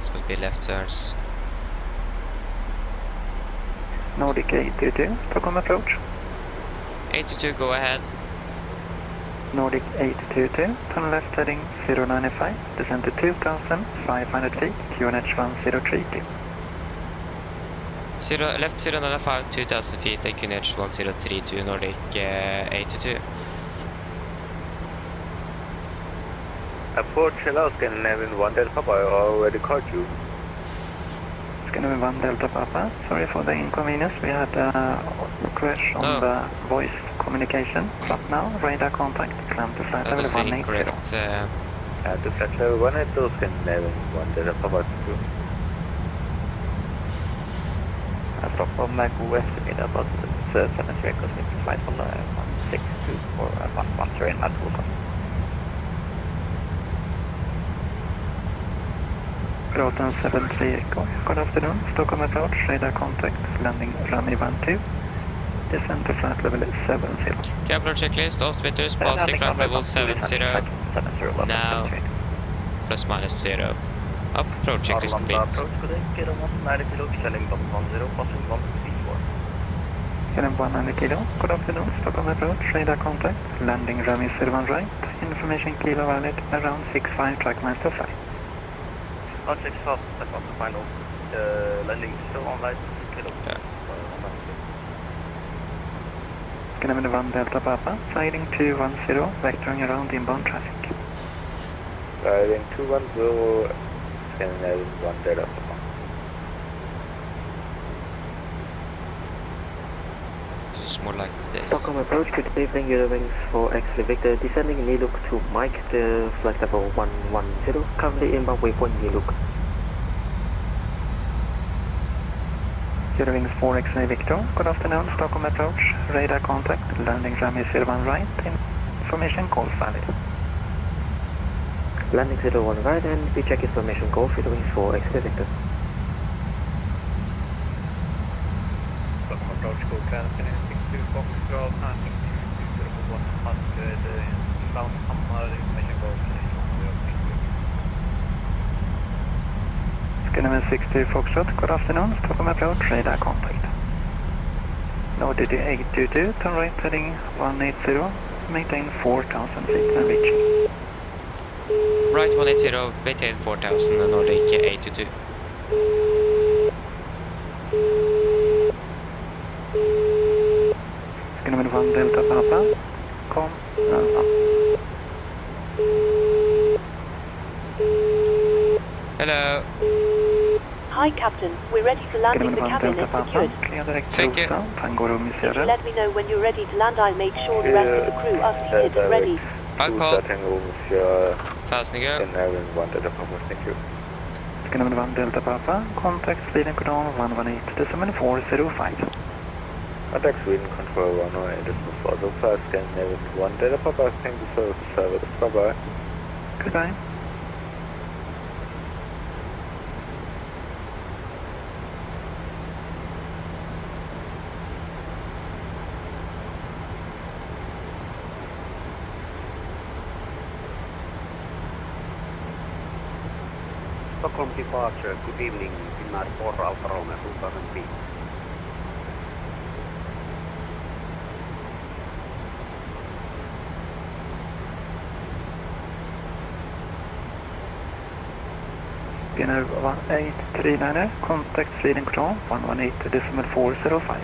It's going to be left turns. Nordic 822, Stockholm approach. 822, go ahead. Nordic 822, turn left heading 095, descend to 2,500 feet, QNH 1032. Left 095, 2,000 feet, QNH 1032, Nordic 822. Approach, hello, Scandinavian 1 Delta Papa, I already called you. Scandinavian 1 Delta Papa, sorry for the inconvenience, we had a crash on the voice communication. Stop now, radar contact, climb to flight level 180. Correct. To flight level 180, Scandinavian 1 Delta Papa 2. Stockholm, god eftermiddag, buses 7 records with flight on 1624 1 in Malmö. Rotan 73 Echo, good afternoon, Stockholm approach, radar contact, landing runway 12, descend to flight level 70. Okay, approach checklist, altimeters, passing flight level 70, now plus minus 0. Approach checklist complete. Approach, good day, get on 90 kilo, descending 110, passing 134. Get 100 kilo, good afternoon, Stockholm approach, radar contact, landing runway 01 right, information kilo valid, around 65, track master 5. On 65, that's not the final. Landing still on right, kilo. Okay. Scandinavian 1 Delta Papa, sliding 210, vectoring around inbound traffic. Sliding 210, Scandinavian 1 Delta Papa. This is more like this. Stockholm approach, good evening, Eurowings for X Victor, descending Niluk to Mike, the flight level 110, currently inbound with 1 Niluk. Eurowings 4X Victor, good afternoon, Stockholm approach, radar contact, landing runway 01 right, information call valid. Landing 01 right and we check information call, Eurowings 4X Victor. Canadian 62 Foxtrot, passing to 100, inbound Hammer, information goes Canadian 62 Foxtrot, good afternoon, Stockholm approach, radar contact. Nordic 822, turn right heading 180, maintain 4,000 feet and reaching. Right 180, maintain 4000, Nordic 822. Skyline 1 Delta Papa, com, Hello. Hi, Captain. We're ready to land if the cabin is secured. Thank you. If you let me know when you're ready to land, I'll make sure the rest of the crew are seated and ready. I'll call. Fast and go. Skyline 1 Delta Papa, contact Sweden cordon 118.405. Contact Sweden control 118.405, Scandinavian 1 Delta Papa, thank you for the service, bye bye. Goodbye. Stockholm departure, good evening, Finnair 4 Alfa Romeo 2000 feet. Scanner 1839, contact Sweden cordon 118.405.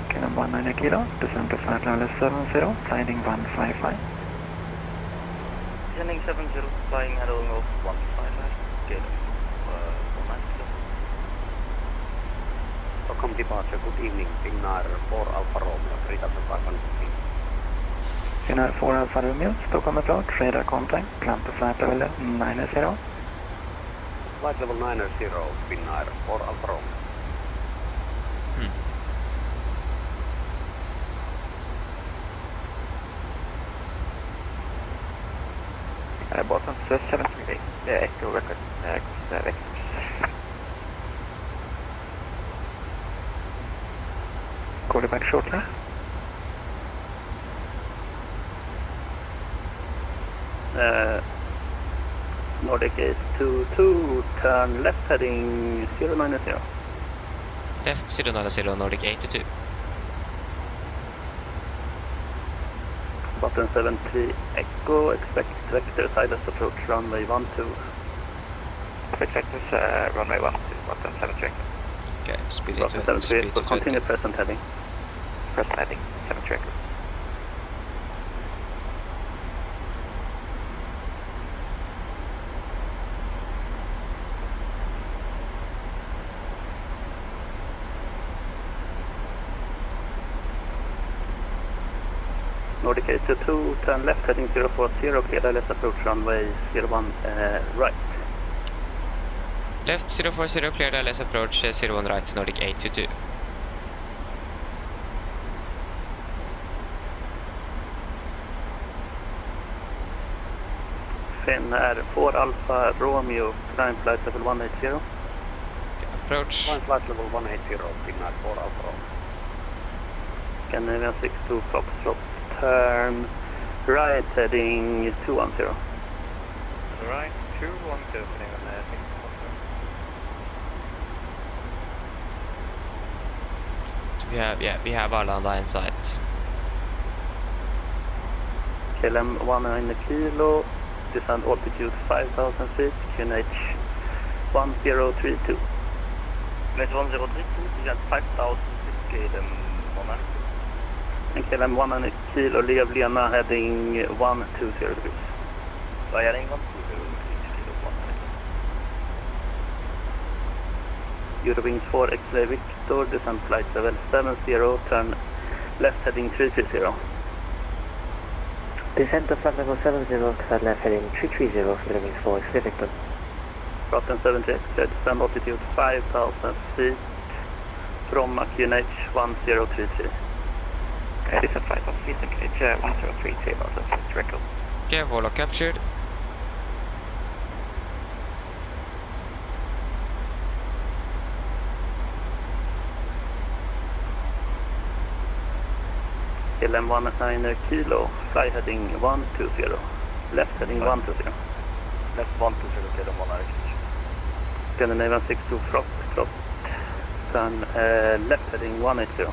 Cannon 19 kilo, descend to flight level 70, landing 155. Descending 70, flying heading off 155, Gate 19 kilo. Stockholm departure, good evening, Finnair 4 Alfa Romeo 3500 feet. Finnair 4 Alfa Romeo, Stockholm approach, radar contact, climb to flight level 90. Flight level 90, Finnair 4 Alfa Romeo. Bottom 738, Echo record, vectors. Call you back shortly. Nordic 822, turn left heading 090. Left 090, Nordic 822. Button 73 Echo, expect vector silence approach runway 12. Expect vectors runway 12, button 73. Okay, speed Button into 73 speed Echo, to 20. continue present heading. Present heading, 73. Nordic 822, turn left heading 040, clear direct approach runway 01 right. Left 040, clear LS approach 01 right, Nordic 822. Finnair 4 Alfa Romeo, climb flight level 180. Approach. Climb flight level 180, Finnair 4 Alfa Romeo. Scandinavian 62 Foxtrot, turn right heading 210. Right, 210, We have Arlanda in sight. KLM 19 kilo, descend altitude 5,000 feet, QNH 1032. QNH 1032, descend 5,000 feet, KLM 19. And KLM 19 kilo, Lev Lena heading 120 degrees. So heading 120 kilo, 1. Eurowings 4 X-ray Victor, descend flight level 70, turn left heading 330. Descend to flight level 70, turn left heading 330, Eurowings 4 X-ray Victor. Rotten 70 X-ray, descend altitude 5,000 feet, from QNH 1033. Descent 5,000 feet, engage 103 tables, that's record. Okay, Warlock captured. LM19 kilo, fly heading 120, left heading 120. Left 120 kilo, 1 RX. Scandinavian 62 frost, turn left heading 180.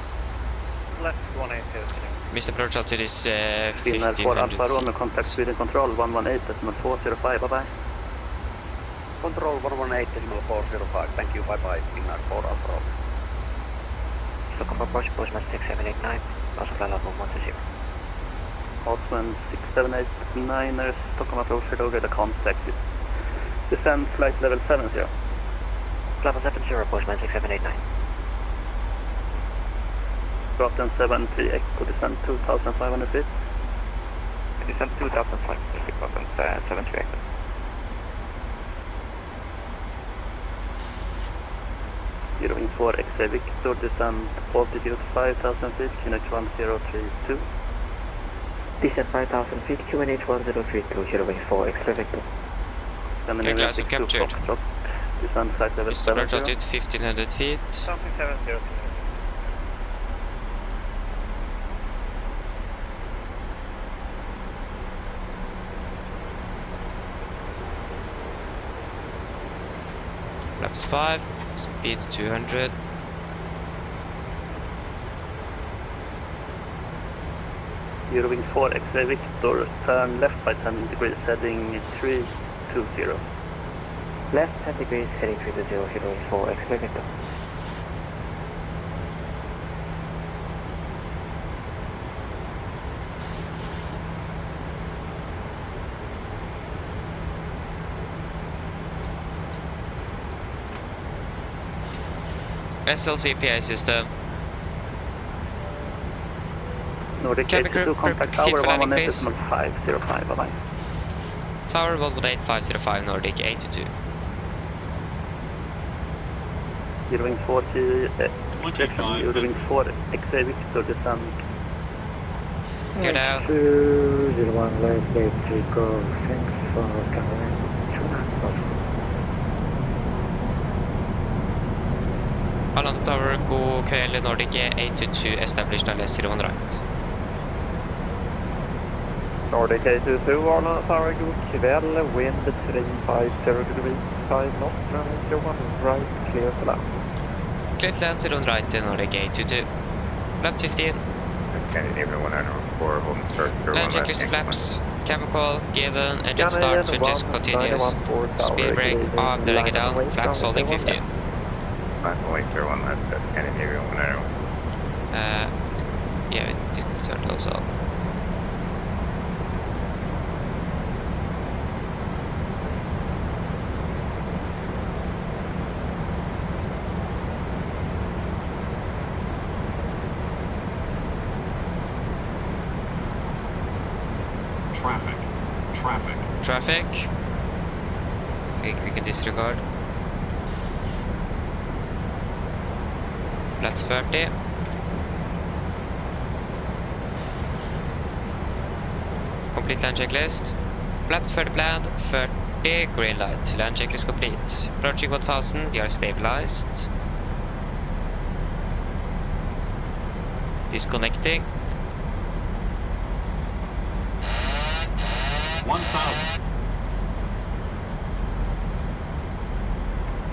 Left 180. Missed approach altitude is Finnar 4 1500 Alfa Romeo, feet. contact Sweden Control 118 decimal 405, bye bye. Control 118 decimal 405, thank you, bye bye. Finnar 4 Alfa Romeo. Stockholm approach, Postman 6789, Oslo flight level 120. Osman 6789, Stockholm approach, hello, radar contact. Descend flight level 70. Level 70, Postman 6789. Groton 70, Echo, descend 2,500 feet. Descend 2,500 feet, Groton 70 Echo. Eurowings 4, X-ray Victor, descend altitude 5,000 feet, QNH 1032. Descend 5,000 feet, QNH 1032, Eurowings 4, X-ray Victor. Okay, class captured. Descend flight level Missed approach 70. altitude 1500 feet. Something 70. Flaps 5, speed 200. Eurowings 4, X-ray Victor, turn left by 10 degrees, heading 320. Left 10 degrees, heading 320, Eurowings 4, X-ray Victor. SLC PA system. Nordic Cabin 82, crew, contact seat tower for landing, 118.505, bye bye. Tower Volvo 8505 Nordic 82. Eurowings 40, Eurowings 4, X-ray Victor, descend. Good out. 201 left 8 go, thanks for coming. Arlanda Tower, god kväll, Nordic 822 established unless 01 right. Nordic 822, Arlanda Tower, god kväll, wind 350 degrees, 5 knots, running 01 right, clear to land. Clear to land 01 right to Nordic 822. Left 15. Okay, everyone on 4 home start. Land checklist to flaps. Cabin call given, engine start, switches continuous. Speed brake off, drag it down, flaps holding 15. Only 01 left, that's Scandinavian 191. Yeah, it didn't turn those on. Traffic. Okay, we can disregard. Flaps 30. Complete land checklist. Flaps 30 planned, 30 green light. Land checklist complete. Approaching 1000, we are stabilized. Disconnecting. 1,000.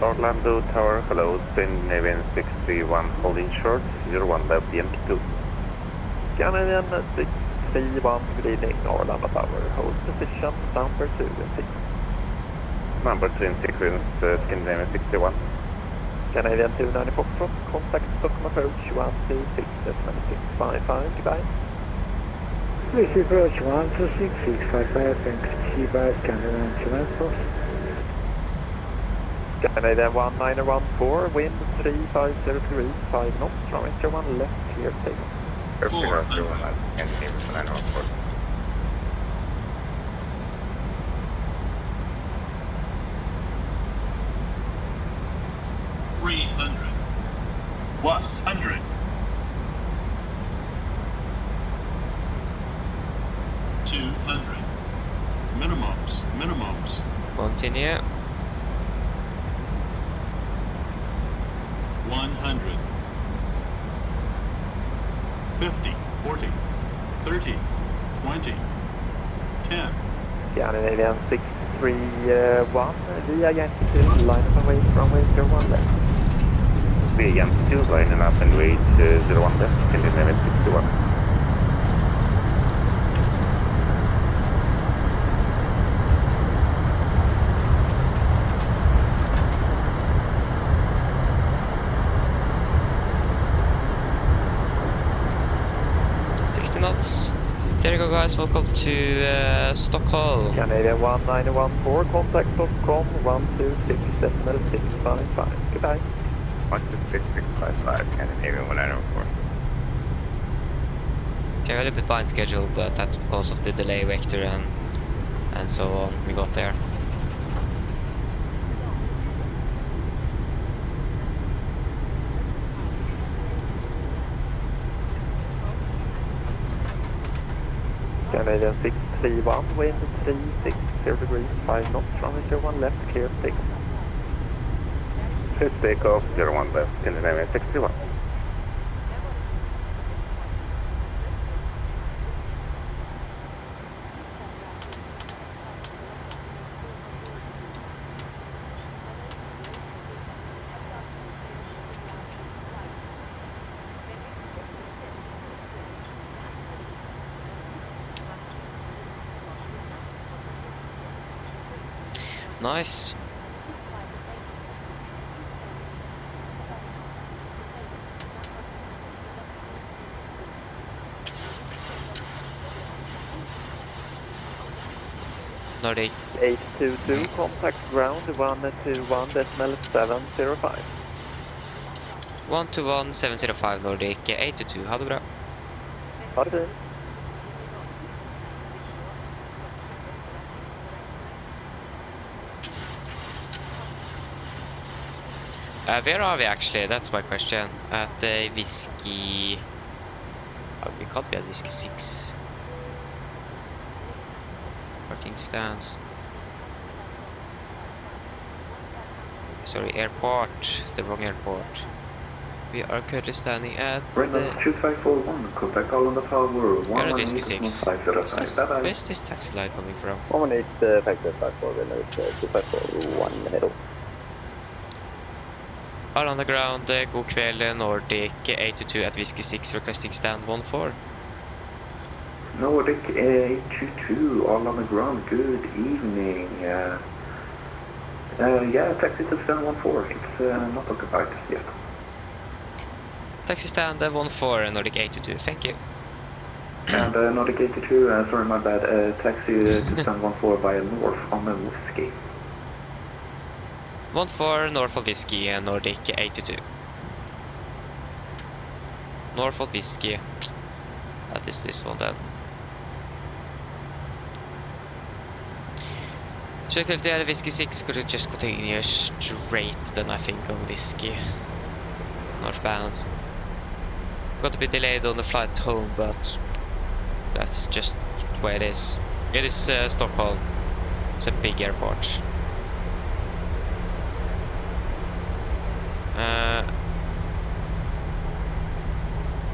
Orlando Tower, hello, Scandinavian 631 holding short, 01 left PMDG. Scandinavian 631 leading Arlanda Tower, hold position number 2 and 6. Number 2 and 6 with Scandinavian 61. Canadian 290 Foxtrot, contact Stockholm approach 126, 655, goodbye. Please approach 126, 655, thanks, Chiba, Canadian 294. Canadian 1914, wind 350 degrees, 5 knots, runway 01 left, clear takeoff. Perfect, 01 left, Scandinavian 914. 300. 100. Continue. 100. 50, 40, 30, 20, 10. Scandinavian 631 via Yankee 2, line up and wait, runway 01 left. Via Yankee 2, line up and wait, 01 left, Scandinavian 61. Knots. There you go, guys. Welcome to Stockholm. Canadian 1914, contact Stockholm 126.655. Goodbye. 126.655, Canadian 1914. Okay, we're a little bit behind schedule, but that's because of the delay vector and so on. We got there. Canadian 631, wind 360 degrees, 5 knots, runway 01 left, clear for takeoff. Clear for takeoff, 01 left, Scandinavian 61. Nice. Nordic. 822, contact ground 121.705. 121.705 Nordic 822. Ha det bra. Ha det fint. Where are we actually? That's my question. At the whiskey... Oh, we can't be at whiskey 6. Parking stands. Sorry, airport. The wrong airport. We are currently standing at... Reynolds 2541, contact all on the tower, 118.505. Where's this taxi line coming from? 118, factor 54, Reynolds 2541, middle. All on the ground, god kväll, Nordic 822 at whiskey 6, requesting stand 14. Nordic 822, all on the ground, good evening. Yeah, taxi to stand 14, it's not occupied yet. Taxi stand 14, Nordic 822, thank you. And Nordic 82, sorry my bad, taxi to stand 14 via north on the whiskey. 14 north of whiskey and Nordic 82. North of whiskey. That is this one then. So currently at whiskey 6, could just continue straight then I think on whiskey. Northbound. Got to be delayed on the flight home, but that's just where it is. It is Stockholm. It's a big airport.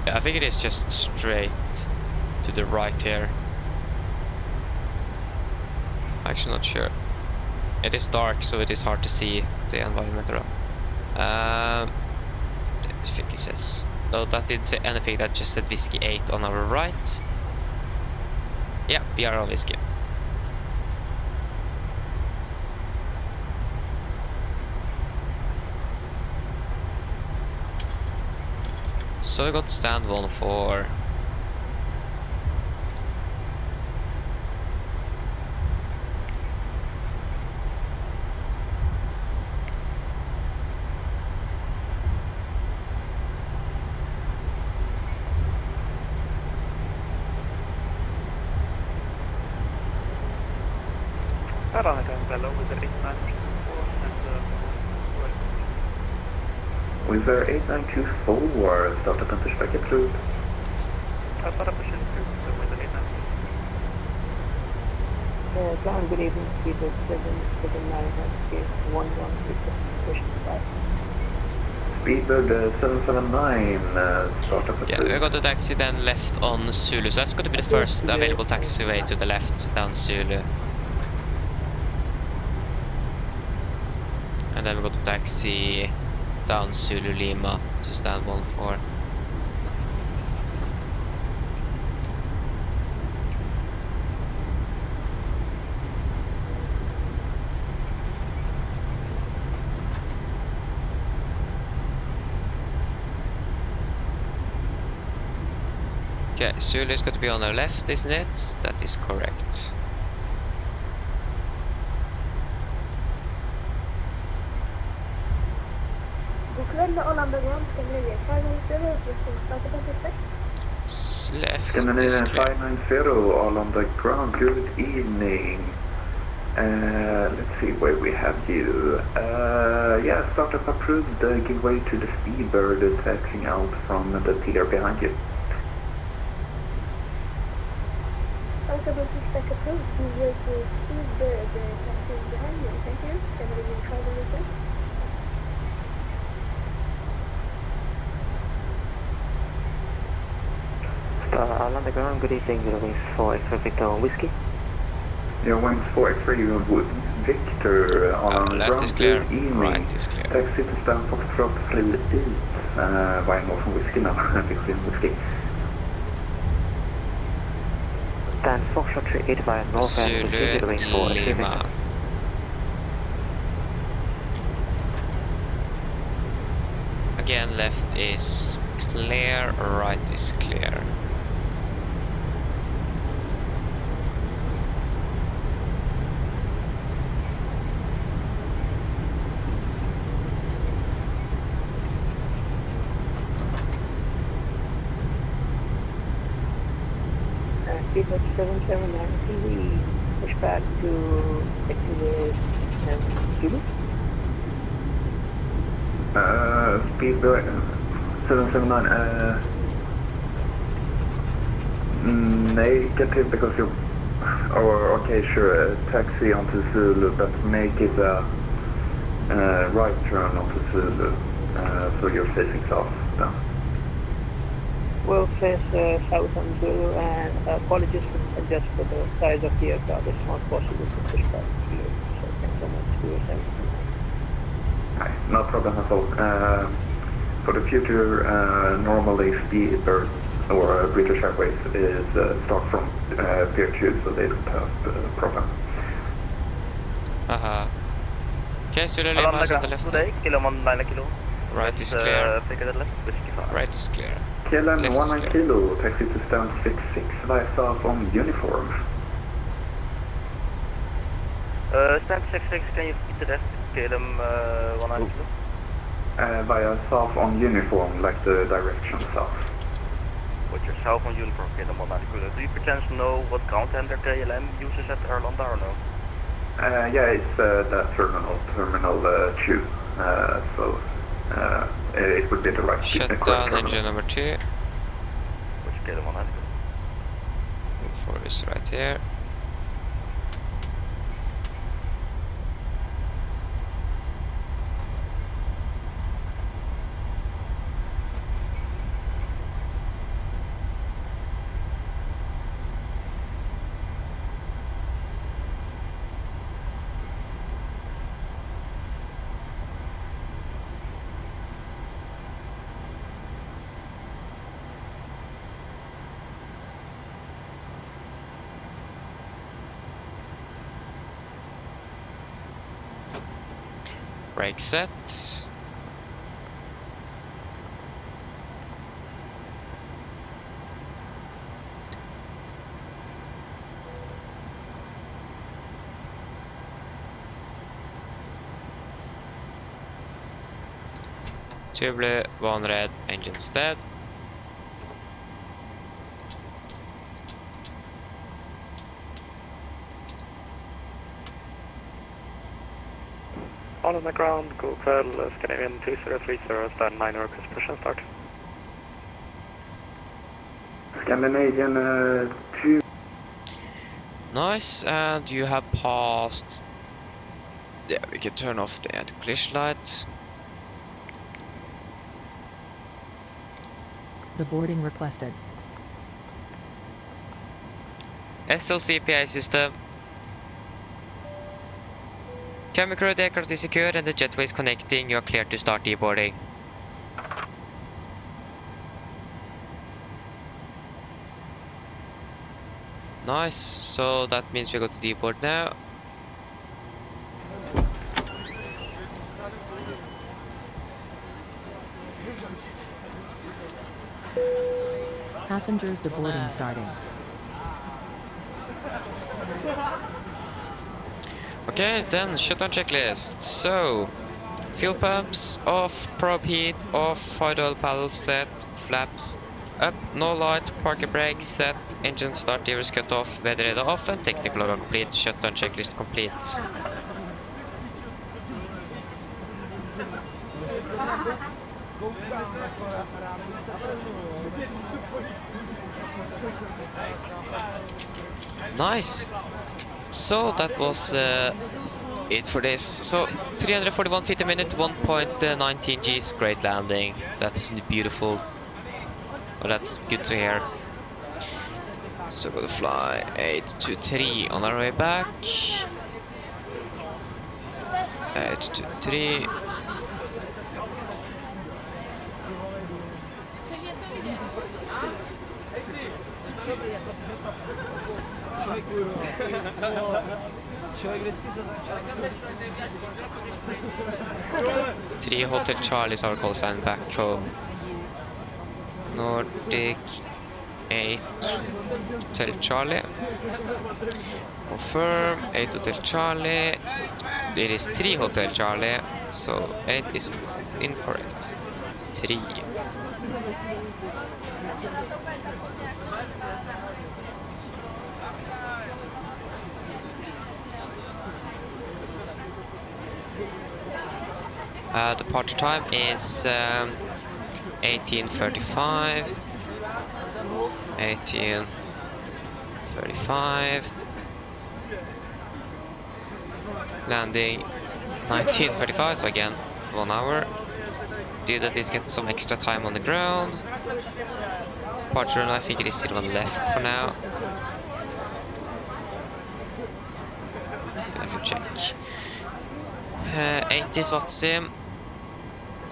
Yeah, I think it is just straight to the right here. Actually not sure. It is dark, so it is hard to see the environment around. I think it says... No, that didn't say anything, that just said whiskey 8 on our right. Yeah, we are on whiskey. So we got stand 14. With their 8924, started on Pushback approved. Climb, good evening, Speedbird 779, Landscape 11, pushing 5. Speedbird 779, start up at Yeah, we got a taxi then left on Zulu, so that's going to be the first available taxiway to the left down Zulu. And then we got a taxi down Zulu Lima to stand 14. Okay, Zulu is going to be on our left, isn't it? That is correct. Left is clear. 590, all on the ground, good evening. Let's see where we have you. Yeah, startup approved, give way to the Speedbird taxiing out from the pier behind you. Pushback approved, give way to Speedbird taxiing behind you, thank you. Can we begin travel with this? All on the ground, good evening, wings 4 X-ray Victor Whiskey. Yeah, wings 4 X-ray Victor on left ground, is clear, good evening. right is clear. Taxi to stand Foxtrot 3 East, via North from Whiskey now, Victor Whiskey. Stand Foxtrot 3 East via North and Whiskey, wings 4 X-ray Victor. Again, left is clear, right is clear. Speedbird 779, can we push back to activate Zulu? Speedbird 779, negative because you, or okay, sure, taxi onto Zulu, but make it a right turn onto Zulu, so you're facing south then. We'll face south on Zulu, and apologies just for the size of the aircraft. It's not possible to push back here, so thanks so much for your time. No problem at all. For the future, normally Speedbird or British Airways is start from Pier 2, so they don't have a problem. Okay, Zulu Lima is on the left. Today, kilo 19 kilo. Right is clear. Right is clear. KLM Left is 19 clear. kilo, taxi to stand 66 via south on uniform. Stand 66, can you speed to left? KLM 19 kilo. Via south on uniform, like the direction south. With your south on uniform, KLM 19 kilo. Do you perchance know what ground handler KLM uses at Arlanda or no? Yeah, it's that terminal 2. So it would be the right Shutdown engine number 2. Which KLM 19 kilo? 4 is right here. Brake set. Two blue, one red, engines dead. All on the ground, go kväll, Scandinavian 2030, stand 9 request, push and start. Scandinavian 2. Nice, and you have passed. Yeah, we can turn off the anti-collision light. Deboarding requested. SLC PA system. Cabin crew, the aircraft is secured and the jetway is connecting. You are clear to start deboarding. Nice, so that means we go to deboard now. Passengers deboarding starting. Okay, then shutdown checklist. So, fuel pumps off, probe heat off, fire oil paddles set, flaps up, no light, parking brake set, engine start, levers cut off, weather radar off, and technical log complete. Shutdown checklist complete. Nice. So that was it for this. So 341 feet a minute, 1.19 Gs, great landing. That's beautiful. Well, that's good to hear. So we're gonna fly 823 on our way back. 823. Three Hotel Charlie's our call sign back home. Nordic 8 Hotel Charlie. Confirm 8 Hotel Charlie. It is 3 Hotel Charlie, so 8 is incorrect. 3. Departure time is 18:35. 18:35. Landing 19:35. So again, 1 hour. Did at least get some extra time on the ground. Departure run, I think it is still on left for now. I can check. 80 SWAT-SIM.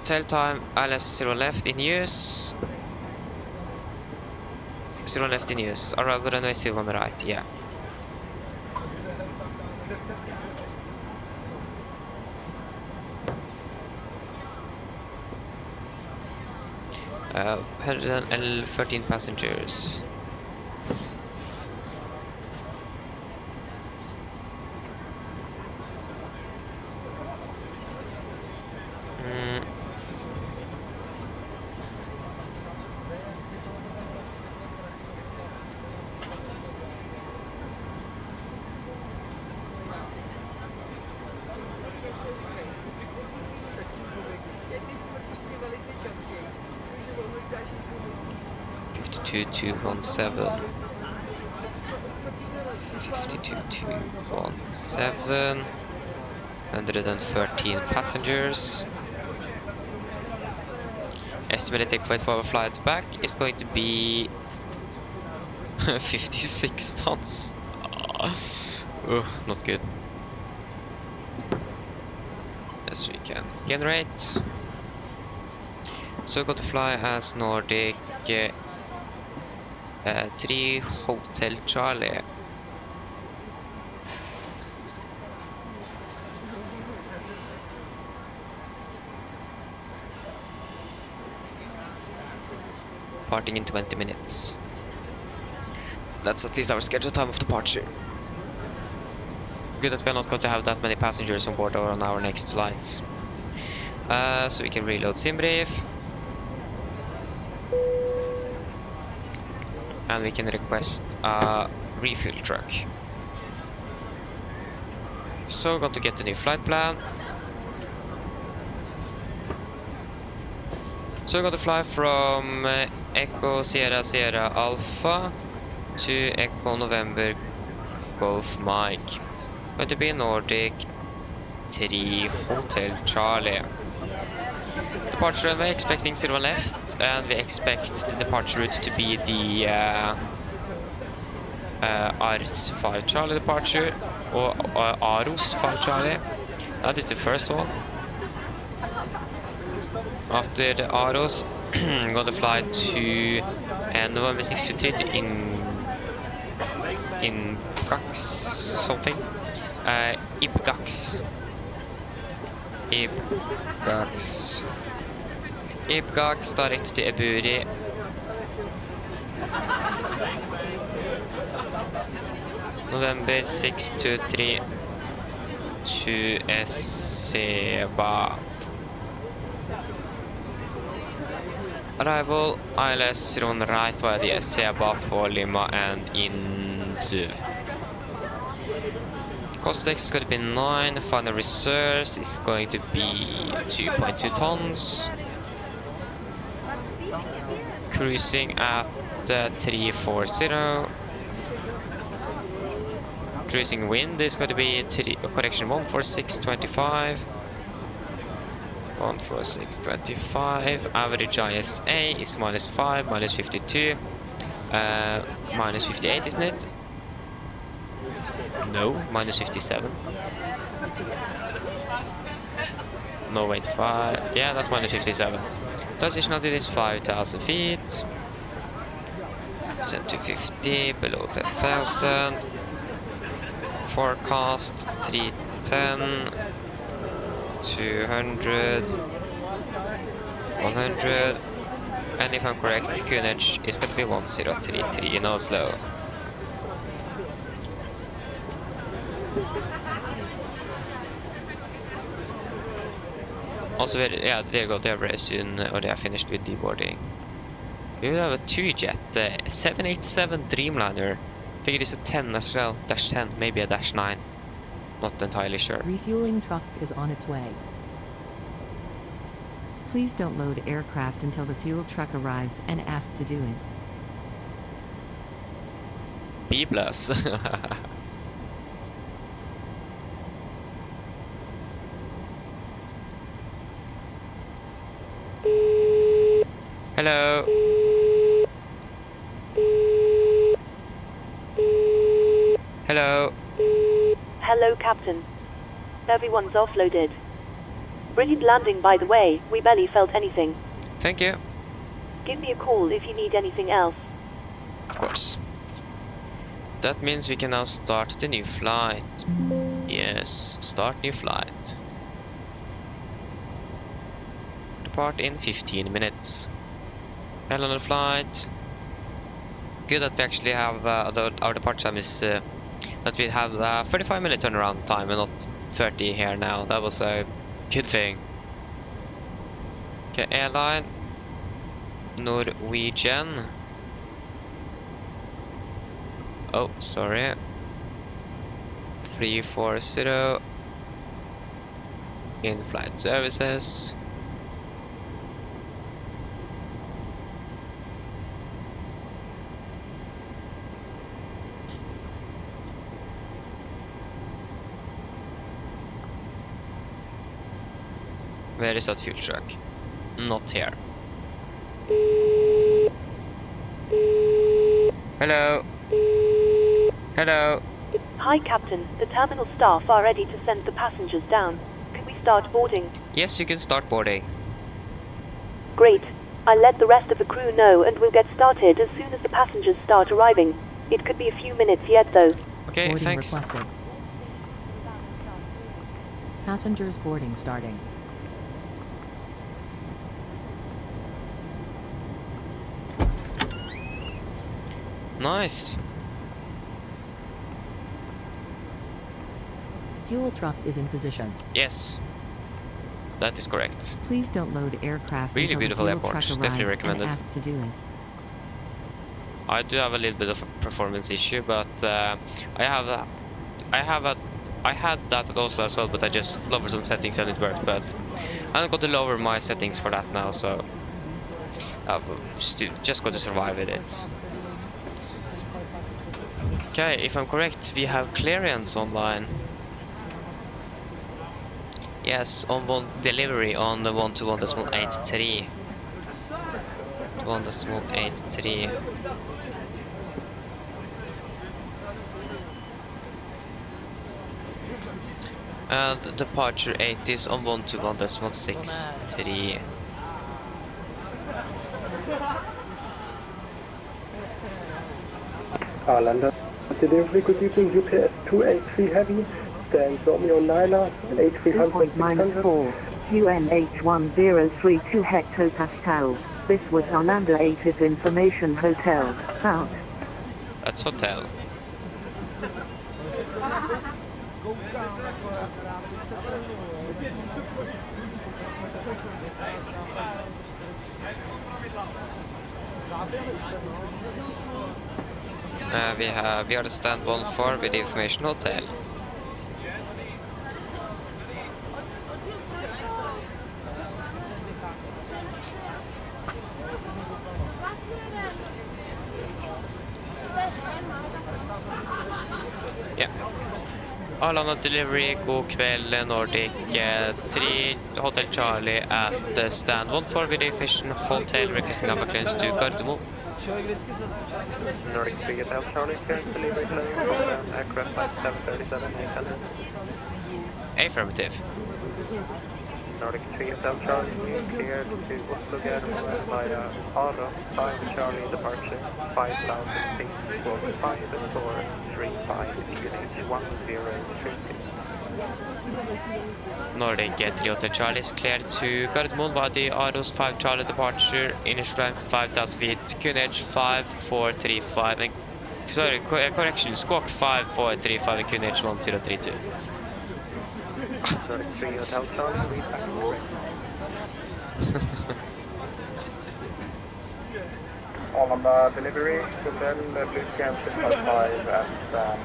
Tail time ILS 0 left in use. 0 left in use. Arrival runway 0 on the right, yeah. Uh, 113 passengers. $52,217. 52,217. 113 passengers. Estimated takeoff for our flight back is going to be 56 tons. Not good. Yes, we can generate. So we're going to fly as Nordic 3 Hotel Charlie. Departing in 20 minutes. That's at least our scheduled time of departure. Good that we're not going to have that many passengers on board or on our next flight. So we can reload SimBrief. And we can request a refuel truck. So we're going to get a new flight plan. So we're going to fly from Echo Sierra Sierra Alpha to Echo November Golf Mike. Going to be Nordic 3 Hotel Charlie. Departure runway expecting 0 left, and we expect the departure route to be the Ars 5 Charlie departure, or Aros 5 Charlie. That is the first one. After the Aros, I'm going to fly to November 623 to Ibgax something. Ibgax. Ibgax direct to Eburi. November 623 to Seba. Arrival ILS run right via the Seba for Lima and in Suv. Cost X is going to be 9, final reserves is going to be 2.2 tons. Cruising at 340. Cruising wind is going to be correction 146.25. 146.25. Average ISA is -5, -52, -58, isn't it? No, -57. No, wait, 5. Yeah, that's -57. Transition altitude is 5,000 feet. Set to 50, below 10,000. Forecast 310, 200, 100, and if I'm correct, QNH is going to be 1033 in Oslo. Also, yeah, there you go, they're very soon, or they are finished with deboarding. We will have a 2-jet, 787 Dreamliner. I think it is a 10 as well, -10, maybe a -9. Not entirely sure. Refueling truck is on its way. Please don't load aircraft until the fuel truck arrives and ask to do it. Be blessed. Hello. Hello. Hello, Captain. Everyone's offloaded. Brilliant landing, by the way. We barely felt anything. Thank you. Give me a call if you need anything else. Of course. That means we can now start the new flight. Yes, start new flight. Depart in 15 minutes. Hell on the flight. Good that we actually have our departure time is that we have 35-minute turnaround time and not 30 here now. That was a good thing. Okay, airline Norwegian. Oh, sorry. 340 in-flight services. Where is that fuel truck? Not here. Hello. Hello. Hi, Captain. The terminal staff are ready to send the passengers down. Can we start boarding? Yes, you can start boarding. Great. I'll let the rest of the crew know and we'll get started as soon as the passengers start arriving. It could be a few minutes yet, though. Okay, boarding thanks. Requested. Passengers boarding starting. Nice. Fuel truck is in position. Yes. That is correct. Please don't load aircraft Really until beautiful the fuel airport. truck Definitely arrives recommended. and ask to do it. I do have a little bit of a performance issue, but I had that at Oslo as well, but I just lowered some settings and it worked. But I'm going to lower my settings for that now, so I've just got to survive with it. Okay, if I'm correct, we have clearance online. Yes, on one delivery on the 121.83. 1.83. And departure 8 is on 121.63. Arlanda delivery, good evening, UPS 283 Heavy, stands Romeo Lila, 8300, 2.94, QNH1032 hectopascal. This was Arlanda 8's information hotel, out. That's hotel. We are the stand 14 with the information hotel. Yeah. Arlanda delivery, god kväll, Nordic 3 Hotel Charlie at stand 14 with the information hotel, requesting alpha clearance to Gardermoen. Nordic 3 Hotel Charlie, clearance delivery to aircraft flight 737-800. Affirmative. Nordic 3 Hotel Charlie, cleared to Oslo Gardermoen via Oslo 5 Charlie departure 5000 feet, squawk 5435 QNH1032. Nordic 3 Hotel Charlie is cleared to Gardermoen via the Aros 5 Charlie departure, initial climb 5000 feet, QNH 5435 and sorry, correction, squawk 5435 and QNH 1032. Nordic 3 Hotel Charlie, read back to Arlanda delivery, hotel, blue scan 655 at stand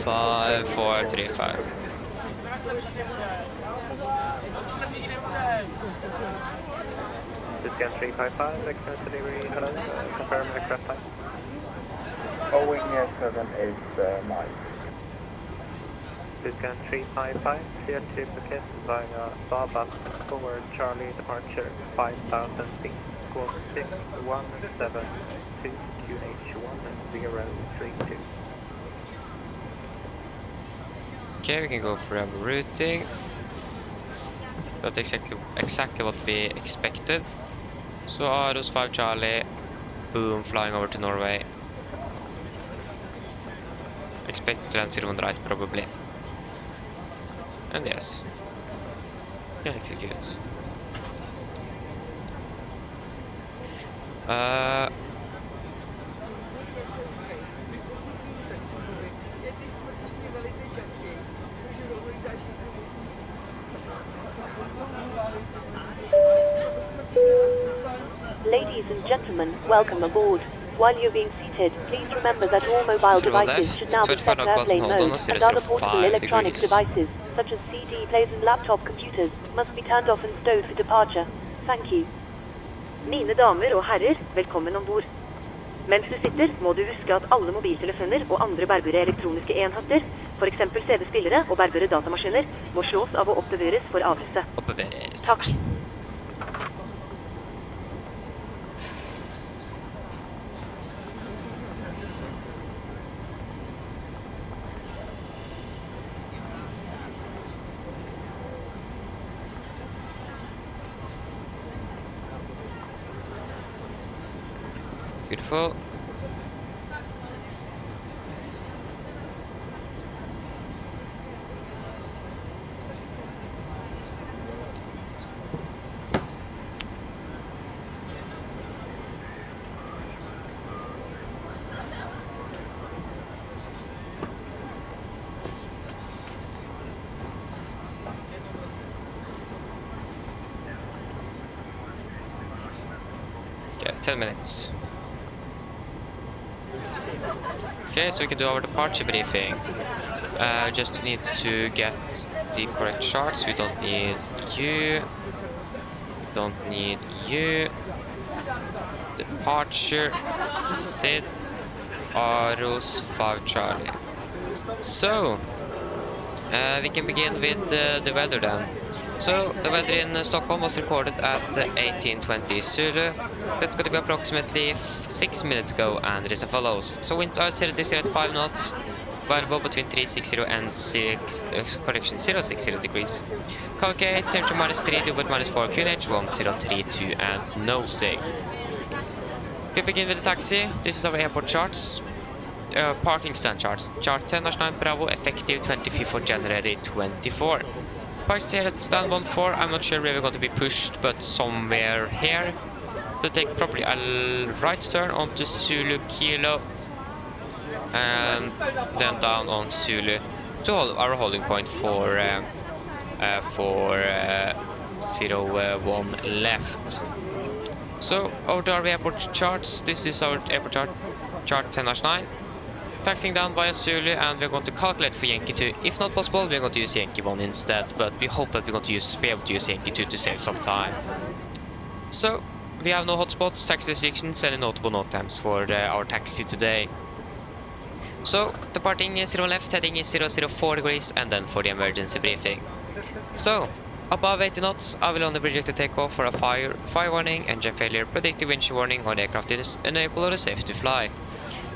5435. Scan 355, aircraft delivery, hello, confirm aircraft type. Boeing 789. Scan 355, clear to Phuket via Baba, forward Charlie departure 5000 feet, squawk 6172 QH1032. Okay, we can go for a routing. That's exactly what we expected. So Aros 5 Charlie, boom, flying over to Norway. Expected to land 01 right probably. And yes, can execute. Ladies and gentlemen, welcome aboard. While you're being seated, please remember that all mobile devices should now be set to airplane mode, and other portable electronic devices, such as CD players and laptop computers, must be turned off and stowed for departure. Thank you. Mine damer og herrer, velkommen ombord. Mens du sitter, må du huske at alle mobiltelefoner og andre bærbare elektroniske enheter, for eksempel CD-spillere og bærbare datamaskiner, må slås av og oppbevares for avhøste. Oppbevares. Takk. Beautiful. Okay, 10 minutes. Okay, so we can do our departure briefing. Just need to get the correct charts. We don't need you. Don't need you. Departure. Sit. Aros 5 Charlie. So, we can begin with the weather then. So, the weather in Stockholm was recorded at 1820 Zulu. That's going to be approximately 6 minutes ago, and it is as follows. So, winds are 0 at 5 knots, variable between 360 and 060 degrees. KK, temperature -3, Dubai -4, QNH 1032, and nosing. We begin with the taxi. This is our airport charts. Parking stand charts. Chart 10-9 Bravo, effective 25th of January 24. Parked here at stand 14. I'm not sure where we're going to be pushed, but somewhere here. To take probably a right turn onto Zulu Kilo. And then down on Zulu to hold our holding point for 01 left. So, over to our airport charts. This is our airport chart, chart 10-9. Taxiing down via Zulu, and we're going to calculate for Yankee 2. If not possible, we're going to use Yankee 1 instead, but we hope that we're going to be able to use Yankee 2 to save some time. So, we have no hotspots, taxi restrictions, any notable note times for our taxi today. So, departing 01 left, heading 004 degrees, and then for the emergency briefing. So, above 80 knots, I will only reject takeoff for a fire warning, engine failure, predictive windshield warning, or the aircraft is unable or safe to fly.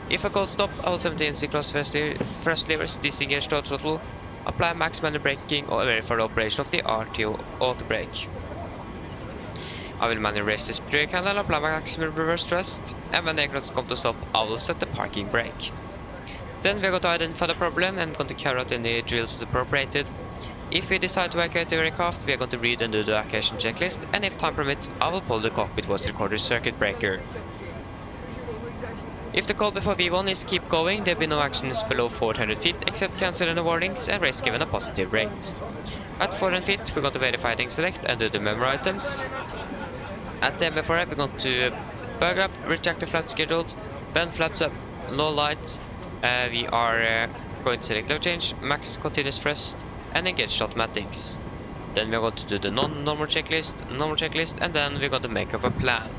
If a cold stop, all 17 C-cross thrust levers, disengage throttle, apply max manual braking, or verify the operation of the RTO auto brake. I will manually raise the brake handle, apply maximum reverse thrust, and when the aircraft comes to stop, I will set the parking brake. Then we are going to identify the problem and going to carry out any drills as appropriated. If we decide to evacuate the aircraft, we are going to read and do the evacuation checklist, and if time permits, I will pull the cockpit voice recorder circuit breaker. If the call before V1 is keep going, there will be no actions below 400 feet except cancel any warnings and race given a positive rate. At 400 feet, we're going to verify and select and do the memory items. At the MFRF, we're going to bug up, retract the flaps scheduled, bend flaps up, low lights. We are going to select level change, max continuous thrust, and engage automatics. Then we're going to do the normal checklist, and then we're going to make up a plan.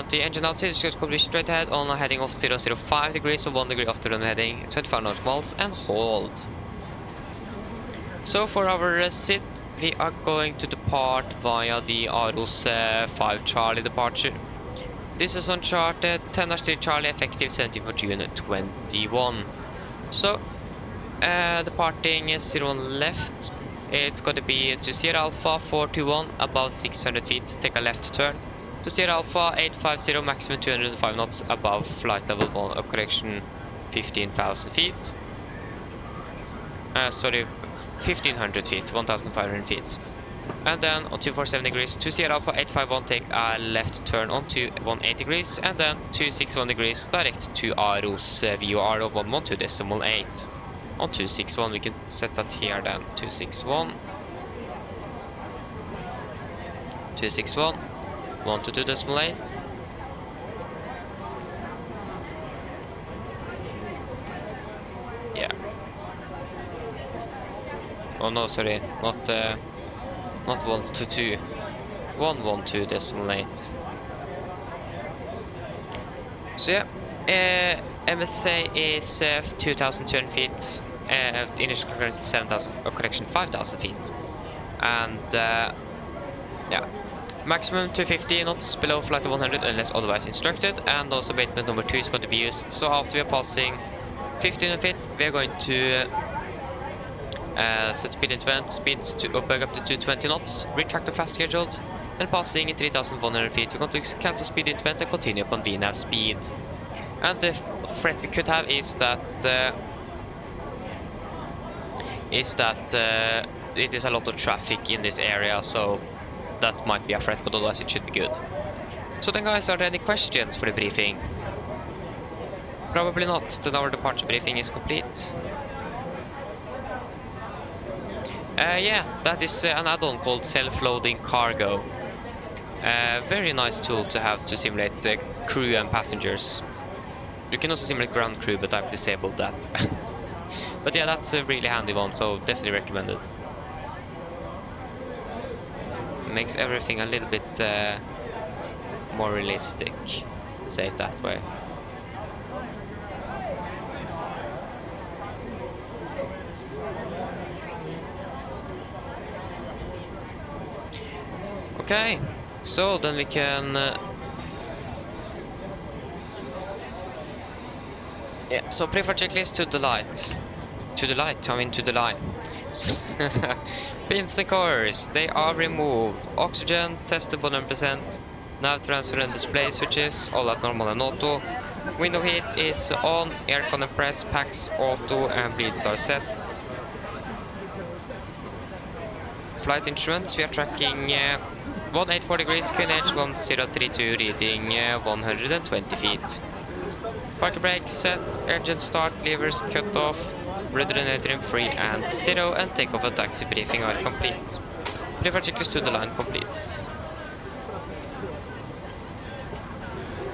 The engine outside is going to be straight ahead on a heading of 005 degrees, so 1 degree off the runway heading, 25 knots and hold. So for our sit, we are going to depart via the Aros 5 Charlie departure. This is on chart 10-3 Charlie, effective 17th of June 21. So, departing 01 left, it's going to be to Sierra Alpha 421, above 600 feet, take a left turn. To Sierra Alpha 850, maximum 205 knots, above flight level 1, or correction 15,000 feet. 1500 feet, 1500 feet. And then on 247 degrees to Sierra Alpha 851, take a left turn on to 18 degrees, and then 261 degrees direct to Aros VOR of 112.8. On 261, we can set that here then, 261. 261. 122.8. Yeah. Oh no, sorry, not 122. 112.8. So yeah, MSA is 2,200 feet. Initial correction is 7,000, or correction 5,000 feet, and yeah. Maximum 250 knots below flight of 100 unless otherwise instructed, and also abatement number 2 is going to be used. So after we are passing 1500 feet, we are going to set speed into vent, speed to bug up to 220 knots, retract the fast scheduled, and passing 3100 feet, we're going to cancel speed into vent and continue upon VNAV speed. And the threat we could have is that it is a lot of traffic in this area, so that might be a threat, but otherwise it should be good. So then guys, are there any questions for the briefing? Probably not, then our departure briefing is complete. Yeah, that is an add-on called self-loading cargo. Very nice tool to have to simulate the crew and passengers. You can also simulate ground crew, but I've disabled that. But yeah, that's a really handy one, so definitely recommended. Makes everything a little bit more realistic, say it that way. Okay, so then we can yeah, so pre-flight checklist to the light. To the light, I mean to the line. Pins and cores, they are removed. Oxygen, tested 100%. Nav transfer and display switches, all at normal and auto. Window heat is on, aircon and press, packs auto, and bleeds are set. Flight instruments, we are tracking 1840 degrees, QNH 1032, reading 120 feet. Parking brake set, engine start, levers cut off, rudder trim free and 0, and takeoff and taxi briefing are complete. Pre-flight checklist to the line complete.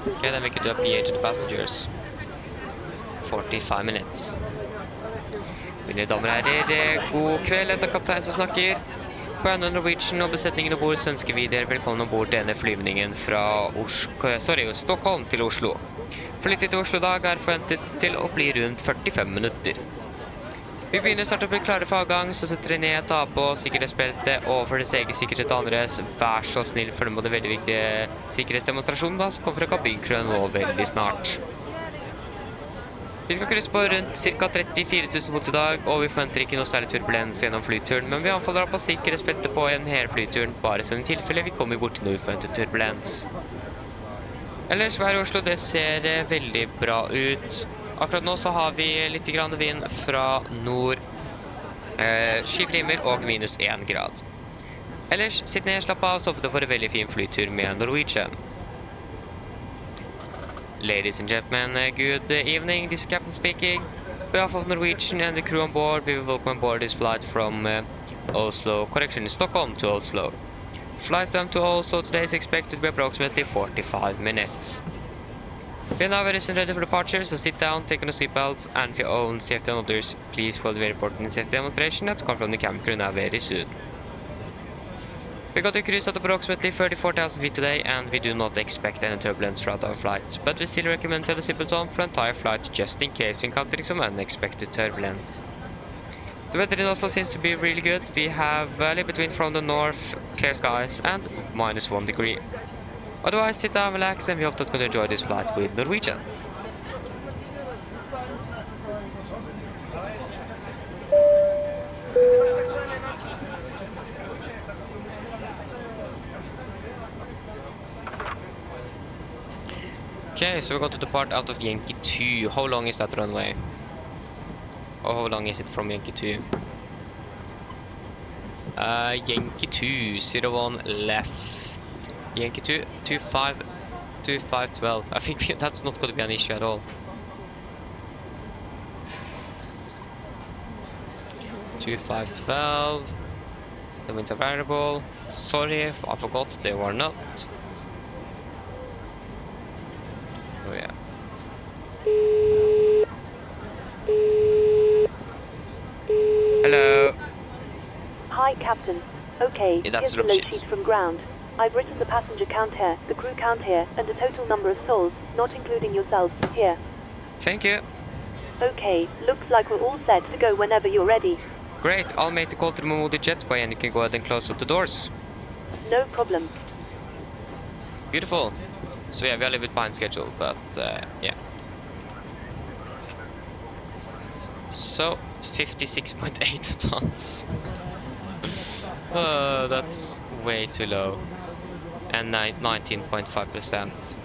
Okay, then we could do a PA to the passengers. 45 minutes. Mine damer og herrer, god kveld, dette er kaptein som snakker. På AMD Norwegian og besetningen ombord så ønsker vi dere velkommen ombord denne flyvningen fra Stockholm til Oslo. Flyttet til Oslo i dag er forventet til å bli rundt 45 minutter. Vi begynner snart å bli klare for avgang, så setter dere ned, ta på sikkerhetsbeltet og for deres egen sikkerhet til andres. Vær så snill, følg med den veldig viktige sikkerhetsdemonstrasjonen da, som kommer fra kabinkrewen nå veldig snart. Vi skal krysse på rundt ca. 34 000 fot i dag, og vi forventer ikke noe særlig turbulens gjennom flyturen, men vi anfaller på sikkerhetsbeltet på en hele flyturen, bare som i tilfelle vi kommer bort til noe uforventet turbulens. Ellers, vær i Oslo, det ser veldig bra ut. Akkurat nå så har vi litt grann vind fra nord, skyfri himmel og minus 1 grad. Ellers, sitt ned, slapp av, så håper dere får en veldig fin flytur med Norwegian. Ladies and gentlemen, good evening, this is Captain speaking. On behalf of Norwegian and the crew on board, we will welcome aboard this flight from Stockholm to Oslo. Flight time to Oslo today is expected to be approximately 45 minutes. We are now very soon ready for departure, so sit down, take on your seatbelts, and for your own safety and others, please follow the very important safety demonstration that's come from the cabin crew now very soon. We got a cruise at approximately 34,000 feet today, and we do not expect any turbulence throughout our flight, but we still recommend to have the seatbelts on for the entire flight, just in case we encounter some unexpected turbulence. The weather in Oslo seems to be really good. We have a little bit wind from the north, clear skies, and minus 1 degree. Otherwise, sit down, relax, and we hope that you're going to enjoy this flight with Norwegian. Okay, so we're going to depart out of Yankee 2. How long is that runway? Or how long is it from Yankee 2? Yankee 2, 01 left. Yankee 2, 2512. I think that's not going to be an issue at all. 2512. The winds are variable. Sorry, I forgot they were not. Oh yeah. Hello. Hi, Captain. Okay, Yeah, that's here's the load sheet from ground. I've written the passenger count here, the crew count here, and the total number of souls, not including yourselves, here. Thank you. Okay, looks like we're all set to go whenever you're ready. Great, I'll make the call to remove the jetway and you can go ahead and close up the doors. No problem. Beautiful. So yeah, we're a little bit behind schedule, but yeah. So, 56.8 tons. That's way too low. And 19.5%.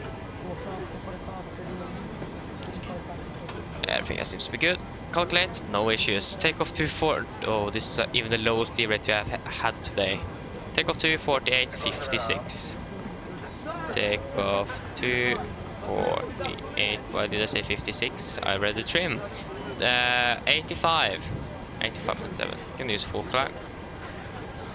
Everything else seems to be good. Calculate, no issues. Takeoff to 4. Oh, this is even the lowest D rate we have had today. Takeoff to 48.56. Takeoff to 48. Why did I say 56? I read the trim. 85. 85.7. Can use full climb.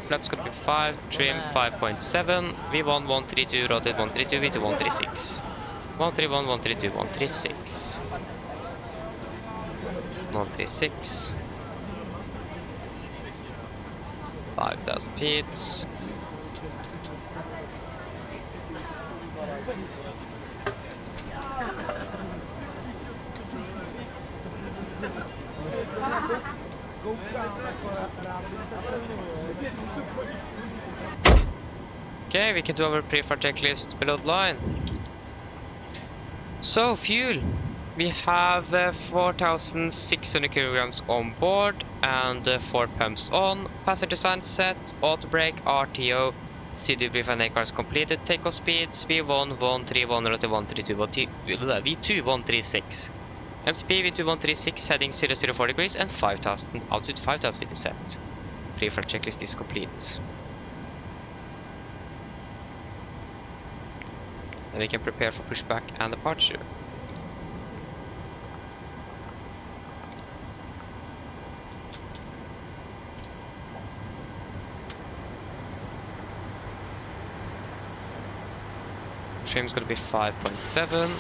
Flaps gonna be 5. Trim 5.7. V1 132. Rotate 132. V2 136. 131 132 136. 136. 5,000 feet. Okay, we can do our pre-flight checklist below the line. So, fuel. We have 4,600 kilograms on board and 4 pumps on. Passenger sign set, auto brake, RTO, CD brief and cars completed. Takeoff speeds V1, 131, relative 132, V2, 136. MCP V2, 136, heading 004 degrees and 5,000, altitude 5,000 feet is set. Pre-flight checklist is complete. And we can prepare for pushback and departure. Trim's gonna be 5.7.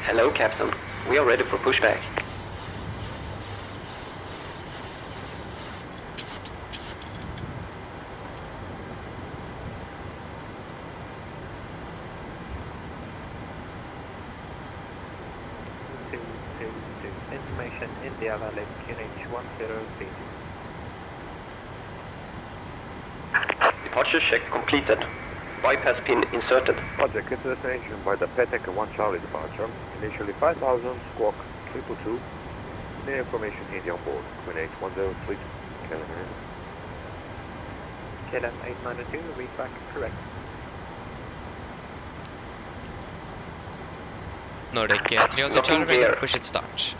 Hello, Captain. We are ready for pushback. Information India Valley, QNH 1032. Departure check completed. Bypass pin inserted. Project into destination by the Peteka 1 Charlie departure. Initially 5,000, squawk 222. New information India on board. QNH 1032. KLM 892, read back correct. Nordic 3 Charlie, ready to push it start.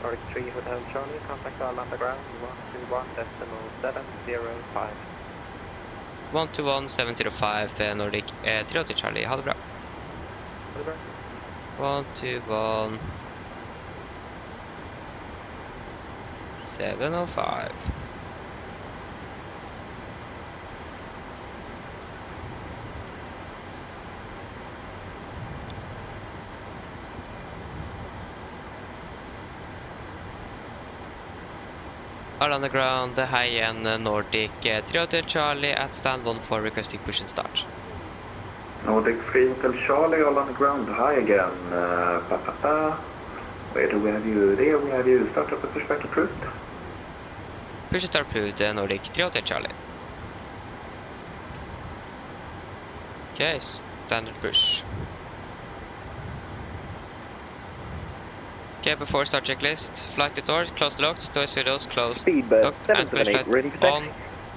Nordic 3 Hotel Charlie, contact all underground 121.705. 121.705 Nordic 3 Charlie, ha det bra. Ha det bra. 121.705. All on the ground, high end Nordic 3 Hotel Charlie at stand 1 for requesting push and start. Nordic 3 Hotel Charlie, all on the ground, high again. Where do we have you? There we have you. Start up the pushback approved. Push start approved, Nordic 3 Hotel Charlie. Okay, standard push. Okay, before start checklist, flight to door, closed locked, doors windows closed, locked, and flashlight on,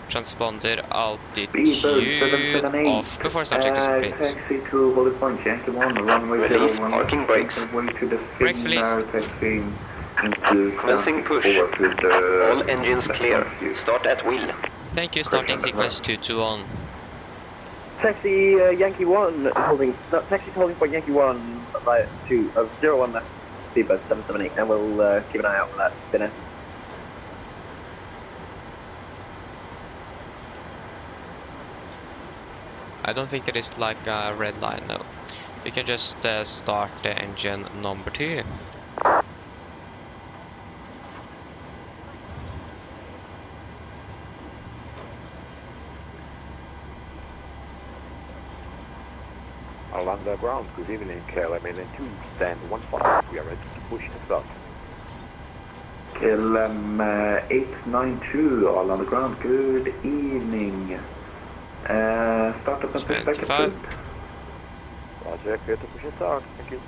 transponder altitude off, before start checklist complete. Taxi to Holy Point, Yankee 1, runway Release 01, parking brakes. Brakes released. Commencing push. All engines clear. Start at will. Thank you, starting sequence 221. Taxi Yankee 1 holding, no, taxi holding point Yankee 1 by 2 of 01 left. Speedbird 778, and we'll keep an eye out for that spinner. I don't think there is like a red line, no. You can just start the engine number 2. All on the ground, good evening, KLM 2, stand 15. We are ready to push and start. KLM 892, all on the ground, good evening. Start up and pushback approved. Roger, clear to push and start, thank you.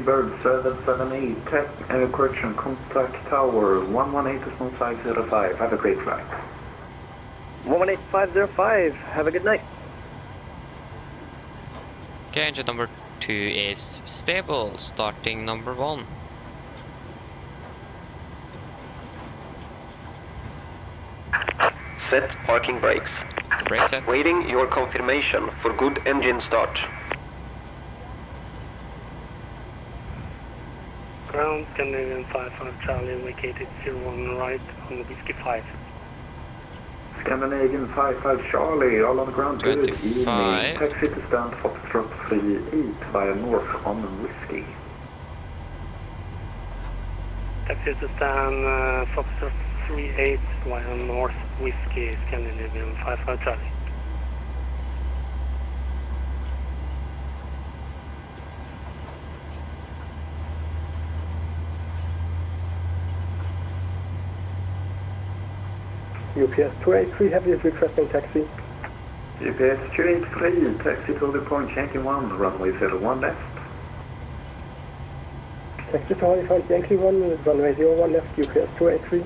Bird 778, correction, contact tower 118.505. Have a great flight. 118.505, have a good night. Okay, engine number 2 is stable, starting number 1. Set parking brakes. Brake set. Waiting your confirmation for good engine start. Ground Scandinavian 55 Charlie vacated 01 right on the Whiskey 5. Scandinavian 55 Charlie, all on the ground. Good evening. 25. Taxi to stand Foxtrot 38 via north on Whiskey. Taxi to stand Foxtrot 38 via north Whiskey Scandinavian 55 Charlie. UPS 283, heavy is requesting taxi. UPS 283, taxi to the point, Yankee 1, runway 01 left. Taxi to Halifax, Yankee 1, runway 01 left, UPS 283.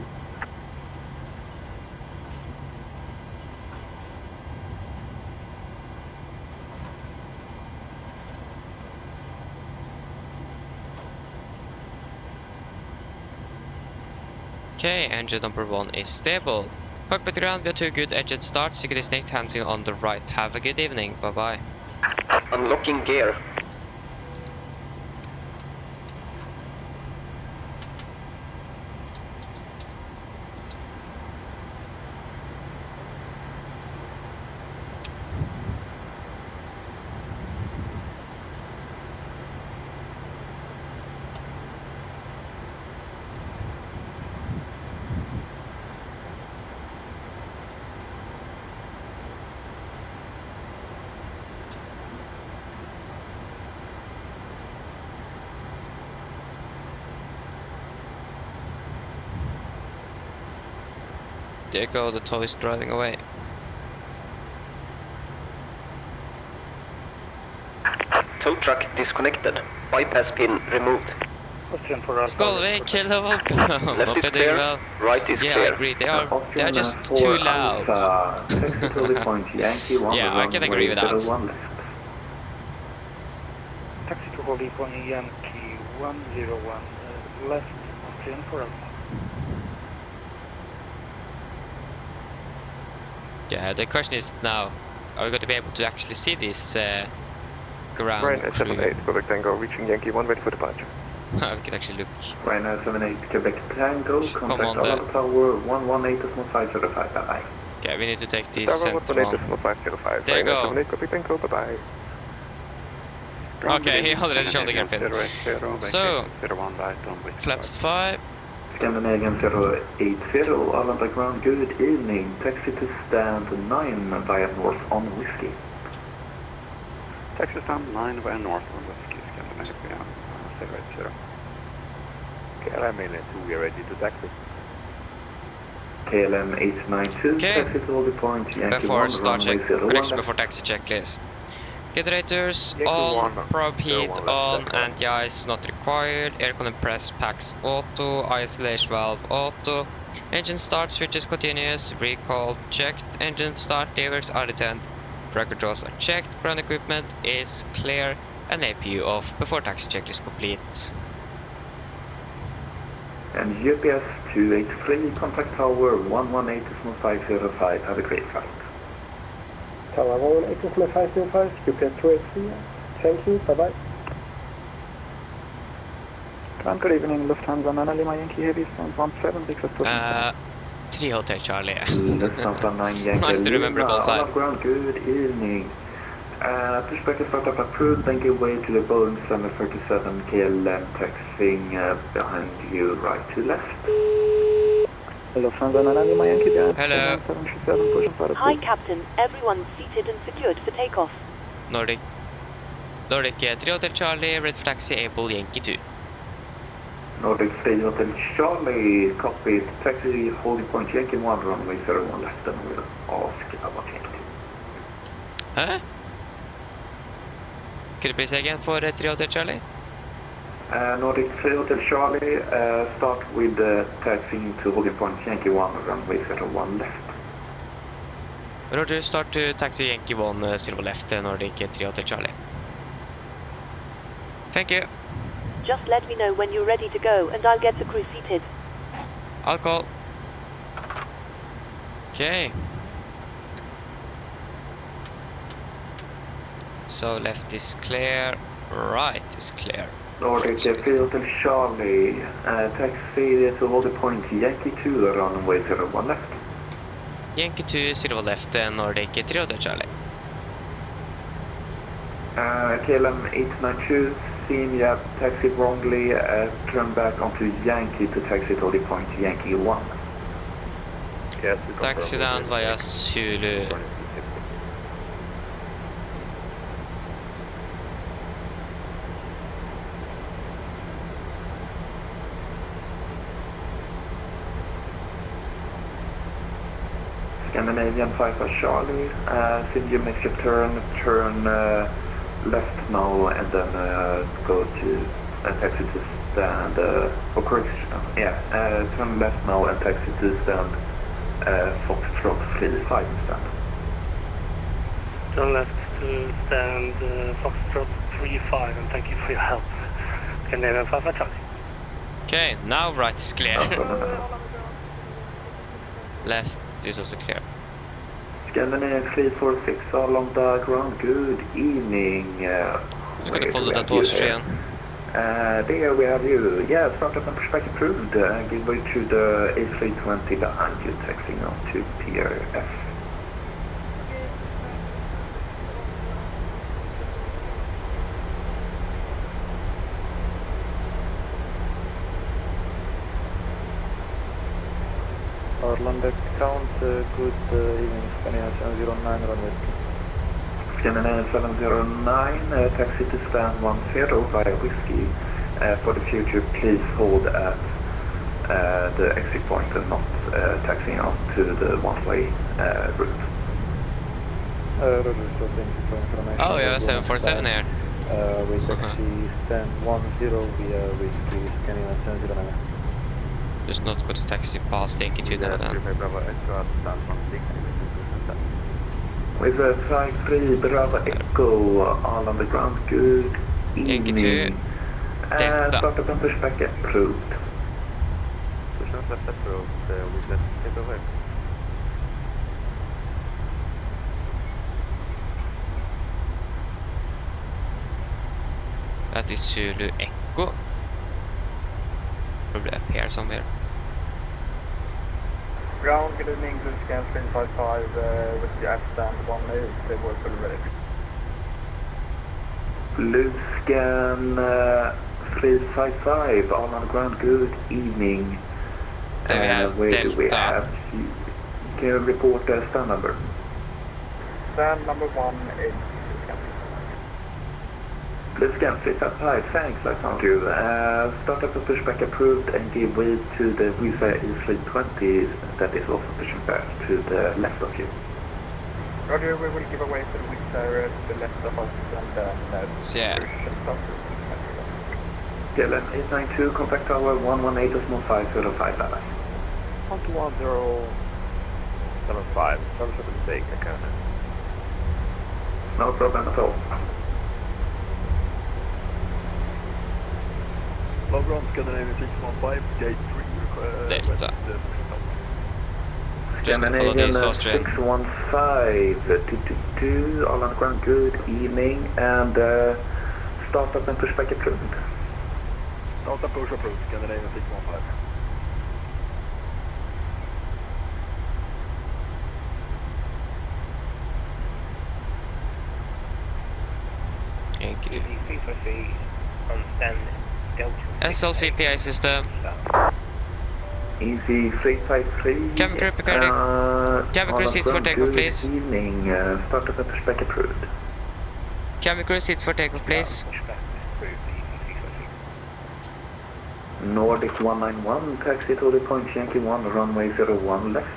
Okay, engine number 1 is stable. Cockpit ground, we have 2 good engine starts. You can disconnect handling on the right. Have a good evening. Bye bye. Unlocking gear. There go, the toy is driving away. Tow truck disconnected. Bypass pin removed. Skolvik, hello, welcome. Left Hope is you're doing clear, well. right is yeah, clear. I agree. They are just too loud. Yeah, I can agree with that. Taxi to Holy Point Yankee 101 left on for Alpha. Yeah, the question is now, are we going to be able to actually see this ground Ryanair crew? 78, Quebec Tango, reaching Yankee 1, ready for departure. We can actually look. Ryanair 78, Quebec Tango, Come on contact there. Tower 118.505, bye-bye. Okay, we need to take this Tower central. 118.505, There you go. 78, Quebec Tango, bye-bye. Okay, he already showed the gearpin. So, flaps 5. Scandinavian 080, all on the ground, good evening. Taxi to stand 9 via north on Whiskey. Taxi stand 9 via north on Whiskey, Scandinavian 080. KLM 2, we are ready to taxi. KLM 892, Okay. taxi to the point, Yankee Before 1, start check, runway 01 connection left. before taxi checklist. Generators Yankee on, 1, probe heat 01 on, left, anti-ice not required, aircon and press packs auto, isolation valve auto, engine start switches continuous, recall checked, engine start levers are returned, record draws are checked, ground equipment is clear, and APU off before taxi check is complete. And UPS 283, contact Tower 118.505, have a great flight. Tower 118.505, UPS 283, thank you, bye-bye. Good evening, Lufthansa, Lima Yankee Heavy, stand 17, request to 3 Hotel Charlie. Lufthansa 9 Yankee Nice to remember call all sign. on ground, good evening. Pushback is startup approved, then give way to the Boeing 737 KLM taxiing behind you, right to left. Lufthansa, Lima Yankee behind. Hello. 737, pushing for Hi, Captain. Everyone's seated and secured for takeoff. Nordic 3 Hotel Charlie, ready for taxi, able Yankee 2. Nordic 3 Hotel Charlie, copy, taxi holding point Yankee 1, runway 01 left, and we'll ask about Yankee 2. Huh? Could you please say again for 3 Hotel Charlie? Nordic 3 Hotel Charlie, start with taxiing to holding point Yankee 1, runway 01 left. Roger, start to taxi Yankee 1, 0 left, Nordic 3 Hotel Charlie. Thank you. Just let me know when you're ready to go and I'll get the crew seated. I'll call. Okay. So left is clear, right is clear. Nordic 3 Hotel Charlie, taxi to hold the point Yankee 2, runway 01 left. Yankee 2, 0 left, Nordic 3 Hotel Charlie. KLM 892, seen you have taxied wrongly, turn back onto Yankee to taxi to the point Yankee 1. Yes, taxi down via Zulu. Scandinavian 5 Charlie, seen you make your turn left now and then go to taxi to stand, or correction, turn left now and taxi to stand Foxtrot 35 stand. Turn left to stand Foxtrot 35 and thank you for your help. Scandinavian 5 Charlie. Okay, now right is clear. Left is also clear. Scandinavian 346 along the ground, good evening. Just gonna follow that Austrian. There we have you. Yeah, startup and Pushback approved. Give way to the A320 behind you, taxiing on to Pier F. Arlanda count, good evening, Scandinavian 709 runway. Scandinavian 709, taxi to stand 10 via whiskey. For the future, please hold at the exit point and not taxiing out to the one-way route. Roger, so thank you for information. Oh, yeah, 747 here. We taxi stand 10 via whiskey, Scandinavian 709. Just not go to taxi past Yankee 2 now then. With a flight 3 Bravo Echo, all on the ground, good Yankee evening. 2, Delta. Startup and Pushback approved. Pushback left approved, we let take over. That is Zulu Echo. Probably up here somewhere. Ground, good evening, Blue Scan 355, with the F stand 18, they were fully ready. Blue Scan 355, all on the ground, good evening. Then we have where Delta. Do we have? Can you report the stand number? Stand number 1 is Blue Scan 355, thanks, I found you. Startup and Pushback approved and give way to the Wizz A320 that is also pushing back to the left of you. Roger, we will give away to the Wizz Air to the left of us and then KLM 892, contact tower 118.505, bye-bye. 11075, service of the mistake, I can't. No problem at all. Low ground, Scandinavian 615, gate 3, Delta. Just gonna follow this Austrian. 615, all on the ground, good evening, and startup and Pushback approved. Startup push approved, Scandinavian 615. Yankee 2. SLC PI system. Easy 353. Cabin crew prepared. Cabin crew seats for takeoff, please. Good evening, startup and Pushback approved. Cabin crew seats for takeoff, please. Nordic 191, taxi to the point Yankee 1, runway 01 left.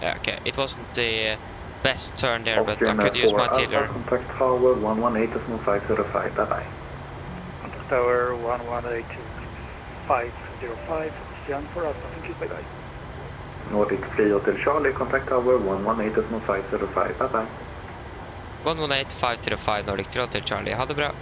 Yeah, okay, it wasn't the best turn there, but I Austrian could use my 4 tiller. Alpha, contact tower 118.505, bye-bye. Contact tower 118.505, Jan for us, thank you, bye-bye. Nordic 3 Hotel Charlie, contact tower 118.505, bye-bye. 118.505 Nordic 3 Hotel Charlie, ha det bra.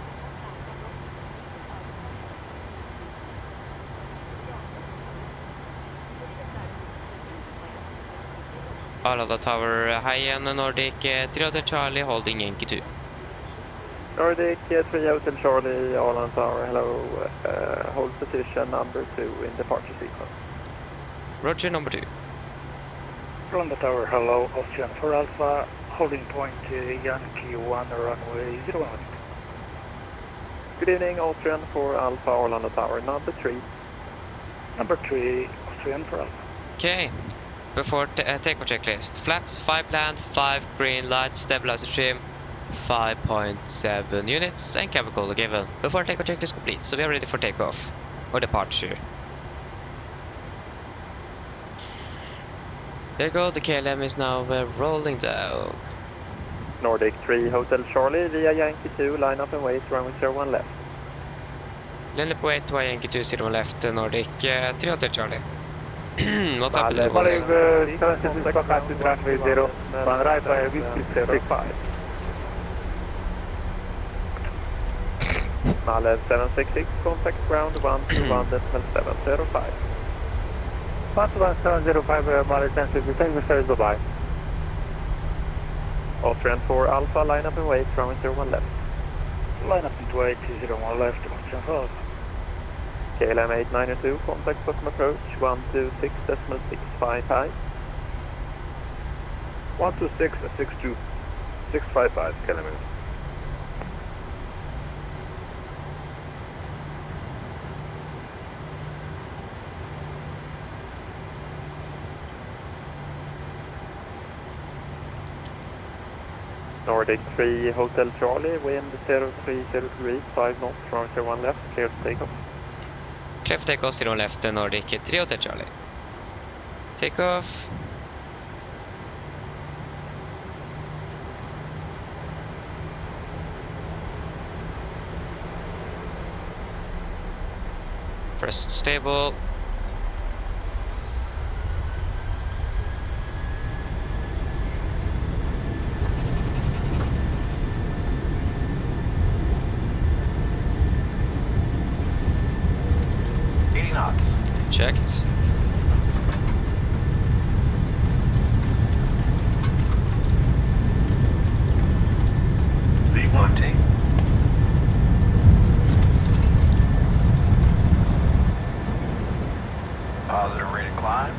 Arlanda Tower, high end Nordic 3 Hotel Charlie, holding Yankee 2. Nordic 3 Hotel Charlie, Arlanda Tower, hello. Hold position number 2 in departure sequence. Roger, number 2. Arlanda Tower, hello. Austrian for Alpha, holding point Yankee 1, runway 01. Good evening, Austrian for Alpha, Arlanda Tower, number 3. Number 3, Austrian for Alpha. Okay. Before takeoff checklist. Flaps 5 planned, 5 green lights, stabilizer trim 5.7 units, and cabin call given. Before takeoff checklist complete, so we are ready for takeoff or departure. There you go, the KLM is now rolling down. Nordic 3 Hotel Charlie via Yankee 2, line up and wait, runway 01 left. Line up and wait, via Yankee 2, 01 left, Nordic 3 Hotel Charlie. What happened? Runway 0, one right via Whiskey 05. Malev 766, contact ground 121.705. 11705, Malev 766, thank you, sir, bye-bye. Austrian 4 Alpha, line up and wait, runway 01 left. Line up and wait, 01 left, Austrian 4 Alpha. KLM 892, contact Stockholm approach 126.655. 126.625 kilometers. Nordic 3 Hotel Charlie, wind 0303, 5 knots, runway 01 left, clear to takeoff. Clear for takeoff, 01 left, Nordic 3 Hotel Charlie. Takeoff. First stable. Checked. V1T. Positive rate of climb.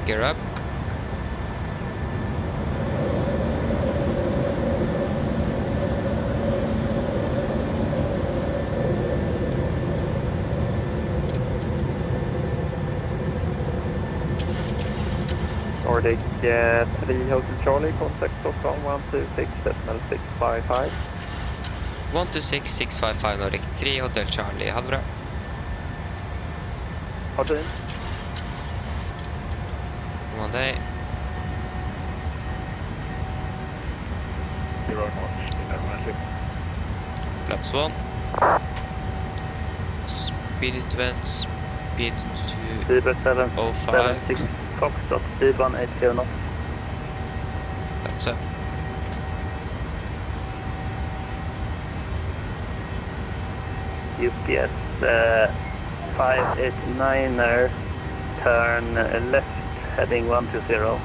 Gear up. Nordic 3 Hotel Charlie, contact Stockholm 126.655. 126.655 Nordic 3 Hotel Charlie, ha det bra. Ha det. One day. Flaps 1. Speed it went, speed to 05. Foxtrot, speed 180 knots. That's it. UPS 589er, turn left, heading 120.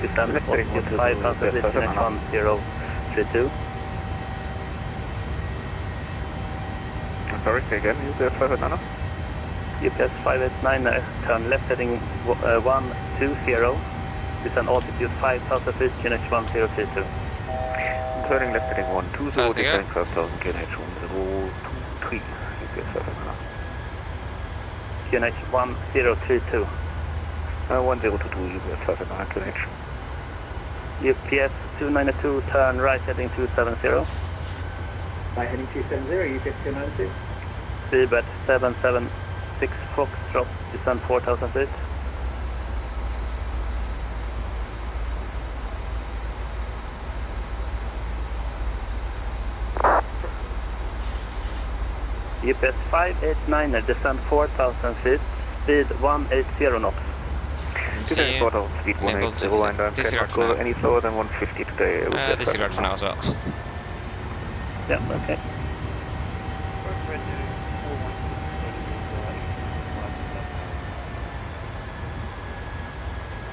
Descend 5,000 feet, finish 1032. Sorry, say again, UPS 589er? UPS 589er, turn left, heading 120. Descend altitude 5,000 feet, finish 1032. Turning left, heading 120, descend 5,000 knh 1023. UPS 589er. QNH 1032. 1022 UPS 589 QNH. UPS 292, turn right, heading 270. Right, heading 270, UPS 292. Seabed 776 Foxtrot, descend 4,000 feet. UPS 589er, descend 4,000 feet, speed 180 knots. Today, speed 180, and I cannot go any slower than 150 today. Disregard for now as well. Yeah, okay.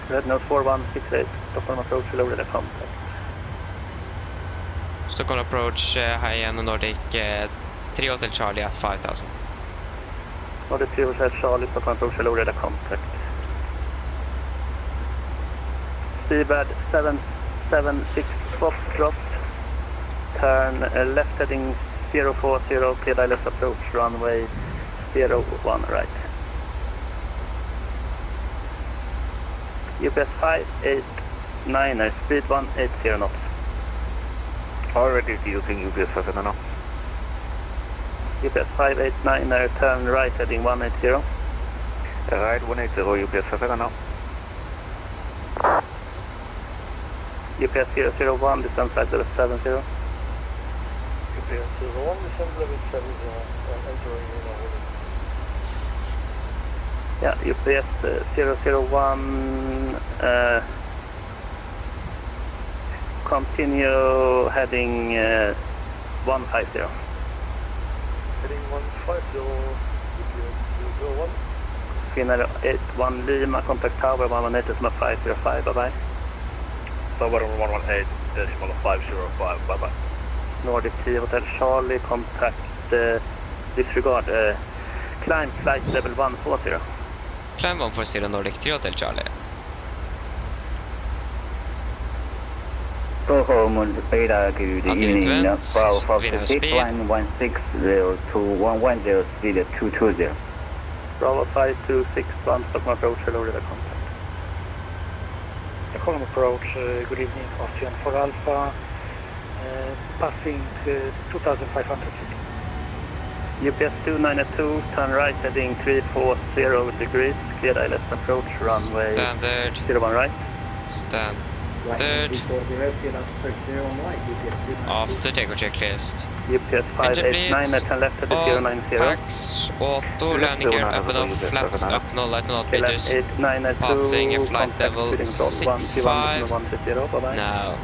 Red Note 4168, Stockholm approach, loaded contact. Stockholm approach, high-end Nordic 3 Hotel Charlie at 5,000. Nordic 3 Hotel Charlie, Stockholm approach, loaded contact. Seabird 776 Foxtrot, turn left heading 040, clear direct approach, runway 01 right. UPS 589er, speed 180 knots. Already using UPS 7 now. UPS 589er, turn right heading 180. Right 180, UPS 7 now. UPS 001, descent flight level 70. UPS 01, descent level 70, entering Yeah, UPS 001, continue heading 150. Heading 150, UPS 01. Finnair 81 Lima, contact tower 118.505, bye-bye. Tower 118.505, bye-bye. Nordic 3 Hotel Charlie, contact disregard, climb flight level 140. Climb 140 Nordic 3 Hotel Charlie. Stockholm Beta, good evening. Bravo Fox Video 61160211 speed 220. Bravo 5261, Stockholm approach, loaded contact. Stockholm approach, good evening, Austrian for Alpha, passing 2,500 feet. UPS 292, turn right heading 340 degrees, clear ILS approach, runway Standard. 01 right. Standard. After takeoff checklist. UPS 589, turn left heading 090. Packs, auto, landing gear up and off, flaps up 0 light and not meters. Passing a flight level 65. No.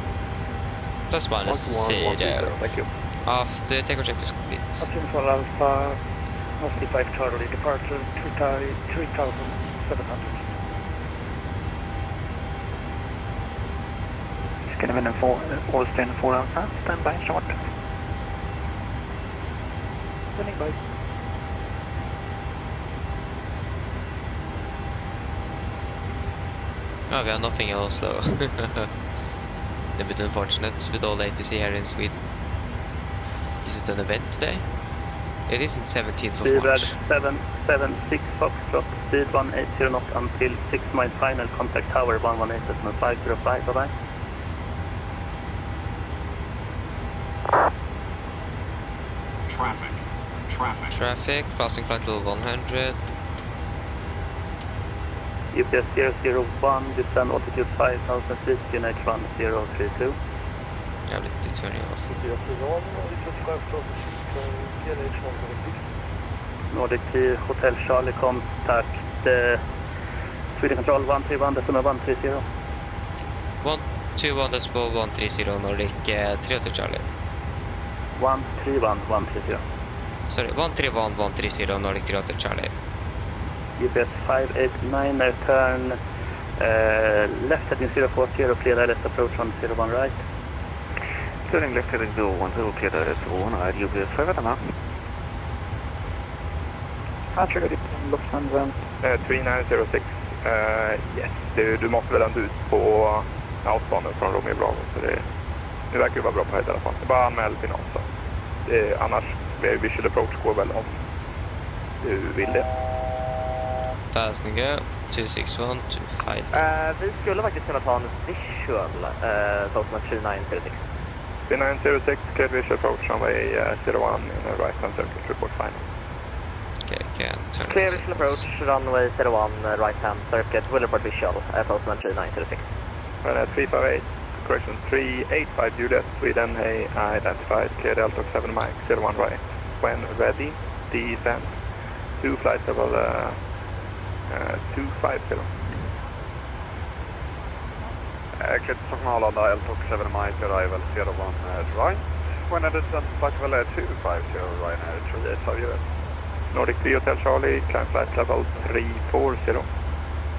Plus minus 0. Thank you. After takeoff checklist complete. Austrian for Alpha, 95 Charlie, departure 3,700. Scanner 4, Austin 4 Alpha, stand by short. Standing by. Oh, we have nothing in Oslo. A bit unfortunate with all the ATC here in Sweden. Is it an event today? It is in 17th of March. 776 Foxtrot, speed 180 knot until 6 mile final, contact tower 118.505, bye-bye. Traffic, fasting flight level 100. UPS 001, descend altitude 5,000 feet, QNH 1032. Jag blir lite turning off. Nordic 10 Hotel Charlie, contact Sweden Control 131, decimal 130. 121 decimal 130 Nordic 3 Hotel Charlie. 131 130. Sorry, 131 130 Nordic 3 Hotel Charlie. UPS 589, turn left heading 040, clear ILS approach 101 right. Turning left heading 010, clear ILS 01 right, UPS 589. Archer, Lufthansa. 3906, yes, du måste väl ändå ut på outbonden från Romeo Bravo, så det verkar ju vara bra på höjd i alla fall. Det är bara anmäl final, så annars visual approach går väl om du vill det. Passing go, 261, 25. Vi skulle faktiskt kunna ta en visual, så som 3906. 3906, clear visual approach runway 01 in the right hand circle, report final. Okay, can turn Clear visual approach, runway 01 right hand circuit, will report visual, Postman 3906. 358, correction 385 Juliet, Sweden, hey, identified, clear Delta 7 Mike, 01 right. When ready, descend, 2 flight level 250. Clear Stockholm Arlanda, L-Talk 7 Mike, arrival 01 right. When a descent flight level 250, Ryanair 385 US. Nordic 3 Hotel Charlie, climb flight level 340.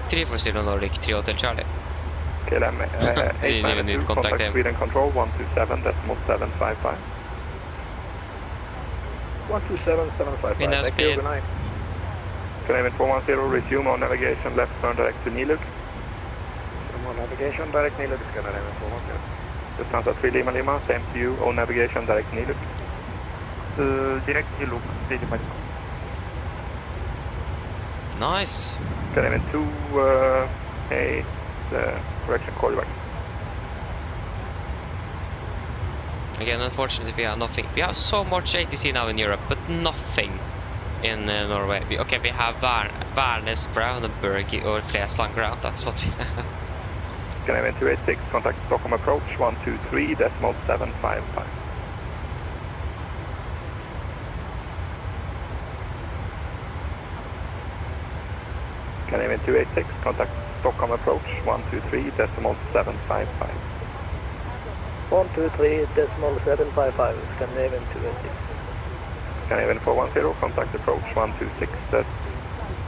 340 Nordic 3 Hotel Charlie. KLM didn't even need to contact him. Sweden Control 127.755. 127.755. Window speed. Good night. Canadian 410, resume on navigation, left turn direct to Niluk. On navigation, direct Niluk, Canadian 410. Lufthansa 3 Lima Lima, same to you, on navigation, direct Niluk. Direct Niluk, 3 Lima Lima. Nice. Canadian 2, correction, call you back. Again, unfortunately, we have nothing. We have so much ATC now in Europe, but nothing in Norway. Okay, we have Værnes ground and Berge or Flesland ground. That's what we have. Canadian 286, contact Stockholm approach 123.755. Canadian 286, contact Stockholm approach 123.755. 123.755, Scandinavian 286. Scandinavian 410, contact approach 126.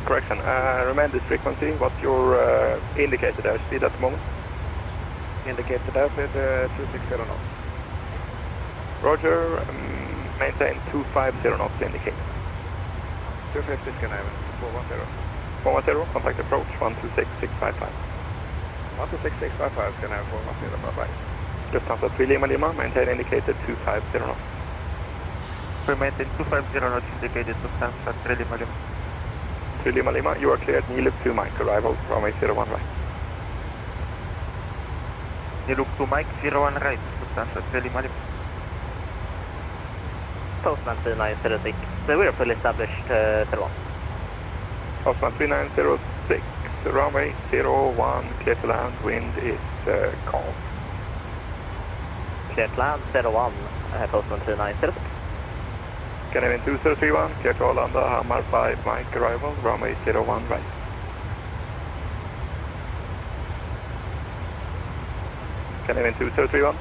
Correction, remain this frequency. What's your indicated airspeed at the moment? Indicated airspeed 260 knots. Roger, maintain 250 knots indicated. 250 Scandinavian 410. 410, contact approach 126.655. 126.655, Scandinavian 410, bye-bye. Lufthansa 3 Lima Lima, maintain indicated 250 knots. We maintain 250 knots indicated Lufthansa 3 Lima Lima. 3 Lima Lima, you are cleared Niluk 2 Mike, arrival runway 01 right. Niluk 2 Mike, 01 right, Lufthansa 3 Lima Lima. Postman 3906, we're fully established 01. Postman 3906, runway 01, clear to land, wind is calm. Clear to land 01, Postman 3906. Canadian 2031, clear to Arlanda, Hamar 5 Mike, arrival, runway 01 right. Canadian 2031.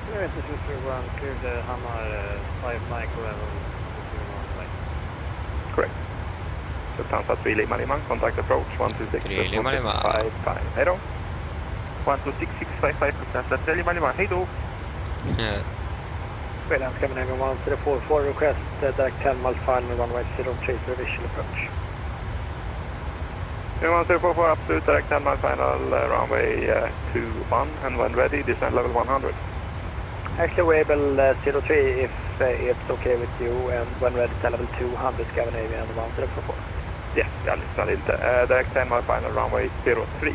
Canadian 2031, clear the Hamar 5 Mike, arrival 01 right. Correct. Lufthansa 3 Lima Lima, contact approach 126. 3 Lima Lima. 55, hey do. 126.655, Lufthansa 3 Lima Lima, hey do. Yeah. Sweden Scandinavian 1044, request direct 10 miles final runway 03 for visual approach. 1044, absolute direct 10 miles final, runway 21, and when ready, descend level 100. Actually, we're able 03 if it's okay with you, and when ready, level 200 Scandinavian 1044. Yes, jag lyssnar inte. Direct 10 miles final, runway 03.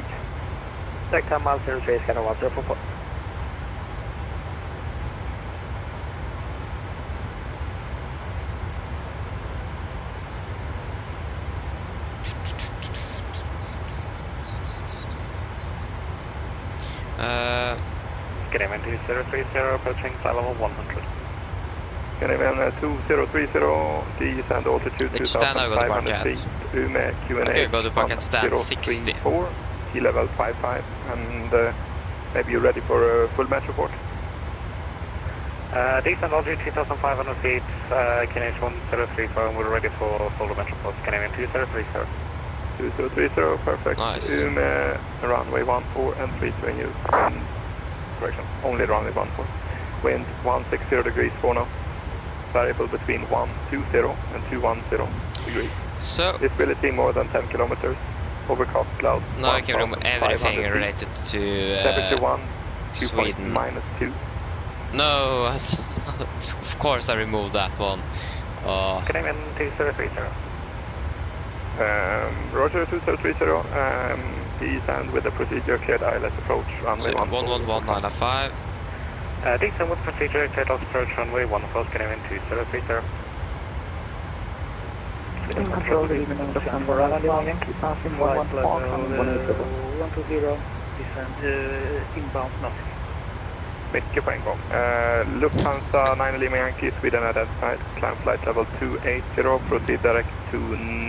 Direct 10 miles 03 Scandinavian 1044. Canadian 2030, approaching flight level 100. Canadian 2030, descend altitude 2,500 feet, Ume Q&A okay, go to bucket stand 60. Sea level 55, and maybe you're ready for a full match report? Descend altitude 2,500 feet, Canadian 1030, we're ready for full match report, Canadian 2030. 2030, perfect. Nice. Ume, runway 14 and 32 use. Correction, only runway 14. Wind 160 degrees 4 knots. Variable between 120 and 210 degrees. So, visibility more than 10 kilometers. Overcast cloud. Now I can remove everything related to Sweden. -2. No, of course I removed that one. Canadian 2030. Roger 2030. Descend with the procedure cleared ILS approach runway 111905. Descend with procedure cleared approach runway 14, Canadian 2030. Control the evening December, Yankee passing 120, descend inbound nothing. Mycket på en gång. Lufthansa 9 Lima Yankee, Sweden identified, climb flight level 280, proceed direct to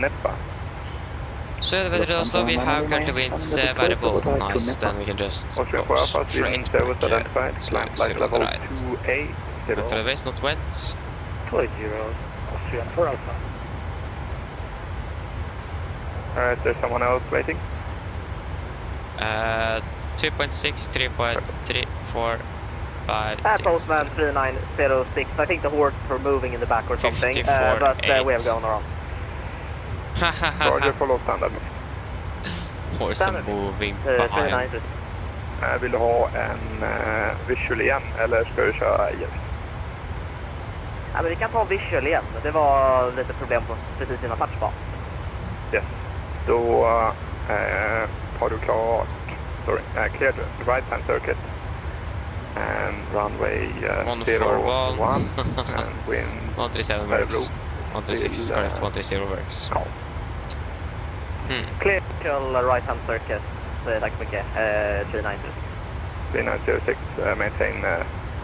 Nepa. So the Oslo, we have currently winds variable. Nice, then we can just go straight back. Climb flight level 280. But otherwise not wet. 20, Austrian for Alpha. Alright, there's someone else waiting? 2.6, 3.3, 4, 5, 6. Postman 3906. I think the horses were moving in the back or something, 54, but 8. we have gone around. Roger, follow standard. Horse are moving behind. Vill du ha en visual igen, eller ska du köra IR? Ja, men vi kan ta visual igen. Det var lite problem på precis innan touchbar. Yes. Då har du klart, cleared right hand circuit and runway 141 and wind 137 works. 136 correct, 130 works. Ja. Clear till right hand circuit. Tack så mycket. 3906. 3906, maintain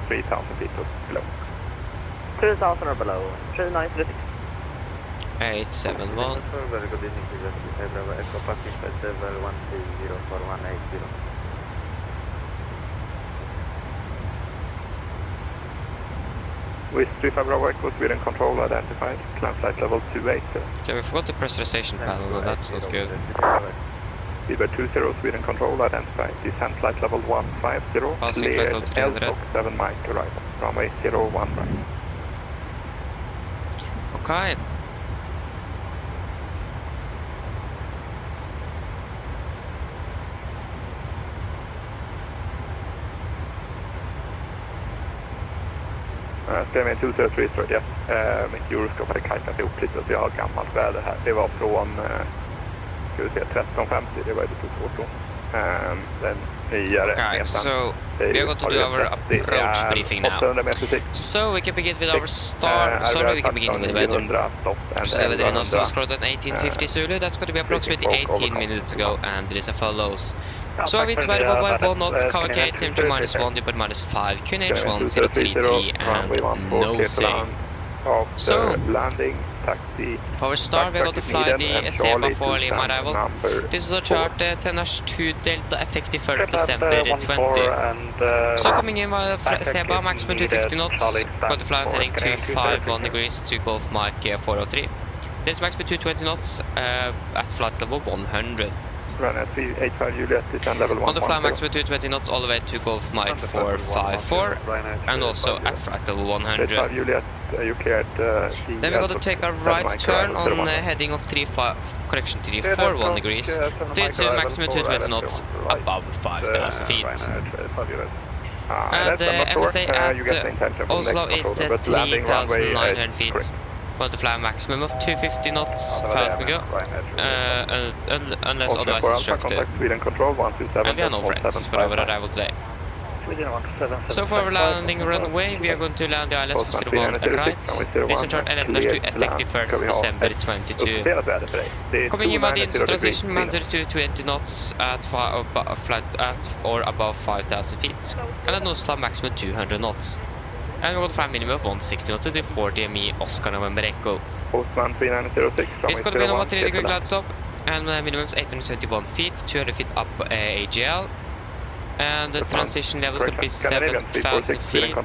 3000 feet or below. 3000 or below. 3906. 871. Very good evening, Echo Parking Festival 1304180. With 35 Bravo Echo, Sweden control identified, climb flight level 280. Okay, we forgot the pressurization panel, and that's not good. Speedbird 20, Sweden control identified, descent flight level 150, passing cleared flight level 300. L 7 miles to right, runway 01 right. Okay. Stämmer 203 straight, yes. Mitt gyroskop hade kajkat ihop lite så jag har gammalt väder här. Det var från, ska vi se, 1350, det var lite svårt då. Den nyare okay, so we are going to do our approach briefing now. So we can begin with our start. Sorry, we can begin with the weather. So the weather in Oslo is recorded at 1850 Zulu. That's going to be approximately 18 minutes ago, and it is as follows. So winds variable by 1 knot, KK, temperature -1, dew point -5, QNH 1033, and nosing. So, for our start, we're going to fly the SEBA for Lima arrival. This is our chart, 10-2 Delta, effective 1st December 20. So coming in by SEBA, maximum 250 knots, going to fly and heading 251 degrees to Gulf Mike 403. This maximum 220 knots at flight level 100. Run at 385 Juliet, descend level 110. On the fly maximum 220 knots all the way to Gulf Mike 454, and also at flight level 100. Juliet, you cleared, then we're going to take a right turn on heading of 341 degrees to maximum 220 knots above 5,000 feet. And MSA at Oslo is at 3,900 feet. Going to fly a maximum of 250 knots fast and go, unless otherwise instructed. And we are no friends for our arrival today. So for our landing runway, we are going to land the ILS for 01 right. This is chart 11-2 effective 1st December 22. Coming in by the into transition, mandatory to 20 knots at flight at or above 5,000 feet. And at nose flight maximum 200 knots. And we're going to fly a minimum of 160 knots to 40 ME Oscar November Echo. Postman 3906. It's going to be a 3 degree cloud stop, and minimum is 871 feet, 200 feet up AGL. And the transition level is going to be 7,000 feet. And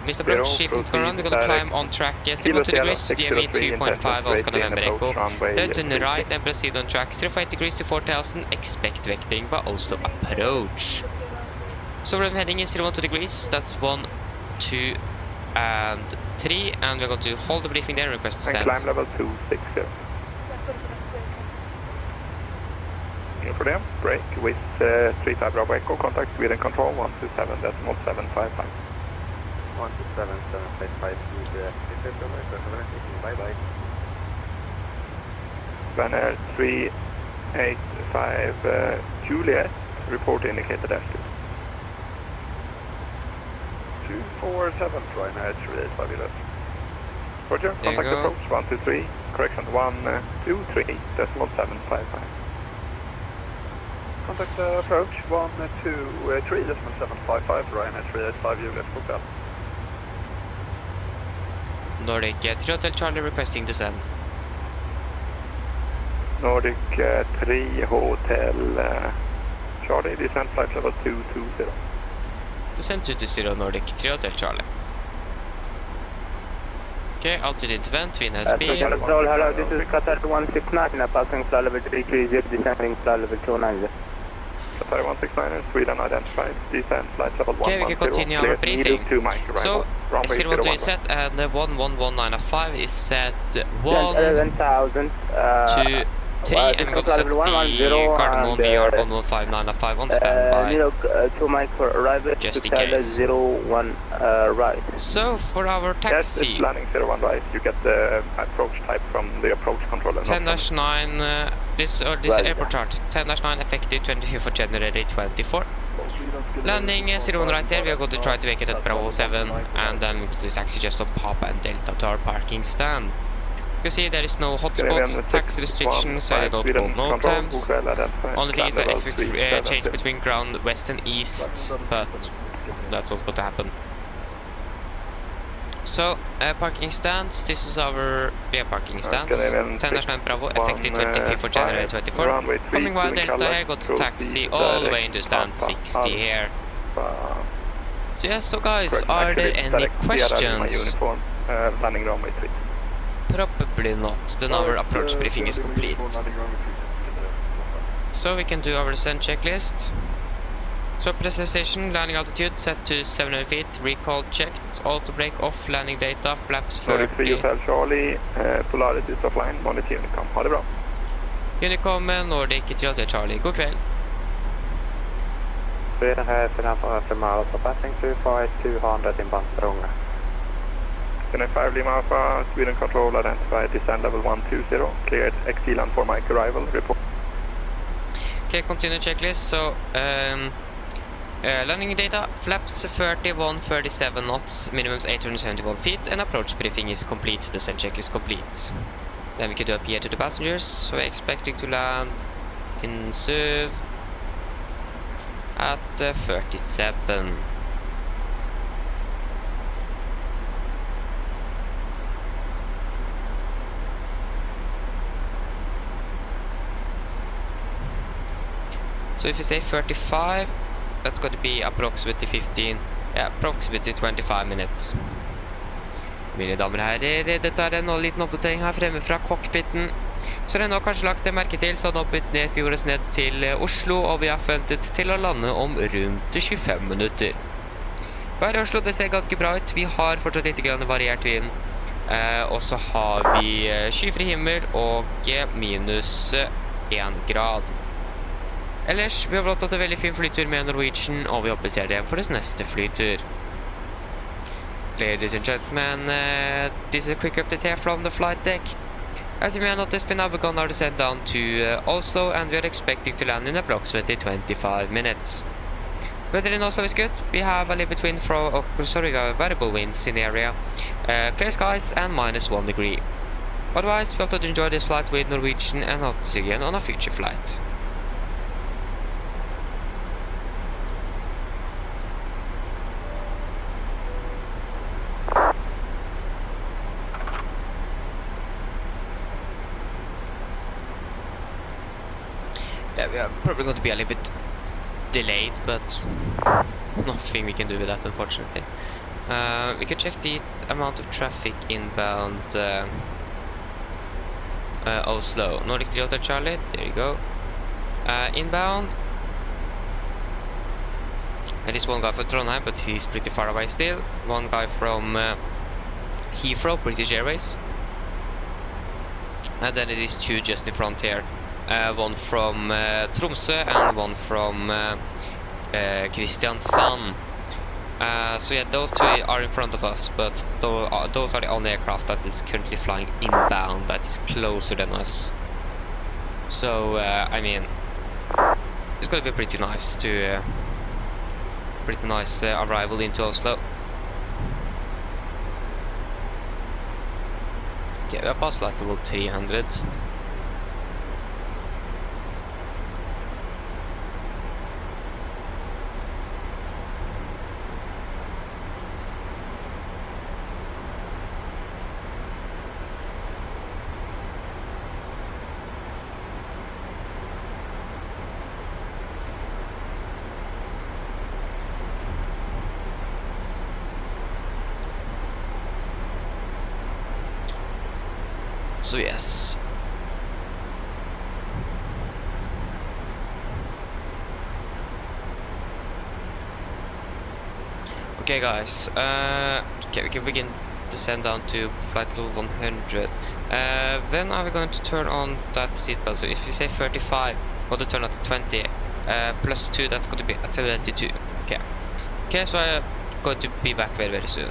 Mr. Brooks, Chief of Command, we're going to climb on track 72 degrees to DME 2.5 Oscar November Echo. Then to the right and proceed on track 058 degrees to 4,000, expect vectoring by Oslo approach. So we're heading in 012 degrees, that's 1, 2, and 3, and we're going to hold the briefing there and request descent. And climb level 260. In for them, break with 35 Bravo Echo, contact Sweden control 127.755. 127.755, bye bye. Spanner 385 Juliet, report indicated after. 247 Ryanair 385 Juliet. Roger, contact approach 123, correction 123.755. Contact approach 123.755 Ryanair 385 Juliet, book up. Nordic 3 Hotel Charlie requesting descent. Nordic 3 Hotel Charlie, descent flight level 220. Descent 220 Nordic 3 Hotel Charlie. Okay, altitude vent, twin speed. Control, hello, this is Qatar 169, passing flight level 330, descending flight level 290. Qatar 169, Sweden identified, descend flight level 110. Okay, we can continue our briefing. So, 012 is set and 11195 is set 1 to 3 and we got to set the Cardamom VR 11595 on standby. 2 Mike for arrival, just in case. 01 right. So, for our taxi. Yes, landing 01 right, you get the approach type from the approach controller. 10-9, this right. Airport chart, 10-9 effective 25th of January 24. Landing 01 right there, we are going to try to make it at Bravo 7 and then we go to taxi just on Papa and Delta to our parking stand. You can see there is no hotspots, tax restrictions, so I don't hold no times. Only thing is that expect change between ground west and east, but that's what's going to happen. So, parking stands, this is our parking stands. 10-9 Bravo, effective 25th of January 24. Coming via Delta here, go to taxi all the way into stand 60 here. So yes, so guys, are there any questions? Landing runway 3. Probably not, then our approach briefing is complete. So we can do our descent checklist. So precision, landing altitude set to 700 feet, recall checked, auto brake off, landing data, flaps 30. Charlie, Polaris is offline, monitor Unicom, ha det bra. Unicom, Nordic 380 Charlie, god kväll. Sweden here, Sweden for Lima Alpha, passing 25200 inbound Språnga. 5 Lima Alpha, Sweden control identified, descend level 120, cleared XT land for Mike arrival, report. Okay, continue checklist, so landing data, flaps 31, 37 knots, minimums 871 feet, and approach briefing is complete, descent checklist complete. Then we can do a PA to the passengers, so we're expecting to land in Söv at 37. So if you say 35, that's going to be approximately 25 minutes. Mine damer og herrer, dette nå en liten oppdatering her fremme fra cockpiten. Så det nå kanskje lagt det merke til, så nå bytt ned jordes ned til Oslo, og vi har funnet til å lande om rundt 25 minutter. Her i Oslo, det ser ganske bra ut. Vi har fortsatt litt grann variert vind. Og så har vi skyfri himmel og minus 1 grad. Ellers, vi har hatt en veldig fin flytur med Norwegian, og vi håper ser det for deres neste flytur. Ladies and gentlemen, this is a quick update here from the flight deck. As you may have noticed, we now begun our descent down to Oslo, and we are expecting to land in approximately 25 minutes. Weather in Oslo is good. We have a little bit wind from, variable winds in the area, clear skies, and -1 degree. Otherwise, we hope to enjoy this flight with Norwegian and hope to see you again on a future flight. Yeah, we are probably going to be a little bit delayed, but nothing we can do with that, unfortunately. We can check the amount of traffic inbound Oslo. Nordic 380 Charlie, there you go. Inbound. There is one guy from Trondheim, but he's pretty far away still. One guy from Heathrow, British Airways. And then it is two just in front here. One from Tromsø and one from Kristiansand. So yeah, those two are in front of us, but those are the only aircraft that is currently flying inbound that is closer than us. So I mean, it's gonna be pretty nice to arrival into Oslo. Okay, we are past flight level 300. So yes. Okay guys, okay, we can begin to send down to flight level 100. When are we going to turn on that seatbelt? So if you say 35, we'll to turn on to 20. Plus 2, that's going to be a 22. Okay. Okay, so I'm going to be back very, very soon.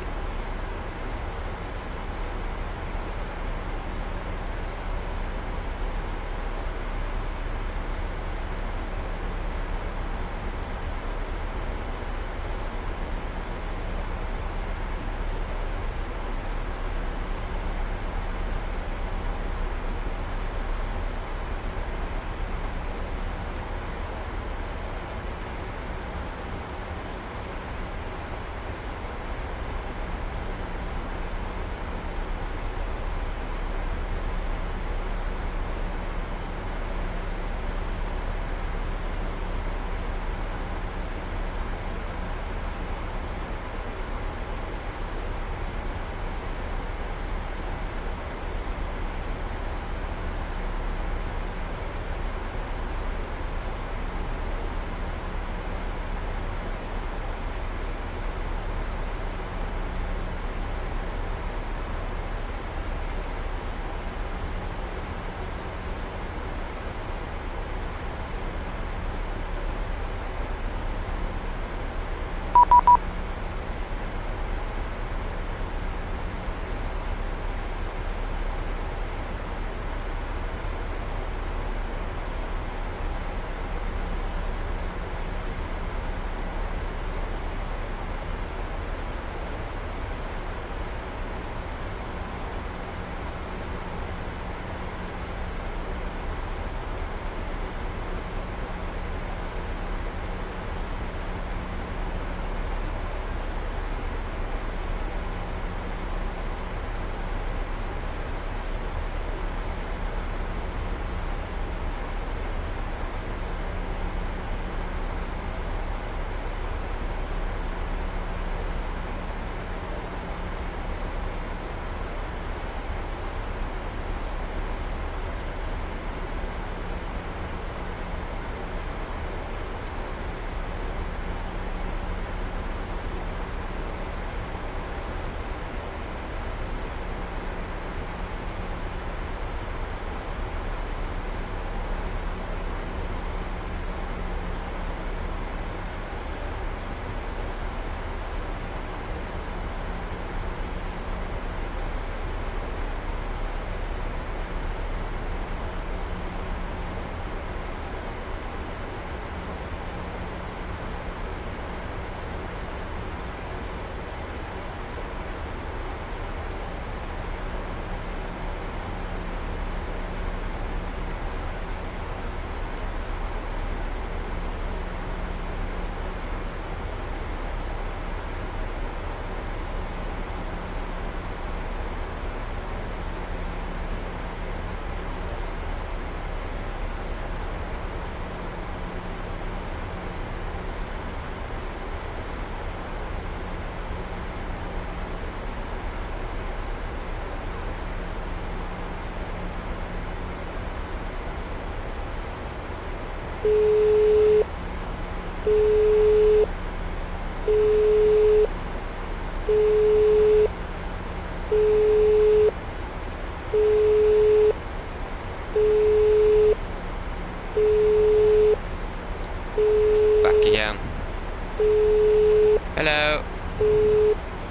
Hello.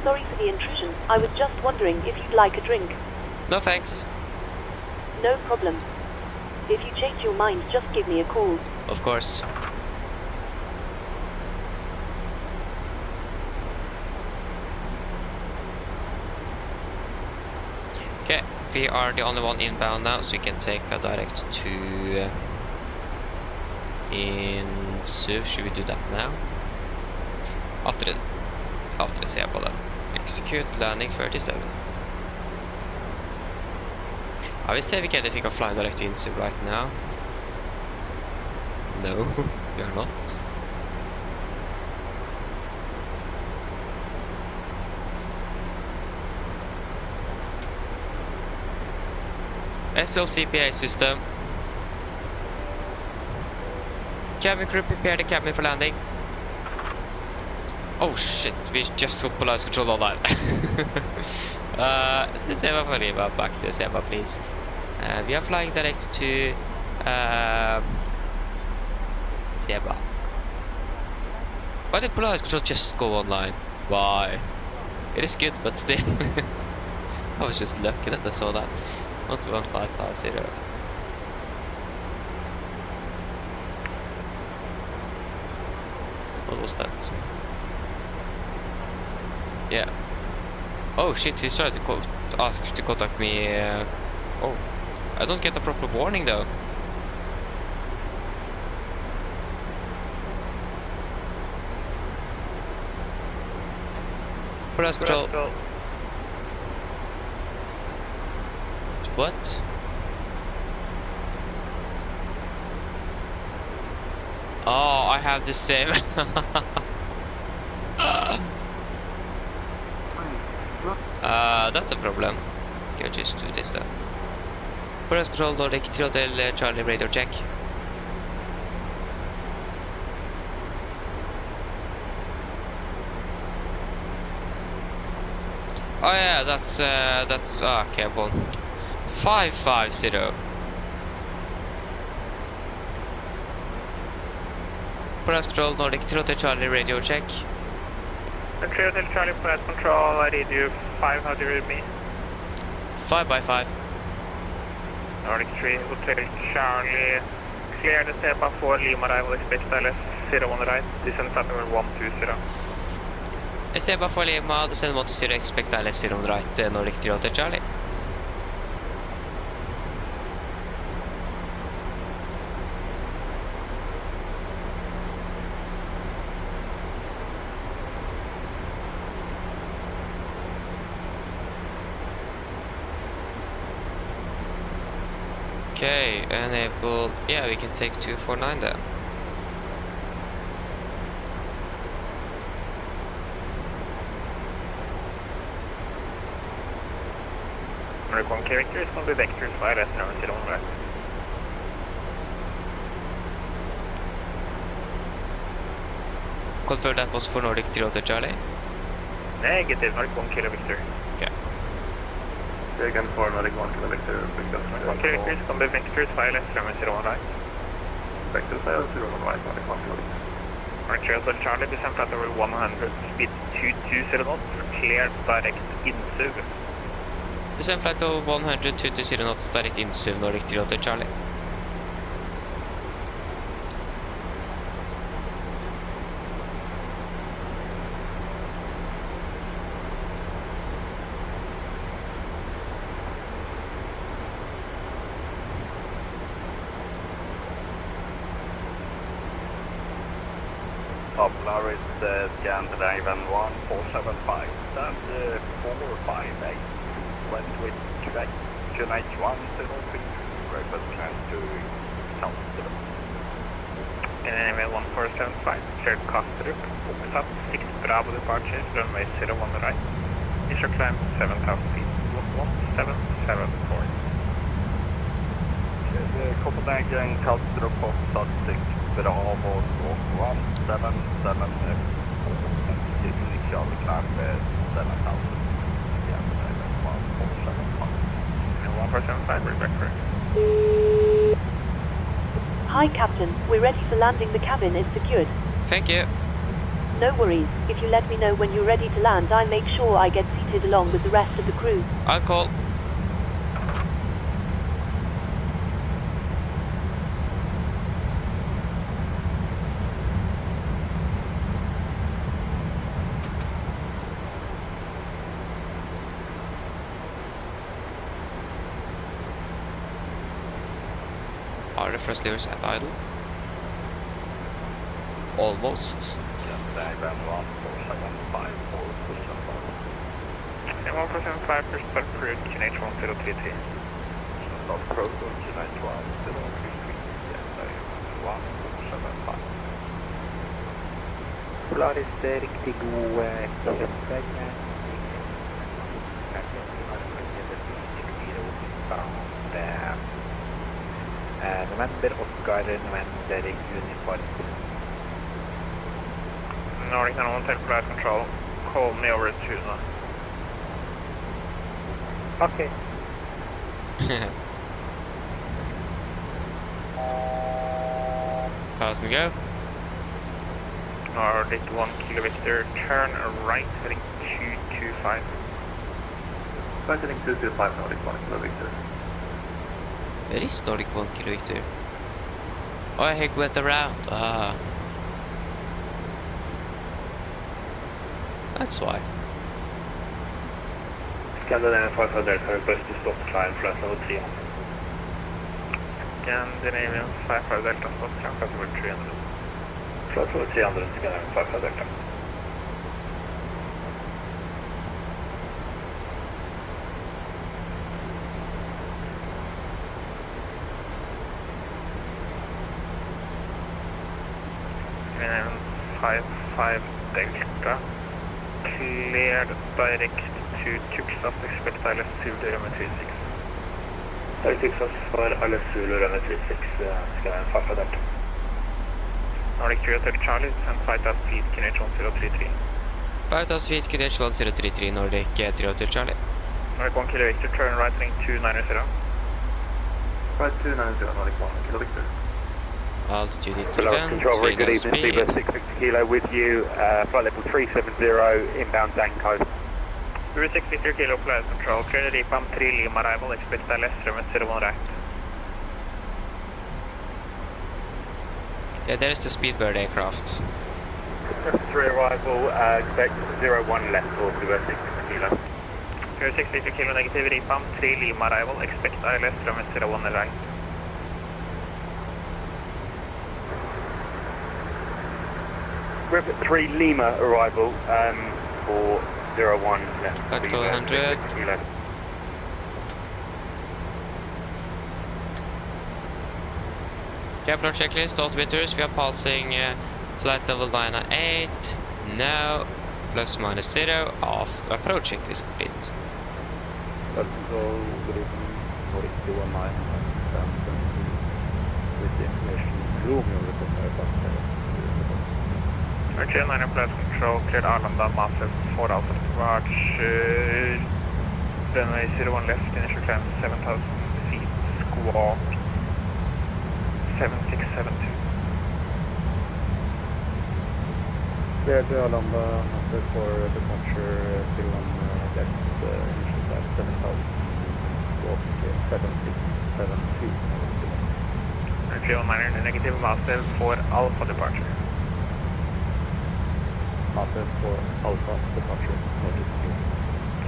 Sorry for the intrusion. I was just wondering if you'd like a drink. No thanks. No problem. If you change your mind, just give me a call. Of course. Okay, we are the only one inbound now, so we can take a direct to Insu. Should we do that now? After the Sebola. Execute landing 37. I will say we can fly direct to Insu right now. No, we are not. SLCPA system. Cabin crew, prepare the cabin for landing. Oh shit, we just got Polaris control online. Seba for Lima, back to Seba please. We are flying direct to Seba. Why did Polaris control just go online? Why? It is good, but still. I was just lucky that I saw that. 121550. What was that? Yeah. Oh shit, he's trying to ask to contact me. Oh, I don't get a proper warning though. Polaris control. What? Oh, I have the same. That's a problem. Okay, I'll just do this then. Polaris control, Nordic 3 Hotel Charlie radar check. Oh yeah, that's okay, well, 550. Polaris control, Nordic 3 Hotel Charlie radio check. 3 Hotel Charlie, Polaris control, I read you 5, how do you read me? 5x5. Nordic 3 Hotel Charlie, clear the Seba 4 Lima arrival, expect ILS 01 right, descend flight number 120. Seba 4 Lima, descend 120, expect ILS 01 right, Nordic 3 Hotel Charlie. Okay, enable. Yeah, we can take 249 then. Recon characters on the vectors by rest now until on right. Confirm that was for Nordic 3 Hotel Charlie. Negative, Nordic 1 kilo Victor. Okay. Again for Nordic 1 kilo Victor, big dust. 1 characters on the vectors by rest now until on right. Vectors by rest 01 right, Nordic 1 kilo Victor. Nordic 3 Hotel Charlie, descend flight number 100, speed 220 knots, cleared direct insuv. Descend flight of 100, 220 knots, direct insuv, Nordic 3 Hotel Charlie. Polaris scan Raven 1475, stand 458, went with Quebec, QNH 1, 032, plans to South. Raven 1475, cleared Kastrup, opens up, 6 Bravo departure, runway 01 right, initial climb 7,000 feet, 1774. Copenhagen, Kastrup, opens up, 6 Bravo, 177, initial climb 7,000. Yeah, 1475, we're back correct. Hi Captain, we're ready for landing. The cabin is secured. Thank you. No worries. If you let me know when you're ready to land, I'll make sure I get seated along with the rest of the crew. I'll call. Are the first levers at idle? Almost. M1475 first start period, QNH 1033. Start pro, QNH 1033. Yes, 1475. Polaris riktigt god kvällsväg med November, Oscar, November, Uniform. Nordic Normal Flight Control, call me over to now. Okay. 1000 go. Nordic 1 Kilo Victor, turn right, heading 225. Right, heading 225, Nordic 1 Kilo Victor. There is Nordic 1 Kilo Victor. Oh, I went around. Ah. That's why. Scandinavian 55 Delta, request to stop climb flight level 3. Scandinavian 55 Delta, stop climb flight level 300. Flight level 300, Scandinavian 55 Delta. Scandinavian 55 Delta, cleared direct to Tuxas, expect ILS Zulu runway 36. Tuxas for ILS Zulu runway 36, Scandinavian 55 Delta. Nordic 330 Charlie, send 5000 feet, QNH 1033. 5000 feet, QNH 1033, Nordic 330 Charlie. Nordic 1 Kilo Victor, turn right, heading 290. Right, 290, Nordic 1 Kilo Victor. Altitude into vent, Control, very good speed. evening, Zebra 6 Victor Kilo with you, flight level 370, inbound Danko. Zebra 6 Victor Kilo, flight control, clear the DPAM 3 Lima arrival, expect ILS runway 01 right. Yeah, there's the Speedbird aircraft. 3 arrival, expect 01 left for Zebra 6 Kilo. Zebra 6 Victor Kilo, negative DPAM 3 Lima arrival, expect ILS runway 01 right. Rivet 3 Lima arrival for 01 left. Back to 100. Kepler checklist, altimeters, we are passing flight level 998, now plus minus 0, off, approach checklist complete. Flight control, good evening, Nordic 219, with the information Romeo report. Archer 9 flight control, cleared Arlanda, massive 4 Alpha departure, runway 01 left, initial climb 7000 feet, squawk 7672. Cleared Arlanda, massive for departure, 01 left, initial climb 7000 squawk 7672. Archer 9 negative, massive for Alpha departure. Massive for Alpha departure, Nordic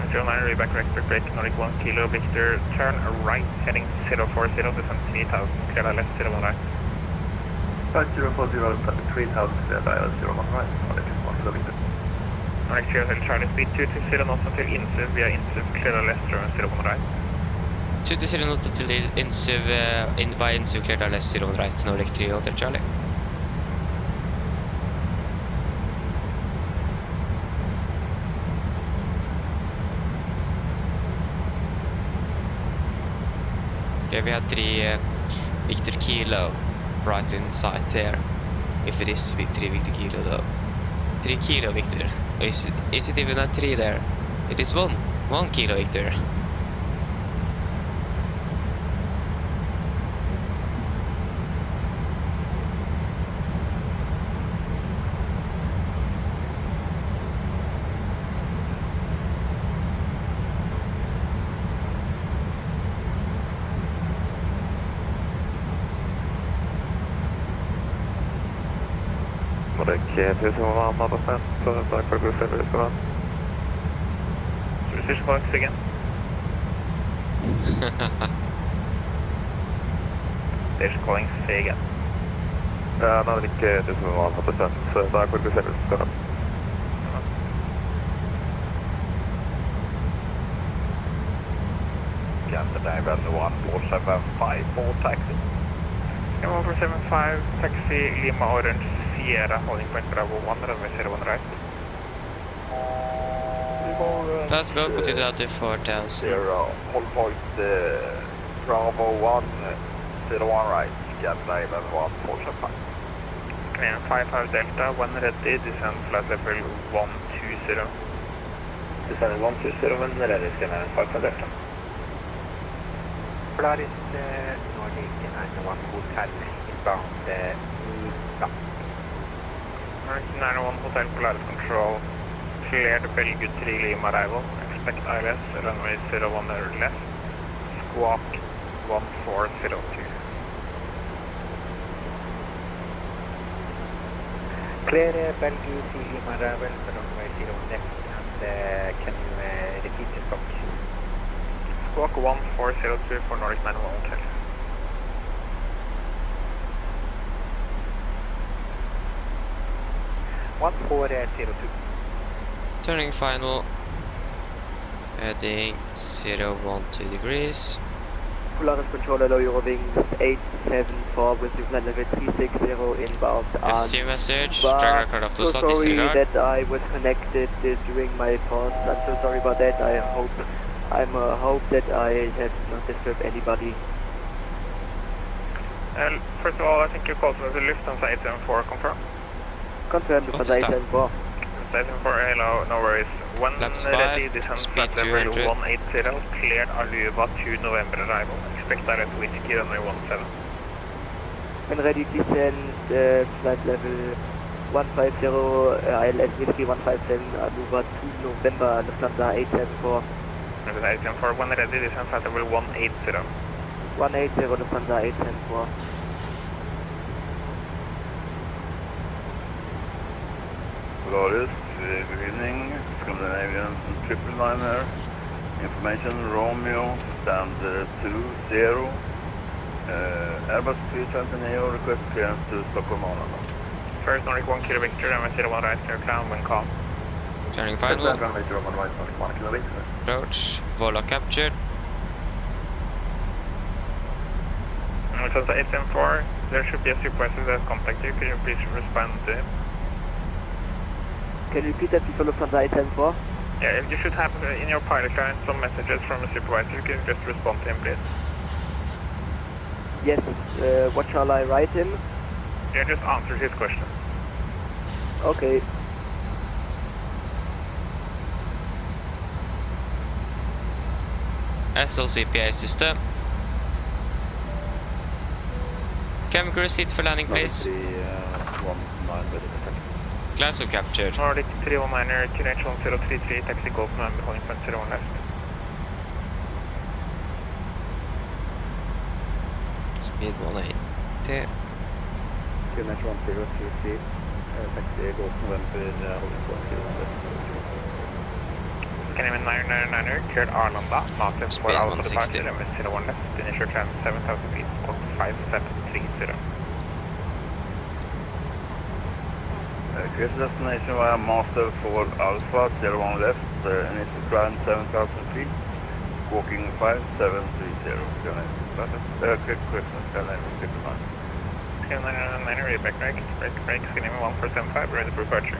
2. 09, reback record break, Nordic 1 Kilo Victor, turn right, heading 040, descend 3000, clear ILS 01 right. Right, 040, 3000, clear ILS 01 right, Nordic 1 Kilo Victor. Nordic 330 Charlie, speed 220 knots until INSUV, via INSUV, clear ILS 01 right. 220 knots until INSUV, via INSUV, clear ILS 01 right, Nordic 330 Charlie. Okay, we have 3 Victor Kilo right in sight here. If it is 3 Victor Kilo though. 3 Kilo Victor. Is it even a 3 there? It is 1 Kilo Victor. Nordic 1000 back for group service, go on. Precision box again. They're calling C again. Nordic 1000 back for group service, go on. Scandinavian 1475 for taxi. 1475, taxi Lima Orange Sierra, holding point Bravo 1, runway 01 right. Let's go, continue out to 4000. Hold point Bravo 1, 01 right, Scanner 11-1, Pushback 5. Canadian 55 Delta, when ready, descend flight level 120. Descend 120, when ready, Scanner 55 Delta. Polaris Nordic 91 Hotel inbound Nida. Nordic 91 Hotel Polaris Control, cleared Belgium 3 Lima arrival, expect ILS, runway 01 left, squawk 1402. Clear Belgium 3 Lima arrival, runway 0 left, and can you repeat the squawk? Squawk 1402 for Nordic 91 Hotel. One 402. Turning final. Heading 012 degrees. Polaris Control, allow your wings 874 with your flight level 360 inbound. FC message, drag record of the slot disregard. Sorry that I was connected during my pause. I'm so sorry about that. I hope that I have not disturbed anybody. First of all, I think you called me the Lufthansa 874, confirm? Confirm, Lufthansa 874. 874, hello, no worries. When ready, descend flight level 180, cleared Aluva to November arrival. Expect direct whiskey runway 17. When ready, descend flight level 150, ILS whiskey 157, Aluva to November, Lufthansa 874. Lufthansa 874, when ready, descend flight level 180. 180, Lufthansa 874. Polaris, good evening, Scandinavian 999 here. Information, Romeo, stand 20. Airbus 320 Neo, request clearance to Stockholm, Arlanda. First Nordic 1 kilo Victor, runway 01 right, clear clown, wind calm. Turning final. Runway 01 right, Nordic 1 kilo Victor. Approach, Vola captured. Lufthansa 874, there should be a supervisor that contacted you. Can you please respond to him? Can you repeat that before Lufthansa 874? Yeah, you should have in your pilot line some messages from a supervisor. You can just respond to him, please. Yes, what shall I write him? Yeah, just answer his question. Okay. SLCPA system. Chemical receipt for landing, please. Glasgow captured. Nordic 319er, QNH 1033, taxi Golf November, holding front 01 left. Speed 180. QNH 1033, taxi Golf November, holding front 01 left. Canadian 999er, cleared Arlanda, Martin 4 Alpha departure, runway 01 left, finish your climb 7,000 feet, squawk 5730. Create destination via Master 4 Alpha, 01 left, initial climb 7,000 feet, walking 5730. Quick question, Scandinavian 59. Scandinavian 9, back brake, Scandinavian 1475, ready for departure.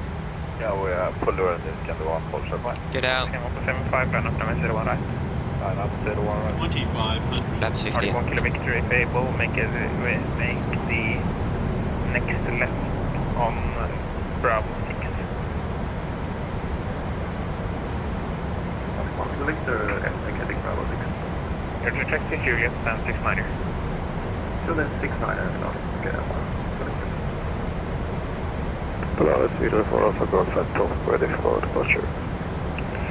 Yeah, we are fully ready, Scandinavian 145. Get out. Scandinavian 175, line up, runway 01 right. Line up, 01 right. 2500. Laps 15. 1 kilo Victor, if able, make the next left on Bravo 6. Victor, getting Bravo 6. You're to check to Juliet, stand 69er. Juliet 69er, okay. Polaris 04 Alpha Golf at top, ready for departure.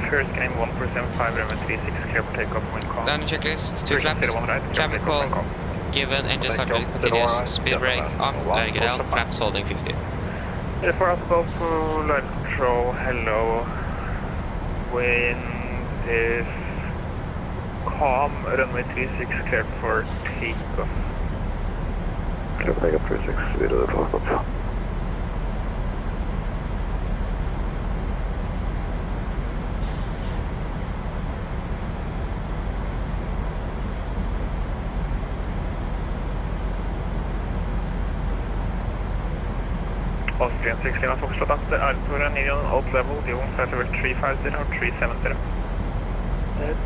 First game 1%, runway 36, clear for takeoff, wind calm. Landing checklist, 2 flaps. Cabin call. Given, engine start ready, continuous. Speed brake, on, letting it out, flaps holding 50. For us both light control, hello. Wind is calm, runway 36, cleared for takeoff. Clear for takeoff 36, videre for takeoff. Austrian 6 Lima Foxtrot after Artura, need on alt level, you want flight level 350 or 370?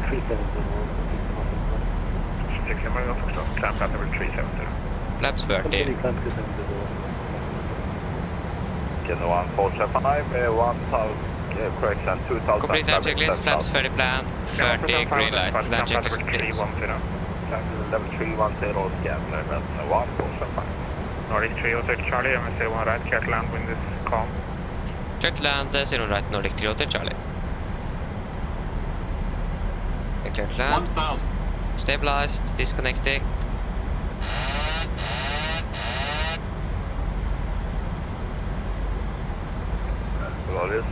370. climb flat level 370. Flaps 30. Can the 1475, 1000, correction, 2000. Complete land checklist, flaps 30 plan, 30 green light, land checklist complete. Level 310, scan, level 1475. Nordic 308 Charlie, MSA1 right, clear to land, wind is calm. Clear to land, 0 right, Nordic 308 Charlie. Clear to land. 1000. Stabilized, disconnecting. Solaris,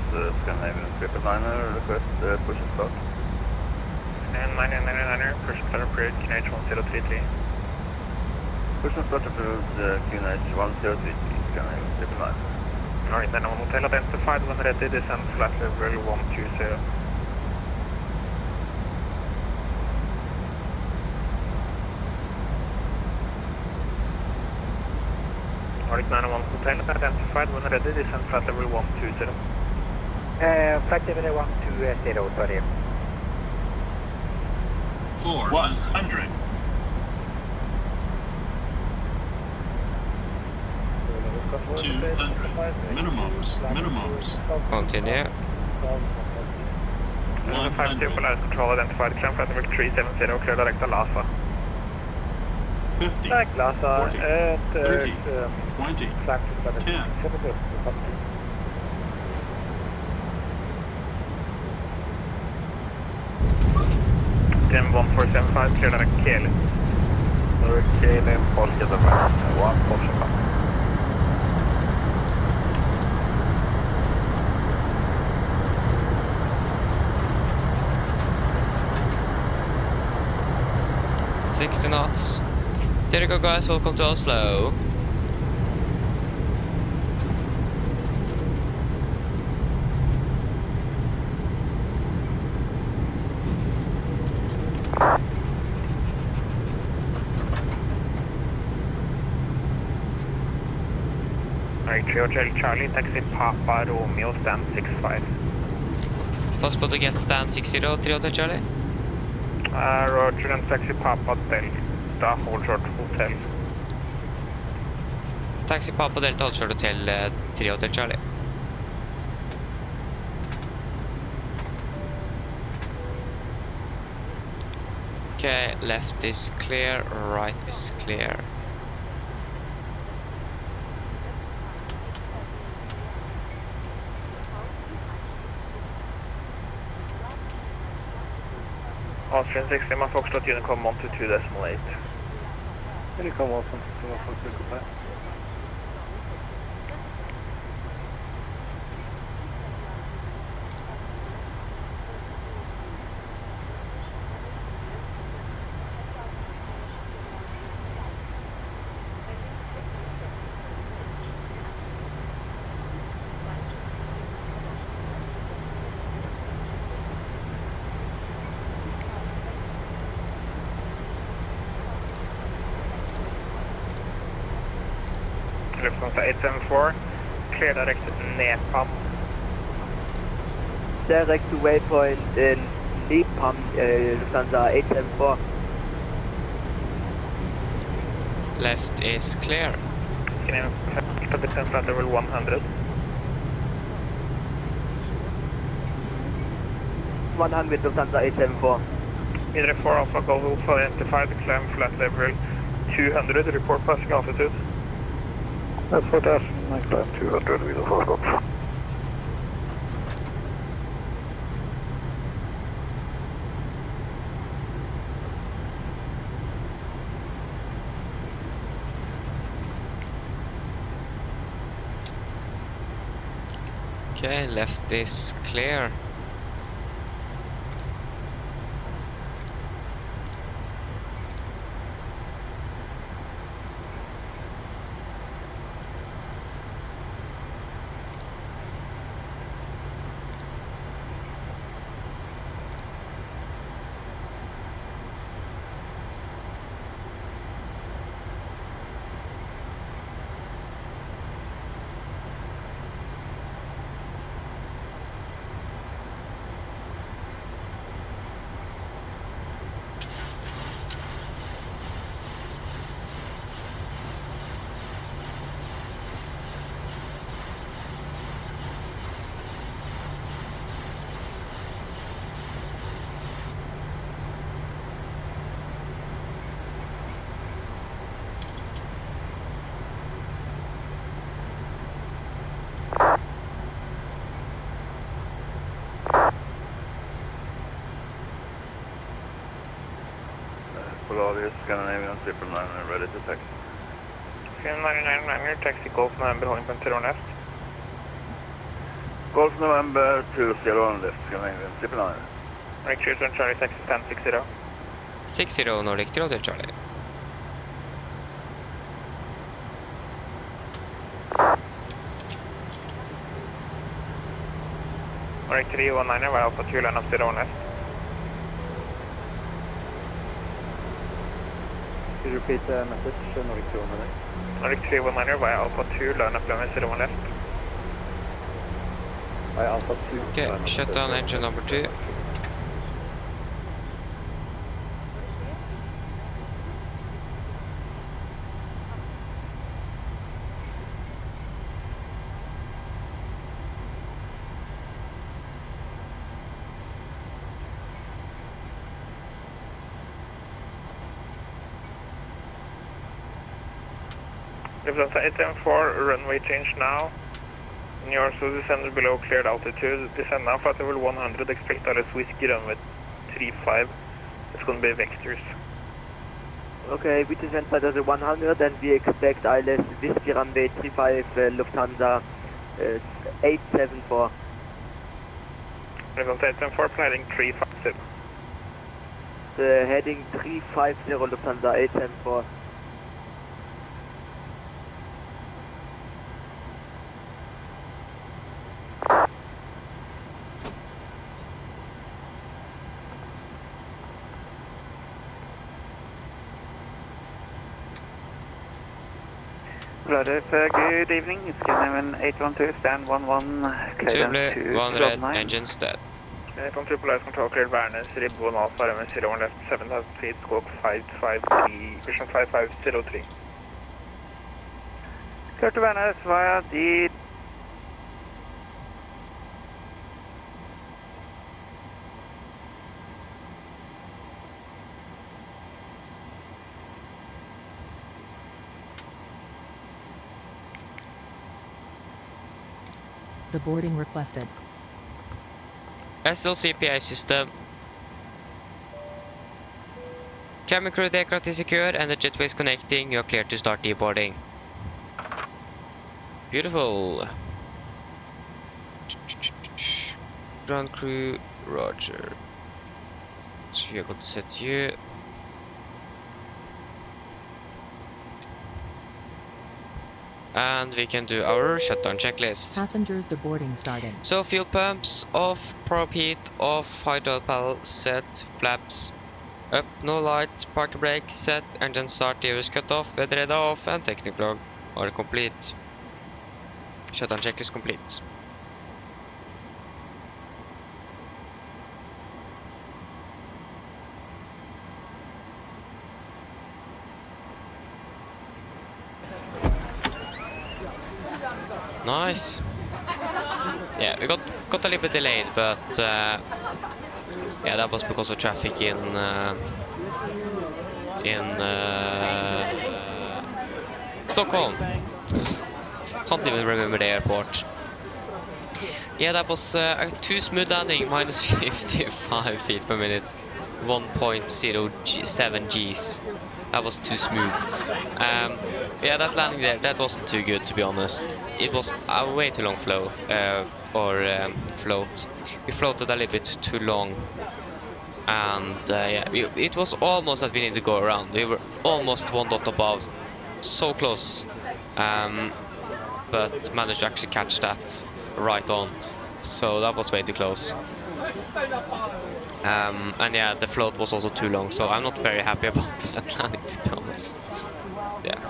Scandinavian 999, request push and start. And 999er, push and start approved, QNH 1033. Push and start approved, QNH 1033, Scandinavian 999. Nordic 91 Hotel identified, when ready, descend flat level 120. Nordic 91 Hotel identified, when ready, descend flat level 120. Flight level 120, sorry. 400. Minimums. Continue. 150 Polaris Control identified, climb flat level 370, clear direct to Lhasa. 50, Direct Lhasa, 40, 30, 20, 10. 1475, clear direct Keli. Keli, Polska, the 145. $60 knots. There you go, guys. Welcome to Oslo. Hotel Charlie, taxi Papa Romeo, stand 65. Possible to get stand 60, 3 Hotel Charlie? Roger, and taxi Papa Delta, hold short hotel. Taxi Papa Delta, hold short hotel, 3 Hotel Charlie. Okay, left is clear, right is clear. Austrian 60, my Foxtrot Unicom 122.8. Unicom 122.8. Lufthansa 874, clear direct Nepal. Direct to waypoint in Nepal, Lufthansa 874. Left is clear. Descend flat level 100. 100 Lufthansa 874. Midre 4 Alpha Golf identified, climb flat level 200, report passing altitude. That's for that, I climb 200 with a 4 Golf. Okay, left is clear. Polaris, Scandinavian, Triple 9, ready to taxi. Scandinavian 99, taxi Golf November, holding point 0 left. Golf November 20 on left, Scandinavian, Triple 9. Nordic 0 Charlie, taxi 1060. 60 Nordic 0 till Charlie. Nordic 319, via Alpha 2, line up 0 left. Could you repeat the message, Nordic 319? Nordic 319, via Alpha 2, line up runway 01 left. Via Alpha 2. Okay, shut down engine number 2. Lufthansa 874, runway change now. In your so descend below cleared altitude. Descend now, flight level 100, expect ILS Whiskey runway 35. It's going to be vectors. Okay, we descend flight level 100 and we expect ILS Whiskey runway 35, Lufthansa 874. Lufthansa 874, heading 350. Heading 350, Lufthansa 874. Good evening, it's Scandinavian 812, stand 11, clearance to 1 engines dead. From Triple Ice Control, cleared Værnes, Rib 1 Alpha, runway 01 left, 7,000 feet, squawk 553, vision 5503. Clear to Værnes via the... The boarding requested. SL CPI system. Cabin crew aircraft is secured and the jetway is connecting. You are clear to start deboarding. Beautiful. Ground crew, roger. So we are going to set you. And we can do our shutdown checklist. Passengers deboarding starting. So fuel pumps off, prop heat off, hydraulic panel set, flaps up, no lights, parking brake set, engine start, gears cut off, weather radar off, and technical log are complete. Shutdown checklist complete. Nice. Yeah, we got a little bit delayed, but yeah, that was because of traffic in Stockholm. Can't even remember the airport. Yeah, that was a too smooth landing, minus 55 feet per minute, 1.07 Gs. That was too smooth. Yeah, that landing there, that wasn't too good, to be honest. It was a way too long float. We floated a little bit too long, and yeah, it was almost that we needed to go around. We were almost 1 dot above, so close, but managed to actually catch that right on. So that was way too close. And yeah, the float was also too long, so I'm not very happy about that landing, to be honest. Yeah.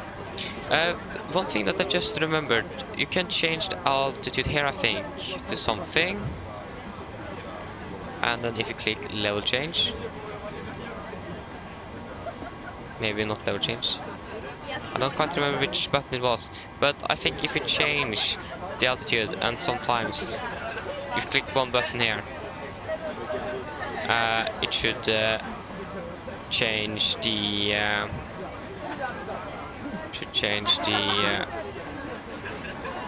One thing that I just remembered, you can change the altitude here, I think, to something. And then if you click level change, maybe not level change. I don't quite remember which button it was, but I think if you change the altitude, and sometimes if you click one button here, it should change the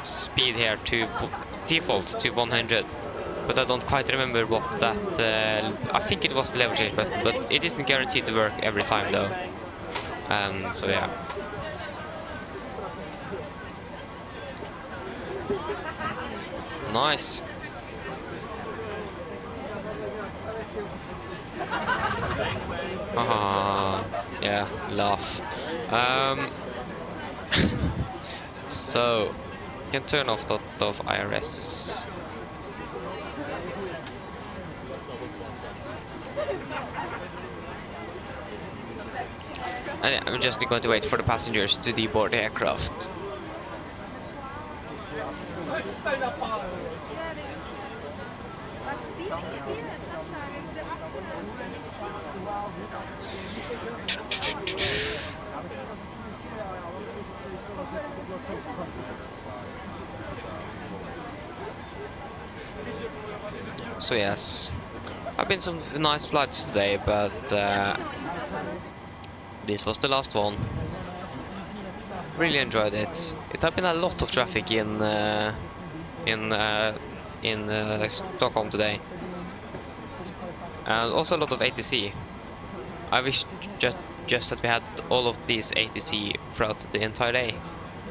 speed here to default to 100. but I don't quite remember what that. I think it was the level change button, but it isn't guaranteed to work every time though. So yeah. Nice. Yeah, laugh. So you can turn off the of IRSs. And yeah, I'm just going to wait for the passengers to deboard the aircraft. So yes, I've been some nice flights today, but this was the last one. Really enjoyed it. It had been a lot of traffic in Stockholm today, and also a lot of ATC. I wish just that we had all of these ATC throughout the entire day,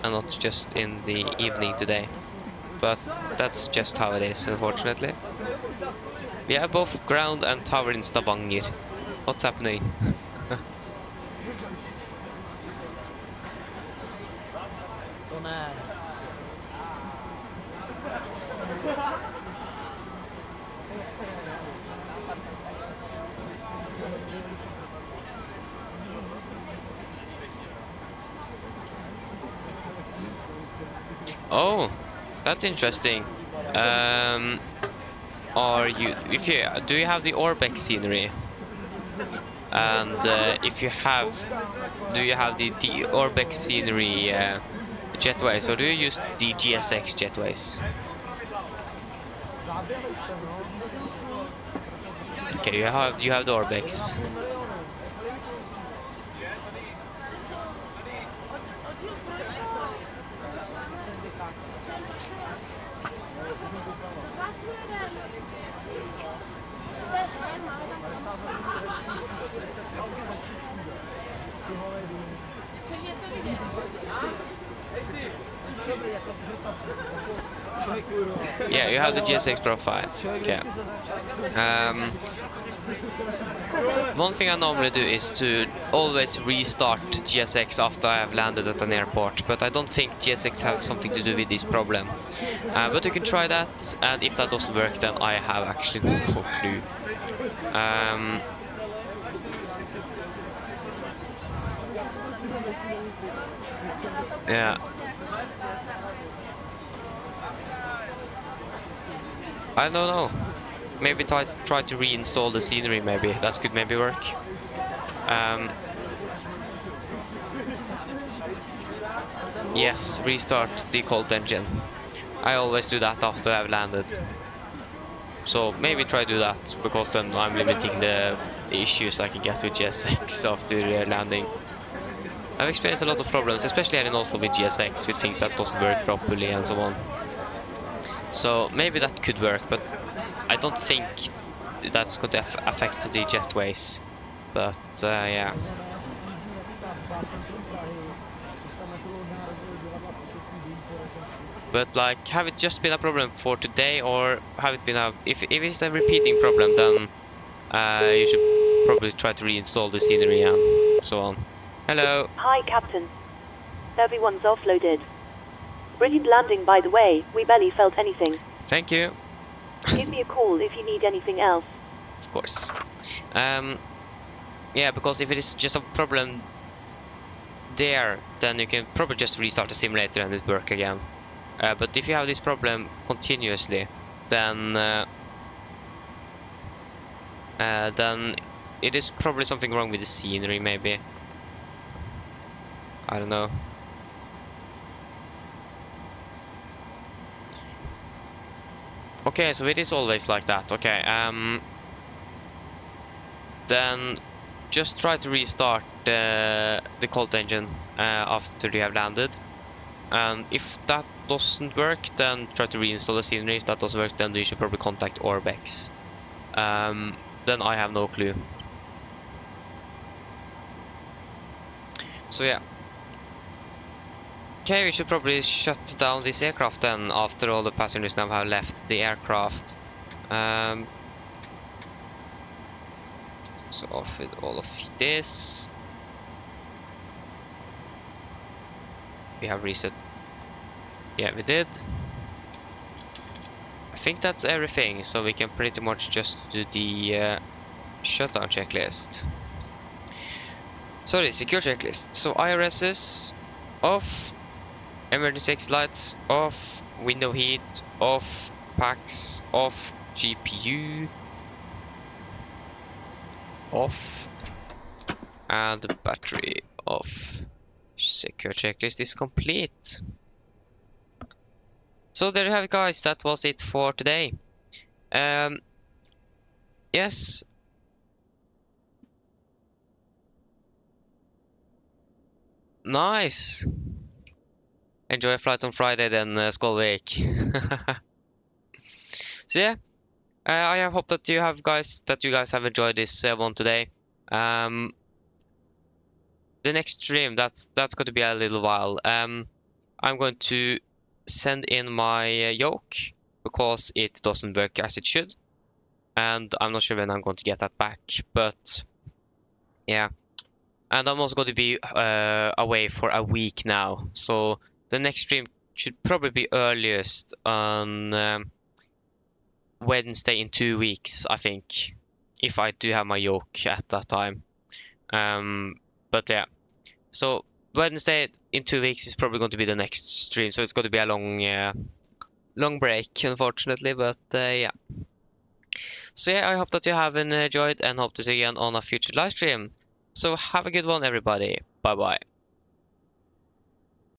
and not just in the evening today. But that's just how it is, unfortunately. We have both ground and tower in Stavanger. What's happening? Oh, that's interesting. Do you have the Orbex scenery? And if you have, do you have the Orbex scenery jetways, or do you use the GSX jetways? Okay, you have the Orbex. Yeah, you have the GSX profile. Okay. One thing I normally do is to always restart GSX after I have landed at an airport, but I don't think GSX has something to do with this problem. But you can try that, and if that doesn't work, then I have actually no clue. Yeah. I don't know. Maybe try to reinstall the scenery. Maybe that could maybe work. Yes, restart the cold engine. I always do that after I've landed. So maybe try to do that, because then I'm limiting the issues I can get with GSX after landing. I've experienced a lot of problems, especially here in Oslo with GSX, with things that doesn't work properly and so on. So maybe that could work, but I don't think that's going to affect the jetways. But yeah. But like, have it just been a problem for today, or have it been if it's a repeating problem, then you should probably try to reinstall the scenery and so on. Hello. Hi, Captain. Everyone's offloaded. Brilliant landing, by the way. We barely felt anything. Thank you. Give me a call if you need anything else. Of course. Yeah, because if it is just a problem there, then you can probably just restart the simulator and it work again. But if you have this problem continuously, then it is probably something wrong with the scenery, maybe. I don't know. Okay, so it is always like that. Okay, then just try to restart the cold engine after you have landed, and if that doesn't work, then try to reinstall the scenery. If that doesn't work, then you should probably contact Orbex. Then I have no clue. So yeah. Okay, we should probably shut down this aircraft then, after all the passengers now have left the aircraft. So off with all of this. We have reset. Yeah, we did. I think that's everything, so we can pretty much just do the shutdown checklist. So the secure checklist. So IRSs off, emergency exit lights off, window heat off, packs off, GPU off, and the battery off. Secure checklist is complete. So there you have it, guys. That was it for today. Yes. Nice. Enjoy a flight on Friday then, Skolvik. So yeah, I hope that you guys have enjoyed this one today. The next stream, that's going to be a little while. I'm going to send in my yoke because it doesn't work as it should, and I'm not sure when I'm going to get that back, but yeah. And I'm also going to be away for a week now, so the next stream should probably be earliest on Wednesday in 2 weeks, I think, if I do have my yoke at that time. But yeah, so Wednesday in 2 weeks is probably going to be the next stream, so it's going to be a long break, unfortunately, but yeah. So yeah, I hope that you have enjoyed and hope to see you again on a future live stream. So have a good one, everybody. Bye bye.